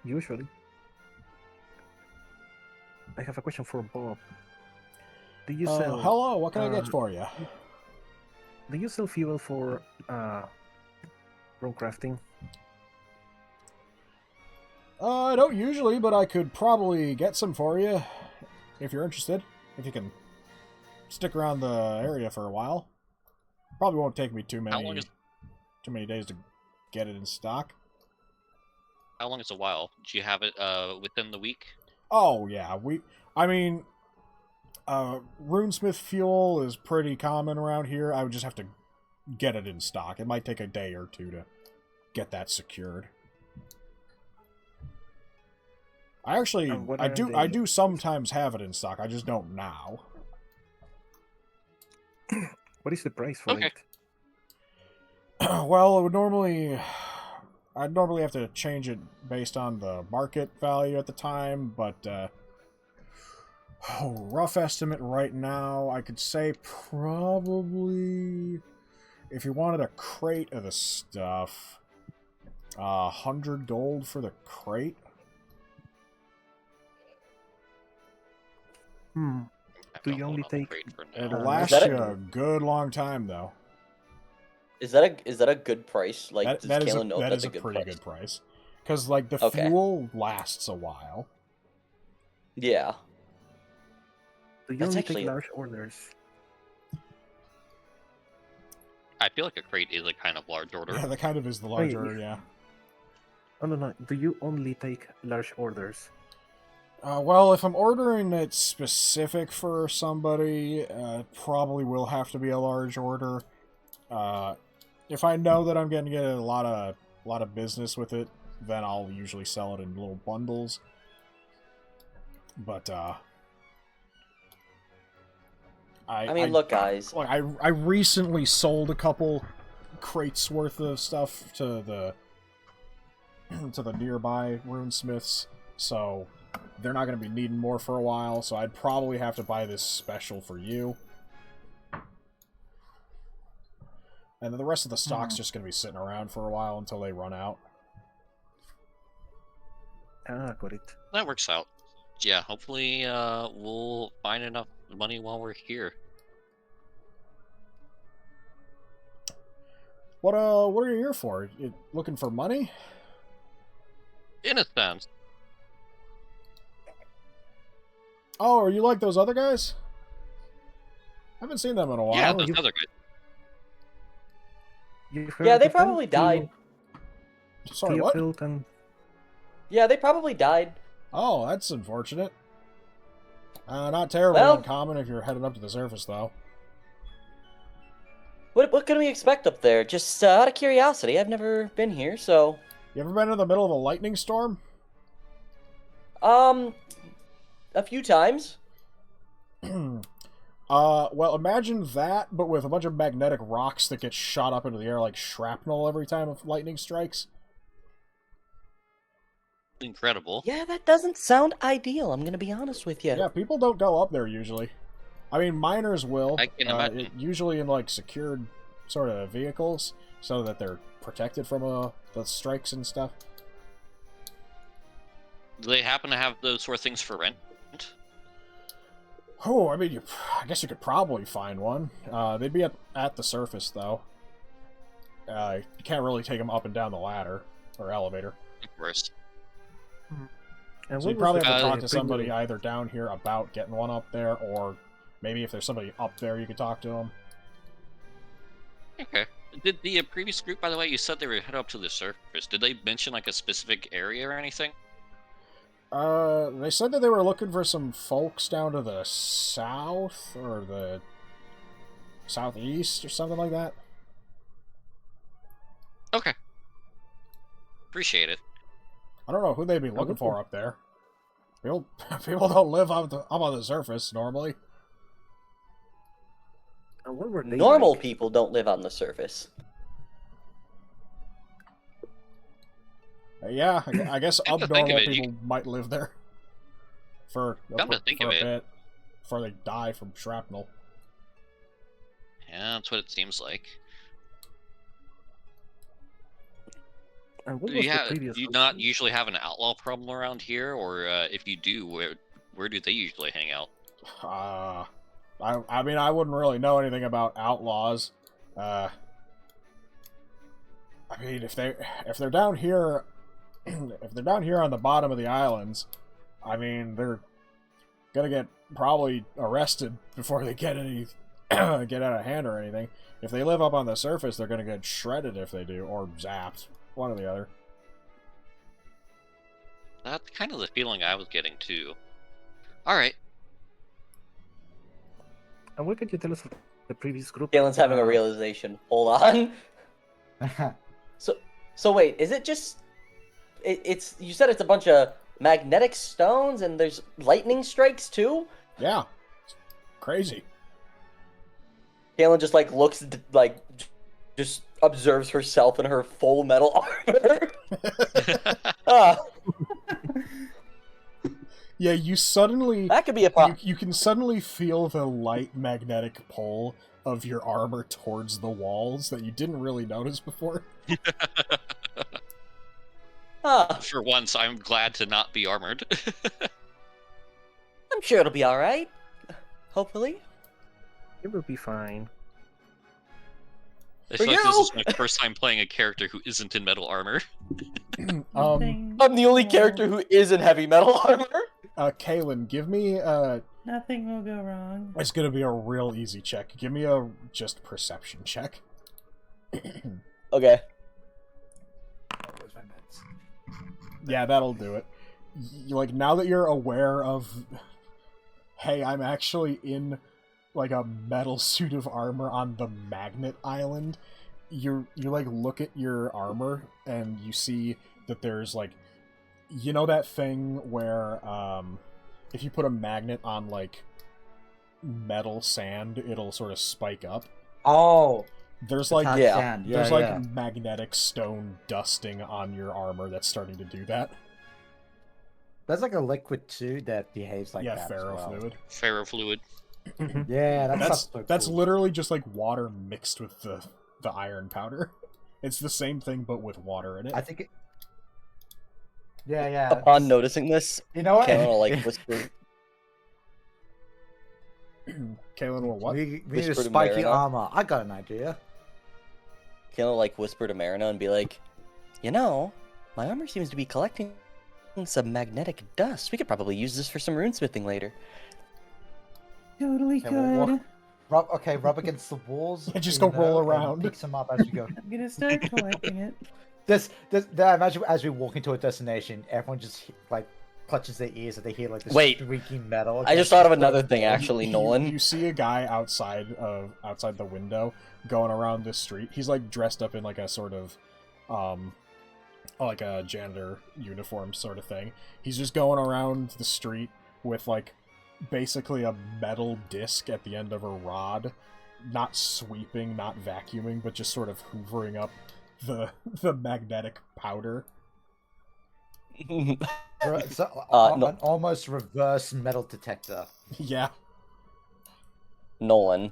Usually. I have a question for Bob. Do you sell? Hello, what can I get uh, for you? Do you sell fuel for rune crafting? I don't usually, but I could probably get some for you if you're interested. If you can stick around the area for a while. Probably won't take me too long is- many days to get it in stock. How long is a while? Do you have it within the week? Oh yeah, Runesmith fuel is pretty common around here. I would just have to get it in stock. It might take a day or two to get that secured. I do sometimes have it in stock. I just don't now. What is the price for Okay. it? Well, I'd normally have to change it based on the market value at the time, but rough estimate right now, I could say probably, if you wanted a crate of the stuff, 100 gold for the crate. Hmm. I've Do got you one only on the take- crate for It'll now. last that you a- a good long time, though. Is that a good price? Like, does that is Kayla know if that that's is a good pretty price? good price. Because, like, the Okay. fuel lasts a while. Yeah. Do you That's only actually- take large orders? I feel like a crate is a kind of large order. Yeah, that kind of is the large order, yeah. Oh no. Do you only take large orders? Well, if I'm ordering it specific for somebody, probably will have to be a large order. If I know that I'm going to get a lot of business with it, then I'll usually sell it in little bundles. But I mean, look, guys. Like I recently sold a couple crates worth of stuff to the nearby runesmiths, so they're not going to be needing more for a while. So I'd probably have to buy this special for you, and then the rest of the stock's just going to be sitting around for a while until they run out. Got it. That works out. Yeah, hopefully we'll find enough money while we're here. What are you here for? You looking for money? In a sense. Oh, are you like those other guys? I haven't seen them in a while. Yeah, those other guys. Yeah, they probably died. Sorry, what? Yeah, they probably died. Oh, that's unfortunate. Not terribly Well, uncommon if you're headed up to the surface, though. What can we expect up there? Just out of curiosity, I've never been here, so... You ever been in the middle of a lightning storm? A few times. Well, imagine that, but with a bunch of magnetic rocks that get shot up into the air like shrapnel every time a lightning strikes. Incredible. Yeah, that doesn't sound ideal, I'm gonna be honest with you. Yeah, people don't go up there usually. I mean, miners will. I can imagine. Usually in, like, secured sort of vehicles, so that they're protected from the strikes and stuff. Do they happen to have those sort of things for rent? Oh, I mean, I guess you could probably find one. They'd be at the surface, though. You can't really take them up and down the ladder or elevator. Of course. So you probably have to talk to somebody either down here about getting one up there, or maybe if there's somebody up there, you could talk to them. Okay. Did the previous group, by the way, you said they were head up to the surface. Did they mention like a specific area or anything? They said that they were looking for some folks down to the south, or the southeast, or something like that. Okay. Appreciate it. I don't know who they'd be looking for up there. People don't live up on the surface, normally. Normal people don't live on the surface. Yeah, I guess abnormal people might live there for a bit before they die from shrapnel. Yeah, that's what it seems like. Do you not usually have an outlaw problem around here, or if you do, where do they usually hang out? I mean, I wouldn't really know anything about outlaws. I mean, if they're down here, if they're down here on the bottom of the islands, I mean, they're gonna get probably arrested before they get out of hand or anything. If they live up on the surface, they're gonna get shredded if they do, or zapped, one or the other. That's kind of the feeling I was getting too. All right. And what could you tell us of the previous group? Galen's having a realization. Hold on. So wait, is it just... It's you said it's a bunch of magnetic stones and there's lightning strikes too? Yeah. It's crazy. Galen just like looks like just observes herself in her full metal armor. Yeah, you suddenly... That could be a problem. You can suddenly feel the light magnetic pull of your armor towards the walls that you didn't really notice before. For once, I'm glad to not be armored. I'm sure it'll be alright. Hopefully. It will be fine. I feel like this is my first time playing a character who isn't in metal armor. I'm the only character who is in heavy metal armor. Kaylin, give me Nothing will go wrong. It's gonna be a real easy check. Give me a just perception check. Okay. Where's my meds? Yeah, that'll do it. Like, now that you're aware of, hey, I'm actually in, like, a metal suit of armor on the magnet island, you like, look at your armor, and you see that there's, like, you know that thing where, if you put a magnet on, like, metal sand, it'll sort of spike up? Oh, There's, like, attack sand. Yeah, there's, like, yeah. magnetic stone dusting on your armor that's starting to do that. There's like a liquid too that behaves like Yeah, that as well. ferrofluid. Ferrofluid. Yeah, That's cool. literally just like water mixed with the iron powder. It's the same thing but with water in it. I think it... Yeah. Upon noticing this, You know what? Kalen will like whisper. Kalen will what? We need a Whisper to spiky Marina. armor. I got an idea. Kalen will like whisper to Marina and be like, you know, my armor seems to be collecting some magnetic dust. We could probably use this for some runesmithing later. Totally Okay, we'll could. rub against the walls. Yeah, just you go roll and around. Pick some up as you go. I'm gonna start collecting it. Imagine as we walk into a destination, everyone just like clutches their ears and they hear like this Wait. squeaking metal. I just thought of another thing, actually, Nolan. You see a guy outside the window going around this street. He's like dressed up in like a sort of like a janitor uniform sort of thing. He's just going around the street with like basically a metal disc at the end of a rod, not sweeping, not vacuuming, but just sort of hoovering up the magnetic powder. So, No. an almost reverse metal detector. Yeah. Nolan,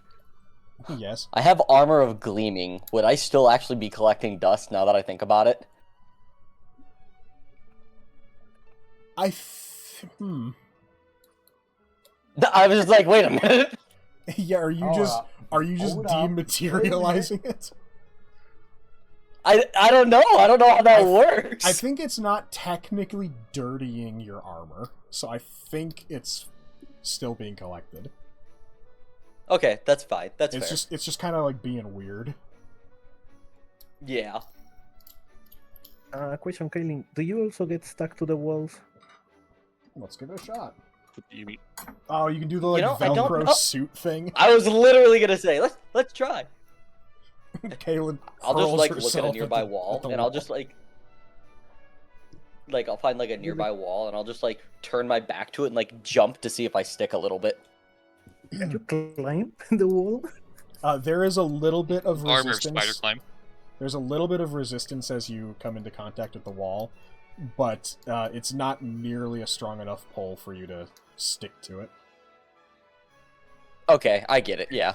Yes. I have armor of gleaming. Would I still actually be collecting dust now that I think about it? I was just like, wait a minute. Yeah, are you just Hold up. dematerializing it? I don't know. I don't know how that works. I think it's not technically dirtying your armor, so I think it's still being collected. Okay, that's fine. That's fair. It's just kind of like being weird. Yeah. Question, Kaylin, do you also get stuck to the walls? Let's give it a shot. You mean- Oh, you can do the like I don't Velcro know. suit thing. I was literally gonna say, let's try. Kaylin I'll just hurls like look at herself a nearby the- wall, at the and I'll just like I'll find like a nearby wall, and I'll just like turn my back to it and like jump to see if I stick a little bit. Can you climb the wall? There is a little bit of Armor of resistance. spider climb. There's a little bit of resistance as you come into contact with the wall, but it's not nearly a strong enough pull for you to stick to it. Okay, I get it. Yeah.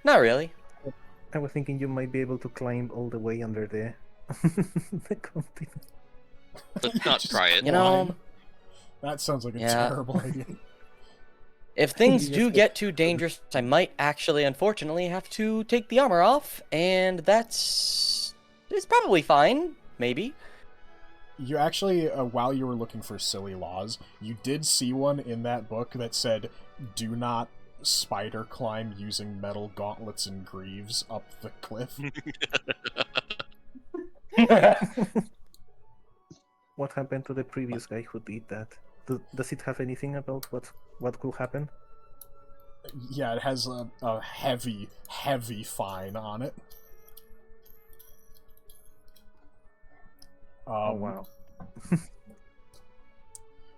Not really. I was thinking you might be able to climb all the way under the the continent. Let's not Just try it. You know, That sounds like a Yeah. terrible idea. if things Yes, do but- get too dangerous, I might actually, unfortunately, have to take the armor off, and it's probably fine. Maybe. You actually, while you were looking for silly laws, you did see one in that book that said, "Do not spider climb using metal gauntlets and greaves up the cliff." What happened to the previous guy who did that? Does it have anything about what could happen? Yeah, it has a heavy, heavy fine on it. Oh wow.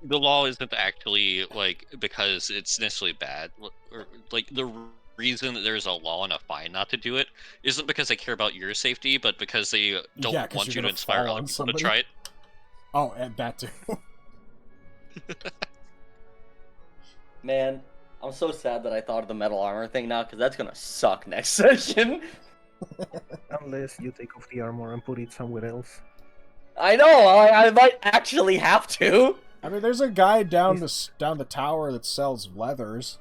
The law isn't actually like because it's necessarily bad, or like the reason that there's a law and a fine not to do it isn't because they care about your safety, but because they don't Yeah, 'cause want you're you to gonna inspire fall other on people to somebody. try it. Oh, and that too. Man, I'm so sad that I thought of the metal armor thing now, because that's gonna suck next session. Unless you take off the armor and put it somewhere else. I know. I might actually have to. I mean, there's a guy down the tower that sells leathers.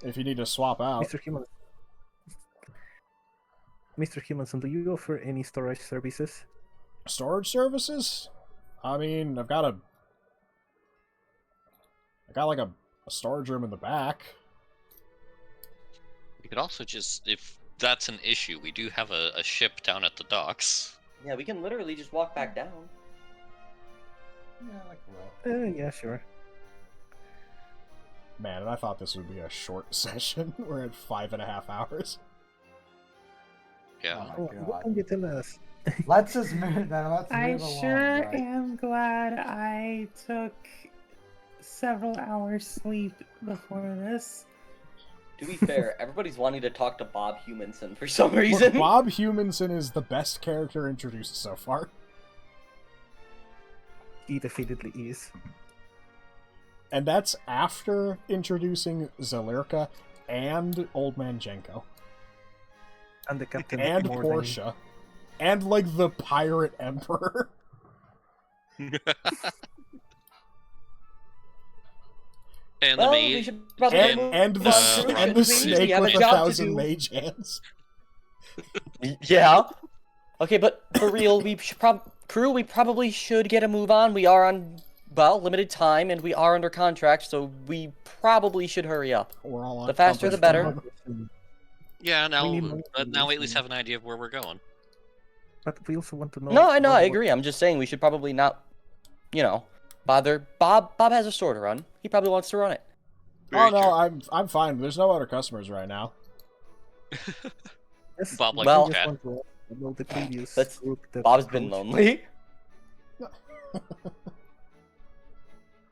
If you need to swap out. Mr. Humanson, do you offer any storage services? Storage services? I mean, I've got like a storage room in the back. You could also just, if that's an issue, we do have a ship down at the docks. Yeah, we can literally just walk back down. Yeah, like a roll. Yeah, sure. Man, and I thought this would be a short session. We're at 5.5 hours. Yeah. Oh Oh, my what god. can you tell us? Let's just move then. Let's I move along. sure Right? am glad I took several hours sleep before this. To be fair, everybody's wanting to talk to Bob Humanson for some Look, reason. Bob Humanson is the best character introduced so far. He definitely is. And that's after introducing Zelirka and Old Man Jenko. And the captain And more than- Portia. And, like, the Pirate Emperor. And Well, the we maid. should probably And, move and the, on. and the We snake have a with a job to 1,000 do. mage hands. Yeah. Okay, but for real, we should crew, we probably should get a move on. We are on, well, limited time, and we are under contract, so we probably should hurry up. We're all on The faster the company better. time. Yeah, now, We need more but now we at least information. have an idea of where we're going. But we also want to know. No, I know, I what- agree. I'm just saying we should probably not, bother. Bob has a store to run. He probably wants to run it. Oh no, I'm fine. There's no other customers right now. Yes, Bob we like just that. want to ask about the previous That's- group that Bob's been approached. lonely.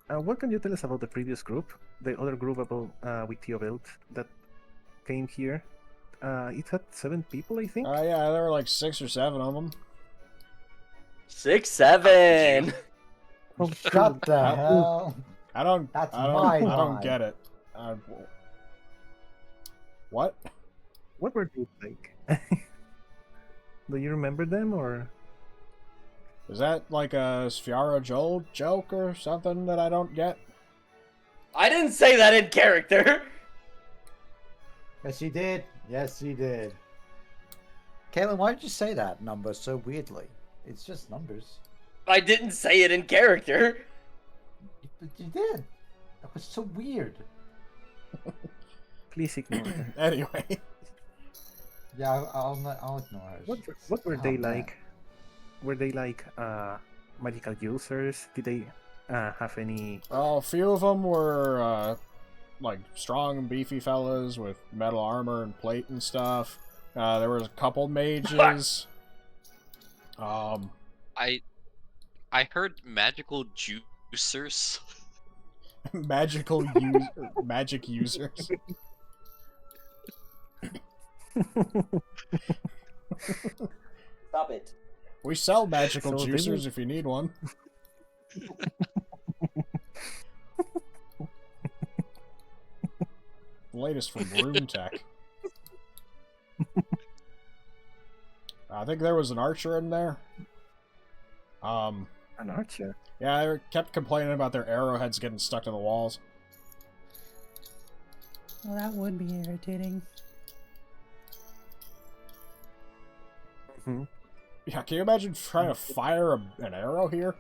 What can you tell us about the previous group? The other group about with Theobald that came here. It had 7 people, I think. Yeah, there were like 6 or 7 of them. 6, 7. Oh, Shut the Oh. hell. That's I my don't line. get it. What? What were they like? Do you remember them or? Is that like a Sfiara Joel joke or something that I don't get? I didn't say that in character. Yes, you did. Yes, you did. Caitlin, why did you say that number so weirdly? It's just numbers. I didn't say it in character. But you did. That was so weird. Please ignore her. Anyway, Yeah, I'll ignore her. What were Oh, they man. like? Were they like magical users? Did they have any? well, a few of them were like strong and beefy fellas with metal armor and plate and stuff. There was a couple mages. I heard magical juicers. magic users. Stop it. We sell magical So they juicers were- if you need one. The latest from Rune Tech. I think there was an archer in there. An archer. Yeah, they kept complaining about their arrowheads getting stuck to the walls. Well, that would be irritating. Hmm. Yeah, can you imagine trying to fire an arrow here?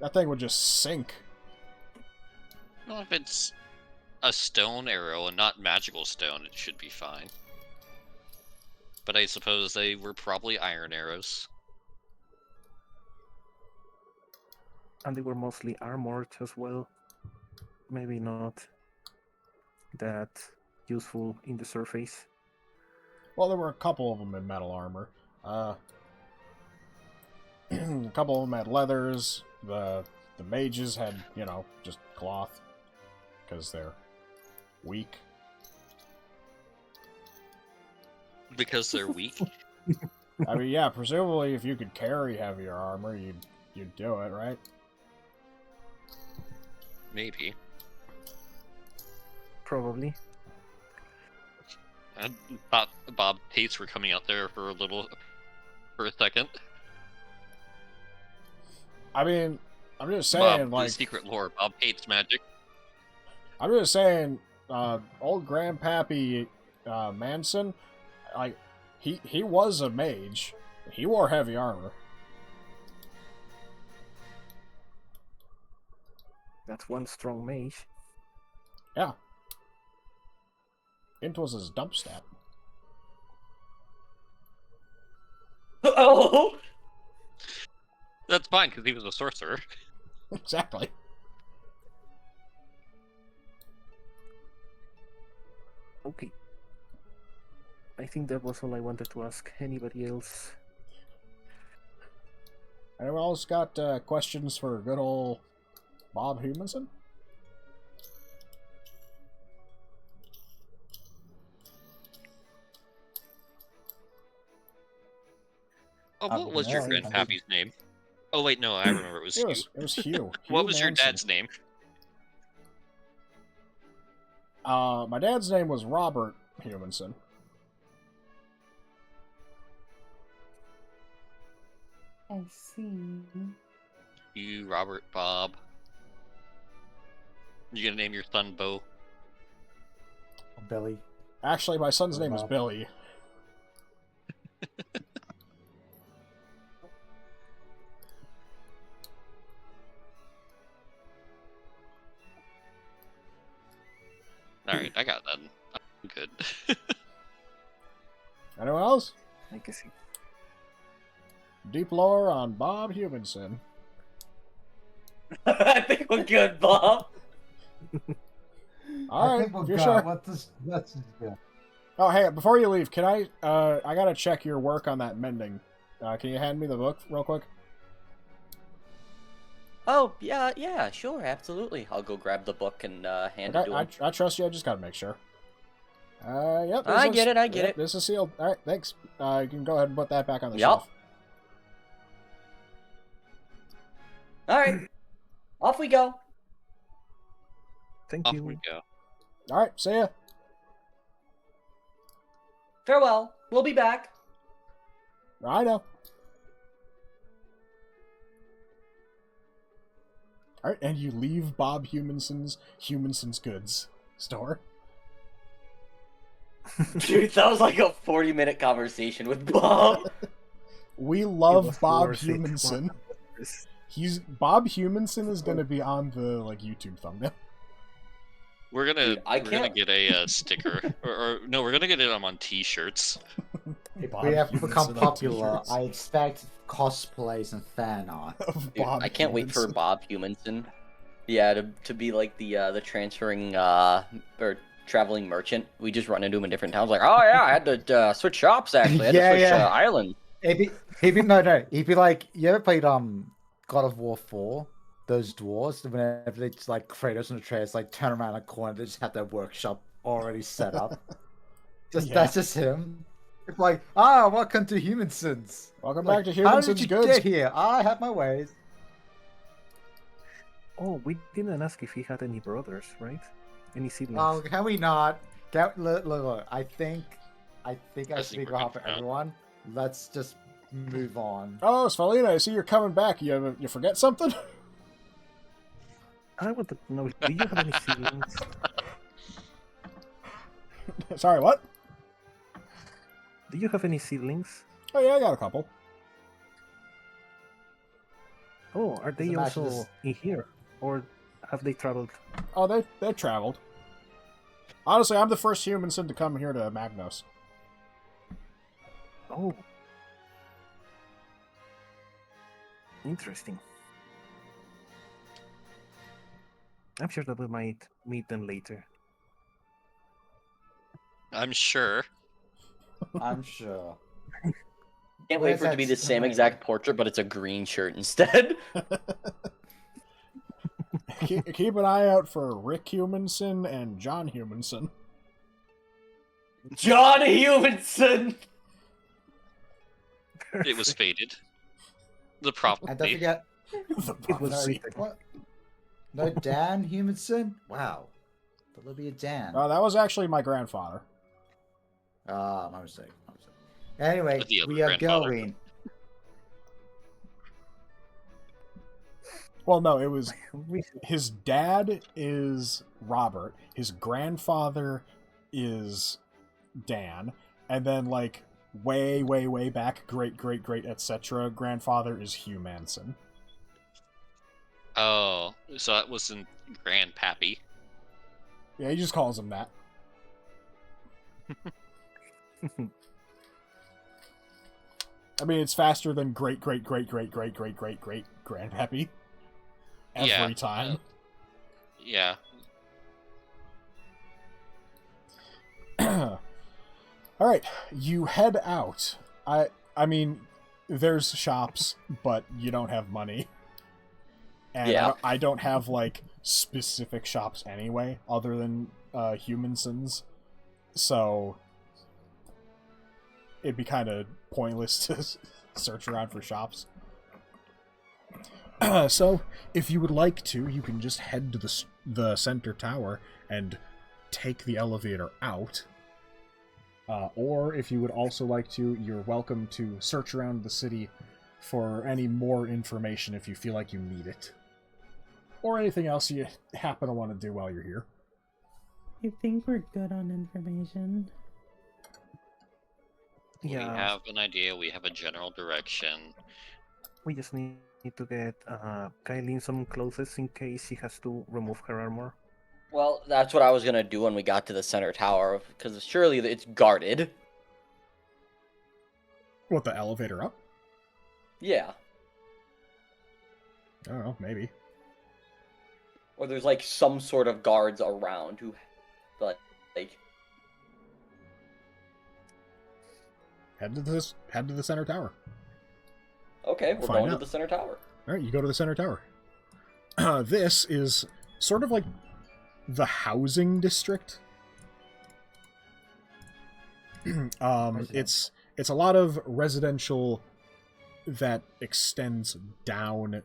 That thing would just sink. Well, if it's a stone arrow and not magical stone, it should be fine. But I suppose they were probably iron arrows. And they were mostly armored as well. Maybe not that useful in the surface. Well, there were a couple of them in metal armor. A couple of them had leathers. The mages had, just cloth. Because they're weak. Because they're weak. I mean, yeah, presumably if you could carry heavier armor, you'd do it, right? Maybe. Probably. I thought Bob Tates were coming out there for a second. I mean, I'm just saying, Bob, the like... secret lore, Bob hates magic. I'm just saying, old Grandpappy Manson, like, he was a mage. He wore heavy armor. That's one strong mage. Yeah. Int was his dump stat. Oh! That's fine, because he was a sorcerer. Exactly. Okay. I think that was all I wanted to ask. Anybody else? Anyone else got questions for good old Bob Humanson? Oh, what was your grandpappy's name? Oh wait, no, I remember it was Hugh. It was Hugh. What was Hugh your Manson. dad's name? My dad's name was Robert Humanson. I see. You, Robert, Bob. You gonna name your son Bo? Billy. Actually, my son's name is Bob. Billy. Alright, I got that. I'm good. Anyone else? I guess. Deep lore on Bob Humanson. I think we're good, Bob. All right, we'll you're go. sure. Let's just go. Oh, hey, before you leave, can I gotta check your work on that mending. Can you hand me the book real quick? Oh, yeah, sure, absolutely. I'll go grab the book and hand it to him. I trust you. I just gotta make sure. Yep. I get it. This is sealed. All right, thanks. You can go ahead and put that back on the Yep. shelf. All right, off we go. Thank Off you. we go. All right, see ya. Farewell. We'll be back. I know. All right, and you leave Bob Humanson's Goods store. Dude, that was like a 40-minute conversation with Bob. We It love was Bob worth it. Humanson. Bob Humanson is gonna be on the YouTube thumbnail. We're gonna Dude, I we're gonna can't- get a sticker, or no, we're gonna get it on T-shirts. If Bob we have Humanson become on popular, t-shirts. I expect cosplays and fan art. Of Dude, Bob I can't wait for Humanson. Bob Humanson. Yeah, to be like the transferring or traveling merchant. We just run into him in different towns. Like, oh yeah, I had to switch shops actually. I had Yeah, to switch yeah. islands. He'd be no. He'd be like, you ever played God of War 4? Those dwarves, whenever they just like Kratos and Atreus like turn around a corner, they just have their workshop already set up. Yeah. That's just him. It's like, welcome to Humansons. Welcome Like, back to how did Humanson's you Goods. get here? I have my ways. Oh, we didn't ask if he had any brothers, right? Any siblings? Oh, can we not? Look. I think I think speak we're out good for for now. everyone. Let's just move on. Oh, Svalina, I see you're coming back. You forget something? I want to know, do you have any siblings? Sorry, what? Do you have any siblings? Oh yeah, I got a couple. Oh, are they imagine also this- in here? Or have they traveled? Oh, they traveled. Honestly, I'm the first Humanson to come here to Magnos. Oh. Interesting. I'm sure that we might meet them later. I'm sure. I'm sure. Can't wait Where's for it to be that the same sign? exact portrait, but it's a green shirt instead. Keep an eye out for Rick Humanson and John Humanson. John Humanson. It was faded. The And don't prophecy. forget, The It was prophecy. what? No Dan Humanson? Wow. But there'll be a Dan. That was actually my grandfather. My mistake. Anyway, The other we are grandfather. going. Well, no, it was We- his dad is Robert, his grandfather is Dan, and then like way back, great, etc. grandfather is Hugh Manson. Oh, so that wasn't Grandpappy. Yeah, he just calls him that. I mean, it's faster than great grandpappy. every time. Yeah. All right, you head out. I mean, there's shops, but you don't have money. And Yeah. I don't have, like, specific shops anyway, other than Humansons. So it'd be kind of pointless to search around for shops. So, if you would like to, you can just head to the center tower and take the elevator out. Or, if you would also like to, you're welcome to search around the city for any more information if you feel like you need it. Or anything else you happen to want to do while you're here. I think we're good on information. We have an idea. We have a general direction. We just need to get Kylie some clothes in case she has to remove her armor. Well, that's what I was gonna do when we got to the center tower, because surely it's guarded. What, the elevator up? Yeah. I don't know, maybe. Or there's like some sort of guards around who, like, Head to the center tower. okay, we're Find going out. to the center tower. All right, you go to the center tower. This is sort of like the housing district. It's a lot of residential that extends down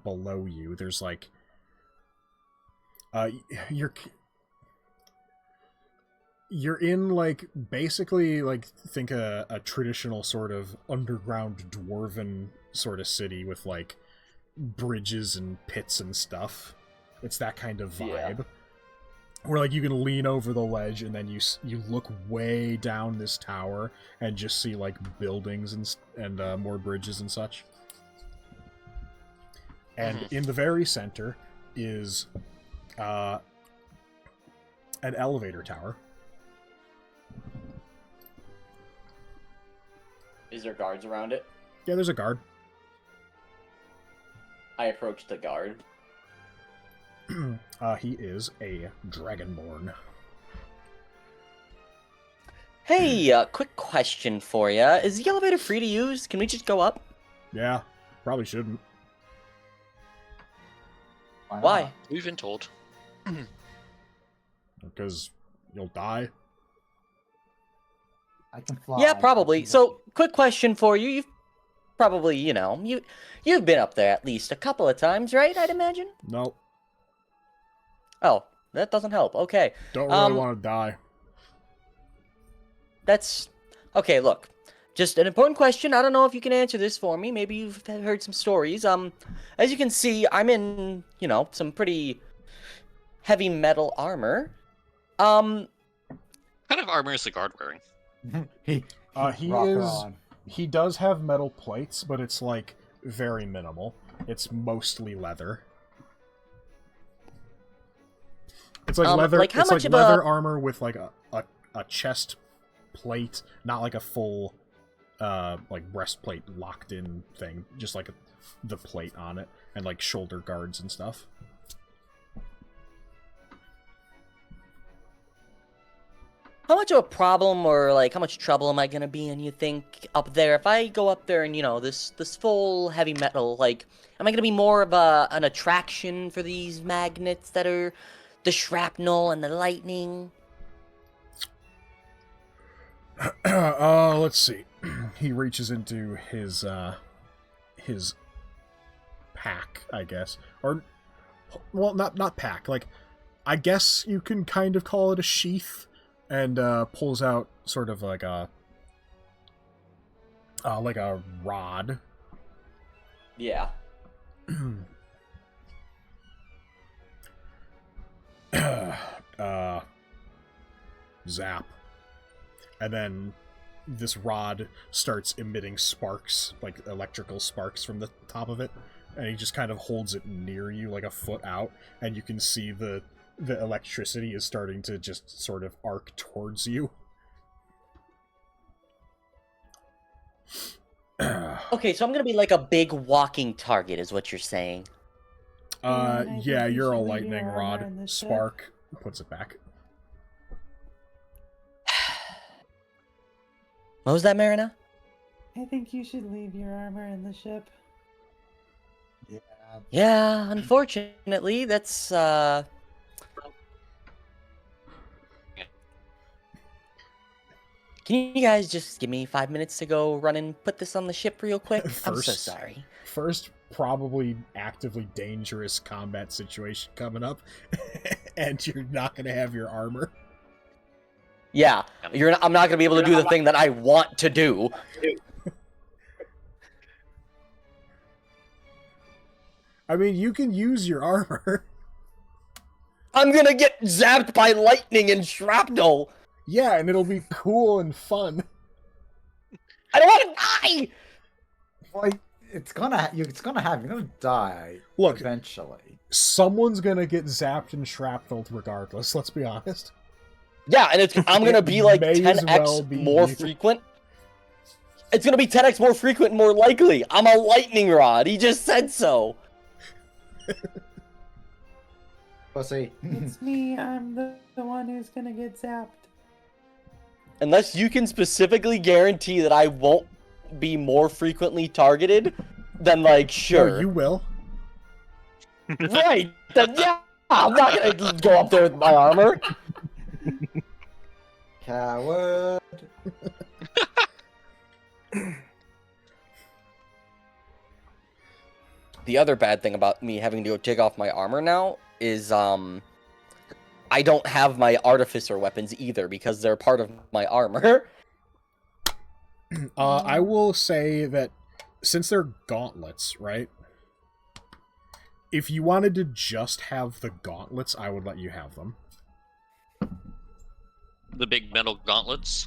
below you. There's like you're in, like, basically, like, think a traditional sort of underground dwarven sort of city with, like, bridges and pits and stuff. It's that kind of vibe. Yeah. Where, like, you can lean over the ledge and then you look way down this tower and just see, like, buildings and more bridges and such. And in the very center is an elevator tower. Is there guards around it? Yeah, there's a guard. I approached the guard. He is a dragonborn. Hey, quick question for you. Is the elevator free to use? Can we just go up? Yeah, probably shouldn't. Why? We've been told. Because you'll die. I can fly. Yeah, probably. So, quick question for you. You've probably, you've been up there at least a couple of times, right? I'd imagine? Nope. Oh, that doesn't help. Okay. Don't really want to die. That's... Okay, look. Just an important question. I don't know if you can answer this for me. Maybe you've heard some stories. As you can see, I'm in, some pretty heavy metal armor. What kind of armor is the guard wearing? He Rock is... on. He does have metal plates, but it's, like, very minimal. It's mostly leather. It's like leather. like, how it's much like of leather a- armor with like a chest plate, not like a full like breastplate locked in thing. Just like the plate on it and like shoulder guards and stuff. How much of a problem or, like, how much trouble am I gonna be in, you think, up there? If I go up there and, this full heavy metal, like, am I gonna be more of an attraction for these magnets that are the shrapnel and the lightning? Let's see. He reaches into his pack, I guess. Or, well, not pack. Like, I guess you can kind of call it a sheath. And pulls out sort of like a rod. Yeah. Zap. And then this rod starts emitting sparks, like electrical sparks from the top of it. And he just kind of holds it near you, like a foot out, and you can see the electricity is starting to just sort of arc towards you. Okay, so I'm gonna be like a big walking target, is what you're saying. And I think Yeah, you you're a should leave lightning your armor rod. in the ship. Spark puts it back. What was that, Marina? I think you should leave your armor in the ship. Yeah. Yeah, unfortunately, that's Can you guys just give me 5 minutes to go run and put this on the ship real quick? I'm so sorry. First, probably actively dangerous combat situation coming up, and you're not gonna have your armor. Yeah, I'm not gonna be able to do the thing that I want to do. I mean, you can use your armor. I'm gonna get zapped by lightning and shrapnel. Yeah, and it'll be cool and fun. I don't want to die. Well, it's gonna you're gonna die. Look, eventually. Someone's gonna get zapped and shrapnelled regardless. Let's be honest. Yeah, and I'm gonna be like may as 10x well be more you. frequent. It's gonna be 10x more frequent and more likely. I'm a lightning rod. He just said so. Pussy. It's me. I'm the one who's gonna get zapped. Unless you can specifically guarantee that I won't be more frequently targeted, then like sure. No, you will. Right. Then yeah, I'm not gonna go up there with my armor. Coward. The other bad thing about me having to go take off my armor now is I don't have my artificer weapons either because they're part of my armor. I will say that since they're gauntlets, right? If you wanted to just have the gauntlets, I would let you have them. The big metal gauntlets.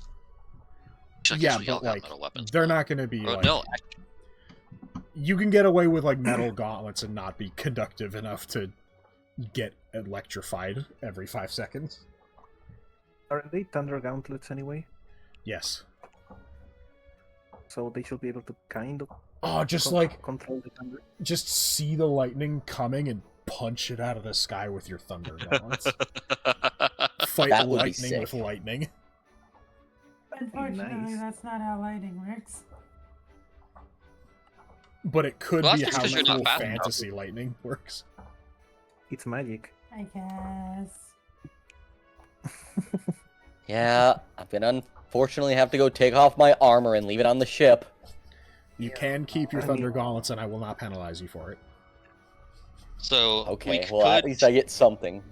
I Yeah, guess we all but got like, metal weapons, they're but- not going to be Oh, like... no, You can get away with like metal gauntlets and not be conductive enough to get electrified every 5 seconds. Are they thunder gauntlets anyway? Yes. So they should be able to kind of Oh, just like, control the thunder. just see the lightning coming and punch it out of the sky with your thunder gauntlets. Fight That would be lightning with sick. lightning. Unfortunately, Nice. that's not how lightning works. But it could Well, be that's how just 'cause you're not cool fast enough. fantasy lightning works. It's magic. I guess. Yeah, I'm gonna unfortunately have to go take off my armor and leave it on the ship. You can keep your I thunder mean- gauntlets, and I will not penalize you for it. So Okay, we well at could- least I get something.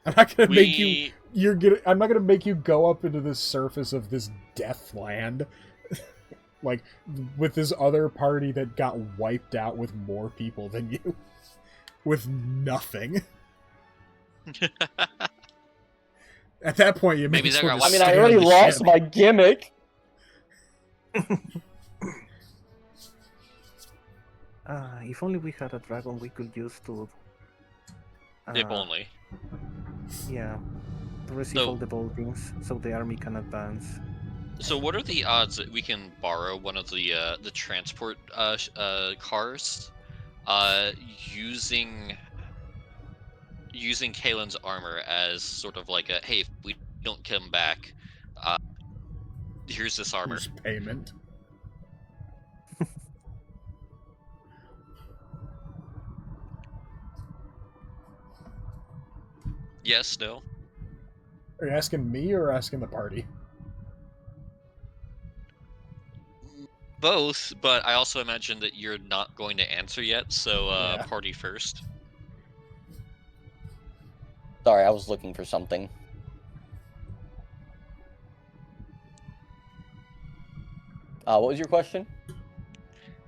I'm not gonna make you. we I'm not gonna make you go up into the surface of this death land, like with this other party that got wiped out with more people than you, with nothing. At that point, you Maybe may as they're well gonna- just I mean, I stay on already the lost ship. my gimmick. If only we had a dragon we could use to... if only. Yeah. To receive So- all the boltings, so the army can advance. So what are the odds that we can borrow one of the transport cars, using Kalen's armor as sort of like a, hey, if we don't come back, here's this armor. Here's payment. Yes, no. Are you asking me or asking the party? Both, but I also imagine that you're not going to answer yet, so Yeah. party first. Sorry, I was looking for something. What was your question?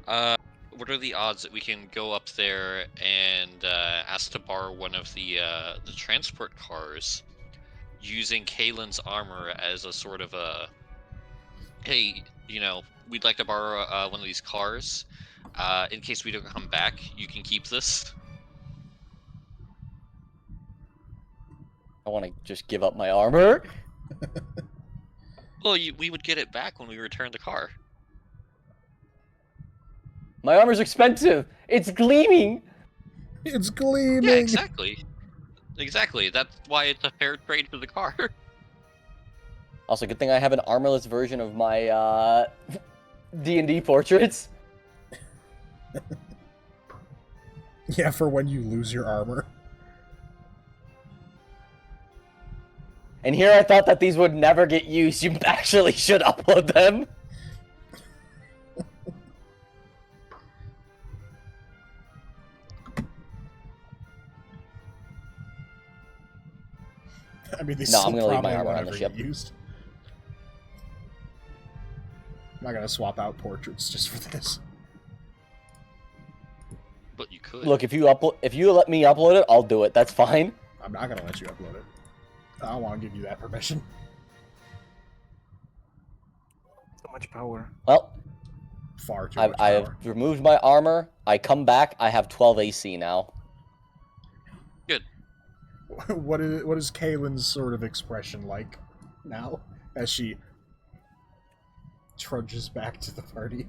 What are the odds that we can go up there and ask to borrow one of the transport cars, using Kalen's armor as a sort of a, hey, you know, we'd like to borrow one of these cars. In case we don't come back, you can keep this. I want to just give up my armor. Well, we would get it back when we return the car. My armor's expensive. It's gleaming. It's gleaming. Yeah, exactly. Exactly. That's why it's a fair trade for the car. Also, good thing I have an armorless version of my D&D portraits. Yeah, for when you lose your armor. And here I thought that these would never get used. You actually should upload them. I mean, they No, I'm still gonna leave my probably armor won't on the ever ship. get used. I'm not gonna swap out portraits just for this. But you could. Look, if you let me upload it, I'll do it. That's fine. I'm not gonna let you upload it. I don't want to give you that permission. So much power. Well, Far too much I power. have removed my armor. I come back. I have 12 AC now. Good. What is Kaylin's sort of expression like now as she trudges back to the party?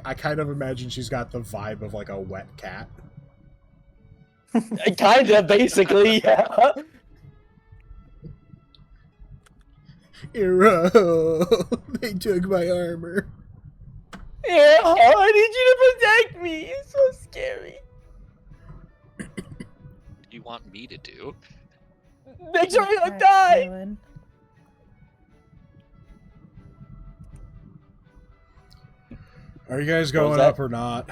I kind of imagine she's got the vibe of like a wet cat. Kinda, basically, yeah. Hero, they took my armor. Yeah, I need you to protect me. It's so scary. What do you want me to do? Make sure I don't Alright, die. Alainn. Are you guys What was going that? up or not?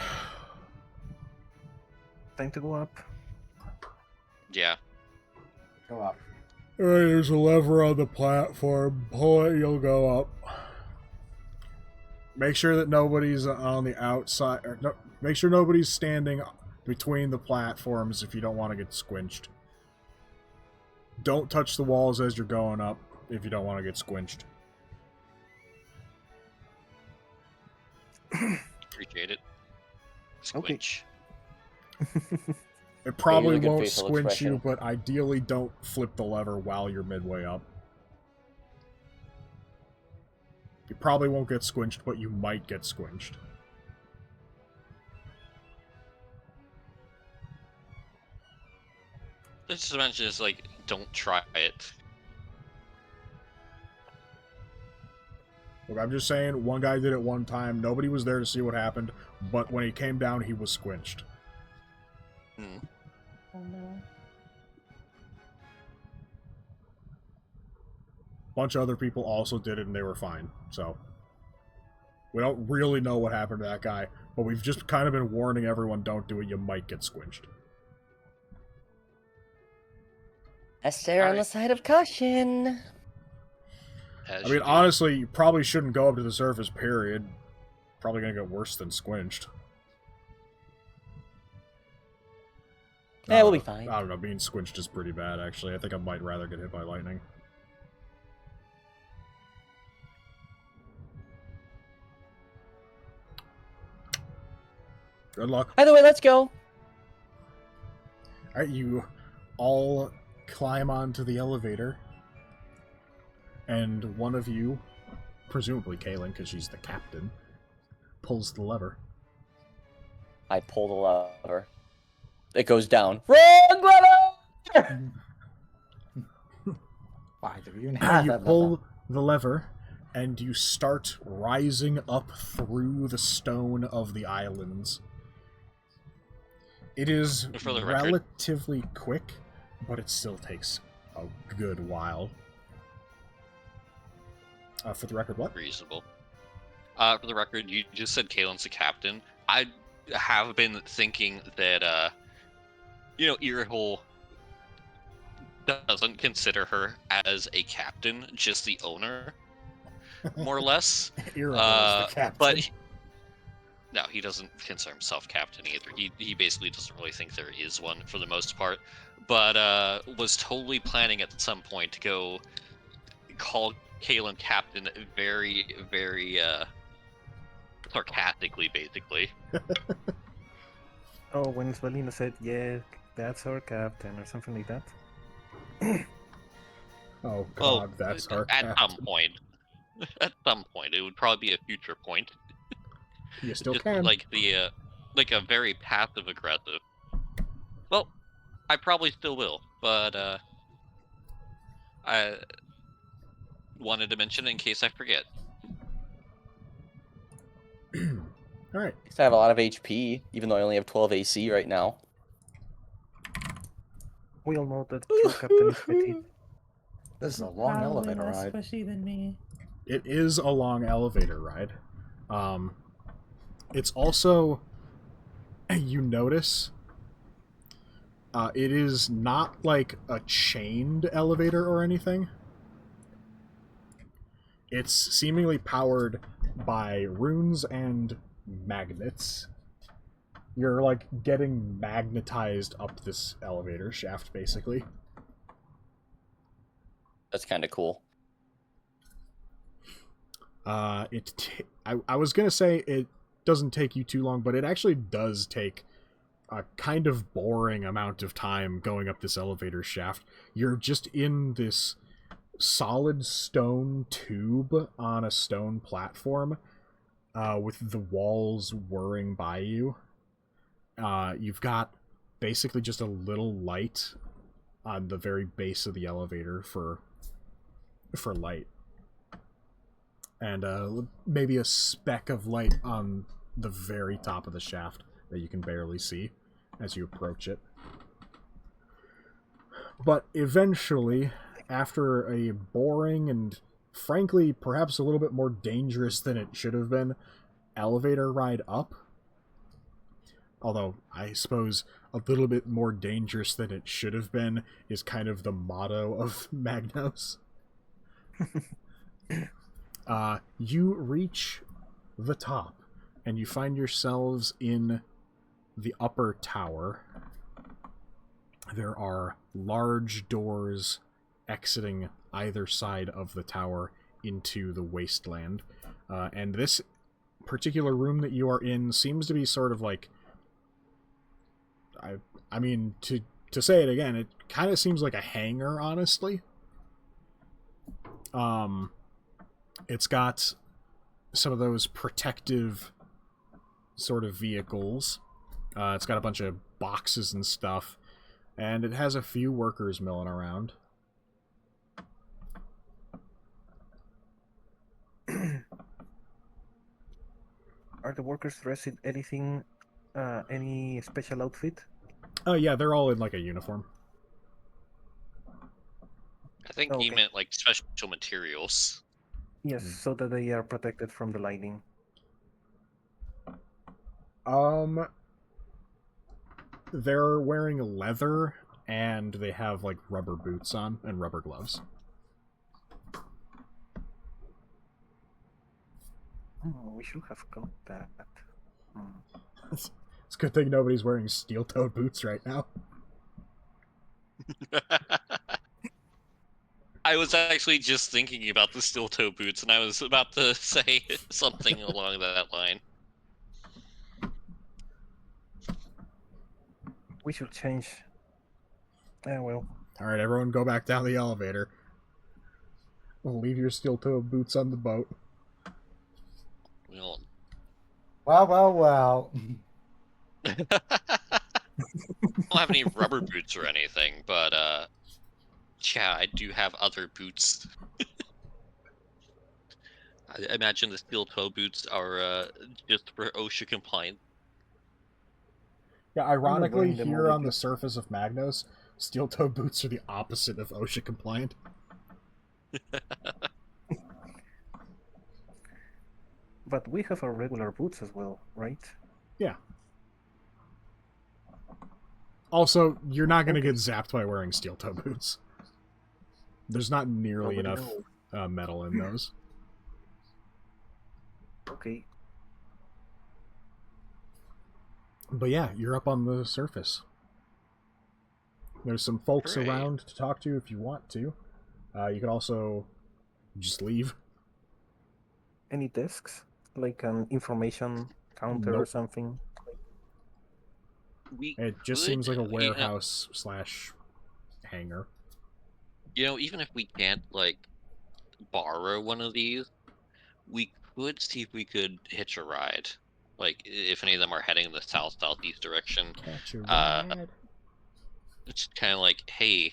Time to go up. Yeah. Go up. Alright, there's a lever on the platform. Pull it, you'll go up. Make sure that nobody's on the outside. Or no, make sure nobody's standing between the platforms if you don't want to get squinched. Don't touch the walls as you're going up if you don't want to get squinched. Appreciate it. Okay. Squinch. It probably really good won't facial squinch expression. you, but ideally don't flip the lever while you're midway up. You probably won't get squinched, but you might get squinched. Let's just mention is like, don't try it. Look, I'm just saying, one guy did it one time, nobody was there to see what happened, but when he came down, he was squinched. Hmm. Oh no. A bunch of other people also did it and they were fine, so... We don't really know what happened to that guy, but we've just kind of been warning everyone, don't do it, you might get squinched. Let's stay on the Alright. side of caution. As I you mean, do. honestly, you probably shouldn't go up to the surface, period. Probably gonna get worse than squinched. Yeah, we'll be fine. I don't know, being squinched is pretty bad, actually. I think I might rather get hit by lightning. Good luck. By the way, let's go. Alright, you all climb onto the elevator. And one of you, presumably Kaylin, because she's the captain, pulls the lever. I pull the lever. It goes down. Wrong lever! Why do we even have You that pull lever? the lever, and you start rising up through the stone of the islands. It is For the record. relatively quick, but it still takes a good while. For the record, what? Reasonable. For the record, you just said Kalen's the captain. I have been thinking that, Irihol doesn't consider her as a captain, just the owner, more or less. Irihol is the captain. But no, he doesn't consider himself captain either. He basically doesn't really think there is one for the most part. But was totally planning at some point to go call Kalen captain very, very sarcastically, basically. Oh, when Svalina said, yeah, that's our captain, or something like that. Oh god, Well, that's our at captain. some point. At some point. It would probably be a future point. You still Just can. like a very passive aggressive. Well, I probably still will, but I wanted to mention it in case I forget. All right. I have a lot of HP, even though I only have 12 AC right now. We all know that your captain is petite. This is a long Probably elevator less ride. squishy than me. It is a long elevator ride. It's also, you notice, it is not like a chained elevator or anything. It's seemingly powered by runes and magnets. You're like getting magnetized up this elevator shaft, basically. That's kind of cool. I was gonna say it doesn't take you too long, but it actually does take a kind of boring amount of time going up this elevator shaft. You're just in this solid stone tube on a stone platform, with the walls whirring by you. You've got basically just a little light on the very base of the elevator for light, and maybe a speck of light on the very top of the shaft that you can barely see as you approach it. But eventually, after a boring and frankly perhaps a little bit more dangerous than it should have been elevator ride up, although I suppose a little bit more dangerous than it should have been is kind of the motto of Magnos. You reach the top, and you find yourselves in the upper tower. There are large doors exiting either side of the tower into the wasteland. And this particular room that you are in seems to be sort of like... I mean, to say it again, it kind of seems like a hangar, honestly. It's got some of those protective sort of vehicles. It's got a bunch of boxes and stuff, and it has a few workers milling around. Are the workers dressed in anything, any special outfit? Oh yeah, they're all in like a uniform. I think he meant like special materials. Yes, so that they are protected from the lightning. They're wearing leather, and they have like rubber boots on and rubber gloves. We should have got that. It's a good thing nobody's wearing steel-toed boots right now. I was actually just thinking about the steel-toe boots, and I was about to say something along that line. We should change. Well. Alright, everyone go back down the elevator. Leave your steel-toed boots on the boat. Well. I don't have any rubber boots or anything, but yeah, I do have other boots. I imagine the steel toe boots are just for OSHA compliant. Yeah, ironically, here on the surface of Magnos, steel-toed boots are the opposite of OSHA compliant. But we have our regular boots as well, right? Yeah. Also, you're not going to get zapped by wearing steel-toe boots. There's not nearly enough metal in those. Okay. But yeah, you're up on the surface. There's some folks around to talk to if you want to. You can also just leave. Any desks? Like an information counter or something? It just seems like a warehouse slash hangar. You know, even if we can't, like, borrow one of these, we could see if we could hitch a ride. Like, if any of them are heading in the south-southeast direction, Catch a uh, ride. it's kind of like, hey,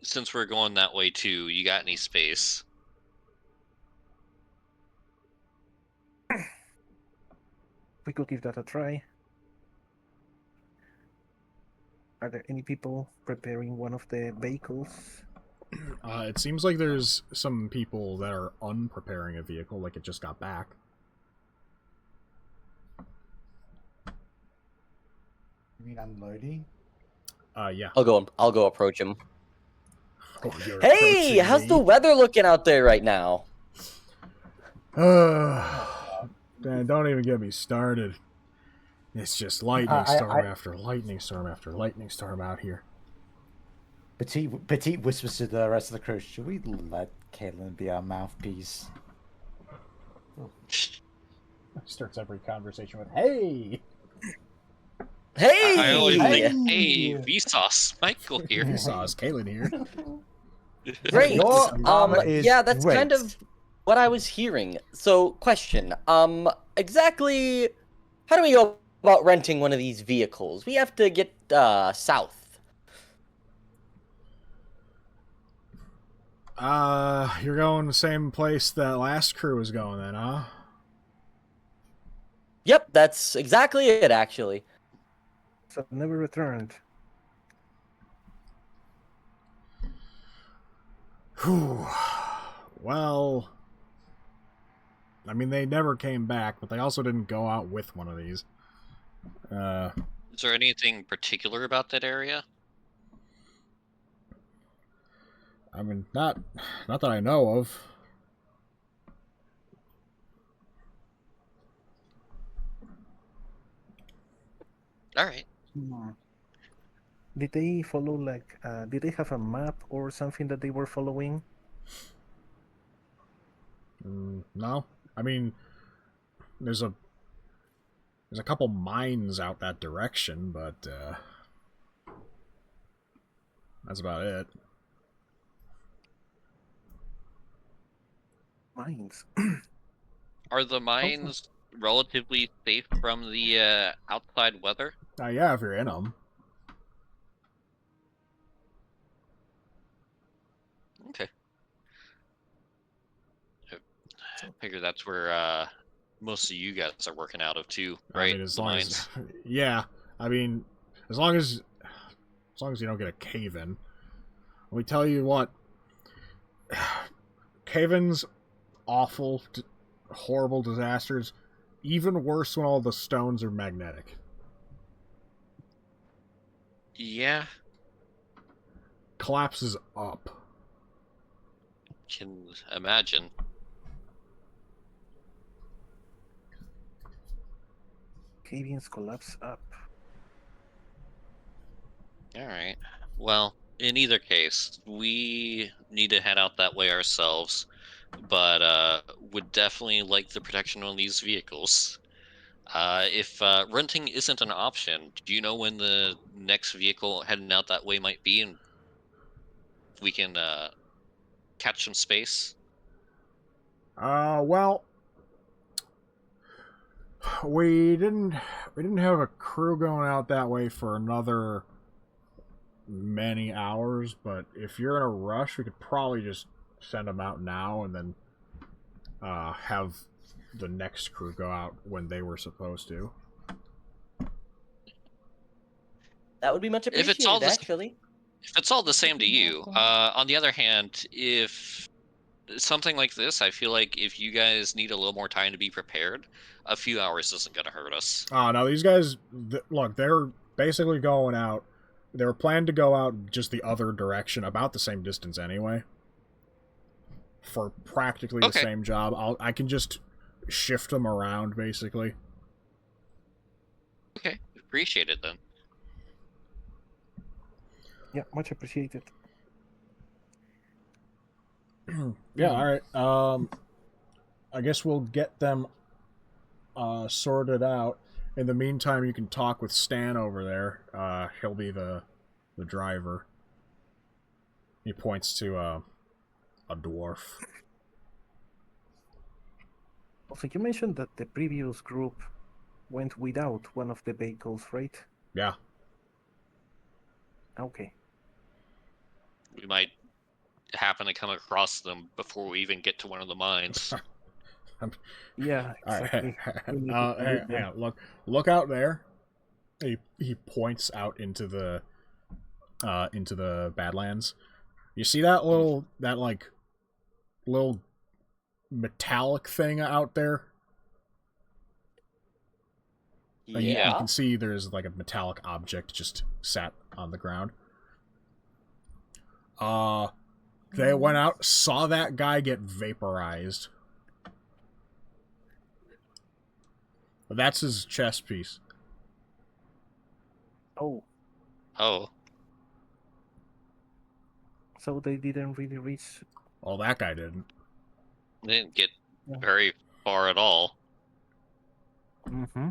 since we're going that way too, you got any space? We could give that a try. Are there any people preparing one of the vehicles? It seems like there's some people that are unpreparing a vehicle, like it just got back. You mean unloading? Yeah. I'll go approach him. Oh, you're Hey, approaching how's me. the weather looking out there right now? Man, don't even get me started. It's just lightning storm after lightning storm after lightning storm out here. Petite whispers to the rest of the crew, should we let Caitlin be our mouthpiece? Starts every conversation with, hey! Hey! I always Hey! think, hey, Vsauce, Michael here. Vsauce, Caitlin here. Great. Your armor is Yeah, that's great. kind of what I was hearing. So, question. Exactly how do we go about renting one of these vehicles? We have to get south. You're going the same place that last crew was going then, huh? Yep, that's exactly it, actually. So never returned. Whew. Well, I mean, they never came back, but they also didn't go out with one of these. Is there anything particular about that area? I mean, not that I know of. All right. Did they follow, like, did they have a map or something that they were following? No, I mean, there's a couple mines out that direction, but that's about it. Mines. Are the mines relatively safe from the outside weather? Yeah, if you're in them. Okay. I figure that's where most of you guys are working out of too, right? I mean, as The long mines. as yeah, I mean, as long as you don't get a cave-in. Let me tell you what, cave-ins, awful, horrible disasters. Even worse when all the stones are magnetic. Yeah, Collapses up. can imagine. Cavians collapse up. All right. Well, in either case, we need to head out that way ourselves, but would definitely like the protection on these vehicles. If renting isn't an option, do you know when the next vehicle heading out that way might be, and we can catch some space? Well, we didn't have a crew going out that way for another many hours, but if you're in a rush, we could probably just send them out now and then have the next crew go out when they were supposed to. That would be much If appreciated, it's all the actually. If it's all the same to you, on the other hand, if something like this, I feel like if you guys need a little more time to be prepared, a few hours isn't going to hurt us. Oh, no, these guys, look, they're basically going out. They were planned to go out just the other direction, about the same distance anyway, for practically the same job. I can just shift them around, basically. Okay, appreciate it then. Yeah, much appreciated. Yeah, alright. I guess we'll get them sorted out. In the meantime, you can talk with Stan over there. He'll be the driver. He points to a dwarf. Also, you mentioned that the previous group went without one of the vehicles, right? Yeah. Okay. We might happen to come across them before we even get to one of the mines. Yeah, All right. exactly. We need to Hang loot them. on. Look out there. He points out into the Badlands. You see that little metallic thing out there? You Yeah. can see there's like a metallic object just sat on the ground. They went out, saw that guy get vaporized. That's his chest piece. Oh, Oh, so they didn't really reach. Well, that guy didn't. they didn't get Yeah. very far at all. Mm-hmm.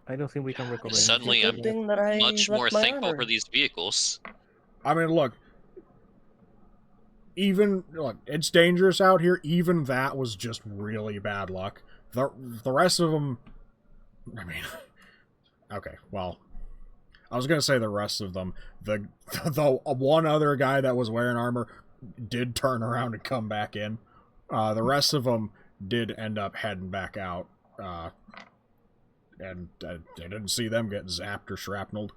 I don't think we can recover Suddenly, anything. I'm Thing that I much left more my thankful armor. for these vehicles. I mean, look, it's dangerous out here. Even that was just really bad luck. The rest of them, I mean, okay, well, I was gonna say the rest of them. The one other guy that was wearing armor did turn around and come back in. The rest of them did end up heading back out, and I didn't see them get zapped or shrapnelled.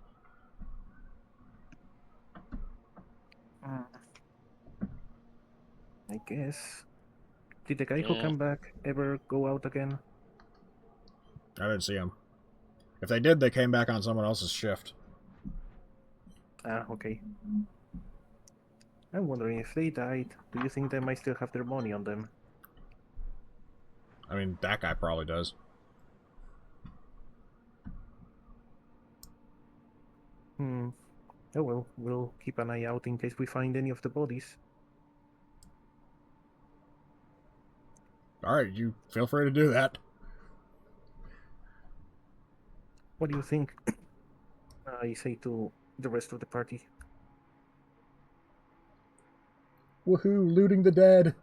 I guess. Did the guy who Yeah. came back ever go out again? I didn't see them. If they did, they came back on someone else's shift. Ah, okay. I'm wondering if they died, do you think they might still have their money on them? I mean, that guy probably does. Hmm. Oh well, we'll keep an eye out in case we find any of the bodies. Alright, you feel free to do that. What do you think? I say to the rest of the party. Woohoo, looting the dead!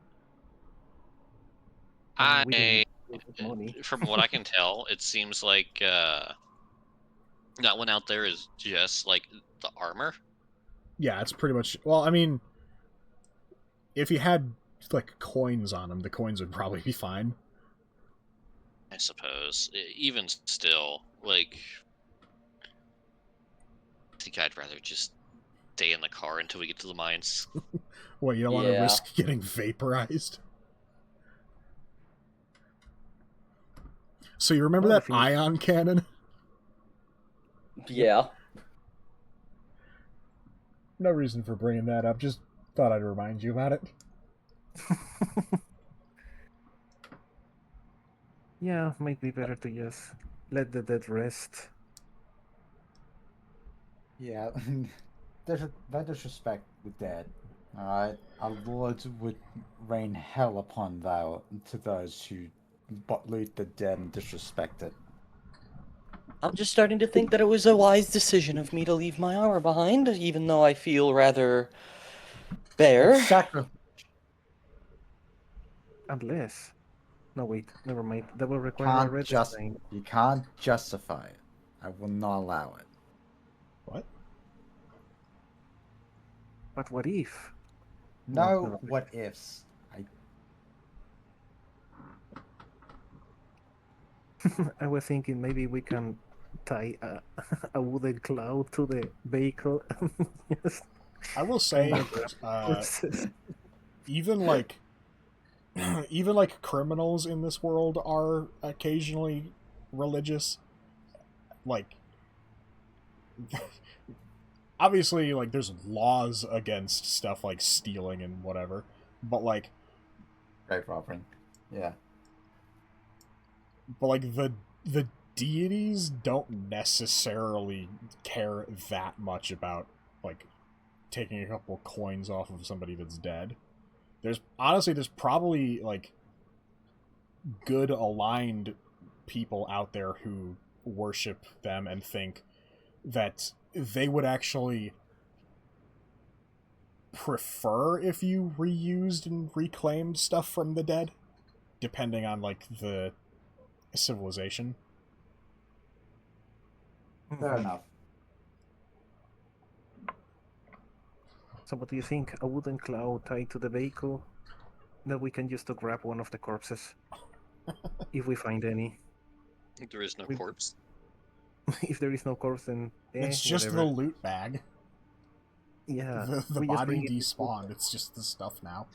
We didn't get money. From what I can tell, it seems like that one out there is just like the armor. Yeah, it's pretty much... Well, I mean, if you had, like, coins on them, the coins would probably be fine. I suppose. Even still, like, I think I'd rather just stay in the car until we get to the mines. What, you don't want to Yeah. risk getting vaporized? So you remember Well, that if you- ion cannon? Yeah. No reason for bringing that up, just thought I'd remind you about it. Yeah, might be better to just let the dead rest. Yeah, no disrespect the dead. Alright, our Lord would rain hell upon thou to those who loot the dead and disrespect it. I'm just starting to think that it was a wise decision of me to leave my armor behind, even though I feel rather bare. Unless. No, wait, never mind. That will require a red sign. You can't justify it. I will not allow it. What? But what if? No no. what ifs. I was thinking maybe we can tie a wooden cloud to the vehicle. Yes. I will say, even like even like criminals in this world are occasionally religious. Like, obviously, like there's laws against stuff like stealing and whatever, but like, Grave robbing. Yeah. but like the deities don't necessarily care that much about like taking a couple coins off of somebody that's dead. There's probably like good aligned people out there who worship them and think that they would actually prefer if you reused and reclaimed stuff from the dead, depending on like the civilization. Fair enough. So what do you think? A wooden cloud tied to the vehicle that we can use to grab one of the corpses. If we find any. There is no We- corpse. If there is no corpse, then It's just whatever. the loot bag. Yeah. The we just body bring it to- despawned. It's just the stuff now.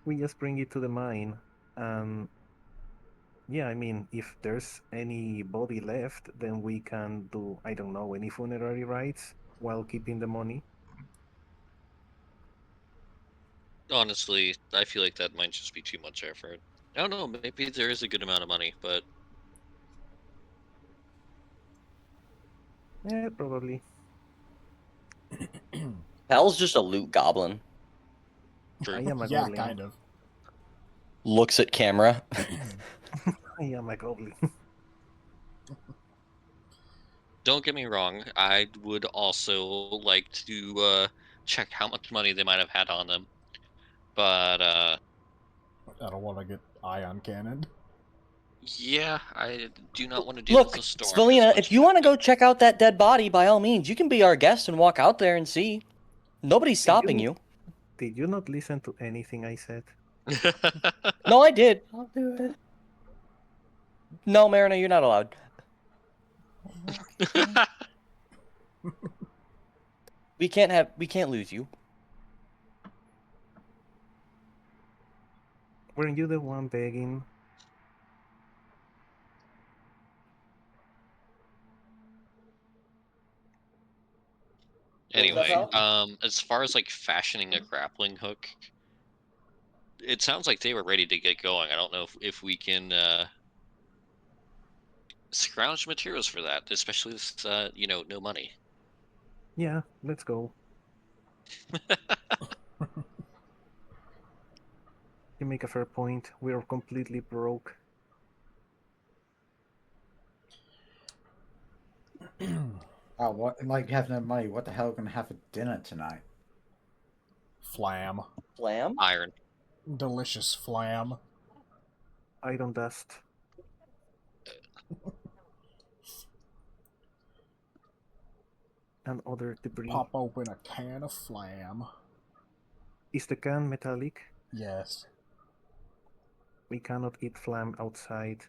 We just bring it to the mine. Yeah, I mean, if there's any body left, then we can do, I don't know, any funerary rites while keeping the money. Honestly, I feel like that might just be too much effort. I don't know, maybe there is a good amount of money, but Yeah, probably. Hal's just a loot goblin. true. I am a Yeah, goblin. kind of. Looks at camera. I am a goblin. Don't get me wrong, I would also like to check how much money they might have had on them. But I don't want to get ion cannoned. yeah, I do not want to deal Look, with the storm. Svelina, if you want to go check out that dead body, by all means, you can be our guest and walk out there and see. Nobody's stopping you. Did you not listen to anything I said? No, I did. I'll do it. No, Marina, you're not allowed. We can't lose you. Weren't you the one begging? Anyway, Pal? as far as like fashioning a grappling hook, it sounds like they were ready to get going. I don't know if we can scrounge materials for that, especially with no money. Yeah, let's go. You make a fair point. We are completely broke. Oh, what? Like, you have no money. What the hell are we gonna have for dinner tonight? Flam. Flam? Iron. Delicious flam. Iron dust. And other debris. Pop open a can of flam. Is the can metallic? Yes. We cannot eat flam outside.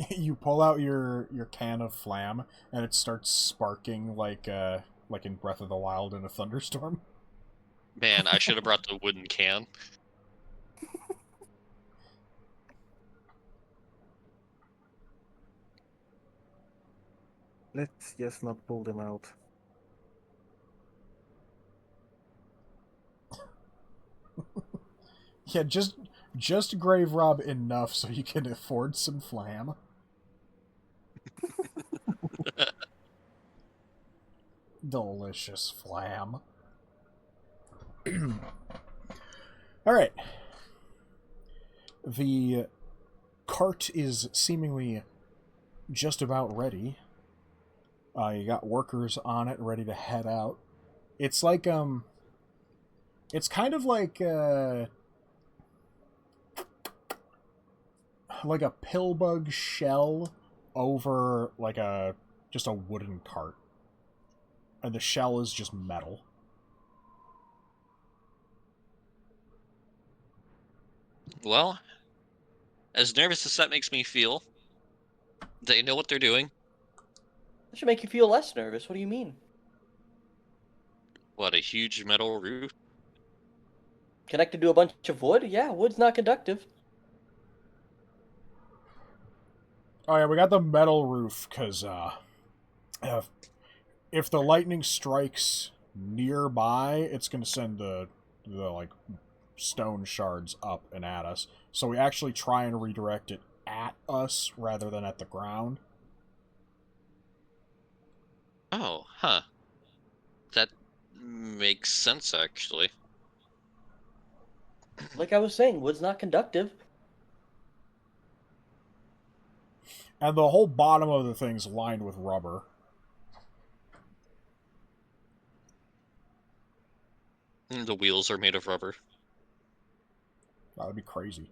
You pull out your can of flam, and it starts sparking like in Breath of the Wild in a thunderstorm. Man, I should have brought the wooden can. Let's just not pull them out. Yeah, just grave rob enough so you can afford some flam. Delicious flam. Alright. The cart is seemingly just about ready. You got workers on it ready to head out. It's like, it's kind of like a pillbug shell over like just a wooden cart. And the shell is just metal. Well, as nervous as that makes me feel, they know what they're doing. That should make you feel less nervous. What do you mean? What, a huge metal roof? Connected to a bunch of wood? Yeah, wood's not conductive. Oh yeah, we got the metal roof, because if the lightning strikes nearby, it's going to send the like stone shards up and at us. So we actually try and redirect it at us rather than at the ground. Oh, huh. That makes sense, actually. Like I was saying, wood's not conductive. And the whole bottom of the thing's lined with rubber. The wheels are made of rubber. That would be crazy.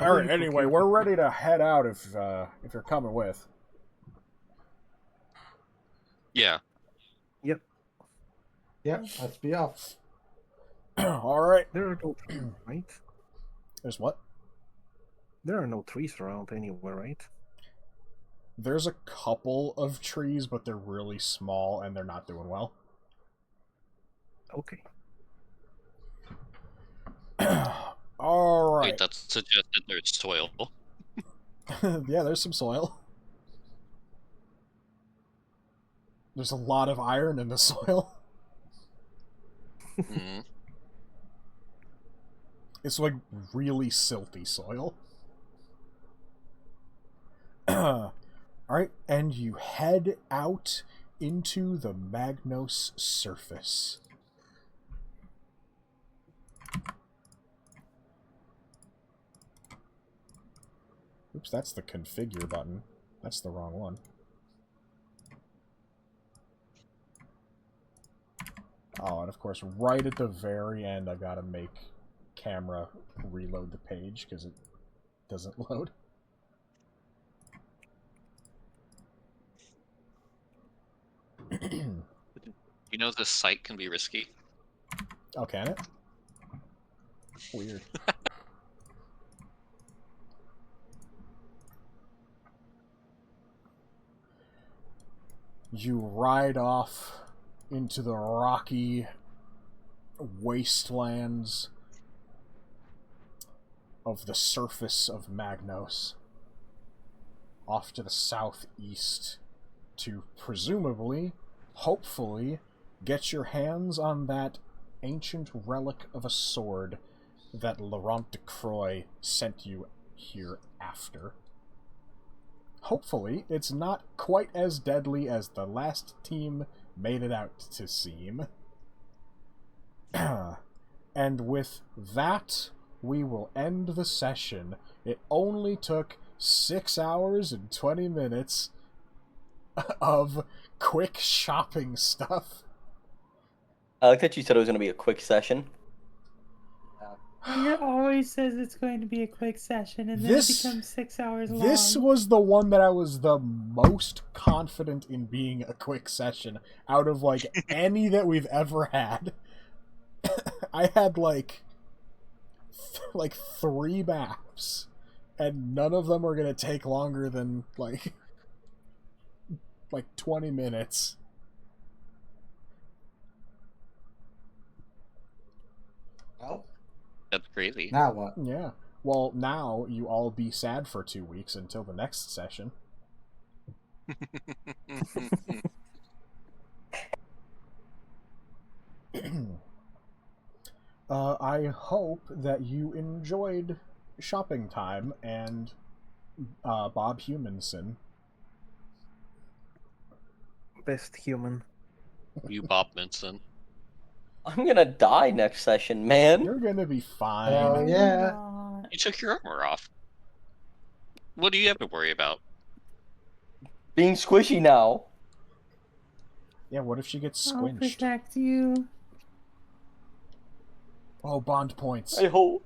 All right. Anyway, we're ready to head out if you're coming with. Yeah. Yep. Yep, let's be off. All right. There are no trees, right? There's what? There are no trees around anywhere, right? There's a couple of trees, but they're really small and they're not doing well. Okay. All right. Wait, that suggested there's soil. Yeah, there's some soil. There's a lot of iron in the soil. Mm. It's like really silty soil. Alright, and you head out into the Magnos surface. Oops, that's the configure button. That's the wrong one. Oh, and of course, right at the very end, I've got to make camera reload the page because it doesn't load. You know this site can be risky. Oh, can it? Weird. You ride off into the rocky wastelands of the surface of Magnos, off to the southeast, to presumably, hopefully, get your hands on that ancient relic of a sword that Laurent de Croix sent you here after. Hopefully, it's not quite as deadly as the last team made it out to seem. And with that, we will end the session. It only took 6 hours and 20 minutes of quick shopping stuff. I like that you said it was going to be a quick session. It always says it's going to be a quick session, and then it becomes 6 hours long. This was the one that I was the most confident in being a quick session out of, like, any that we've ever had. I had, like 3 maps, and none of them were going to take longer than, like 20 minutes. Well, That's crazy. now what? Yeah. Well, now you all be sad for 2 weeks until the next session. I hope that you enjoyed shopping time and Bob Humanson. Best human. You Bob Minson. I'm gonna die next session, man. You're gonna be fine. Oh, yeah. Not. You took your armor off. What do you have to worry about? Being squishy now. Yeah, what if she gets I'll squinched? protect you. Oh, bond points. I hope.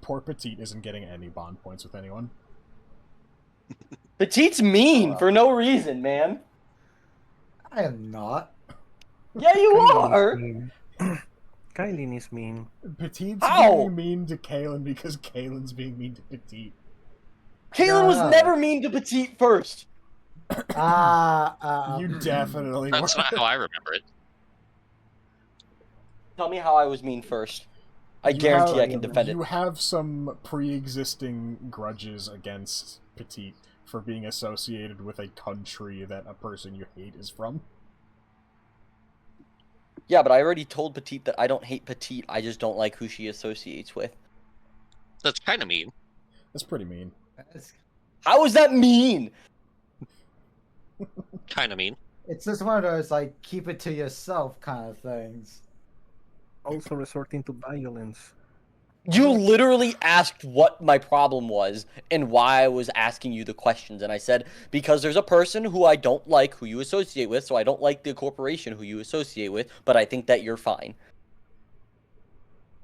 Poor Petite isn't getting any bond points with anyone. Petite's mean for no reason, man. I am not. Yeah, you are. Kylie is mean. Petite's Ow! being mean to Kaylin because Kaylin's being mean to Petite. Kaylin was No. never mean to Petite first. You definitely were. That's not how I remember it. Tell me how I was mean first. I You guarantee have- I can defend it. You have some pre-existing grudges against Petite for being associated with a country that a person you hate is from. Yeah, but I already told Petite that I don't hate Petite. I just don't like who she associates with. That's kind of mean. That's pretty mean. How is that mean? Kind of mean. It's just one of those, like, keep it to yourself kind of things. Also resorting to violence. You literally asked what my problem was and why I was asking you the questions. And I said, because there's a person who I don't like who you associate with, so I don't like the corporation who you associate with, but I think that you're fine.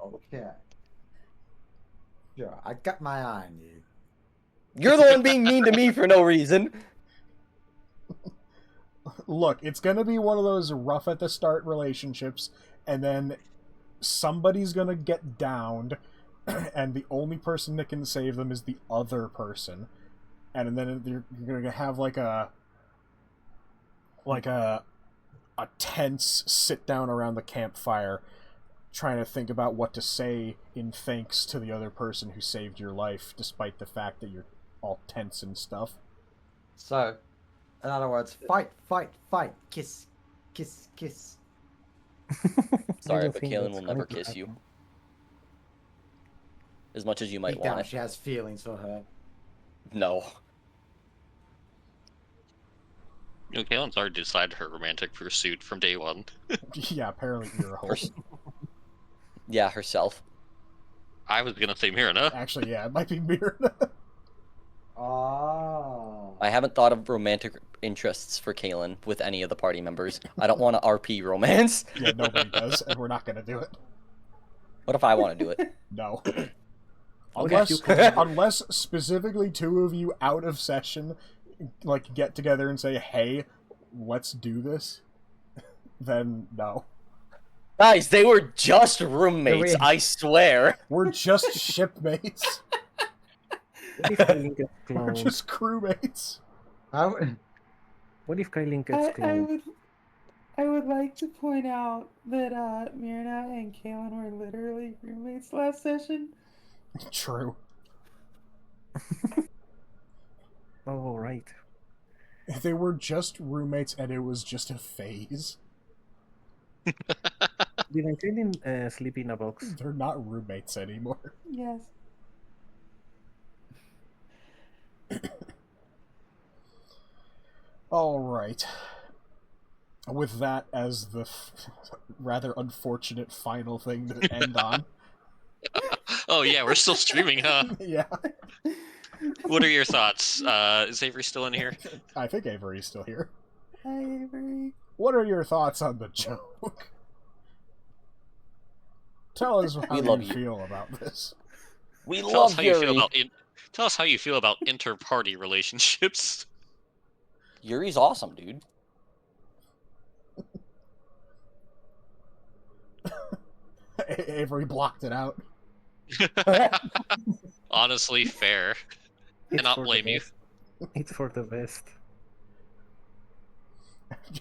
Okay. Sure, I got my eye on you. You're the one being mean to me for no reason. Look, it's gonna be one of those rough at the start relationships, and then somebody's gonna get downed, and the only person that can save them is the other person, and then you're gonna have like a tense sit down around the campfire, trying to think about what to say in thanks to the other person who saved your life, despite the fact that you're all tense and stuff. So, in other words, fight, fight, fight, kiss, kiss, kiss. Sorry, don't but think Kaylin that's will going never to kiss you. happen. As much as you might Deep down, want she it. has feelings for her. No. You know, Kaylin's already decided her romantic pursuit from day one. Yeah, apparently you're a whole. Yeah, herself. I was gonna say Mirna. Actually, yeah, it might be Mirna. Oh. I haven't thought of romantic interests for Kaylin with any of the party members. I don't want an RP romance. Yeah, nobody does, and we're not gonna do it. What if I want to do it? No. What if you Unless specifically two of you out of session like get together and say, "Hey, let's do this," then no. Guys, they were just roommates, I swear. We're just shipmates. What if Kailin gets We're cloned? just crewmates. What if Kailin gets cloned? I would like to point out that Mirna and Kaylin were literally roommates last session. True. Oh, right. They were just roommates, and it was just a phase. Didn't Kailin sleep in a box? They're not roommates anymore. Yes. All right. With that as the rather unfortunate final thing to end on. Oh yeah, we're still streaming, huh? Yeah, What are your thoughts? Is Avery still in here? I think Avery's still here. Hi, Avery. What are your thoughts on the joke? Tell us how love you you. feel about this. We Tell us love how you feel Yuri. about Tell us how you feel about inter-party relationships. Yuri's awesome, dude. Avery blocked it out. Honestly, fair. Cannot for the blame you. best. It's for the best.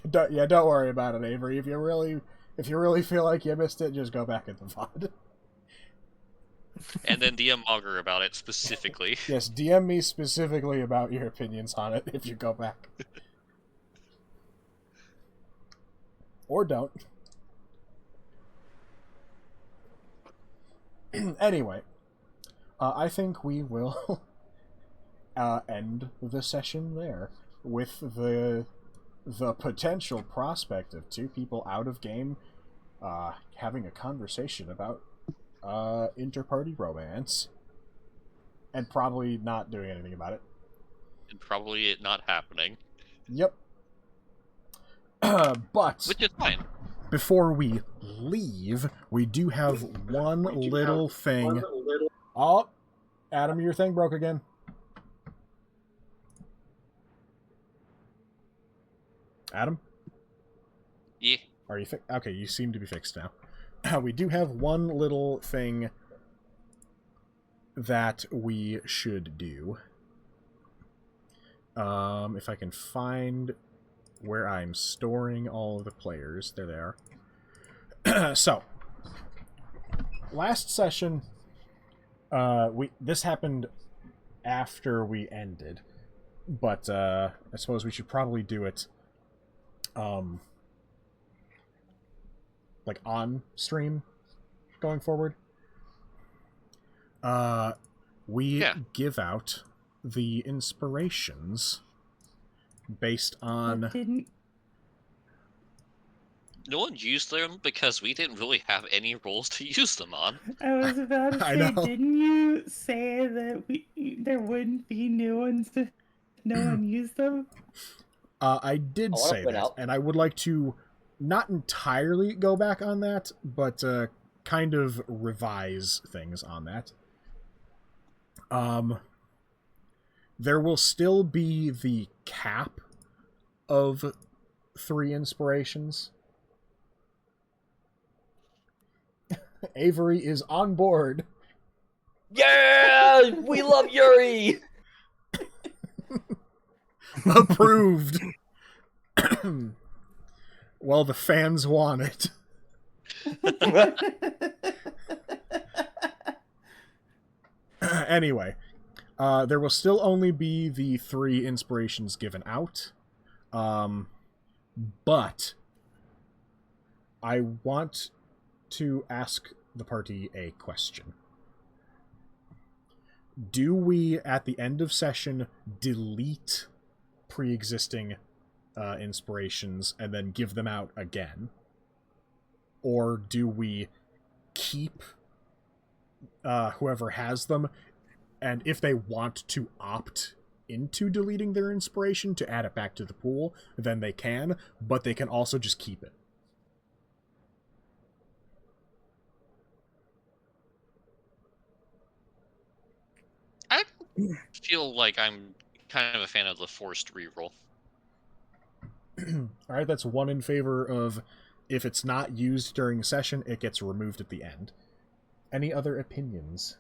Don't worry about it, Avery. If you really feel like you missed it, just go back in the VOD. And then DM Augur about it specifically. Yes, DM me specifically about your opinions on it if you go back. Or don't. Anyway, I think we will end the session there with the potential prospect of two people out of game having a conversation about inter-party romance and probably not doing anything about it. And probably it not happening. Yep. But Which is fine. before we leave, we do have one little thing. Oh, Adam, your thing broke again. Adam? Yeah. Are you okay, you seem to be fixed now. We do have one little thing that we should do. If I can find where I'm storing all of the players. There they are. So, last session, this happened after we ended, but I suppose we should probably do it like on stream going forward. We give out the inspirations based on... No one used them because we didn't really have any roles to use them on. I was about to I say, know. didn't you say that there wouldn't be new ones if no one used them? I did say that, and I would like to not entirely go back on that, but kind of revise things on that. There will still be the cap of 3 inspirations. Avery is on board. Yeah, we love Yuri. Approved. Well, the fans want it. Anyway, there will still only be the 3 inspirations given out. But I want to ask the party a question. Do we, at the end of session, delete pre-existing inspirations and then give them out again? Or do we keep whoever has them, and if they want to opt into deleting their inspiration to add it back to the pool, then they can, but they can also just keep it? I feel like I'm kind of a fan of the forced reroll. Alright, that's 1 in favor of if it's not used during session, it gets removed at the end. Any other opinions?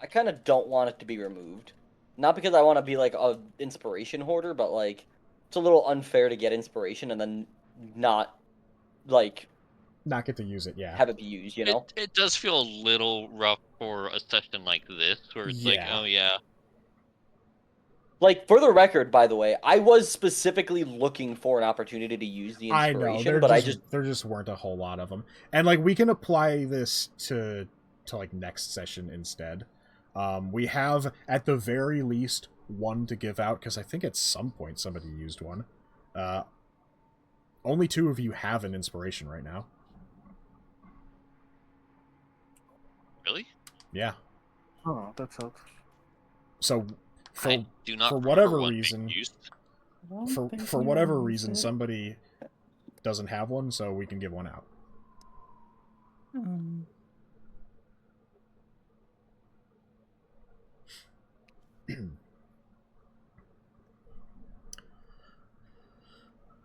I kind of don't want it to be removed. Not because I want to be like a inspiration hoarder, but like it's a little unfair to get inspiration and then not like Not get to use it, yeah. have it be used, you know? It does feel a little rough for a session like this, where it's like, Yeah. oh yeah. Like, for the record, by the way, I was specifically looking for an opportunity to use the I inspiration, know, but there just weren't a whole lot of them. And like we can apply this to like next session instead. We have at the very least 1 to give out, because I think at some point somebody used 1. Only 2 of you have an inspiration right now. Really? Yeah. Oh, that sucks. So I do not for remember whatever one being reason, used. for whatever reason, somebody doesn't have 1, so we can give 1 out.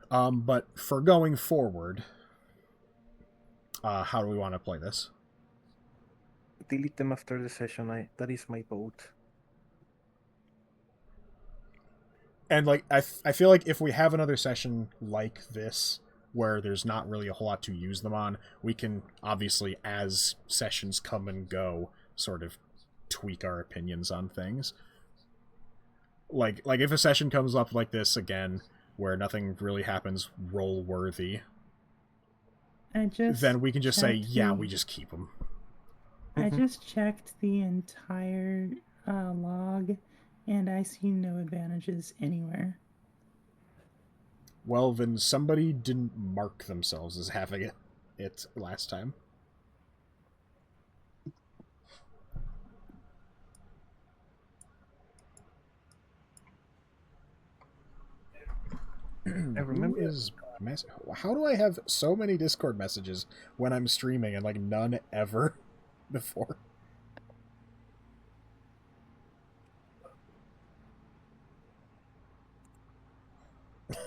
But for going forward, how do we want to play this? Delete them after the session. That is my vote. And like I feel like if we have another session like this where there's not really a whole lot to use them on, we can obviously, as sessions come and go, sort of tweak our opinions on things. Like if a session comes up like this again where nothing really happens roll worthy, then we can just say, yeah, we just keep them. I just checked the entire log, and I see no advantages anywhere. Well, then somebody didn't mark themselves as having it last time. I remember. How do I have so many Discord messages when I'm streaming and like none ever before?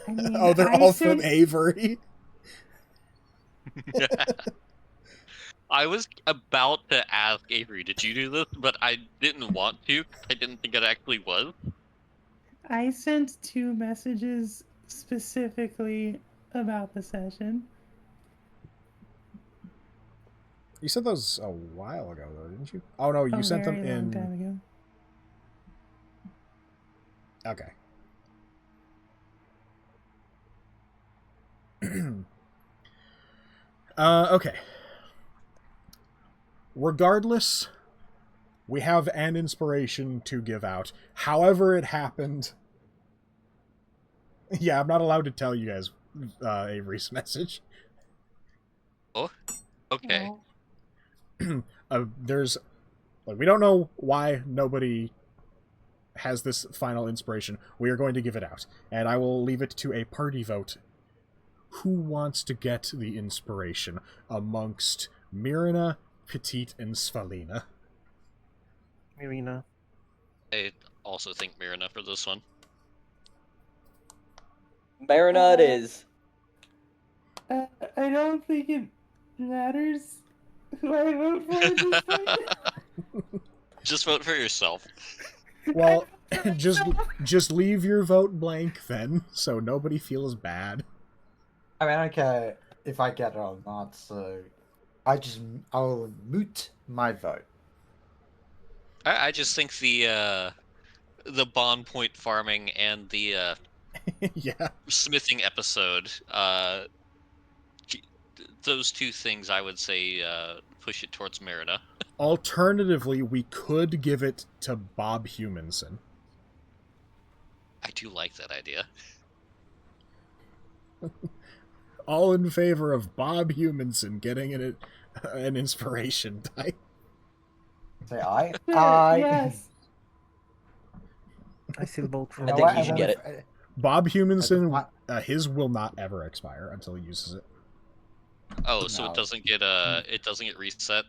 I mean, Oh, they're all from Avery. I was about to ask Avery, did you do this? But I didn't want to. I didn't think it actually was. I sent 2 messages specifically about the session. You sent those a while ago, though, didn't you? Oh no, you sent them very long time in. ago. Okay. Okay. Regardless, we have an inspiration to give out. However it happened. Yeah, I'm not allowed to tell you guys Avery's message. Oh, okay. There's, like, we don't know why nobody has this final inspiration. We are going to give it out, and I will leave it to a party vote. Who wants to get the inspiration amongst Mirina, Petite, and Svalina. Mirina. I also think Mirina for this one. Marina it is. I don't think it matters who I vote for at this point. Just vote for yourself. Well, just leave your vote blank then, so nobody feels bad. I mean, I don't care if I get it or not, so I'll moot my vote. I just think the bond point farming and the Yeah. smithing episode, those two things I would say push it towards Merida. Alternatively, we could give it to Bob Humanson. I do like that idea. All in favor of Bob Humanson getting an inspiration die. Say aye. Sure, Aye. yes. I still vote for I think you should get it. Bob Humanson, his will not ever expire until he uses it. Oh, so No. it doesn't get reset.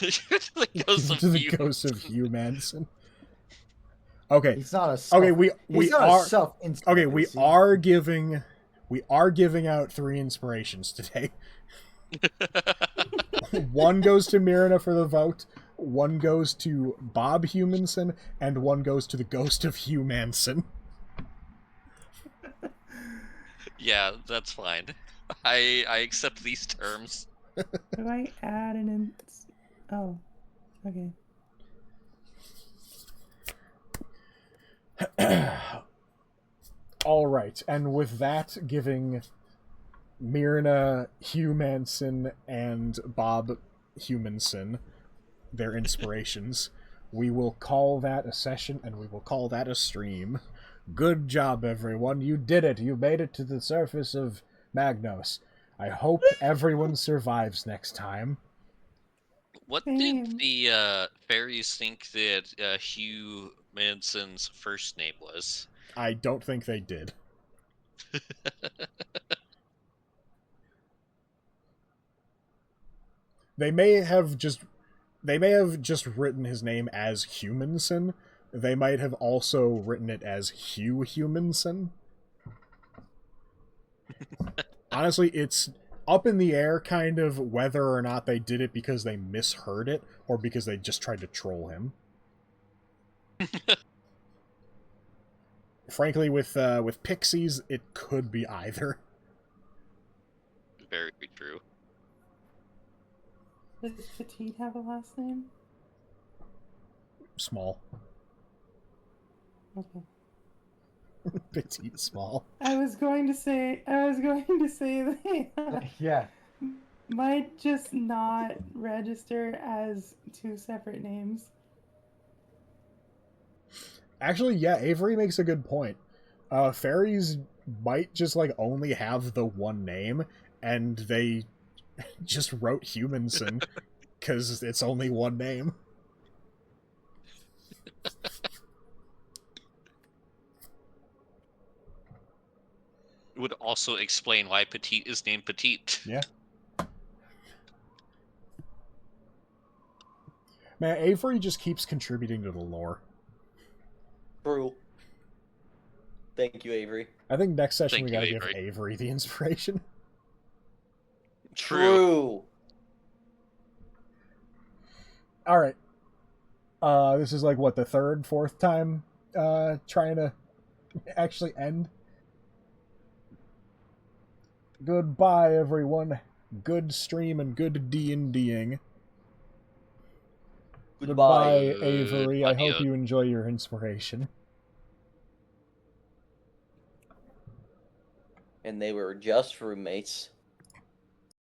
The ghost of To the you. ghost of Humanson. Okay. He's not a Okay, we he's not are a self okay. We are giving out 3 inspirations today. One goes to Mirina for the vote, one goes to Bob Humanson, and one goes to the ghost of Humanson. Yeah, that's fine. I accept these terms. Do I add an Oh, okay. All right, and with that, giving Mirna Humanson and Bob Humanson their inspirations, we will call that a session and we will call that a stream. Good job, everyone. You did it. You made it to the surface of Magnos. I hope everyone survives next time. What Same. did the fairies think that Hugh Manson's first name was? I don't think they did. They may have just written his name as Humanson. They might have also written it as Hugh Humanson. Honestly, it's up in the air kind of whether or not they did it because they misheard it or because they just tried to troll him. Frankly, with Pixies, it could be either. Very true. Does Petite have a last name? Small. Okay. Petite small. I was going to say they Yeah. might just not register as 2 separate names. Actually, yeah, Avery makes a good point. Fairies might just only have the one name, and they just wrote Humanson because it's only one name. It would also explain why Petite is named Petite. Yeah. Man, Avery just keeps contributing to the lore. True. Thank you, Avery. I think next session Thank we you, gotta give Avery. Avery the inspiration. True. Alright. This is the 3rd, 4th time trying to actually end. Goodbye, everyone. Good stream and good D&Ding. Goodbye. Goodbye, Avery. I hope Adios. you enjoy your inspiration. And they were just roommates.